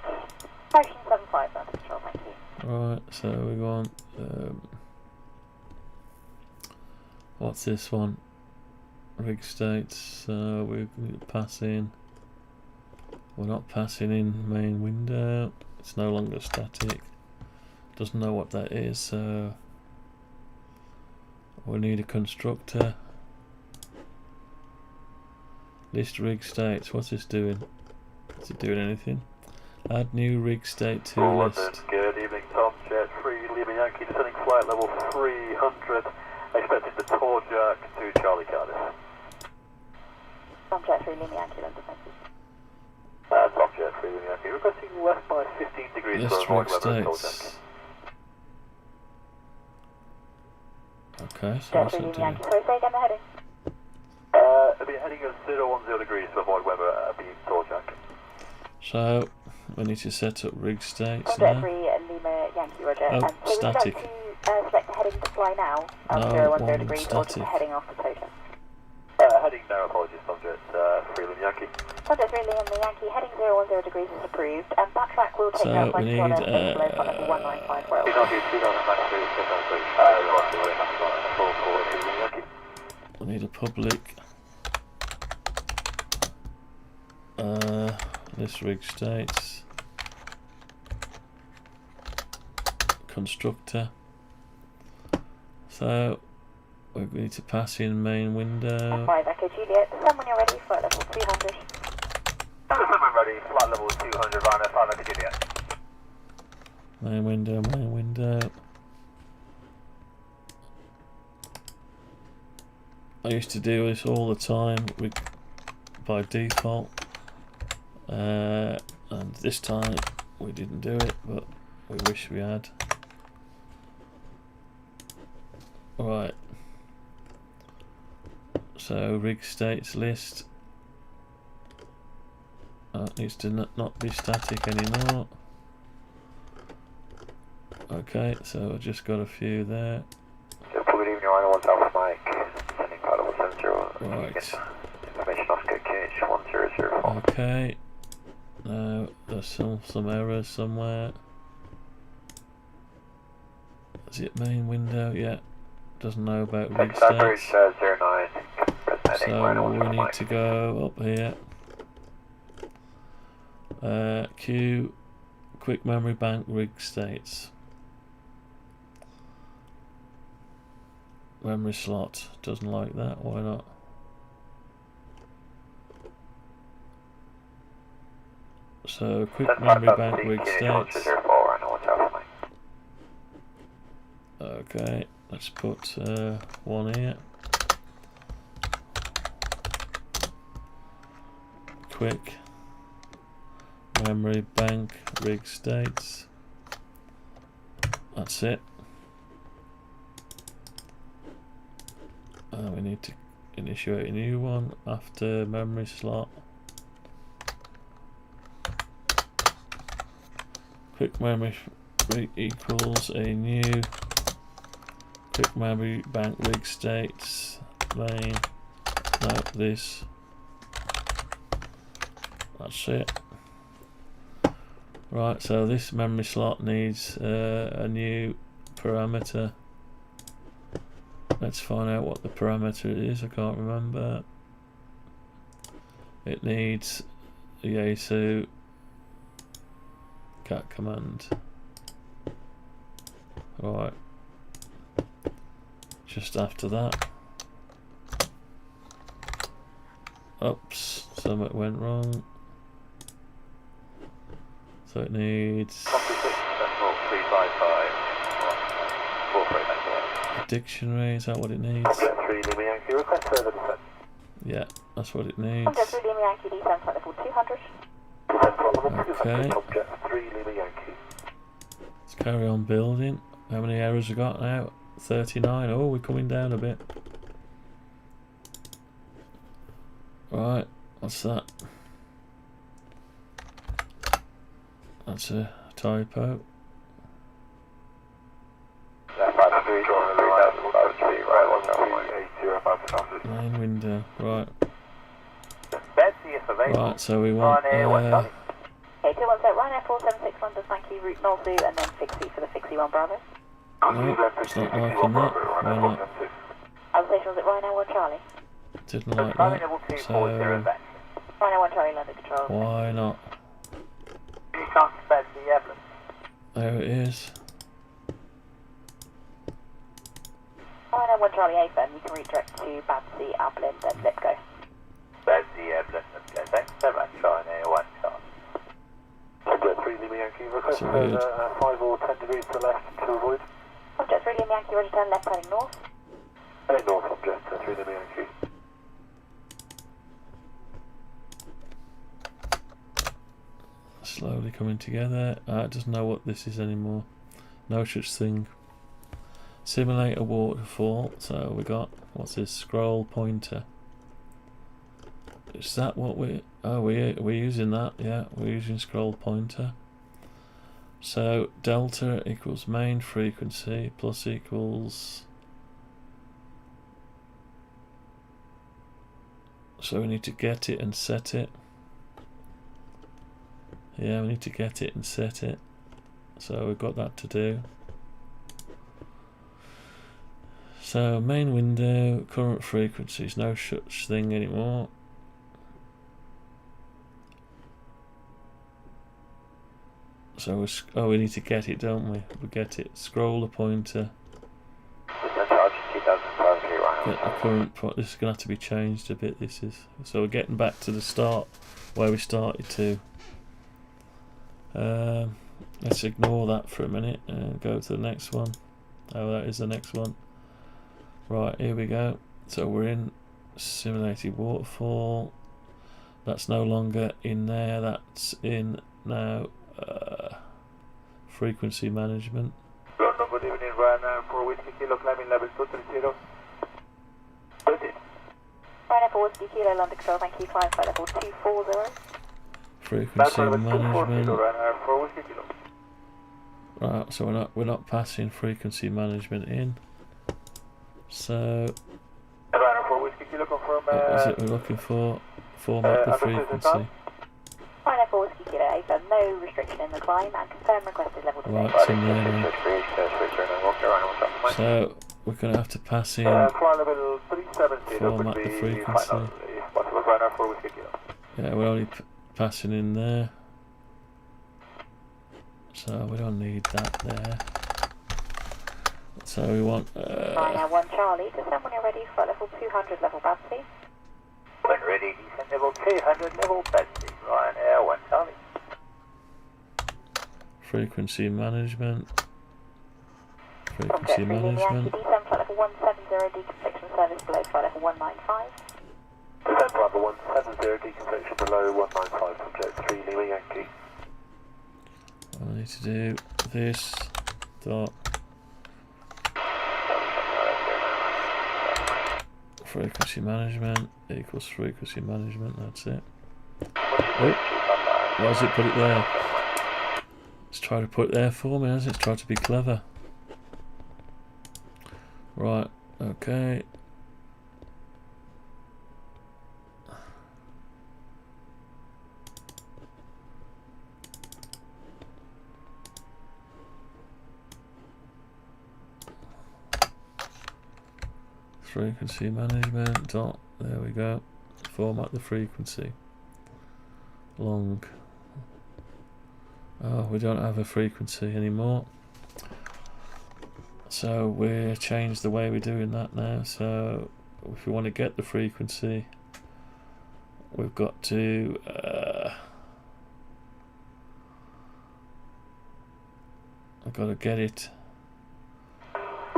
Motion 75, that's control, thank you. Right, so we want What's this one? Rig states. We need to pass in. We're not passing in main window. It's no longer static. Doesn't know what that is. So we need a constructor. List rig states. What's this doing? Is it doing anything? Add new rig state to list. Good evening, Tom. Jet 3, Lima Yankee, descending flight level 300. Expecting the tour jerk to Charlie Cardiff. Tom Jet 3, Lima Yankee, London, thank you. Tom Jet 3, Lima Yankee, requesting left by 15 degrees List for avoid rig weather and tour states. jerk. Okay, so Jet what's 3, it Lima doing? Yankee, sorry, say again the heading. It'll be heading at 010 degrees to avoid weather and tour jerk. So we need to set up rig states Tom Jet now. 3, Lima Yankee, Roger. Oh, So would you like static. to select the heading to fly now, No, 010 one degrees, or just static. the heading after tow check? Heading now, apologies, Tom Jet 3, Lima Yankee. Tom Jet 3, Lima Yankee, heading 010 degrees is approved, and backtrack will take So you out we by need, below front level 195 Royal. We need a public. List rig states. Constructor. So we need to pass in main window. 5 Echo Juliet, descend when you're ready, flight level 200. Descend ready, flight level 200, Rhino 5 Echo Juliet. Main window, main window. I used to do this all the time by default, and this time we didn't do it, but we wish we had. Right, so rig states list. That needs to not be static anymore. Okay, so I just got a few there. Good evening, Rhino 1 Alpha Mike. Sending flight level 70. Right. Information Oscar KH 1004. Okay. Now there's some errors somewhere. Is it main window? Yeah. Doesn't know about rig states. So we need to go up here. Q quick memory bank rig states. Memory slot. Doesn't like that. Why not? So quick memory bank rig states. Okay, let's put one here. Quick memory bank rig states. That's it. We need to initiate a new one after memory slot. Quick memory equals a new quick memory bank rig states main. No, this. That's it. Right, so this memory slot needs a new parameter. Let's find out what the parameter is. I can't remember. It needs a YAESU cat command. Right. Just after that. Oops, something went wrong. So it needs a dictionary, is that what it needs? Yeah, that's what it needs. Okay. Let's carry on building. How many errors we got now? 39. Oh, we're coming down a bit. Right, what's that? That's a typo. Main window, right. Right, so we want Okay, 217, Ryanair 476 London, thank you, route North Zoo, and then fixie for the fixie 1 Bravo. No, it's not liking that. Why not? Station was it Rhino 1 Charlie? Didn't like that. So Rhino 1 Charlie, London Control. why not? You can't spend the evidence. There it is. Rhino 1 Charlie AFM, you can redirect to Babsy, Ablin, then Lipco. Babsy, Ablin, let's go. Thanks so much, Rhino 1 Charlie. Object 3 Lima Yankee, request So weird. 5 or 10 degrees to the left to avoid. Object 3 Lima Yankee, roger, turn left heading north. Heading north, object 3 Lima Yankee. Slowly coming together. It doesn't know what this is anymore. No such thing. Simulate a waterfall. So we got, what's this? Scroll pointer. Is that what we? Oh, we're using that. Yeah, we're using scroll pointer. So delta equals main frequency plus equals. So we need to get it and set it. Yeah, we need to get it and set it. So we've got that to do. So main window, current frequencies, no such thing anymore. So we need to get it, don't we? We get it. Scroll the pointer. Get the current point. This is going to have to be changed a bit. This is. So we're getting back to the start where we started to. Let's ignore that for a minute and go to the next one. Oh, that is the next one. Right, here we go. So we're in simulated waterfall. That's no longer in there. That's in now. Frequency management. Good evening, Ryan. For Whiskey Kilo, climbing level 230. Rhino 4 Whiskey Kilo, London Control, thank you, climb flight level 240. Frequency management. Right, so we're not passing frequency management in. So what is it we're looking for? Format the frequency. Rhino 4 Whiskey Kilo, AFM, no restriction in the climb, and confirm requested level delay. Right, it's in there now. So we're going to have to pass in format the frequency. Yeah, we're only passing in there. So we don't need that there. So we want Rhino 1 Charlie, descend when you're ready for level 200 level Babsy. When ready, descend level 200 level Babsy. Rhino 1 Charlie. frequency management. Subject 3 Lima Yankee, descend flight level 170, deconfliction service below flight level 195. Descend flight level 170, deconfliction below 195, subject 3 Lima Yankee. I need to do this dot frequency management equals frequency management. That's it. Oh, why does it put it there? It's trying to put it there for me, hasn't it? It's trying to be clever. Right, okay. Frequency management dot, there we go. Format the frequency. Long. Oh, we don't have a frequency anymore. So we're changed the way we're doing that now. So if we want to get the frequency, we've got to I've got to get it.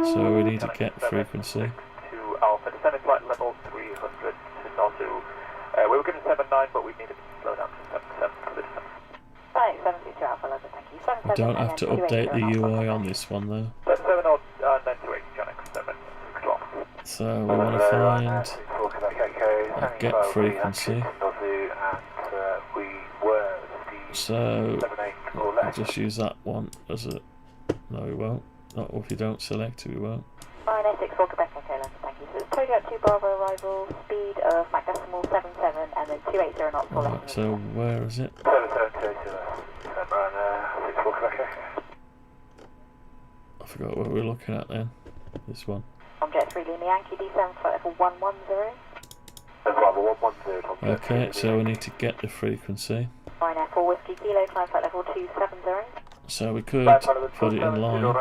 So we need to get frequency. Alpha, descending flight level 300 to Nortu. We were going to 79, but we need to slow down to 77 for this time. Right, 72 Alpha, London, thank you. 77, We don't have to update the UI on this one though. 77 or 928, John X7, so we want to find get frequency. So I'll just use that one as a. No, we won't. Not if you don't select it, we won't. 964 Quebec, okay, London, thank you. So it's Tokyo at 2 Bravo arrival, speed of Mach decimal 77, and then 280 knots for Right, so where is it? 77, 280, I forgot what we were looking at then. This one. Tom Jet 3 Lima Yankee D7 flight level 110. Okay, so we need to get the frequency. Ryanair 4 Whiskey Kilo, climb flight level 270. So we could put it in line.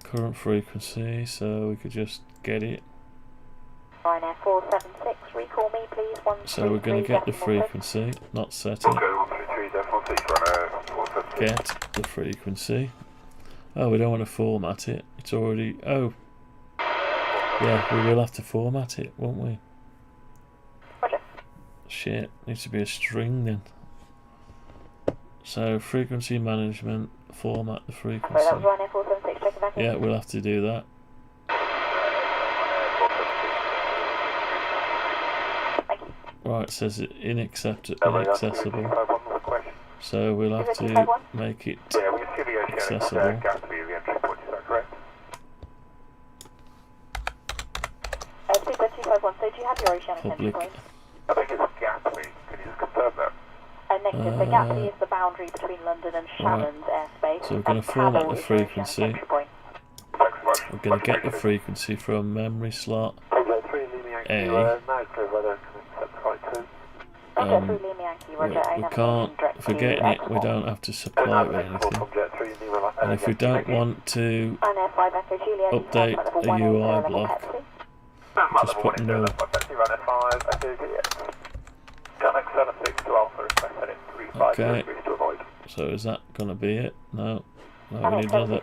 Current frequency, so we could just get it. Ryanair 476, recall me please. So we're going to get the frequency, not set it. Get the frequency. Oh, we don't want to format it. It's already... Oh. Yeah, we will have to format it, won't we? Roger. Shit, needs to be a string then. So, frequency management, format the frequency. Sorry, that was Ryanair 476, checking back in. Yeah, we'll have to do that. Thank you. Right, it says it inaccessible. So we'll have to make it accessible. Super 251, so do you have your oceanic entry Public. point? I think it's Gatsby. Can you just confirm that? Negative. So Gatsby is the boundary between London and Shannon's airspace. So we're going to format the frequency. We're going to get the frequency from memory slot A. We can't, for getting it, we don't have to supply it with anything. And if we don't want to update the UI block, just put no. Okay, so is that going to be it? No. No, we need another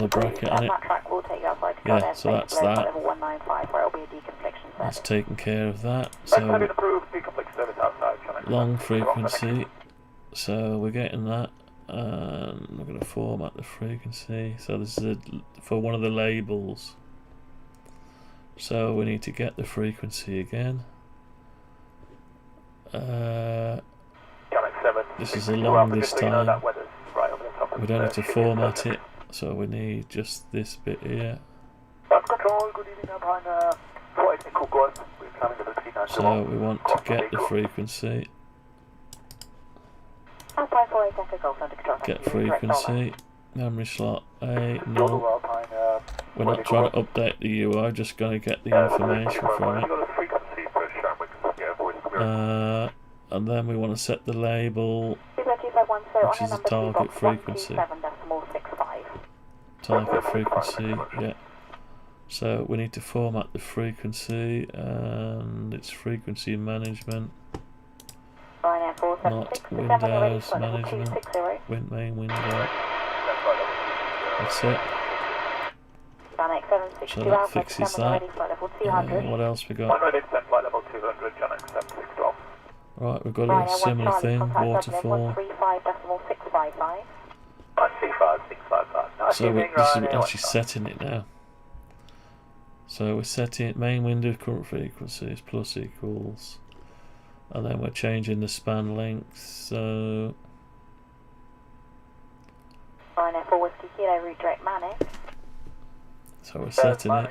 bracket on it. Yeah, so that's that. That's taken care of that. So, long frequency. So we're getting that. And we're going to format the frequency. So this is for one of the labels. So we need to get the frequency again. This is a long this time. We don't have to format it, so we need just this bit here. So we want to get the frequency. Get frequency. Memory slot A, null. We're not trying to update the UI, just going to get the information from it. And then we want to set the label, which is the target frequency. Target frequency, yeah. So we need to format the frequency, and it's frequency management, not Windows management. Main window. That's it. So that fixes that. What else we got? Right, we've got a similar thing, waterfall. So this is actually setting it now. So we're setting main window current frequencies plus equals, and then we're changing the span length. So we're setting it.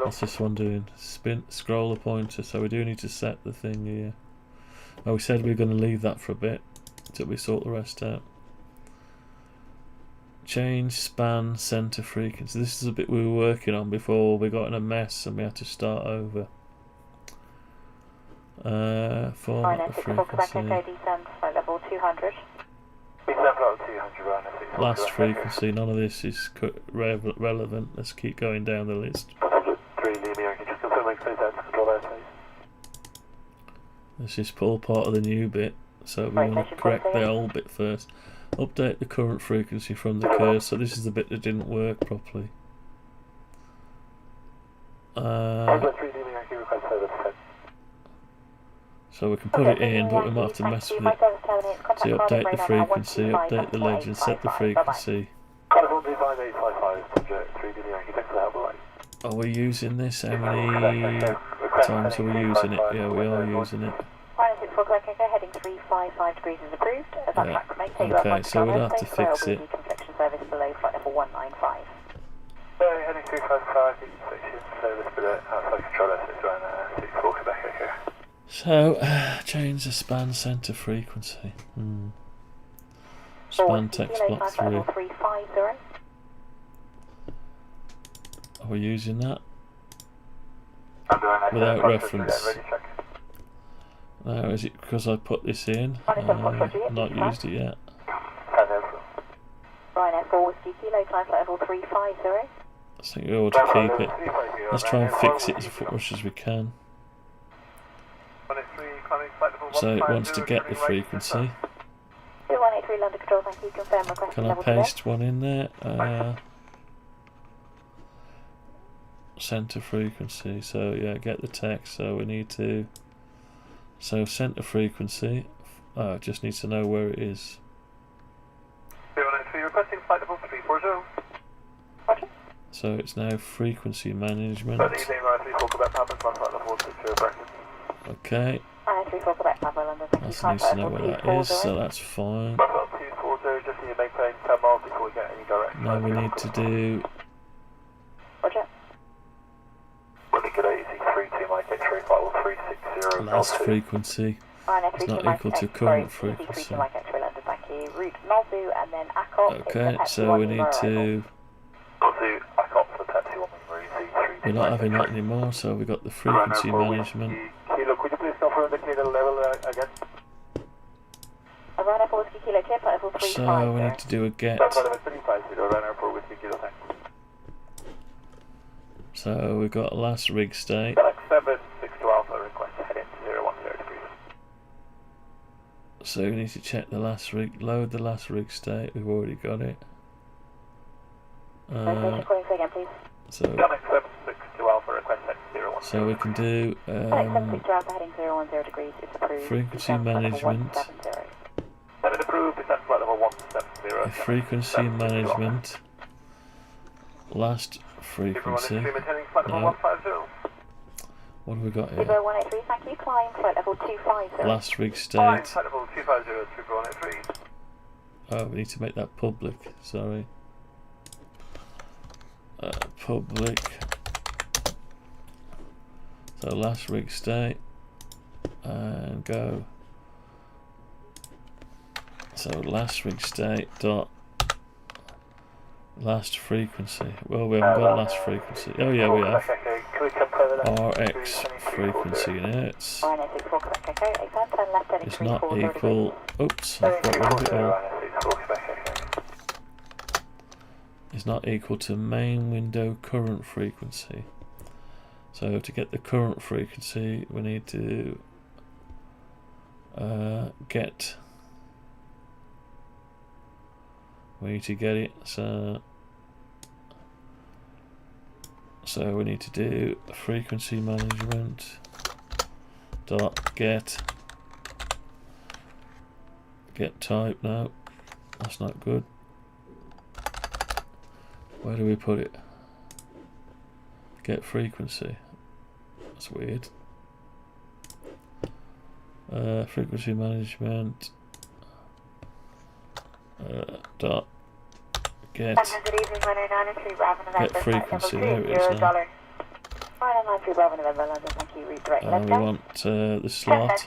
What's this one doing? Scroller pointer. So we do need to set the thing here. Oh, we said we were going to leave that for a bit until we sort the rest out. Change span center frequency. This is a bit we were working on before we got in a mess and we had to start over. Format the frequency. Last frequency. None of this is relevant. Let's keep going down the list. This is all part of the new bit, so we want to correct the old bit first. Update the current frequency from the cursor. So this is the bit that didn't work properly. So we can put it in, but we might have to mess with it. So update the frequency, update the legend, set the frequency. Are we using this? How many times are we using it? Yeah, we are using it. Yeah. Okay, so we'll have to fix it. So, change the span center frequency. Span text block climb 3. level 350. Are we using that? I'm doing that. Without Ready reference. check. Now, is it because I put this in? Not used it yet. Ryanair 4 Whiskey Kilo, climb flight level 350. I think we ought to keep it. Let's try and fix it as much as we can. So it wants to get the frequency. 2183 London Control, thank you. Confirm request Can I level paste one in there? Center frequency. So yeah, get the text. So we need to. So center frequency. It just needs to know where it is. 2183 requesting flight level 340. Roger. So it's now frequency management. Okay. 934 Quebec, Papa London, thank you. That needs to know where that is, so that's fine. Now we need to do Roger. last frequency. It's not equal to current frequency. Okay, so we need to. We're not having that anymore, so we got the frequency management. Could you please confirm the clear level again? So we need to do a get. So we've got last rig state. So we need to check the last rig, load the last rig state. We've already got it. So we can do frequency management. Frequency management. Last frequency. No. What have we got here? Last rig state. Oh, we need to make that public. Sorry. Public. So last rig state. And go. So last rig state dot last frequency. Well, we haven't got last frequency. Oh yeah, we have. RX frequency units is not equal. Oops, I've got rid of it all. Is not equal to main window current frequency. So to get the current frequency, we need to get. We need to get it. So we need to do frequency management dot get type. No, that's not good. Where do we put it? Get frequency. That's weird. Frequency management dot get frequency. There it is now. We want the slot.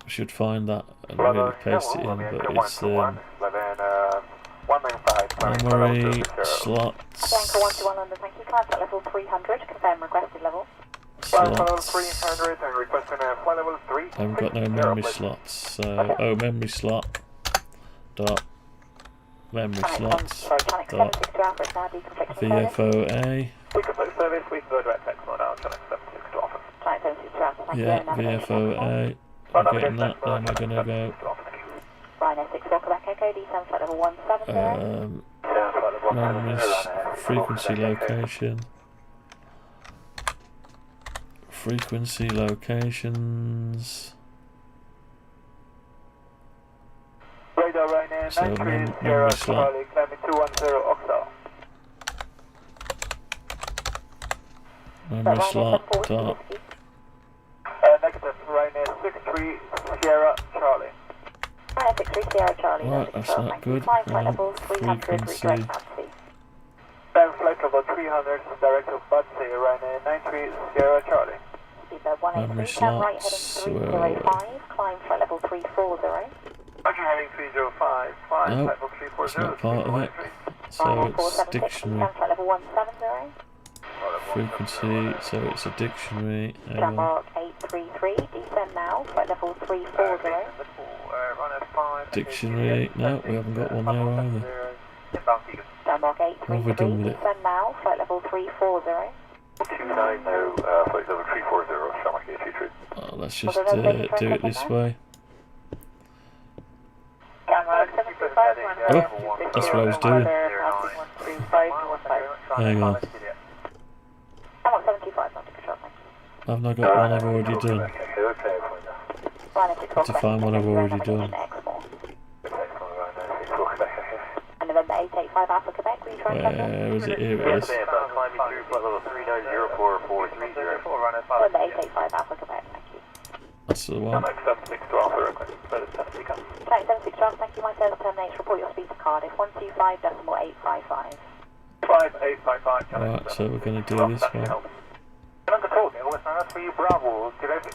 We should find that and we're going to paste it in, but it's memory slots. I haven't got no memory slots, so memory slot dot memory slots dot VFOA. Yeah, VFOA. I'm getting that. Then we're gonna go memory frequency location. Frequency locations. So memory slot. Memory slot dot. Right, that's not good. Frequency. Flight level 300, direct to Budsey, Ryanair 93 Sierra Charlie. Memory slots. climb flight level 340. Roger, heading 305, 5, No, level it's 340. not part of it. So it's dictionary. Flight level 170. Frequency, so it's a dictionary. Landmark 833, descend now, flight level 340. Dictionary, no, we haven't got one there either. Landmark What have we done 833, with it? descend now, flight level 340. 290, flight level 340, Landmark 833. Oh, let's just do it this way. Oh, that's what I was doing. Hang on. Landmark 725, not to control, thank you. I've not got one I've already done. To find what I've already done. And November 885 Alpha Quebec, will you try and check in? Where is it? Here it is. November 885 Alpha Quebec, thank you. That's the one. Flight 76 Alpha, thank you, my service terminates, report your speed to Cardiff, 125.855. 5855. Right, so we're going to do this one.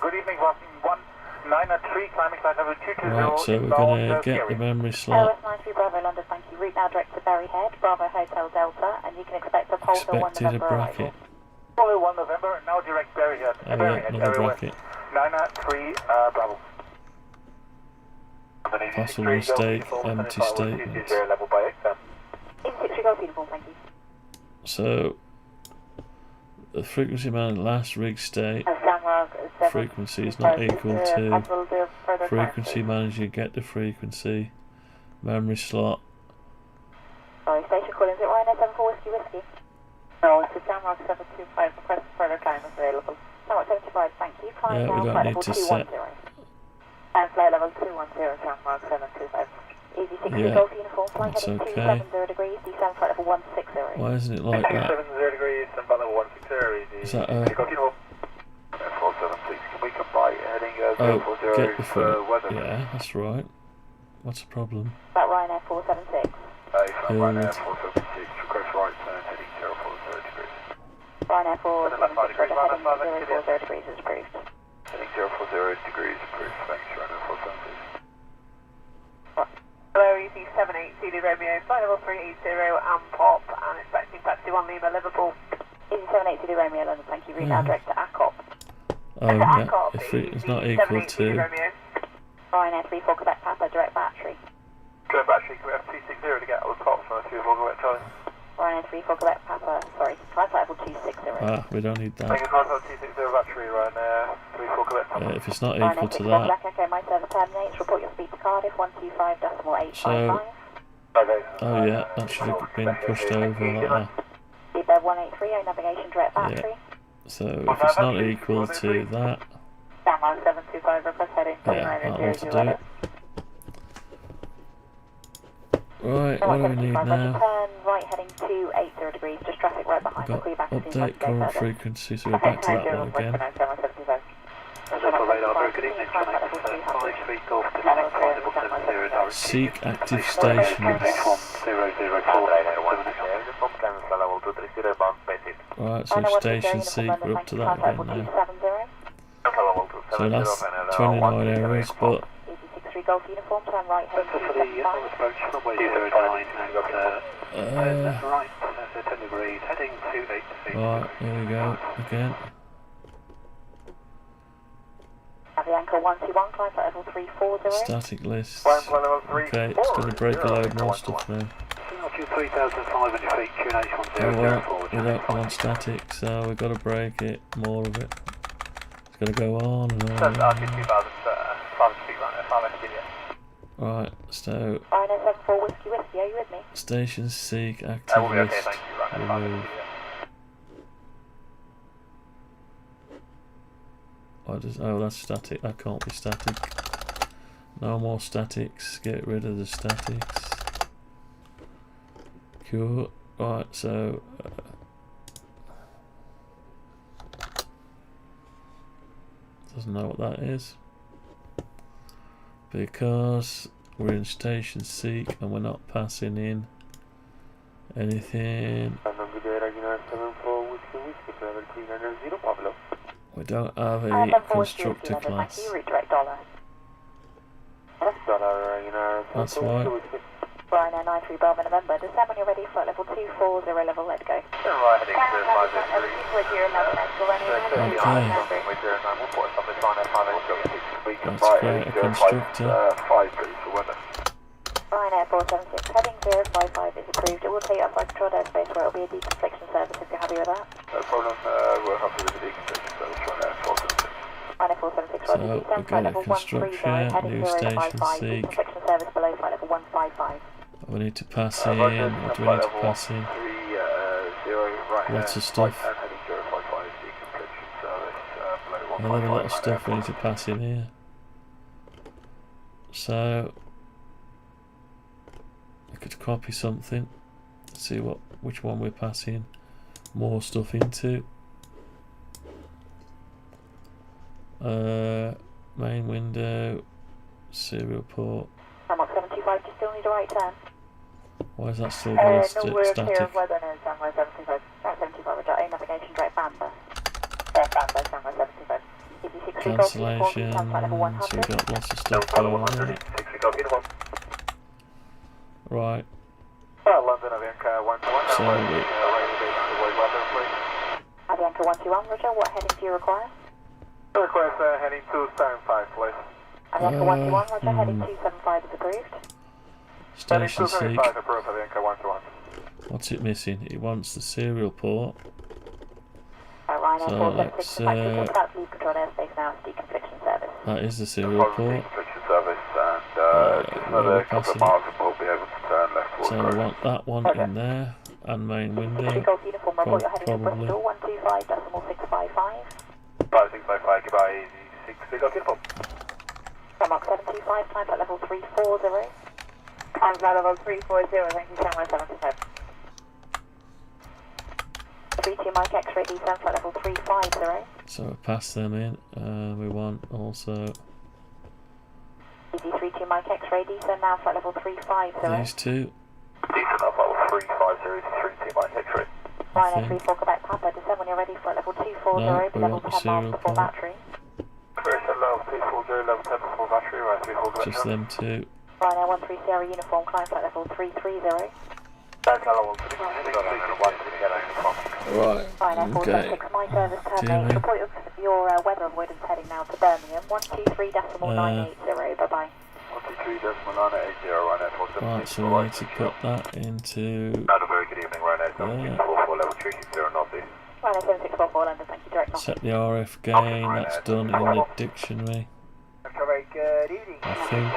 Good evening, 193, climbing flight level 220. Right, so we're going to get the memory slot. LS 93 Bravo London, thank you. Route now direct to Berryhead, Bravo Hotel Delta, and you can expect a Pulsar 1 Expected a November bracket. arrival. Polo 1 November, now direct Berryhead. Oh yeah, another bracket. 993, Bravo. Possible mistake, empty statements. Level by 86 Golf uniform, thank you. So, the frequency man last rig state, frequency is not equal to frequency manager, get the frequency, memory slot. Sorry, station calling, is it Ryanair 74 Whiskey Whiskey? No, it's a Samrock 725, request further time available. Samrock 75, thank you. Flying Yeah, we now, don't flight need level to 210. And flight level 210, Samrock 725. Easy 60 Yeah, Golf uniform, flying that's heading okay. 270 degrees, descend flight level 160. Why isn't it like that? 270 degrees, and flight level 160. Is that Golf uniform. 476, can we come by heading oh, 040 get the for foot. weather? Yeah, that's right. What's the problem? That Ryanair 476. Ryanair 476, request right turn heading 040 degrees. Ryanair 476, degrees, heading Ryanair 040 degrees is approved. Heading 040 degrees approved, thanks, Ryanair 476. Hello, EC 78 CD Romeo, flight level 380 and pop, and expecting taxi 1 Lima Liverpool. Easy 78 to Romeo London, thank you. Route now direct to ACOP. Oh yeah, if it's not equal to... Ryanair 34 Quebec Papa, direct battery. Direct battery, we have 260 to get out of the top, so 3 Quebec Charlie. Ryanair 34 Quebec Papa, sorry, flight level 260. Ah, we don't need Thank that. you, contact 260 battery, Ryanair 34 Quebec Papa. If it's not Ryanair equal to 64 that, Black Echo, my service terminates, report your speed to Cardiff, 125.855. So- oh yeah, that should have been pushed over like that. Seabed 183, navigation direct battery. So if it's not equal to that, Downline 725, request heading yeah, that'll have to do it. Right, what do we need now? Turn right heading 280 degrees, just traffic right behind. Got We'll call you back as soon as update current frequency, so we're back to that one again. Seek active stations. Right, so station seek, we're up to that again now. So that's 29 errors, but Golf uniform, turn right heading 275. right, here we go again. Avianca 121, climb flight level 340. Static lists. Okay, it's going to break a load more stuff now. Oh well, we don't want static, so we've got to break it, more of it. It's going to go on and on. Right, so Ryanair 74 Whiskey Whiskey, are you with me? station seek active list remove. What does, oh, that's static. That can't be static. No more statics. Get rid of the statics. Cool. Right, so doesn't know what that is because we're in station seek and we're not passing in anything. We don't have a constructor class. That's right. Ryanair 93 Bravo November. Descend when you're ready, flight level 240 level, let go. Right, heading to 503. Let's create a constructor. 5 for weather. Ryanair 476, heading 055 is approved. It will take you up by controlled airspace where it will be a deconfliction service if you're happy with that. No problem, we're happy with the deconfliction service, Ryanair 476. Ryanair 476, So ready to we've descend, got flight a level 130, construction, heading new station 055, seek. deconfliction service below flight level 155. We need to pass in. What do we need to pass in? 30, right. Lots of stuff. And heading 055, deconfliction service, below Another 155. lot of stuff we need to pass in here. So I could copy something. See which one we're passing more stuff into. Main window, serial port. Mark 725, do you still need a right turn? Why is that still going No, we're clear static? of weather, no, Sunrise 75. Right, 75, Roger, A navigation, direct Bamber. Bamber, Sunrise 75. Cancellation, so we've got lots of stuff going on there. Right, London, Avianca 121. so Avianca 121, Roger, what heading do you require? Request heading 275, please. Avianca 121, Roger, heading 275 is approved. Heading station seek. 275, approved, Avianca 121. What's it missing? It wants the serial port. Ryanair So 476, let's, about to leave controlled airspace now, it's deconfliction service. That is the serial port. Deconfliction service, and just another couple of miles and we'll be able to turn left towards So we want that one in there, and main window. Golf uniform, report you're heading to Probably. Bristol, 125.655. 5655, goodbye, easy 6, Golf uniform. Mark 725, time at level 340. Time at level 340, thank you, Sunrise 75. 32 Mike X-ray descent flight level 350. So pass them in. We want also Easy 32 Mike X-ray descent now flight level 350. these two. Decent up level 350, 32 Mike X-ray. Ryanair 34 Quebec Papa, descend when you're ready flight level 240, No, be we level want the 10 miles serial before port. battery. Clear to level 240, level 10 before battery, right, 34 Quebec. Just them two. Ryanair 13 Sierra uniform, climb flight level 330. Right. Ryanair Okay. 476, my service Dear terminates. me. Report your weather avoidance heading now to Birmingham, 123.980, bye-bye. 123.980, Ryanair 476. Right, so we need to put that into Had a very good evening, Ryanair Yeah. 744, level 360 Northeast. Ryanair 7644 London, thank you, direct set the RF gain. That's done in the dictionary, Very good evening. I think.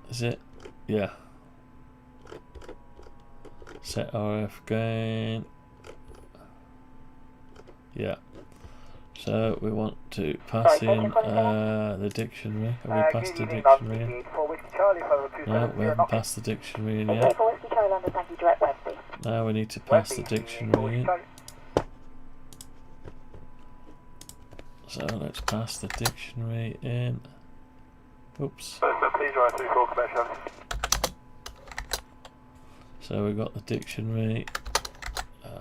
Is it? Yeah. Set RF gain. Yeah. So we want to pass in the dictionary. Have we passed the dictionary in? No, we haven't passed the dictionary in yet. For Whiskey Charlie London, thank you, direct Westby. Now we need to pass the dictionary in. So let's pass the dictionary in. Oops. Please ride 34 Quebec. So we got the dictionary.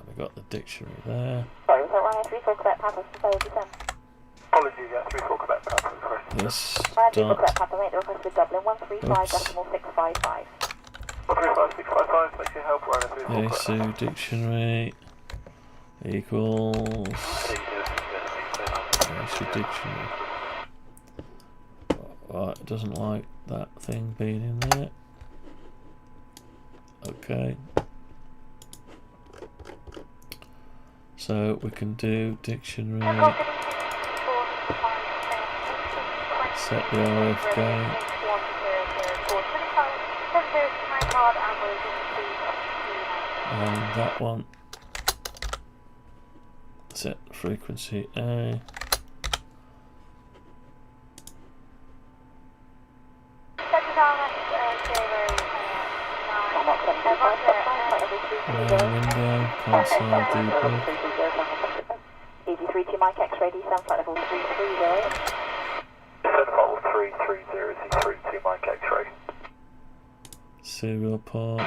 We got the dictionary there. Sorry, was that Ryanair 34 Quebec Papa, surveyor descent? Apologies, yeah, 34 Quebec. This Ryanair 34 dot. Quebec Papa, make the request with Dublin, 135.655. 135.655, thanks for your help, Ryanair 34 Quebec. YAESU dictionary equals YAESU dictionary. Right, it doesn't like that thing being in there. Okay. So we can do dictionary. Set the RF gain. And that one. Set the frequency A. Window, console, debug. Easy 32 Mike X-ray descent flight level 330. Descent level 330, 32 Mike X-ray. Serial port.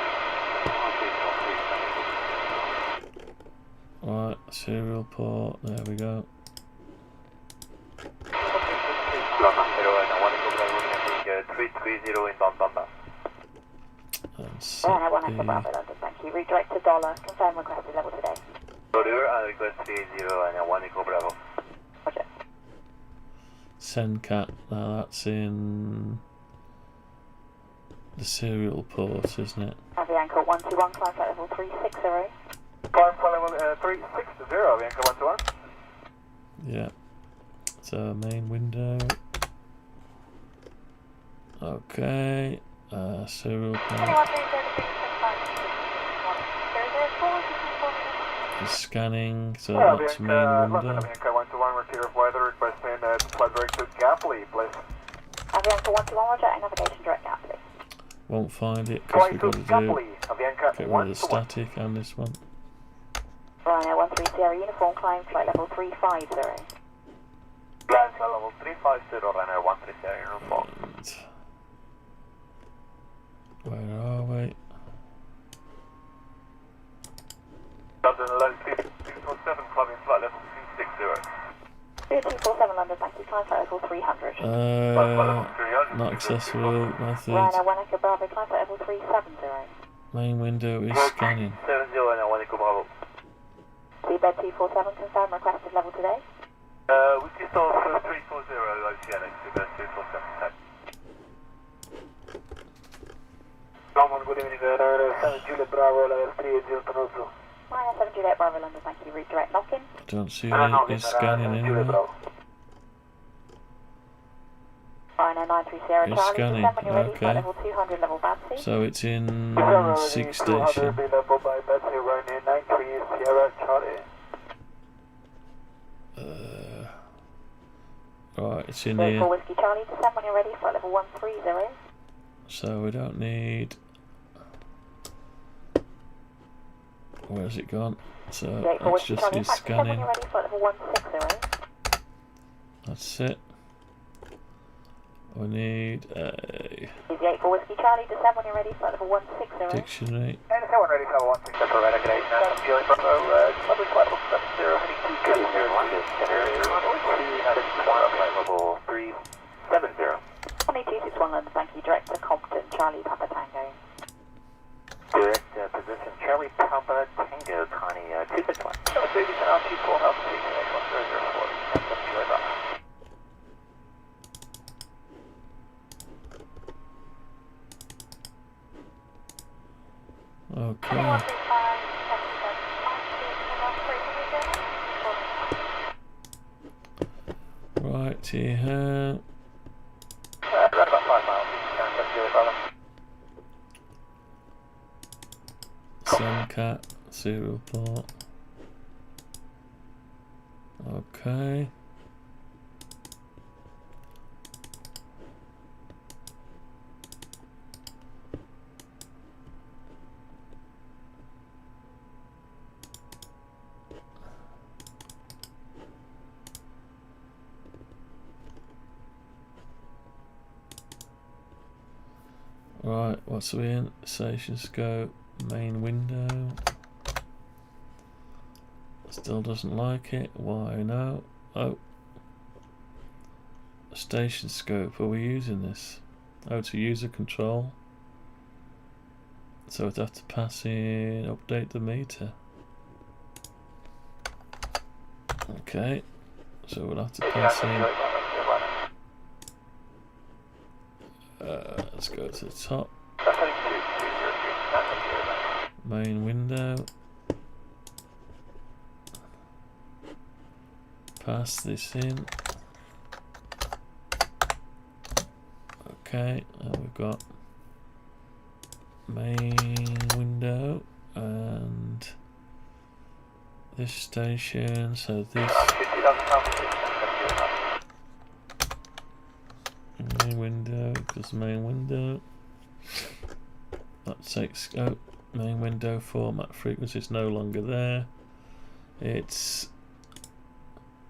Right, serial port, there we go. London 08 1130 inbound Bamba. And set Rhino 1 Echo the Bravo London, thank you. Redirect to dollar, confirm requested level today. Roger, I request 30 and 1 Echo Bravo. Roger. send cat. Now that's in the serial port, isn't it? Avianca 121, climb flight level 360. Climb flight level 360, Avianca 121. Yeah. So main window. Okay. Serial port. Is scanning, so that's main window. Avianca 121, we're clear of weather, requesting flight direct to Gapley, please. Avianca 121, roger, and navigation direct Gapley. Won't find it because we've got to do Avianca get rid of the static and this one. Rhino 130, uniform, climb flight level 350. Climb flight level 350, Rhino 130, uniform. And where are we? London 647, climbing flight level 260. 247 London, thank you, climb flight level 300. Not accessible method. Rhino 1 Echo Bravo, climb flight level 370. Main window is scanning. 70 and 1 Echo Bravo. Seabed 247, confirm requested level today. We just saw 340 OCNX, Seabed 247. Someone good evening, 7 Juliet Bravo, level 380 Toronto. Rhino 7 Juliet Bravo London, thank you, redirect knock-in. I don't see it. It's scanning anyway. Rhino 93 Sierra It's Charlie, scanning, descend when you're ready, okay. flight level 200, level Batsy. So it's in 6 station. Available by Betsy, running 93 Sierra Charlie. Right, it's in 4 here. Whiskey Charlie, descend when you're ready, flight level 130. So we don't need. Where's it gone? So Yeah, 4 that's Whiskey just Charlie, is descend when scanning. you're ready, flight level 160. That's it. We need a Easy 8 4 Whiskey Charlie, descend when you're ready, flight level 160. dictionary. And someone ready for 160 for Red Academy, now some Juliet Bravo, public flight level 70, heading to Kennedy, flight level 370. 261 London, thank you, direct to Compton, Charlie Papa Tango. Direct position, Charlie Papa Tango, Connie 261. So, babies and R24, Health Station, H1004, and some Juliet Bravo. Okay. Right here. Right about 5 miles, some Juliet Bravo. Semcat serial port. Okay. Right, what's we in? Station scope, main window. Still doesn't like it. Why no? Oh. Station scope, are we using this? Oh, to user control. So we'd have to pass in, update the meter. Okay. So we'll have to pass in. Let's go to the top. Main window. Pass this in. Okay, and we've got main window and this station, so this main window, because main window, that takes scope, main window format frequency is no longer there, it's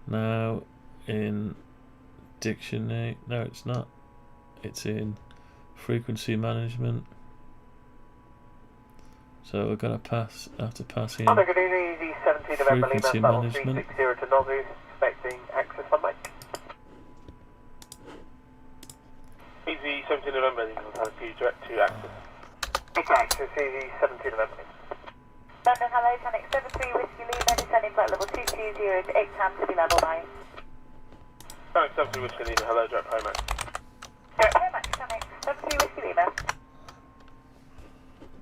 now in dictionary, no it's not, it's in frequency management, so we're going to have to pass in frequency management. Easy 17 November, you can have you direct to access. Access, easy 17 November. London, hello, Tannic 73 Whiskey Lima, descending flight level 220 to 8 times to be level 9. Tannic 73 Whiskey Lima, hello, direct home max. Direct home max, Tannic 73 Whiskey Lima.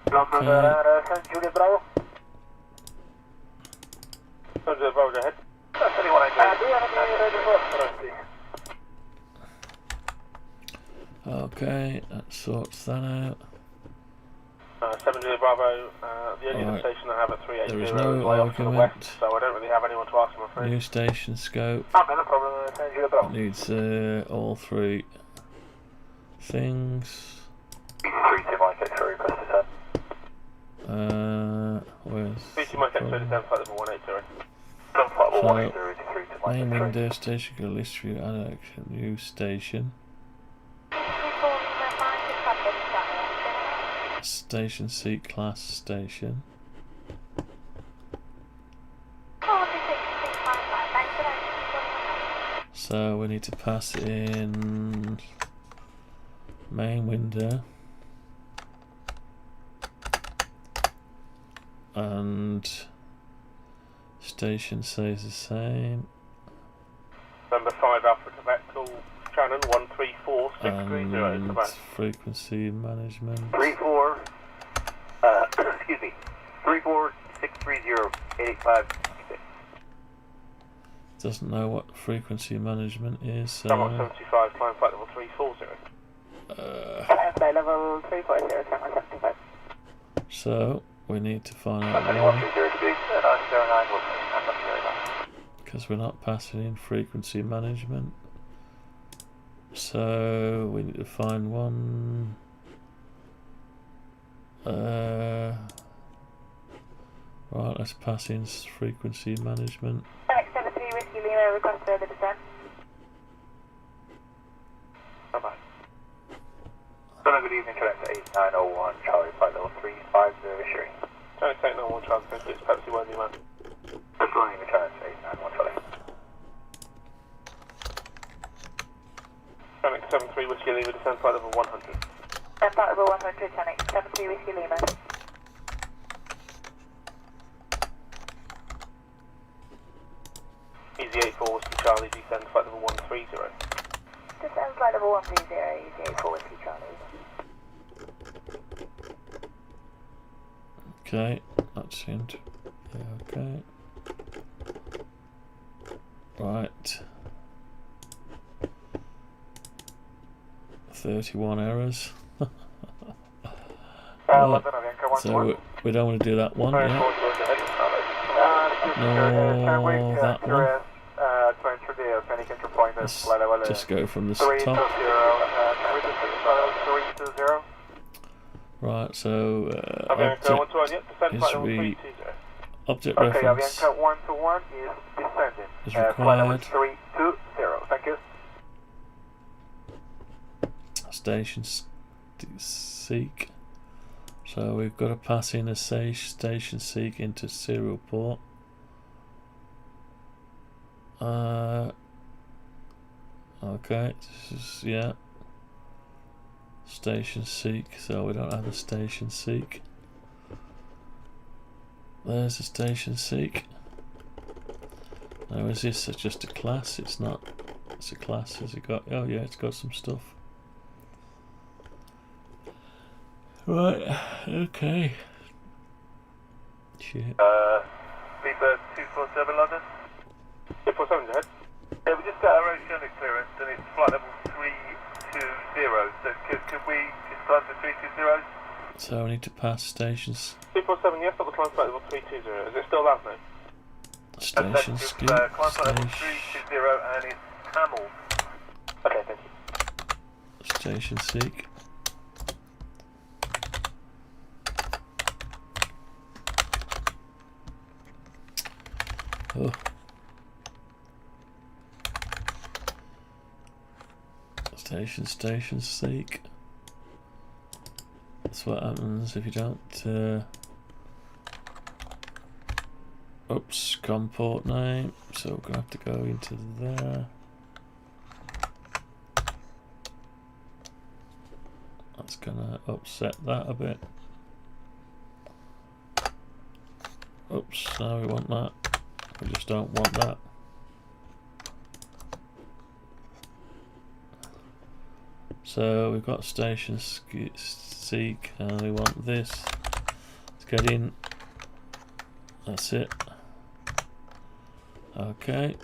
London, St. Julian Bravo. St. Julian Bravo, go ahead. That's anyone I do. Okay, that sorts that out. 7 Julian Bravo, the only other station I have at 380 There is is no way off to the argument. west, so I don't really have anyone to ask, I'm afraid. New station scope. No problem, St. Julian Bravo. Needs all three things. 3 to Mike X-ray, request to Where's 3 to Mike X-ray, descend flight level 180. Some flight level So, 180 to 3 to Mike main X-ray. window, station go list view, add action, new station. Station seat class station. So we need to pass in main window and station stays the same. Number 5 Alpha Quebec, call Shannon 134630 And Quebec. frequency management. 34, excuse me, 34630 885. Doesn't know what frequency management is. So, Shamrock 75, climb flight level 340. Flight level 340, Shamrock 75. so we need to find out That's why, 130 to be 909 will I'm not sure about. because we're not passing in frequency management. So we need to find one. Right, let's pass in frequency management. Tannic 73 Whiskey Lima, request further descent. Bye-bye. Hello, good evening, correct 8901, Charlie, flight level 350, Sherry. Trying to take no one chance, it's Pepsi worthy man. Just flying the China 891, Charlie. Tannic 73 Whiskey Lima, descend flight level 100. Descent flight level 100, Tannic 73 Whiskey Lima. Easy 84 Whiskey Charlie, descend flight level 130. Descend flight level 130, easy 84 Whiskey Charlie. Okay, that seemed okay. Right. 31 errors. Right. So we don't want to do that one, yeah? No, that one. Let's just go from the top. Right, so object reference Avianca 121 is descending. is Flight level required. 320, thank you. Station seek. So we've got to pass in a station seek into serial port. Okay, this is, yeah. Station seek, so we don't have a station seek. There's a station seek. Now is this just a class? It's not. It's a class. Has it got? Oh yeah, it's got some stuff. Right. Okay. Shit. Beaver 247 London. 247 ahead. Yeah, we just got our oceanic clearance and it's flight level 320. So could we just climb to 320? So we need to pass stations. 247, yes, got the climb flight level 320. Is it still that now? Station seek. Climb flight level 320 and it's Camel. Okay, thank you. Station seek. Oh. Station seek. That's what happens if you don't. Oops, comport name. So we're gonna have to go into there. gonna upset that a bit. Oops, no, we want that. We just don't want that. So we've got station seek, and we want this. Let's get in. That's it. Okay.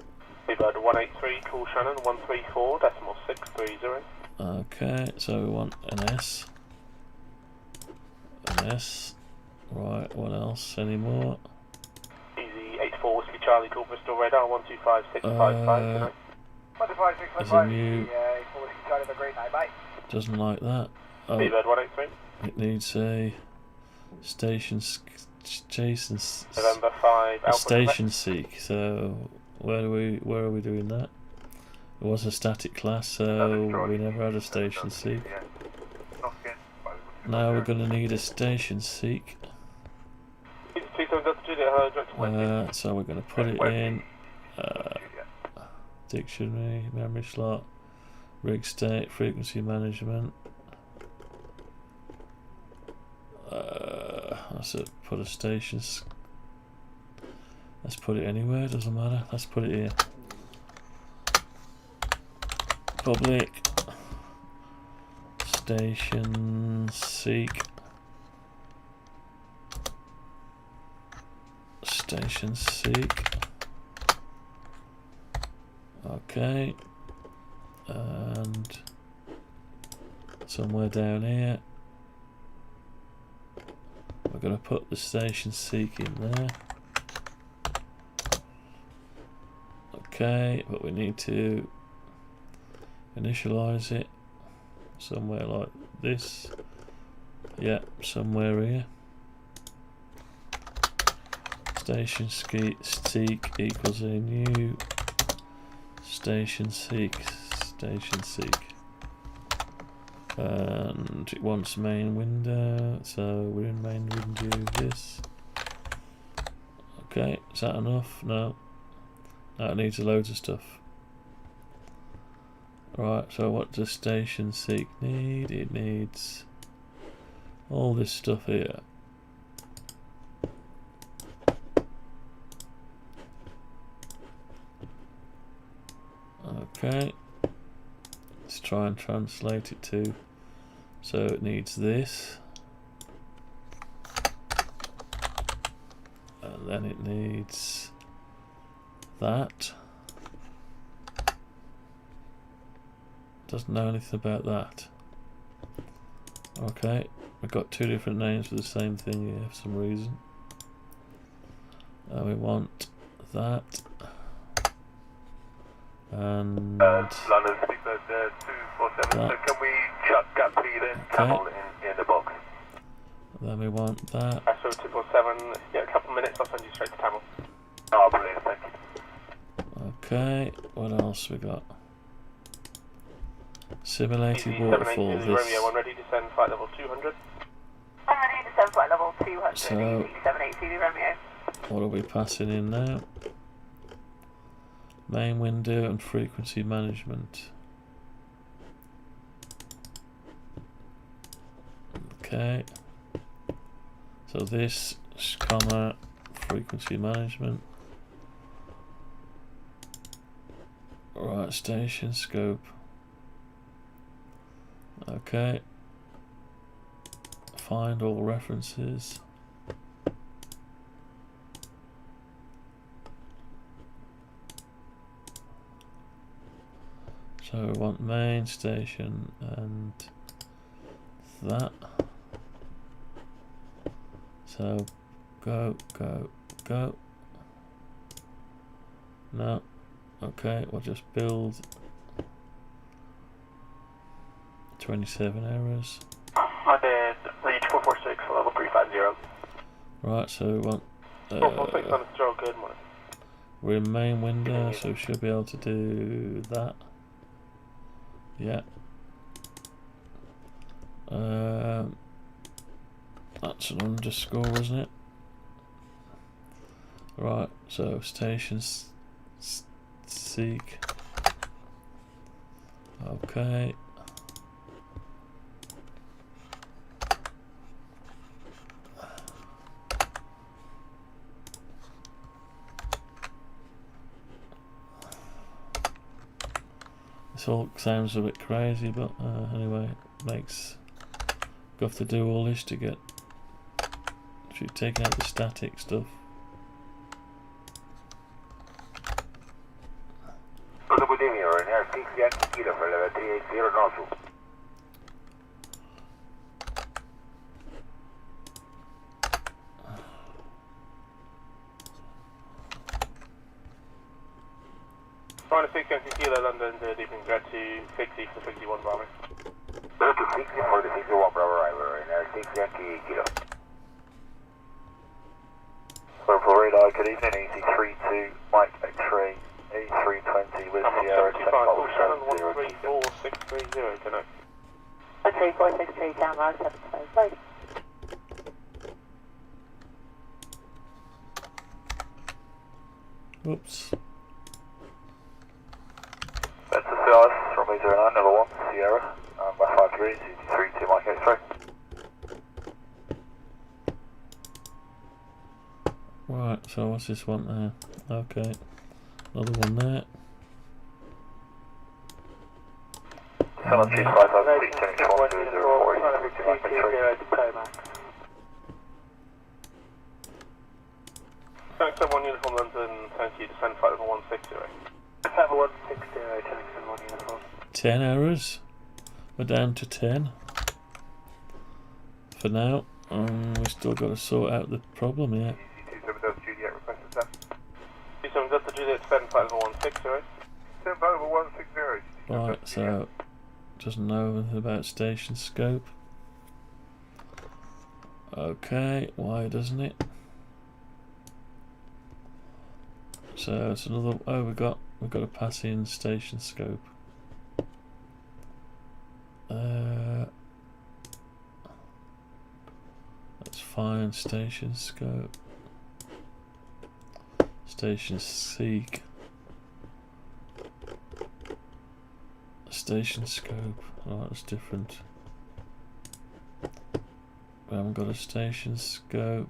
We've had 183, call Shannon, 134.630. Okay, so we want an S. An S. Right, what else? Any more? Easy 84 Whiskey Charlie, call Bristol radar, 125655 tonight. There's a new. Doesn't like that. Oh, We've had 183. it needs a station Jason November 5, a Alpha station seek. So where are we doing that? It was a static class, so we never had a station seek. Now we're going to need a station seek. So we're going to put it in dictionary, memory slot, rig state, frequency management. Let's put a station. Let's put it anywhere, doesn't matter. Let's put it here. Public station seek. Station seek. Okay. And somewhere down here we're going to put the station seek in there. Okay, but we need to initialize it somewhere like this. Yeah, somewhere here. Station seek equals a new station seek. Station seek. And it wants main window, so we're in main window. This. Okay, is that enough? No. That needs loads of stuff. Right, so what does station seek need? It needs all this stuff here. Okay, let's try and translate it to, so it needs this, and then it needs that. Doesn't know anything about that. Okay, we've got two different names for the same thing here for some reason. And we want that. And London Speedbird 247, so can we chuck gap feed in Camel in the box? Then we want that. SO 247, yeah, a couple of minutes, I'll send you straight to Tamil. Oh, brilliant, thank you. Okay, what else we got? Simulated Easy waterfall. 780 This. Romeo, 1 ready to descend flight level 200. I'm ready to descend flight level 200. So, Easy 780 Romeo. what are we passing in now? Main window and frequency management. Okay. So this, comma, frequency management. Right, station scope. Okay. Find all references. So we want main station and that. So go, go, go. No. Okay, we'll just build 27 errors. I did reach 446 for level 350. Right, so we want 446 on the stroll, good morning. we're in main window, so we should be able to do that. Yeah. That's an underscore, isn't it? Right, so station seek. Okay. It all sounds a bit crazy, but anyway, it makes you have to do all this to get. If you take out the static stuff. Good evening, Ryanair 6 Yankee Kilo for level 380 North. Trying to 6 Yankee Kilo, London, good evening, direct to 60 for 61 Bravo. Direct to 60 for the 61 Bravo arrival, Ryanair 6 Yankee Kilo. Purple radar, good evening, AC32, Mike X-ray, A320 with Sierra 10 Golf 7034630, connect. 3463, down round 75, please. Oops. That's the CIS, runway 09, number 1, Sierra, by 53, AC32, Mike X-ray. Right, so what's this one there? Okay, another one there. Hello, Chief 5000, please turn to 1204, Mike X-ray. Thanks, 1 uniform London, thank you, descend flight level 160. Level 160, Tennessee 1 uniform. 10 errors. We're down to 10 for now. We still got to sort out the problem yet. C27 Juliet requested that. C7 Delta Juliet, descend flight level 160. Descend flight level 160. Right, so doesn't know anything about station scope. Okay, why doesn't it? So it's another. Oh, we've got to pass in station scope. That's fine. Station scope. Station seek. Station scope. Oh, that's different. We haven't got a station scope.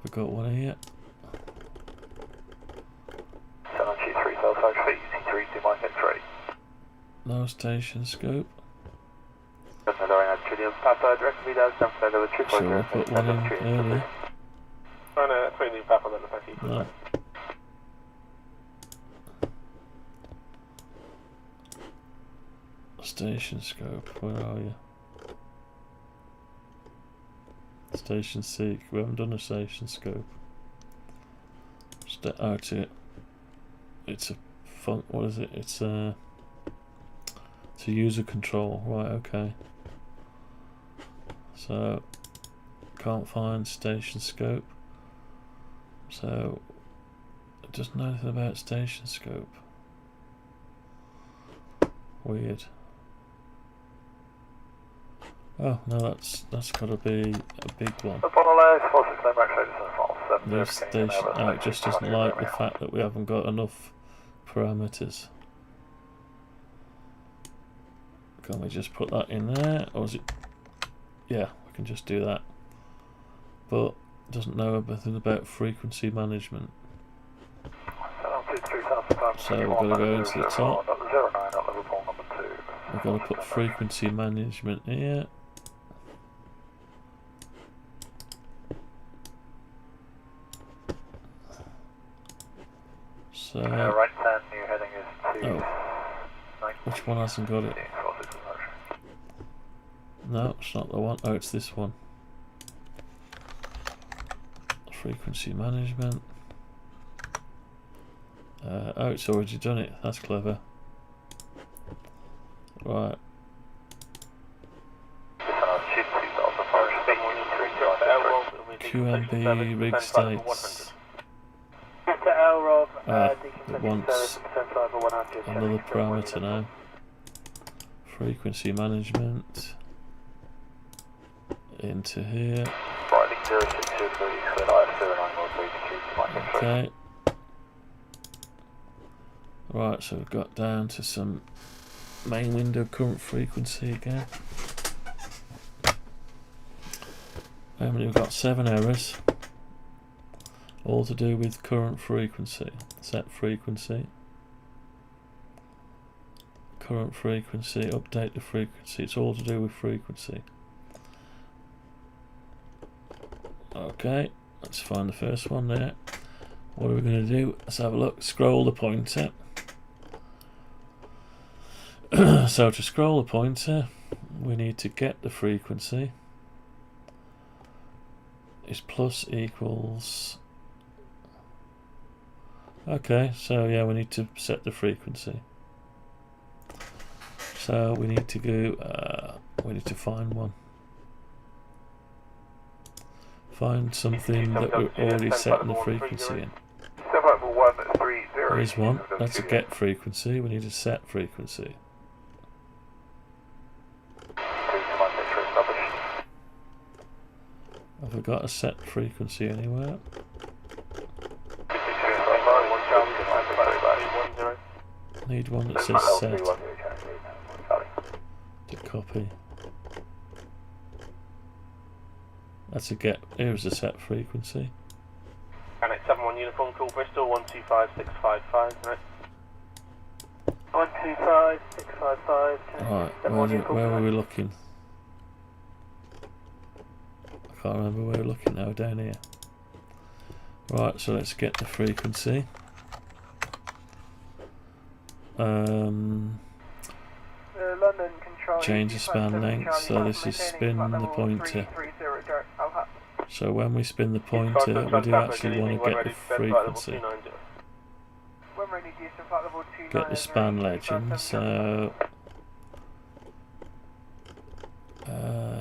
We've got one here. 723 feet, C32 Mike X-ray. No station scope. Sure, we'll put one in early. Trying to 3 new Papa then, thank you. No. Station scope, where are you? Station seek, we haven't done a station scope. Out it. It's a fun. What is it? It's a user control. Right. Okay. So can't find station scope. So it doesn't know anything about station scope. Weird. Oh no, that's got to be a big one. This station. Oh, it just doesn't like the fact that we haven't got enough parameters. Can we just put that in there, or is it? Yeah, we can just do that. But it doesn't know anything about frequency management. So we've got to go into the top. We've got to put frequency management here. So, right hand, new heading is to. oh, which one hasn't got it? No, it's not the one. Oh, it's this one. Frequency management. Oh, it's already done it. That's clever. Right. QMB rig states. It wants another parameter now. Frequency management into here. Okay. Right, so we've got down to some main window current frequency again. And we've got 7 errors. All to do with current frequency, set frequency. current frequency, update the frequency. It's all to do with frequency. Okay, let's find the first one there. What are we going to do? Let's have a look. Scroll the pointer. So to scroll the pointer, we need to get the frequency. Is plus equals. Okay, so yeah, we need to set the frequency. So we need to go. We need to find one. Find something that we're already setting the frequency in. 75130. Here's one. That's a get frequency. We need a set frequency. Have we got a set frequency anywhere? Need one that says set. To copy. That's a get. Here's a set frequency. And it's 71 uniform call Bristol 125655, right? 125655. Right, where were we looking? I can't remember where we're looking now, down here. Right, so let's get the frequency. London control. Change the span length, so this is spin the pointer. So when we spin the pointer, we do actually want to get the frequency. Get the span legend, so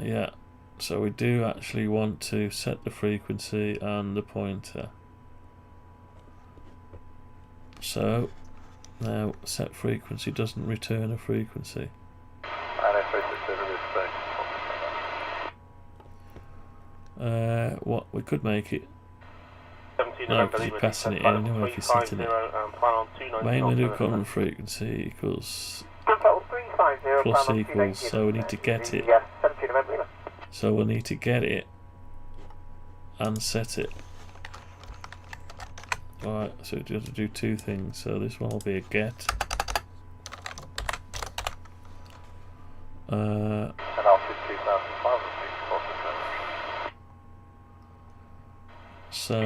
yeah, so we do actually want to set the frequency and the pointer. So now set frequency doesn't return a frequency. What we could make it. No, because you're passing it in anyway if you're setting it. Mainly do current frequency equals plus equals, so we need to get it. So we'll need to get it and set it. Alright, so we have to do two things. So this one will be a get. So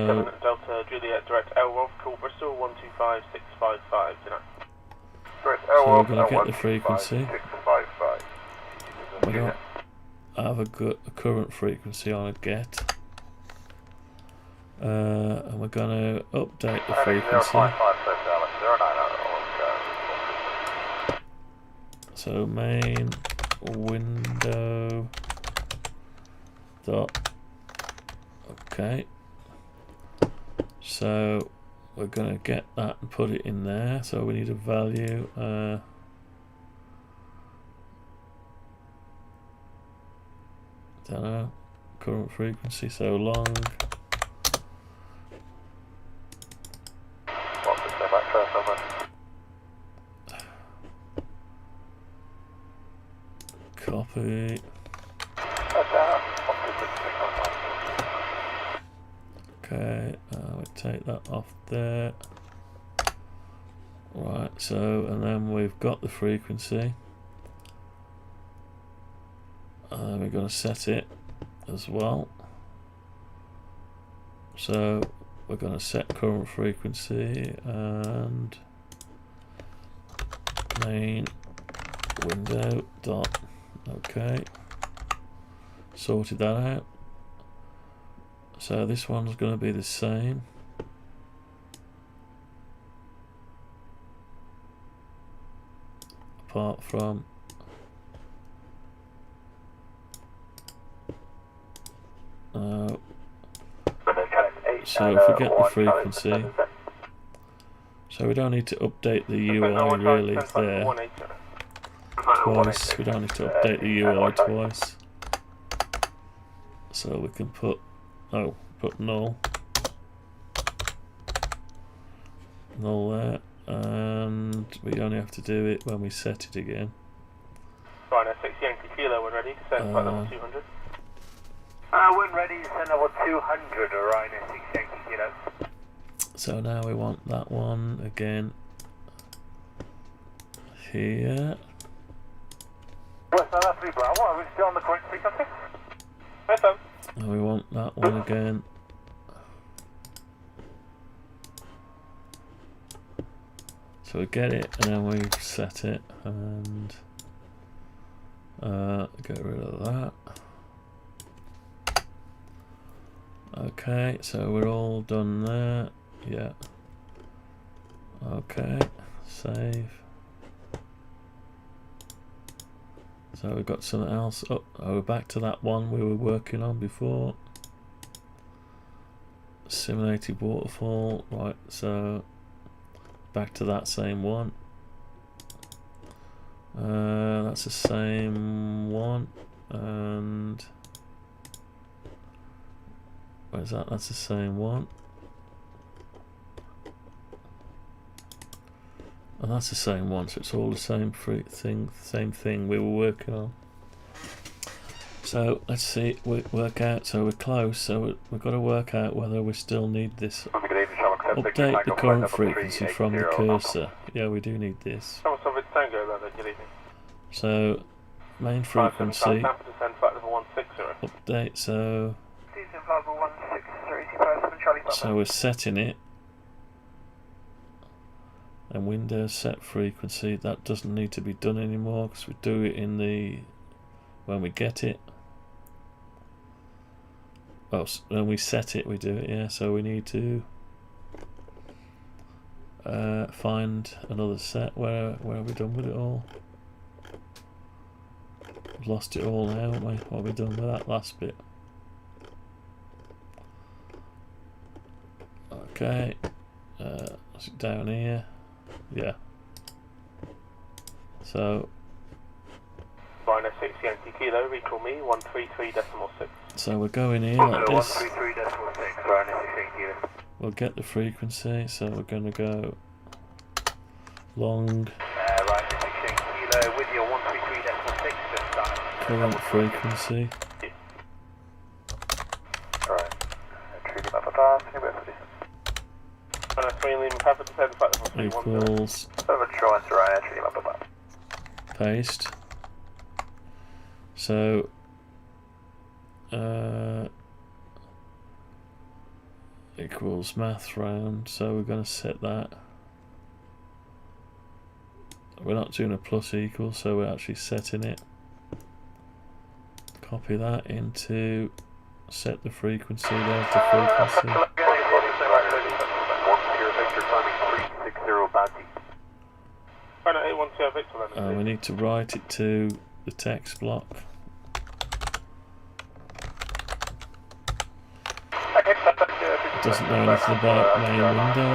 Delta Juliet direct L1 call Bristol 125655, you know. So we're going to get the frequency. We don't have a current frequency on a get. And we're going to update the frequency. So main window dot. Okay. So we're going to get that and put it in there. So we need a value. Don't know. Current frequency. So long. Copy. Okay, we take that off there. Right, so and then we've got the frequency. And then we're going to set it as well. So we're going to set current frequency and main window dot. Okay, sorted that out. So this one's going to be the same. Apart from so if we get the frequency, so we don't need to update the UI really there twice. We don't need to update the UI twice. So we can put put null there, and we only have to do it when we set it again. Rhino 6 Yankee Kilo, when ready to send flight level 200. When ready to send level 200, Rhino 6 Yankee Kilo. So now we want that one again here. West 3 Bravo, are we still on the correct frequency? Hi, Tom. And we want that one again. So we get it and then we set it and get rid of that. Okay, so we're all done there. Yeah. Okay, save. So we've got something else. Oh, we're back to that one we were working on before. Simulated waterfall. Right, so back to that same one. That's the same one. And where's that? That's the same one. And that's the same one, so it's all the same same thing we were working on. So let's see, work out. So we're close. So we've got to work out whether we still need this. Update the current frequency from the cursor. Yeah, we do need this. So main frequency. Update. So we're setting it. And Windows set frequency. That doesn't need to be done anymore because we do it in the when we get it. Oh, when we set it, we do it. Yeah. So we need to find another set. Where are we done with it all? We've lost it all now, haven't we? What have we done with that last bit? Okay. Is it down here? Yeah. So. Rhino 6 Yankee Kilo, recall me 133.6. So we're going here like this. 133.6, Rhino 6 Yankee Kilo. We'll get the frequency, so we're going to go long. Rhino 6 Yankee Kilo with your 133.6 this time. Current frequency. Alright. Treating up a pass, anywhere for this. Equals paste. So equals math round, so we're going to set that. We're not doing a plus equal, so we're actually setting it. Copy that into set the frequency. There's the frequency. We need to write it to the text block. Doesn't know anything about main window.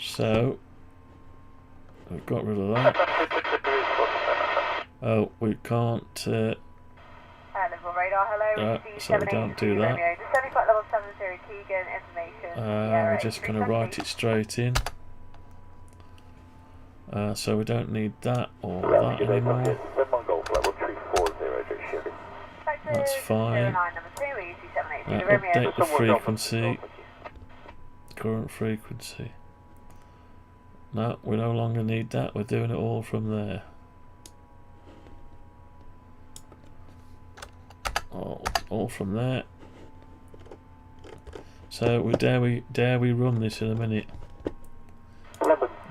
So we've got rid of that. Oh, we can't. So we don't do that. We're just going to write it straight in. So we don't need that or that anymore. That's fine. Update the frequency. Current frequency. No, we no longer need that. We're doing it all from there. All from there. So dare we run this in a minute.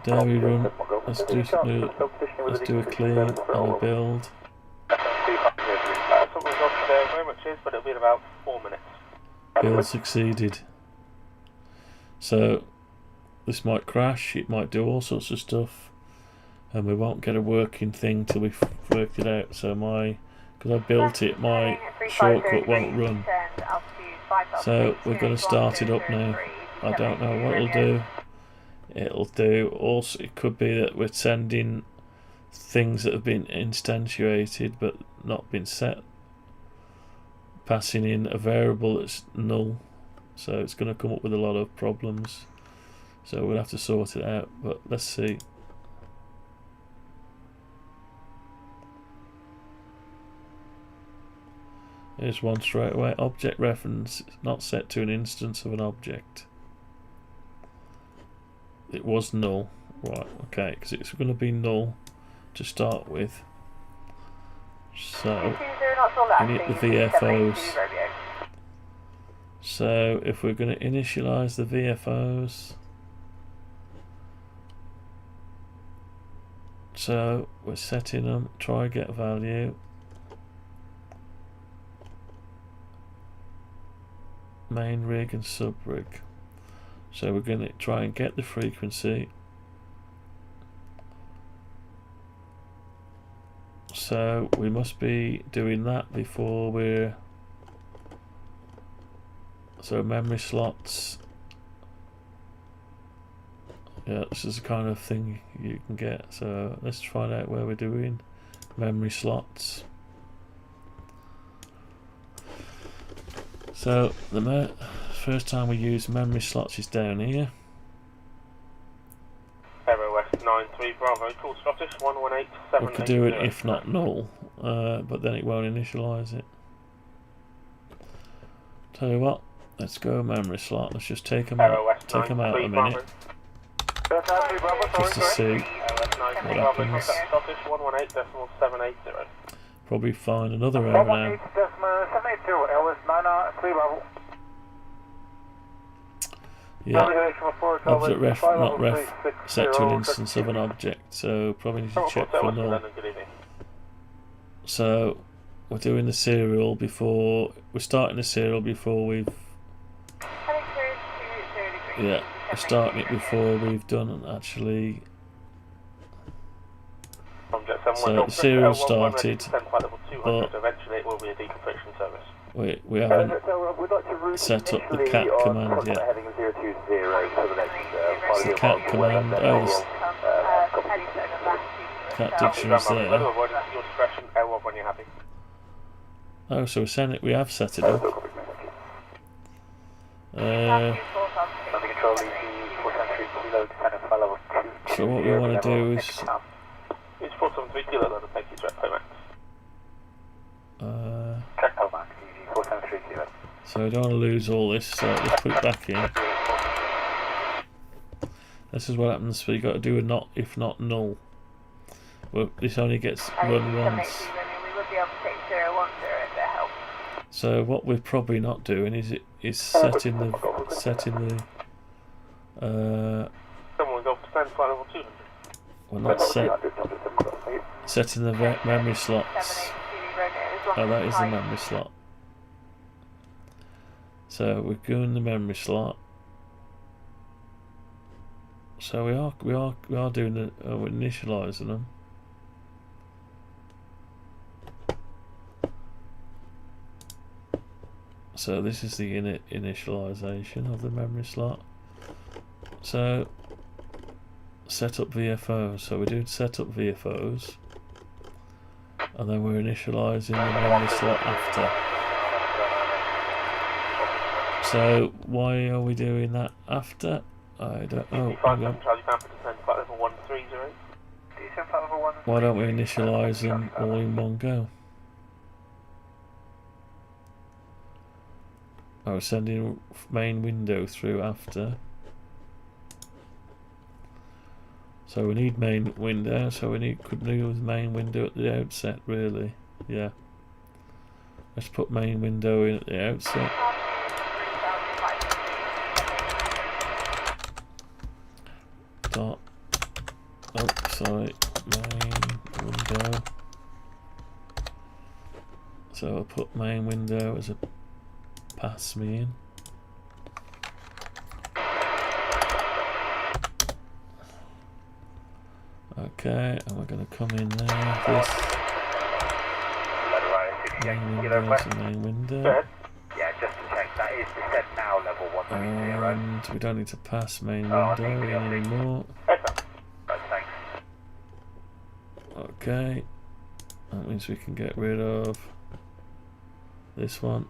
Dare we run? Let's do a clear and a build. But it'll be in about 4 minutes. Build succeeded. So this might crash. It might do all sorts of stuff, and we won't get a working thing till we've worked it out. So because I built it, my shortcut won't run. So we're going to start it up now. I don't know what it'll do. It'll do also. It could be that we're sending things that have been instantiated but not been set. Passing in a variable that's null. So it's going to come up with a lot of problems. So we'll have to sort it out. But let's see. Here's one straight away. Object reference not set to an instance of an object. It was null. Right, okay, because it's going to be null to start with. So, we need the VFOs. So, if we're going to initialize the VFOs, so we're setting them, try get value. Main rig and sub rig. So we're going to try and get the frequency. So we must be doing that before we're... So memory slots. Yeah, this is the kind of thing you can get. So let's find out where we're doing memory slots. So the first time we use memory slots is down here. Aero West 93 Bravo, call Scottish 118780. We could do it if not null, but then it won't initialize it. Tell you what, let's go memory slot. Let's just take them out. A minute. Just to see what happens. Scottish 118.780. Probably find another error now. 118.780, Ellis 93 Bravo. Yeah, object ref, not ref, set to an instance of an object, so probably need to check for null. So we're doing the serial before, we're starting the serial before we've, yeah, we're starting it before we've done actually. So the serial started, but eventually it will be a decompression service. we haven't set up the cat command yet. The cat command, oh, the cat dictionary's there. Oh, so we have set it up. So what we want to do is... It's 473 kilo, then thank you, Direct Max. So I don't want to lose all this, so let's put it back in. This is what happens, so you got to do a not if not null. Well, this only gets run once. So what we're probably not doing is setting the Someone go to stand flight level 200. well, not setting the memory slots. Oh, that is the memory slot. So we're doing the memory slot. So we are doing the we're initializing them. So this is the initialization of the memory slot. So set up VFOs. So we're doing set up VFOs, and then we're initializing the memory slot after. So why are we doing that after? I don't know. Why don't we initialize them all in one go? I was sending main window through after. So we need main window, so we could use main window at the outset, really. Yeah. Let's put main window in at the outset. Dot. Oh, sorry. Main window. So I'll put main window as a pass me in. Okay, and we're going to come in there. This main window. Yeah, just to check, that is the set now level 130. And we don't need to pass main window in anymore. Right, thanks. Okay, that means we can get rid of this one.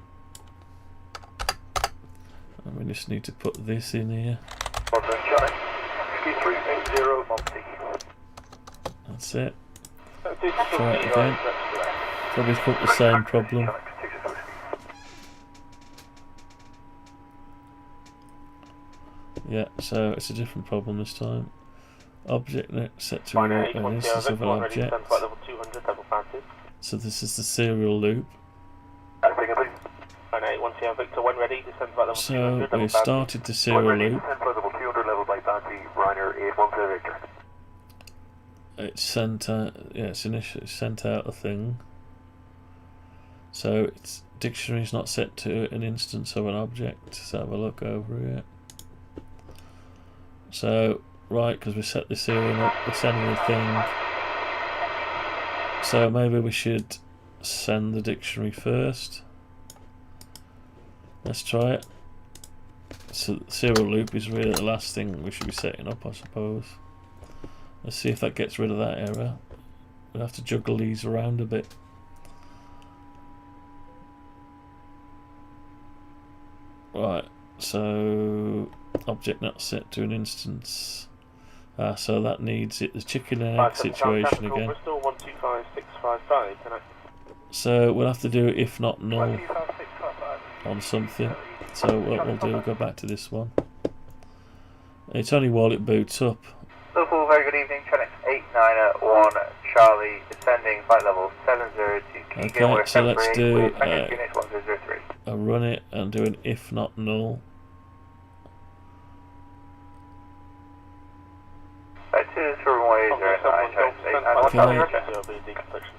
And we just need to put this in here. That's it. Try it again. Probably put the same problem. Yeah, so it's a different problem this time. Object net set to an instance of an object. Level 200, level 5. So this is the serial loop. Victor, when ready, descend by level 200, So level we 5. started the serial loop. Level 200, level by bounty, Ryanair 810 Victor. It's sent out, yeah, it's initially sent out a thing. So its dictionary is not set to an instance of an object. Let's have a look over here. So, right, because we set the serial up, we're sending the thing. So maybe we should send the dictionary first. Let's try it. So the serial loop is really the last thing we should be setting up, I suppose. Let's see if that gets rid of that error. We'll have to juggle these around a bit. Right, so object not set to an instance. So that needs it. The chicken and egg situation again. Bristol 125655, can I? So we'll have to do if not null on something. So what we'll do, we'll go back to this one. It's only while it boots up. Liverpool, very good evening. Tronic 891 Charlie, descending flight level 702. Okay, so let's do unit 1003. a run it and do an if not null.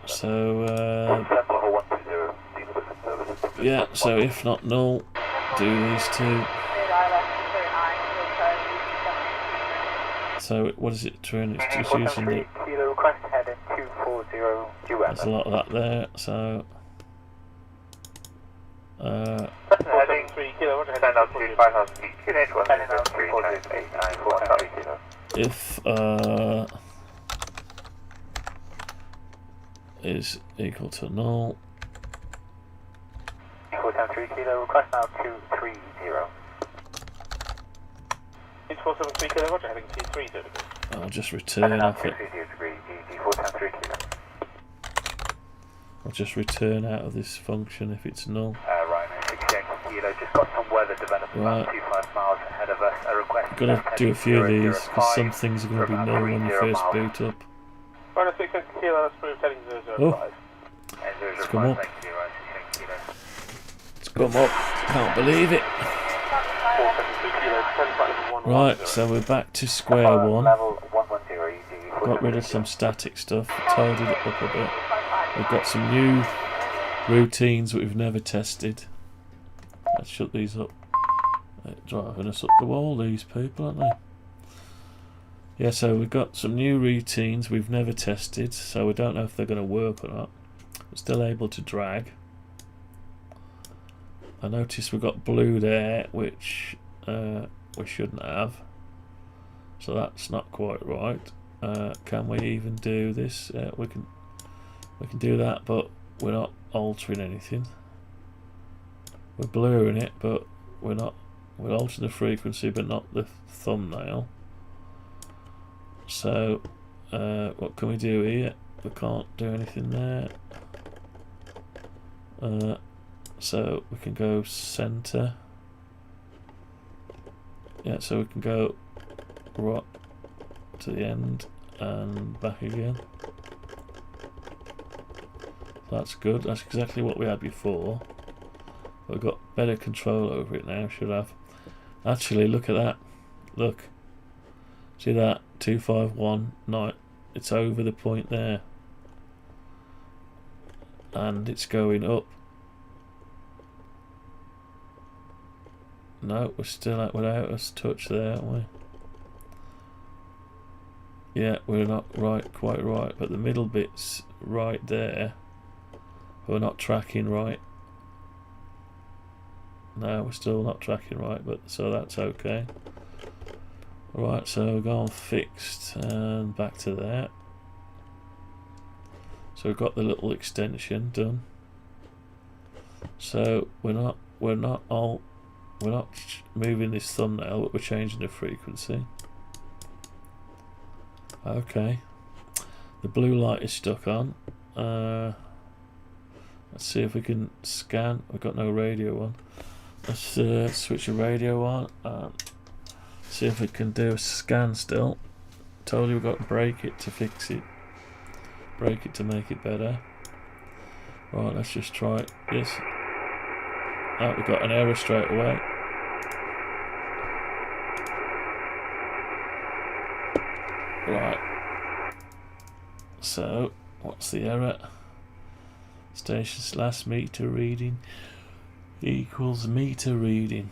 So yeah, so if not null, do these two. So what is it doing? It's just using the. There's a lot of that there. So. Heading 3 kilo, send out to 5,000 feet. QNH 103 kilo. If is equal to null. Equal to 3 kilo, request now 230. 8473 kilo, roger, heading 230 degrees. I'll just return off it. I'll just return out of this function if it's null. Right, 68 kilo, just got some weather developing about 25 miles ahead of us. A request. Gonna do a few of these because some things are gonna be null when you first boot up. Right, 6 kilo, that's approved, heading 005. Oh, it's come up. It's come up. Can't believe it. 473 kilo, descend flight level 110. Right, so we're back to square one. Level 110, Got rid of some static stuff, tidied it up a bit. We've got some new routines that we've never tested. Let's shut these up. They're driving us up the wall, these people, aren't they? Yeah, so we've got some new routines we've never tested, so we don't know if they're going to work or not. We're still able to drag. I noticed we've got blue there, which we shouldn't have. So that's not quite right. Can we even do this? We can do that, but we're not altering anything. We're blurring it, but we're altering the frequency, but not the thumbnail. So what can we do here? We can't do anything there. So we can go center. Yeah, so we can go right to the end and back again. That's good. That's exactly what we had before. We've got better control over it now. Should have. Actually, look at that. Look. See that? 251.9. It's over the point there. And it's going up. No, we're still at without us touch there, aren't we? Yeah, we're not quite right, but the middle bit's right there. We're not tracking right. No, we're still not tracking right, but so that's okay. Right, so we've gone fixed and back to that. So we've got the little extension done. So we're not moving this thumbnail, but we're changing the frequency. Okay. The blue light is stuck on. Let's see if we can scan. We've got no radio on. Let's switch the radio on and see if we can do a scan still told you we've got to break it to fix it. Break it to make it better. Right, let's just try this. Oh, we've got an error straight away. Right. So, what's the error? Station's last meter reading equals meter reading.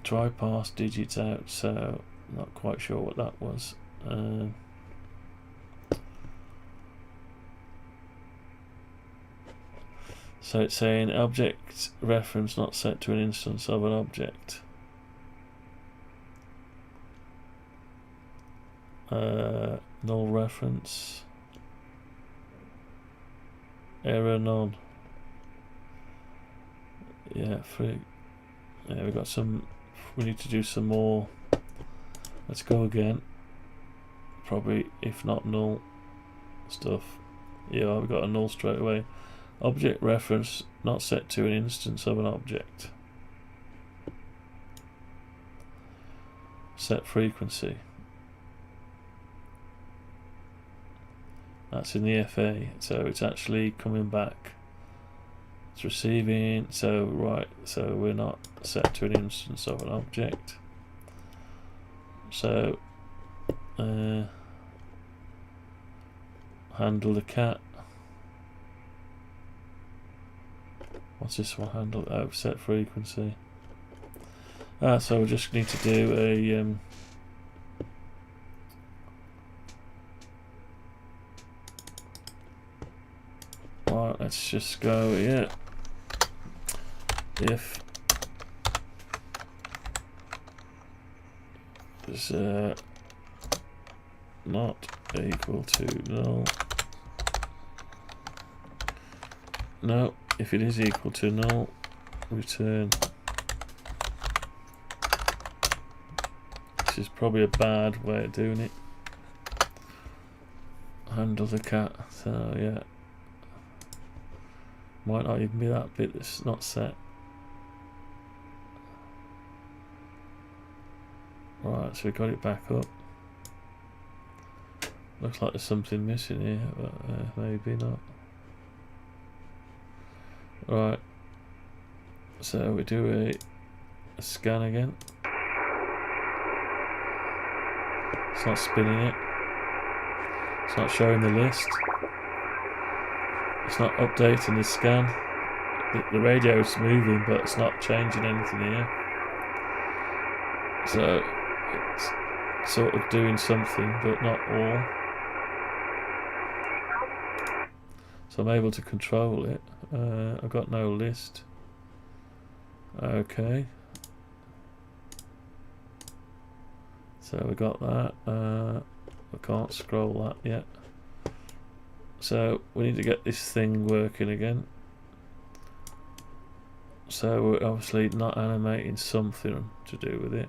Try pass digits out, so not quite sure what that was. So it's saying object reference not set to an instance of an object. Null reference. Error none. Yeah, free. Yeah, we got some. We need to do some more. Let's go again. Probably, if not null stuff. Yeah, we got a null straight away. Object reference not set to an instance of an object. Set frequency. That's in the FA, so it's actually coming back. It's receiving, so right, so we're not set to an instance of an object. So handle the cat. What's this one? Handle, oh, set frequency. So we just need to do a right, let's just go, yeah. If is not equal to null. No, if it is equal to null, return. This is probably a bad way of doing it. Handle the cat, so yeah. Might not even be that bit that's not set. Right, so we got it back up. Looks like there's something missing here, but maybe not. Right, so we do a scan again. It's not spinning it. It's not showing the list. It's not updating the scan. The radio's moving, but it's not changing anything here. So it's sort of doing something, but not all. So I'm able to control it. I've got no list. Okay. So we got that. I can't scroll that yet. So we need to get this thing working again. So we're obviously not animating something to do with it.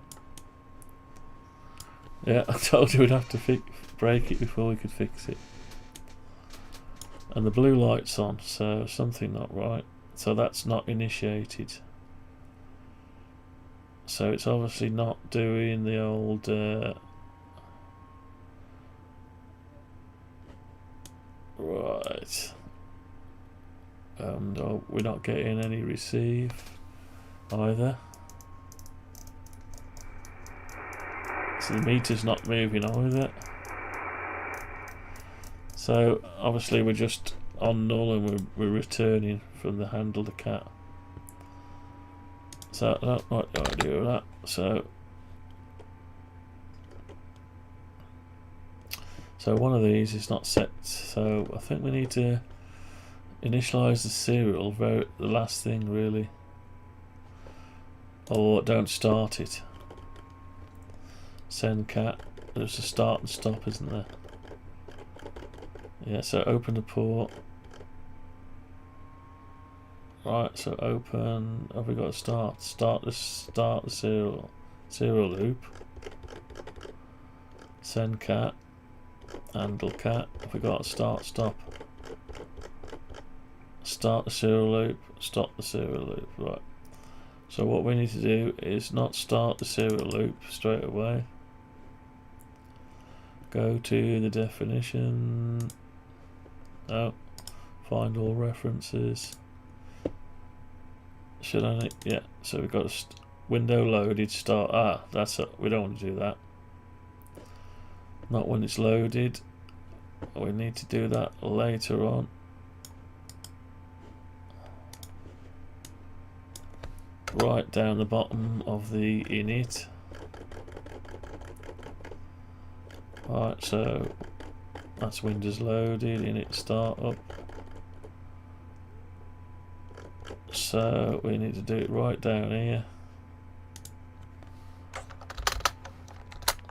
Yeah, I told you we'd have to break it before we could fix it. And the blue light's on, so something not right. So that's not initiated. So it's obviously not doing the old right. And we're not getting any receive either. So the meter's not moving either. So obviously we're just on null and we're returning from the handle the cat. So that might be the idea of that. So one of these is not set. So I think we need to initialize the serial, the last thing really. Or don't start it. Send cat. There's a start and stop, isn't there? Yeah, so open the port. Right, so open. Have we got to start the serial loop. Send cat. Handle cat. Have we got to start stop? Start the serial loop. Stop the serial loop. Right. So what we need to do is not start the serial loop straight away. Go to the definition. Oh, find all references. Should I? Yeah. So we've got a window loaded start. Ah, that's it. We don't want to do that. Not when it's loaded. We need to do that later on. Right down the bottom of the init. Right, so that's Windows loaded, init startup. So we need to do it right down here.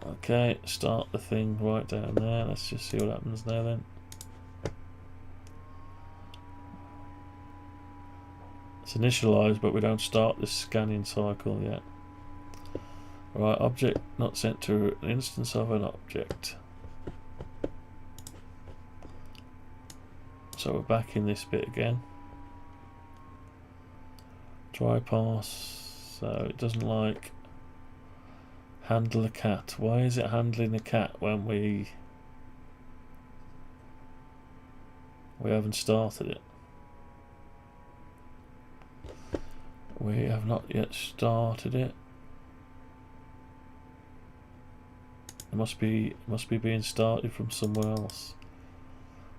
Okay, start the thing right down there. Let's just see what happens now then. It's initialized, but we don't start this scanning cycle yet. Right, object not sent to an instance of an object. So we're back in this bit again. Try parse. So it doesn't like handle a cat. Why is it handling a cat when we haven't started it? We have not yet started it. It must be being started from somewhere else.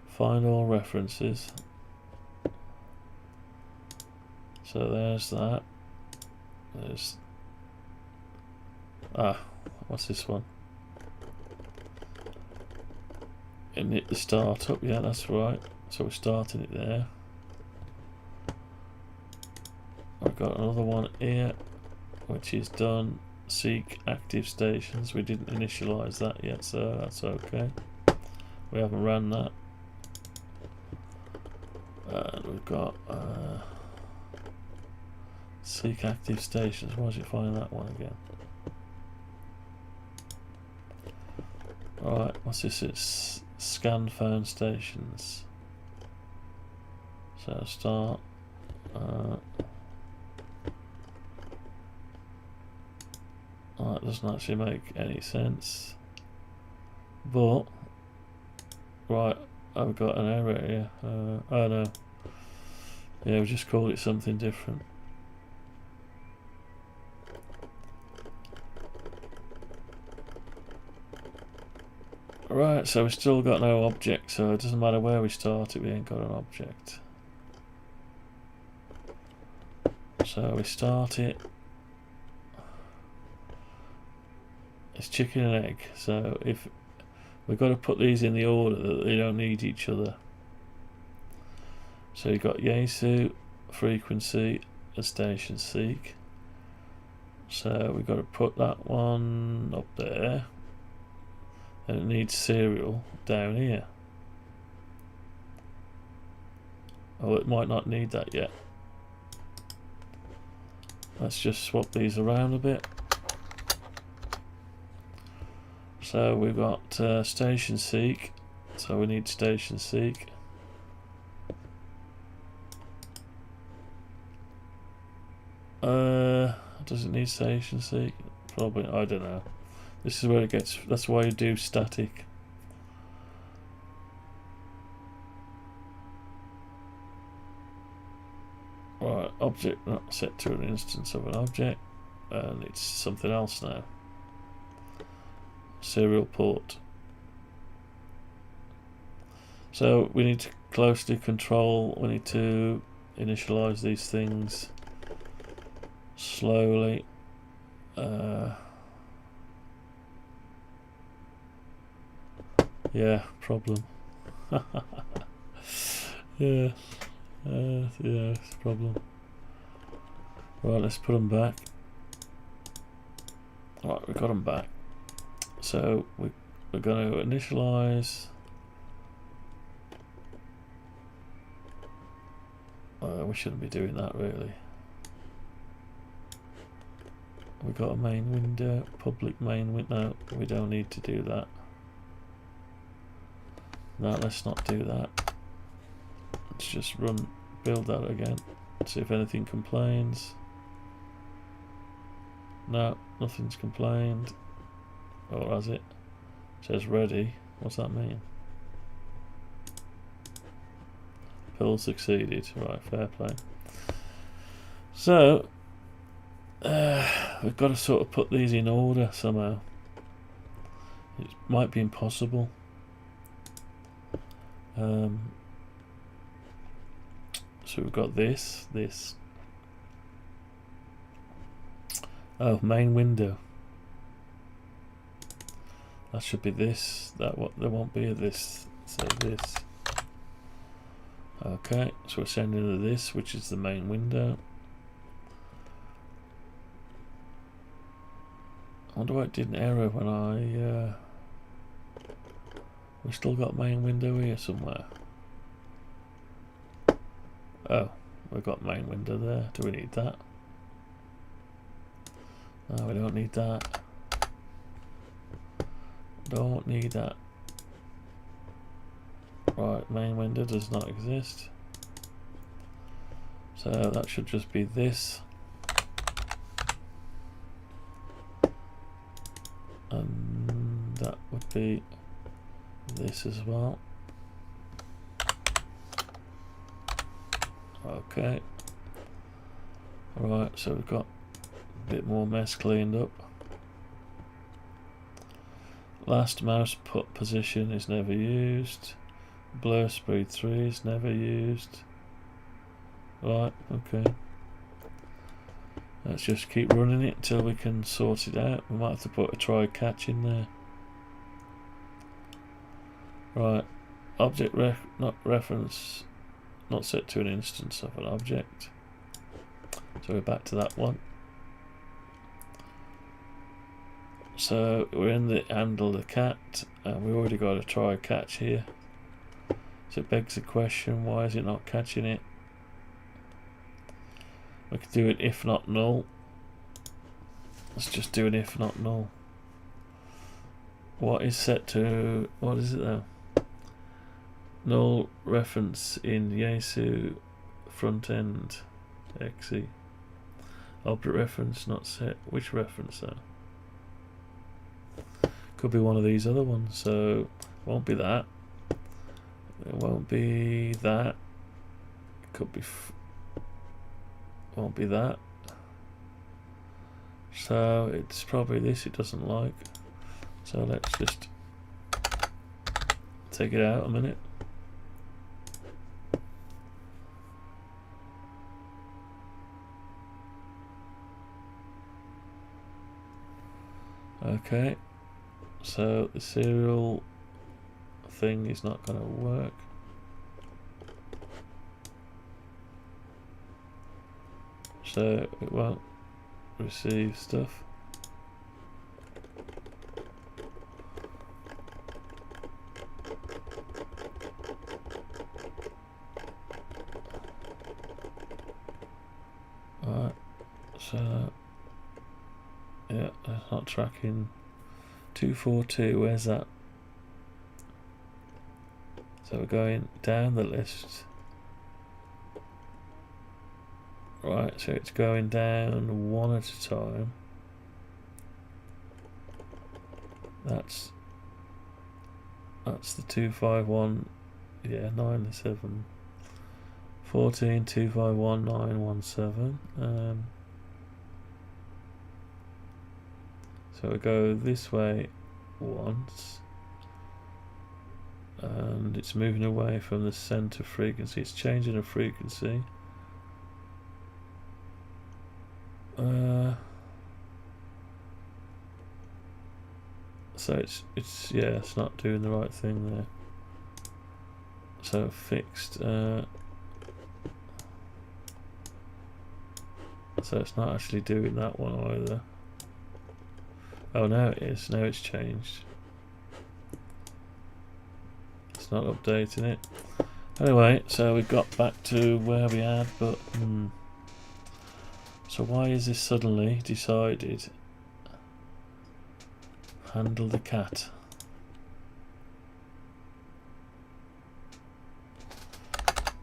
Find all references. So there's that. There's what's this one? Init the startup. Yeah, that's right. So we're starting it there. I've got another one here, which is done. Seek active stations. We didn't initialize that yet, so that's okay. We haven't ran that. And we've got seek active stations. Why does it find that one again? Alright, what's this? It's scan phone stations. So start. That doesn't actually make any sense. But right, I've got an error here. Oh no. Yeah, we just called it something different. Right, so we've still got no object, so it doesn't matter where we start it, we ain't got an object. So we start it. It's chicken and egg, so if we've got to put these in the order that they don't need each other. So you've got YAESU, frequency, and station seek. So we've got to put that one up there, and it needs serial down here. Oh, it might not need that yet. Let's just swap these around a bit. So we've got station seek, so we need station seek. Does it need station seek? Probably, I don't know. This is where it gets, that's why you do static. Right, object not set to an instance of an object, and it's something else now. Serial port. So we need to closely control, we need to initialize these things slowly. Yeah, problem. Yeah, it's a problem. Right, let's put them back. Right, we got them back. So we're going to initialize. We shouldn't be doing that really. We got a main window, public main window. We don't need to do that. No, let's not do that. Let's just build that again. See if anything complains. No, nothing's complained. Or has it? says ready. What's that mean? Pull succeeded. Right, fair play. So we've got to sort of put these in order somehow. It might be impossible. So we've got this. Oh, main window. That should be this. There won't be a this. So this. Okay, so we're sending to this, which is the main window. I wonder why it didn't error when I. We still got main window here somewhere. Oh, we've got main window there. Do we need that? No, we don't need that. Don't need that. Right, main window does not exist. So that should just be this. And that would be this as well. Okay. Right, so we've got a bit more mess cleaned up. Last mouse put position is never used. Blur speed 3 is never used. Right, okay. Let's just keep running it until we can sort it out. We might have to put a try catch in there. Right, object reference not set to an instance of an object. So we're back to that one. So we're in the handle the cat, and we already got a try catch here. So it begs the question, why is it not catching it? We could do it if not null. Let's just do an if not null. What is set to, what is it though? Null reference in YAESU front end XE. Object reference not set. Which reference though? Could be one of these other ones, so it won't be that. It won't be that. It could be. Won't be that. So it's probably this it doesn't like. So let's just take it out a minute. Okay. So the serial thing is not going to work. So it won't receive stuff. Alright, so yeah, it's not tracking. 242, where's that? So we're going down the list. Right, so it's going down one at a time. That's the 251, yeah, 97. 14, 251, 917. So we go this way once, and it's moving away from the center frequency. It's changing the frequency. So it's yeah, it's not doing the right thing there. So fixed. So it's not actually doing that one either. Oh, now it is. Now it's changed. It's not updating it. Anyway, so we got back to where we had, but so why is this suddenly decided? Handle the cat.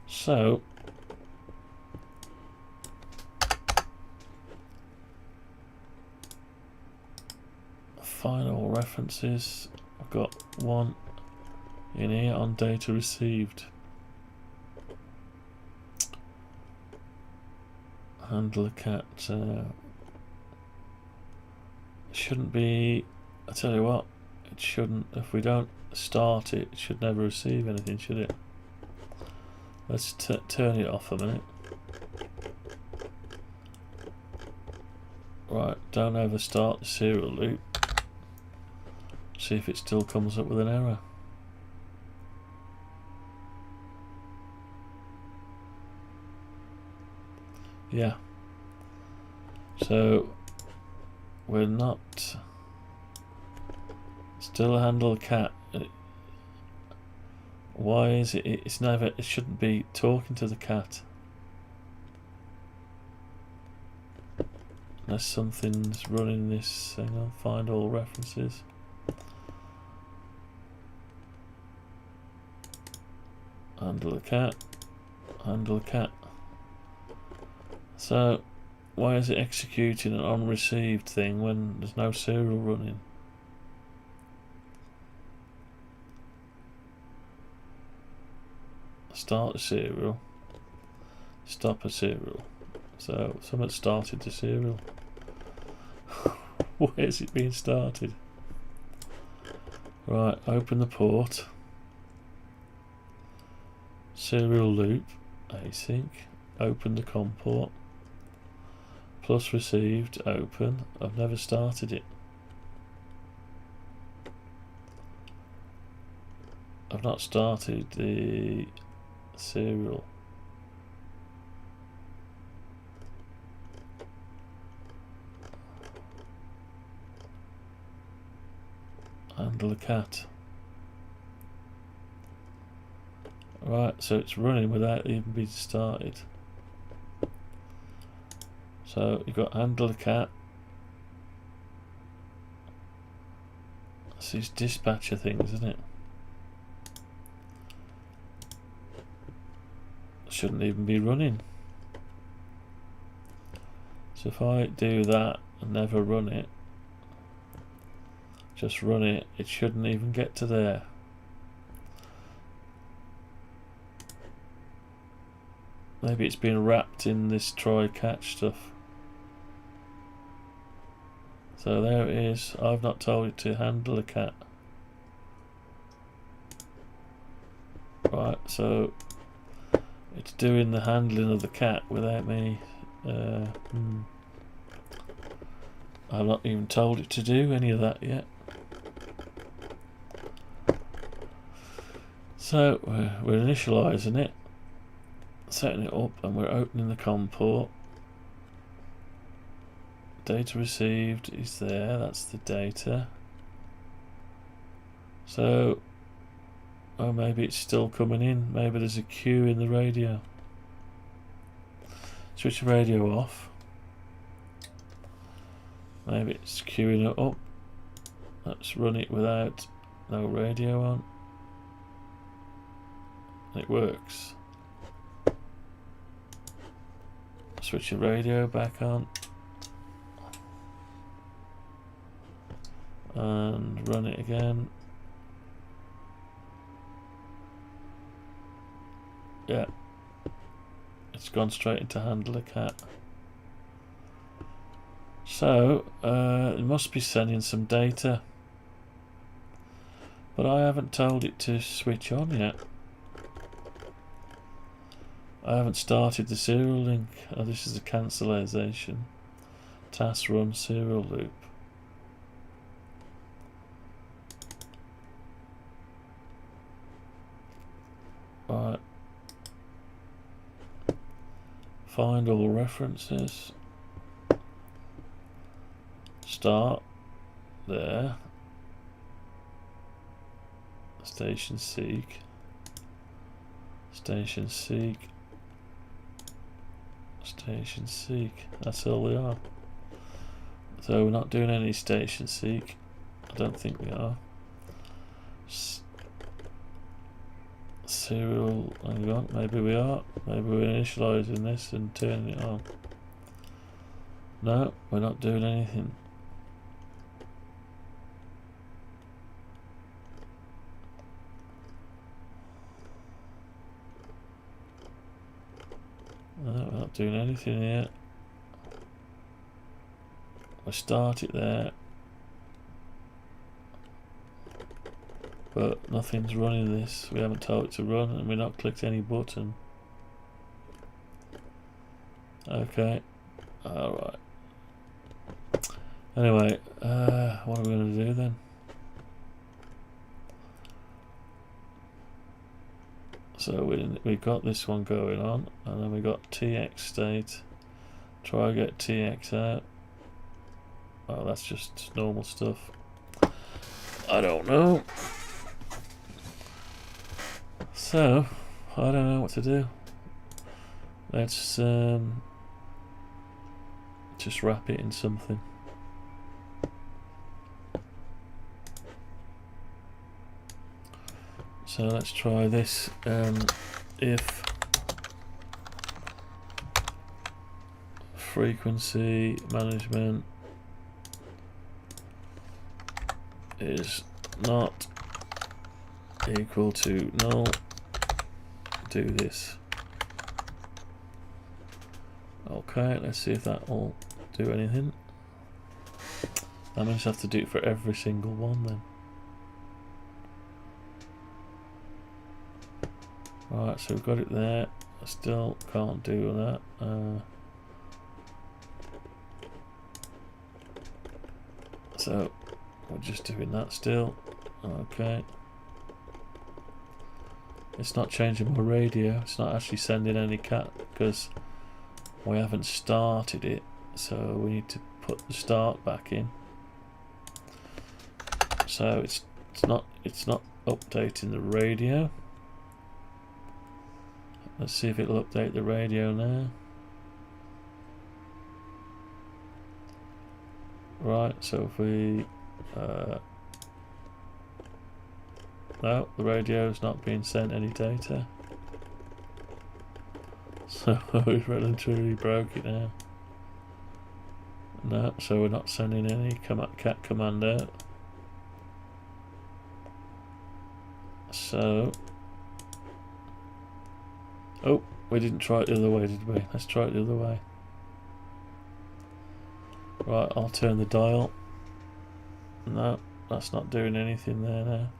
So final references. I've got one in here on data received. Handle a cat. Shouldn't be. I tell you what, it shouldn't. If we don't start it, it should never receive anything, should it? Let's turn it off a minute. Right, don't ever start the serial loop. See if it still comes up with an error. Yeah. So we're not still handle a cat. Why is it? It's never. It shouldn't be talking to the cat. Unless something's running this. Hang on, find all references. Handle a cat. Handle a cat. So, why is it executing an unreceived thing when there's no serial running? Start a serial. Stop a serial. So, someone started the serial. Where is it being started? Right, open the port. Serial loop, async. Open the COM port. Plus received, open. I've never started it. I've not started the serial. Handle a cat. Right, so it's running without even being started. So you've got handle a cat. That's these dispatcher things, isn't it? Shouldn't even be running. So if I do that and never run it, just run it, it shouldn't even get to there. Maybe it's been wrapped in this try catch stuff. So there it is. I've not told it to handle a cat. Right, so it's doing the handling of the cat without me. I've not even told it to do any of that yet. So we're initializing it, setting it up, and we're opening the COM port. Data received is there, that's the data. So, oh, maybe it's still coming in, maybe there's a queue in the radio. Switch the radio off. Maybe it's queuing it up. Let's run it without no radio on. It works. Switch the radio back on. And run it again. Yeah, it's gone straight into handle a cat. So it must be sending some data, but I haven't told it to switch on yet. I haven't started the serial link. Oh, this is a cancellation. Task run serial loop. Right. Find all references. Start there. Station seek. Station seek. Station seek. That's all we are. So we're not doing any station seek. I don't think we are. Serial, hang on, maybe we are. Maybe we're initializing this and turning it on. No, we're not doing anything. No, we're not doing anything yet. We start it there, but nothing's running this. We haven't told it to run, and we've not clicked any button. Okay, alright. Anyway, what are we going to do then? So we got this one going on, and then we got TX state. Try to get TX out. Oh, that's just normal stuff. I don't know. So, I don't know what to do. Let's just wrap it in something. So let's try this. If frequency management is not equal to null, do this. Okay, let's see if that will do anything. I'm going to have to do it for every single one then. Right, so we've got it there. I still can't do that. So we're just doing that still. Okay. It's not changing my radio. It's not actually sending any cat because we haven't started it. So we need to put the start back in. So it's not updating the radio. Let's see if it'll update the radio now. Right, so if we no, the radio's not being sent any data. So we've relatively broke it now. No, so we're not sending any cat command out. So oh, we didn't try it the other way, did we? Let's try it the other way. Right, I'll turn the dial. No, that's not doing anything there now.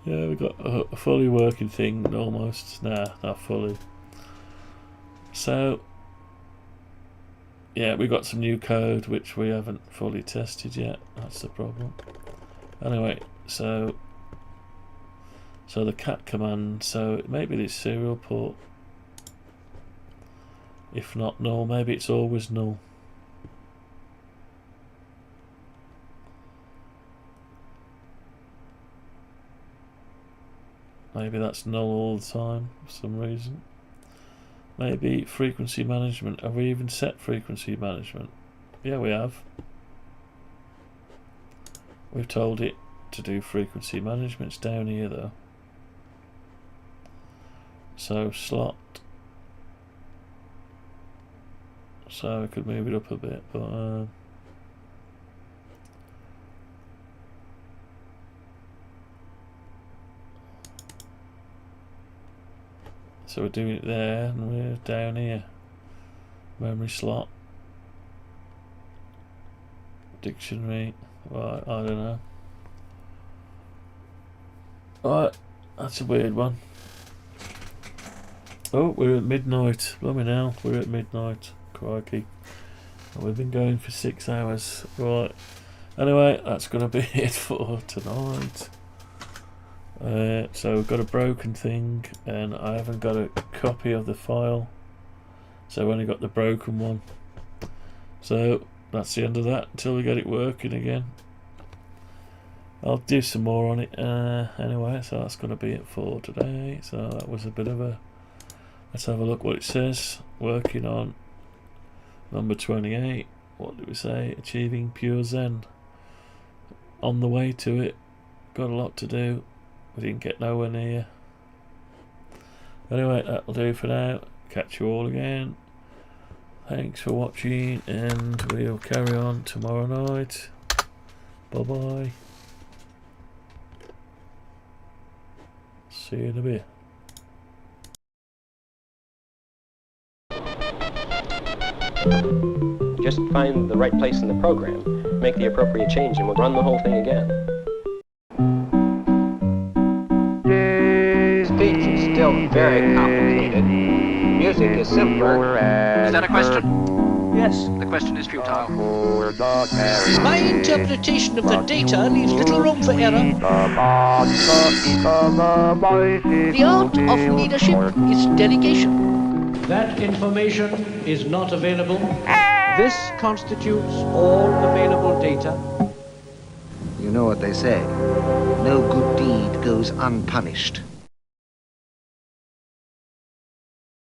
Yeah, we've got a fully working thing almost. Nah, not fully. So, yeah, we got some new code which we haven't fully tested yet. That's the problem. Anyway, so the cat command, so maybe this serial port. If not null, maybe it's always null. Maybe that's null all the time for some reason. Maybe frequency management. Have we even set frequency management? Yeah, we have. We've told it to do frequency management. It's down here though. So slot. So we could move it up a bit, but so we're doing it there, and we're down here. Memory slot. Dictionary. Right, I don't know. Right, that's a weird one. Oh, we're at midnight. Blooming hell, we're at midnight. Crikey. And we've been going for 6 hours. Right. Anyway, that's going to be it for tonight. So we've got a broken thing, and I haven't got a copy of the file. So I've only got the broken one. So that's the end of that until we get it working again. I'll do some more on it anyway, so that's going to be it for today. So that was a bit of a... Let's have a look what it says. Working on number 28. What did we say? Achieving pure Zen. On the way to it. Got a lot to do. We didn't get nowhere near. Anyway, that'll do for now. Catch you all again. Thanks for watching, and we'll carry on tomorrow night. Bye bye. See you in a bit. Just find the right place in the program, make the appropriate change, and we'll run the whole thing again. Speech is still very complicated. Music is simpler. Is that a question? Yes. The question is futile. My interpretation of the data leaves little room for error. The art of leadership is delegation. That information is not available. This constitutes all available data. You know what they say, no good deed goes unpunished.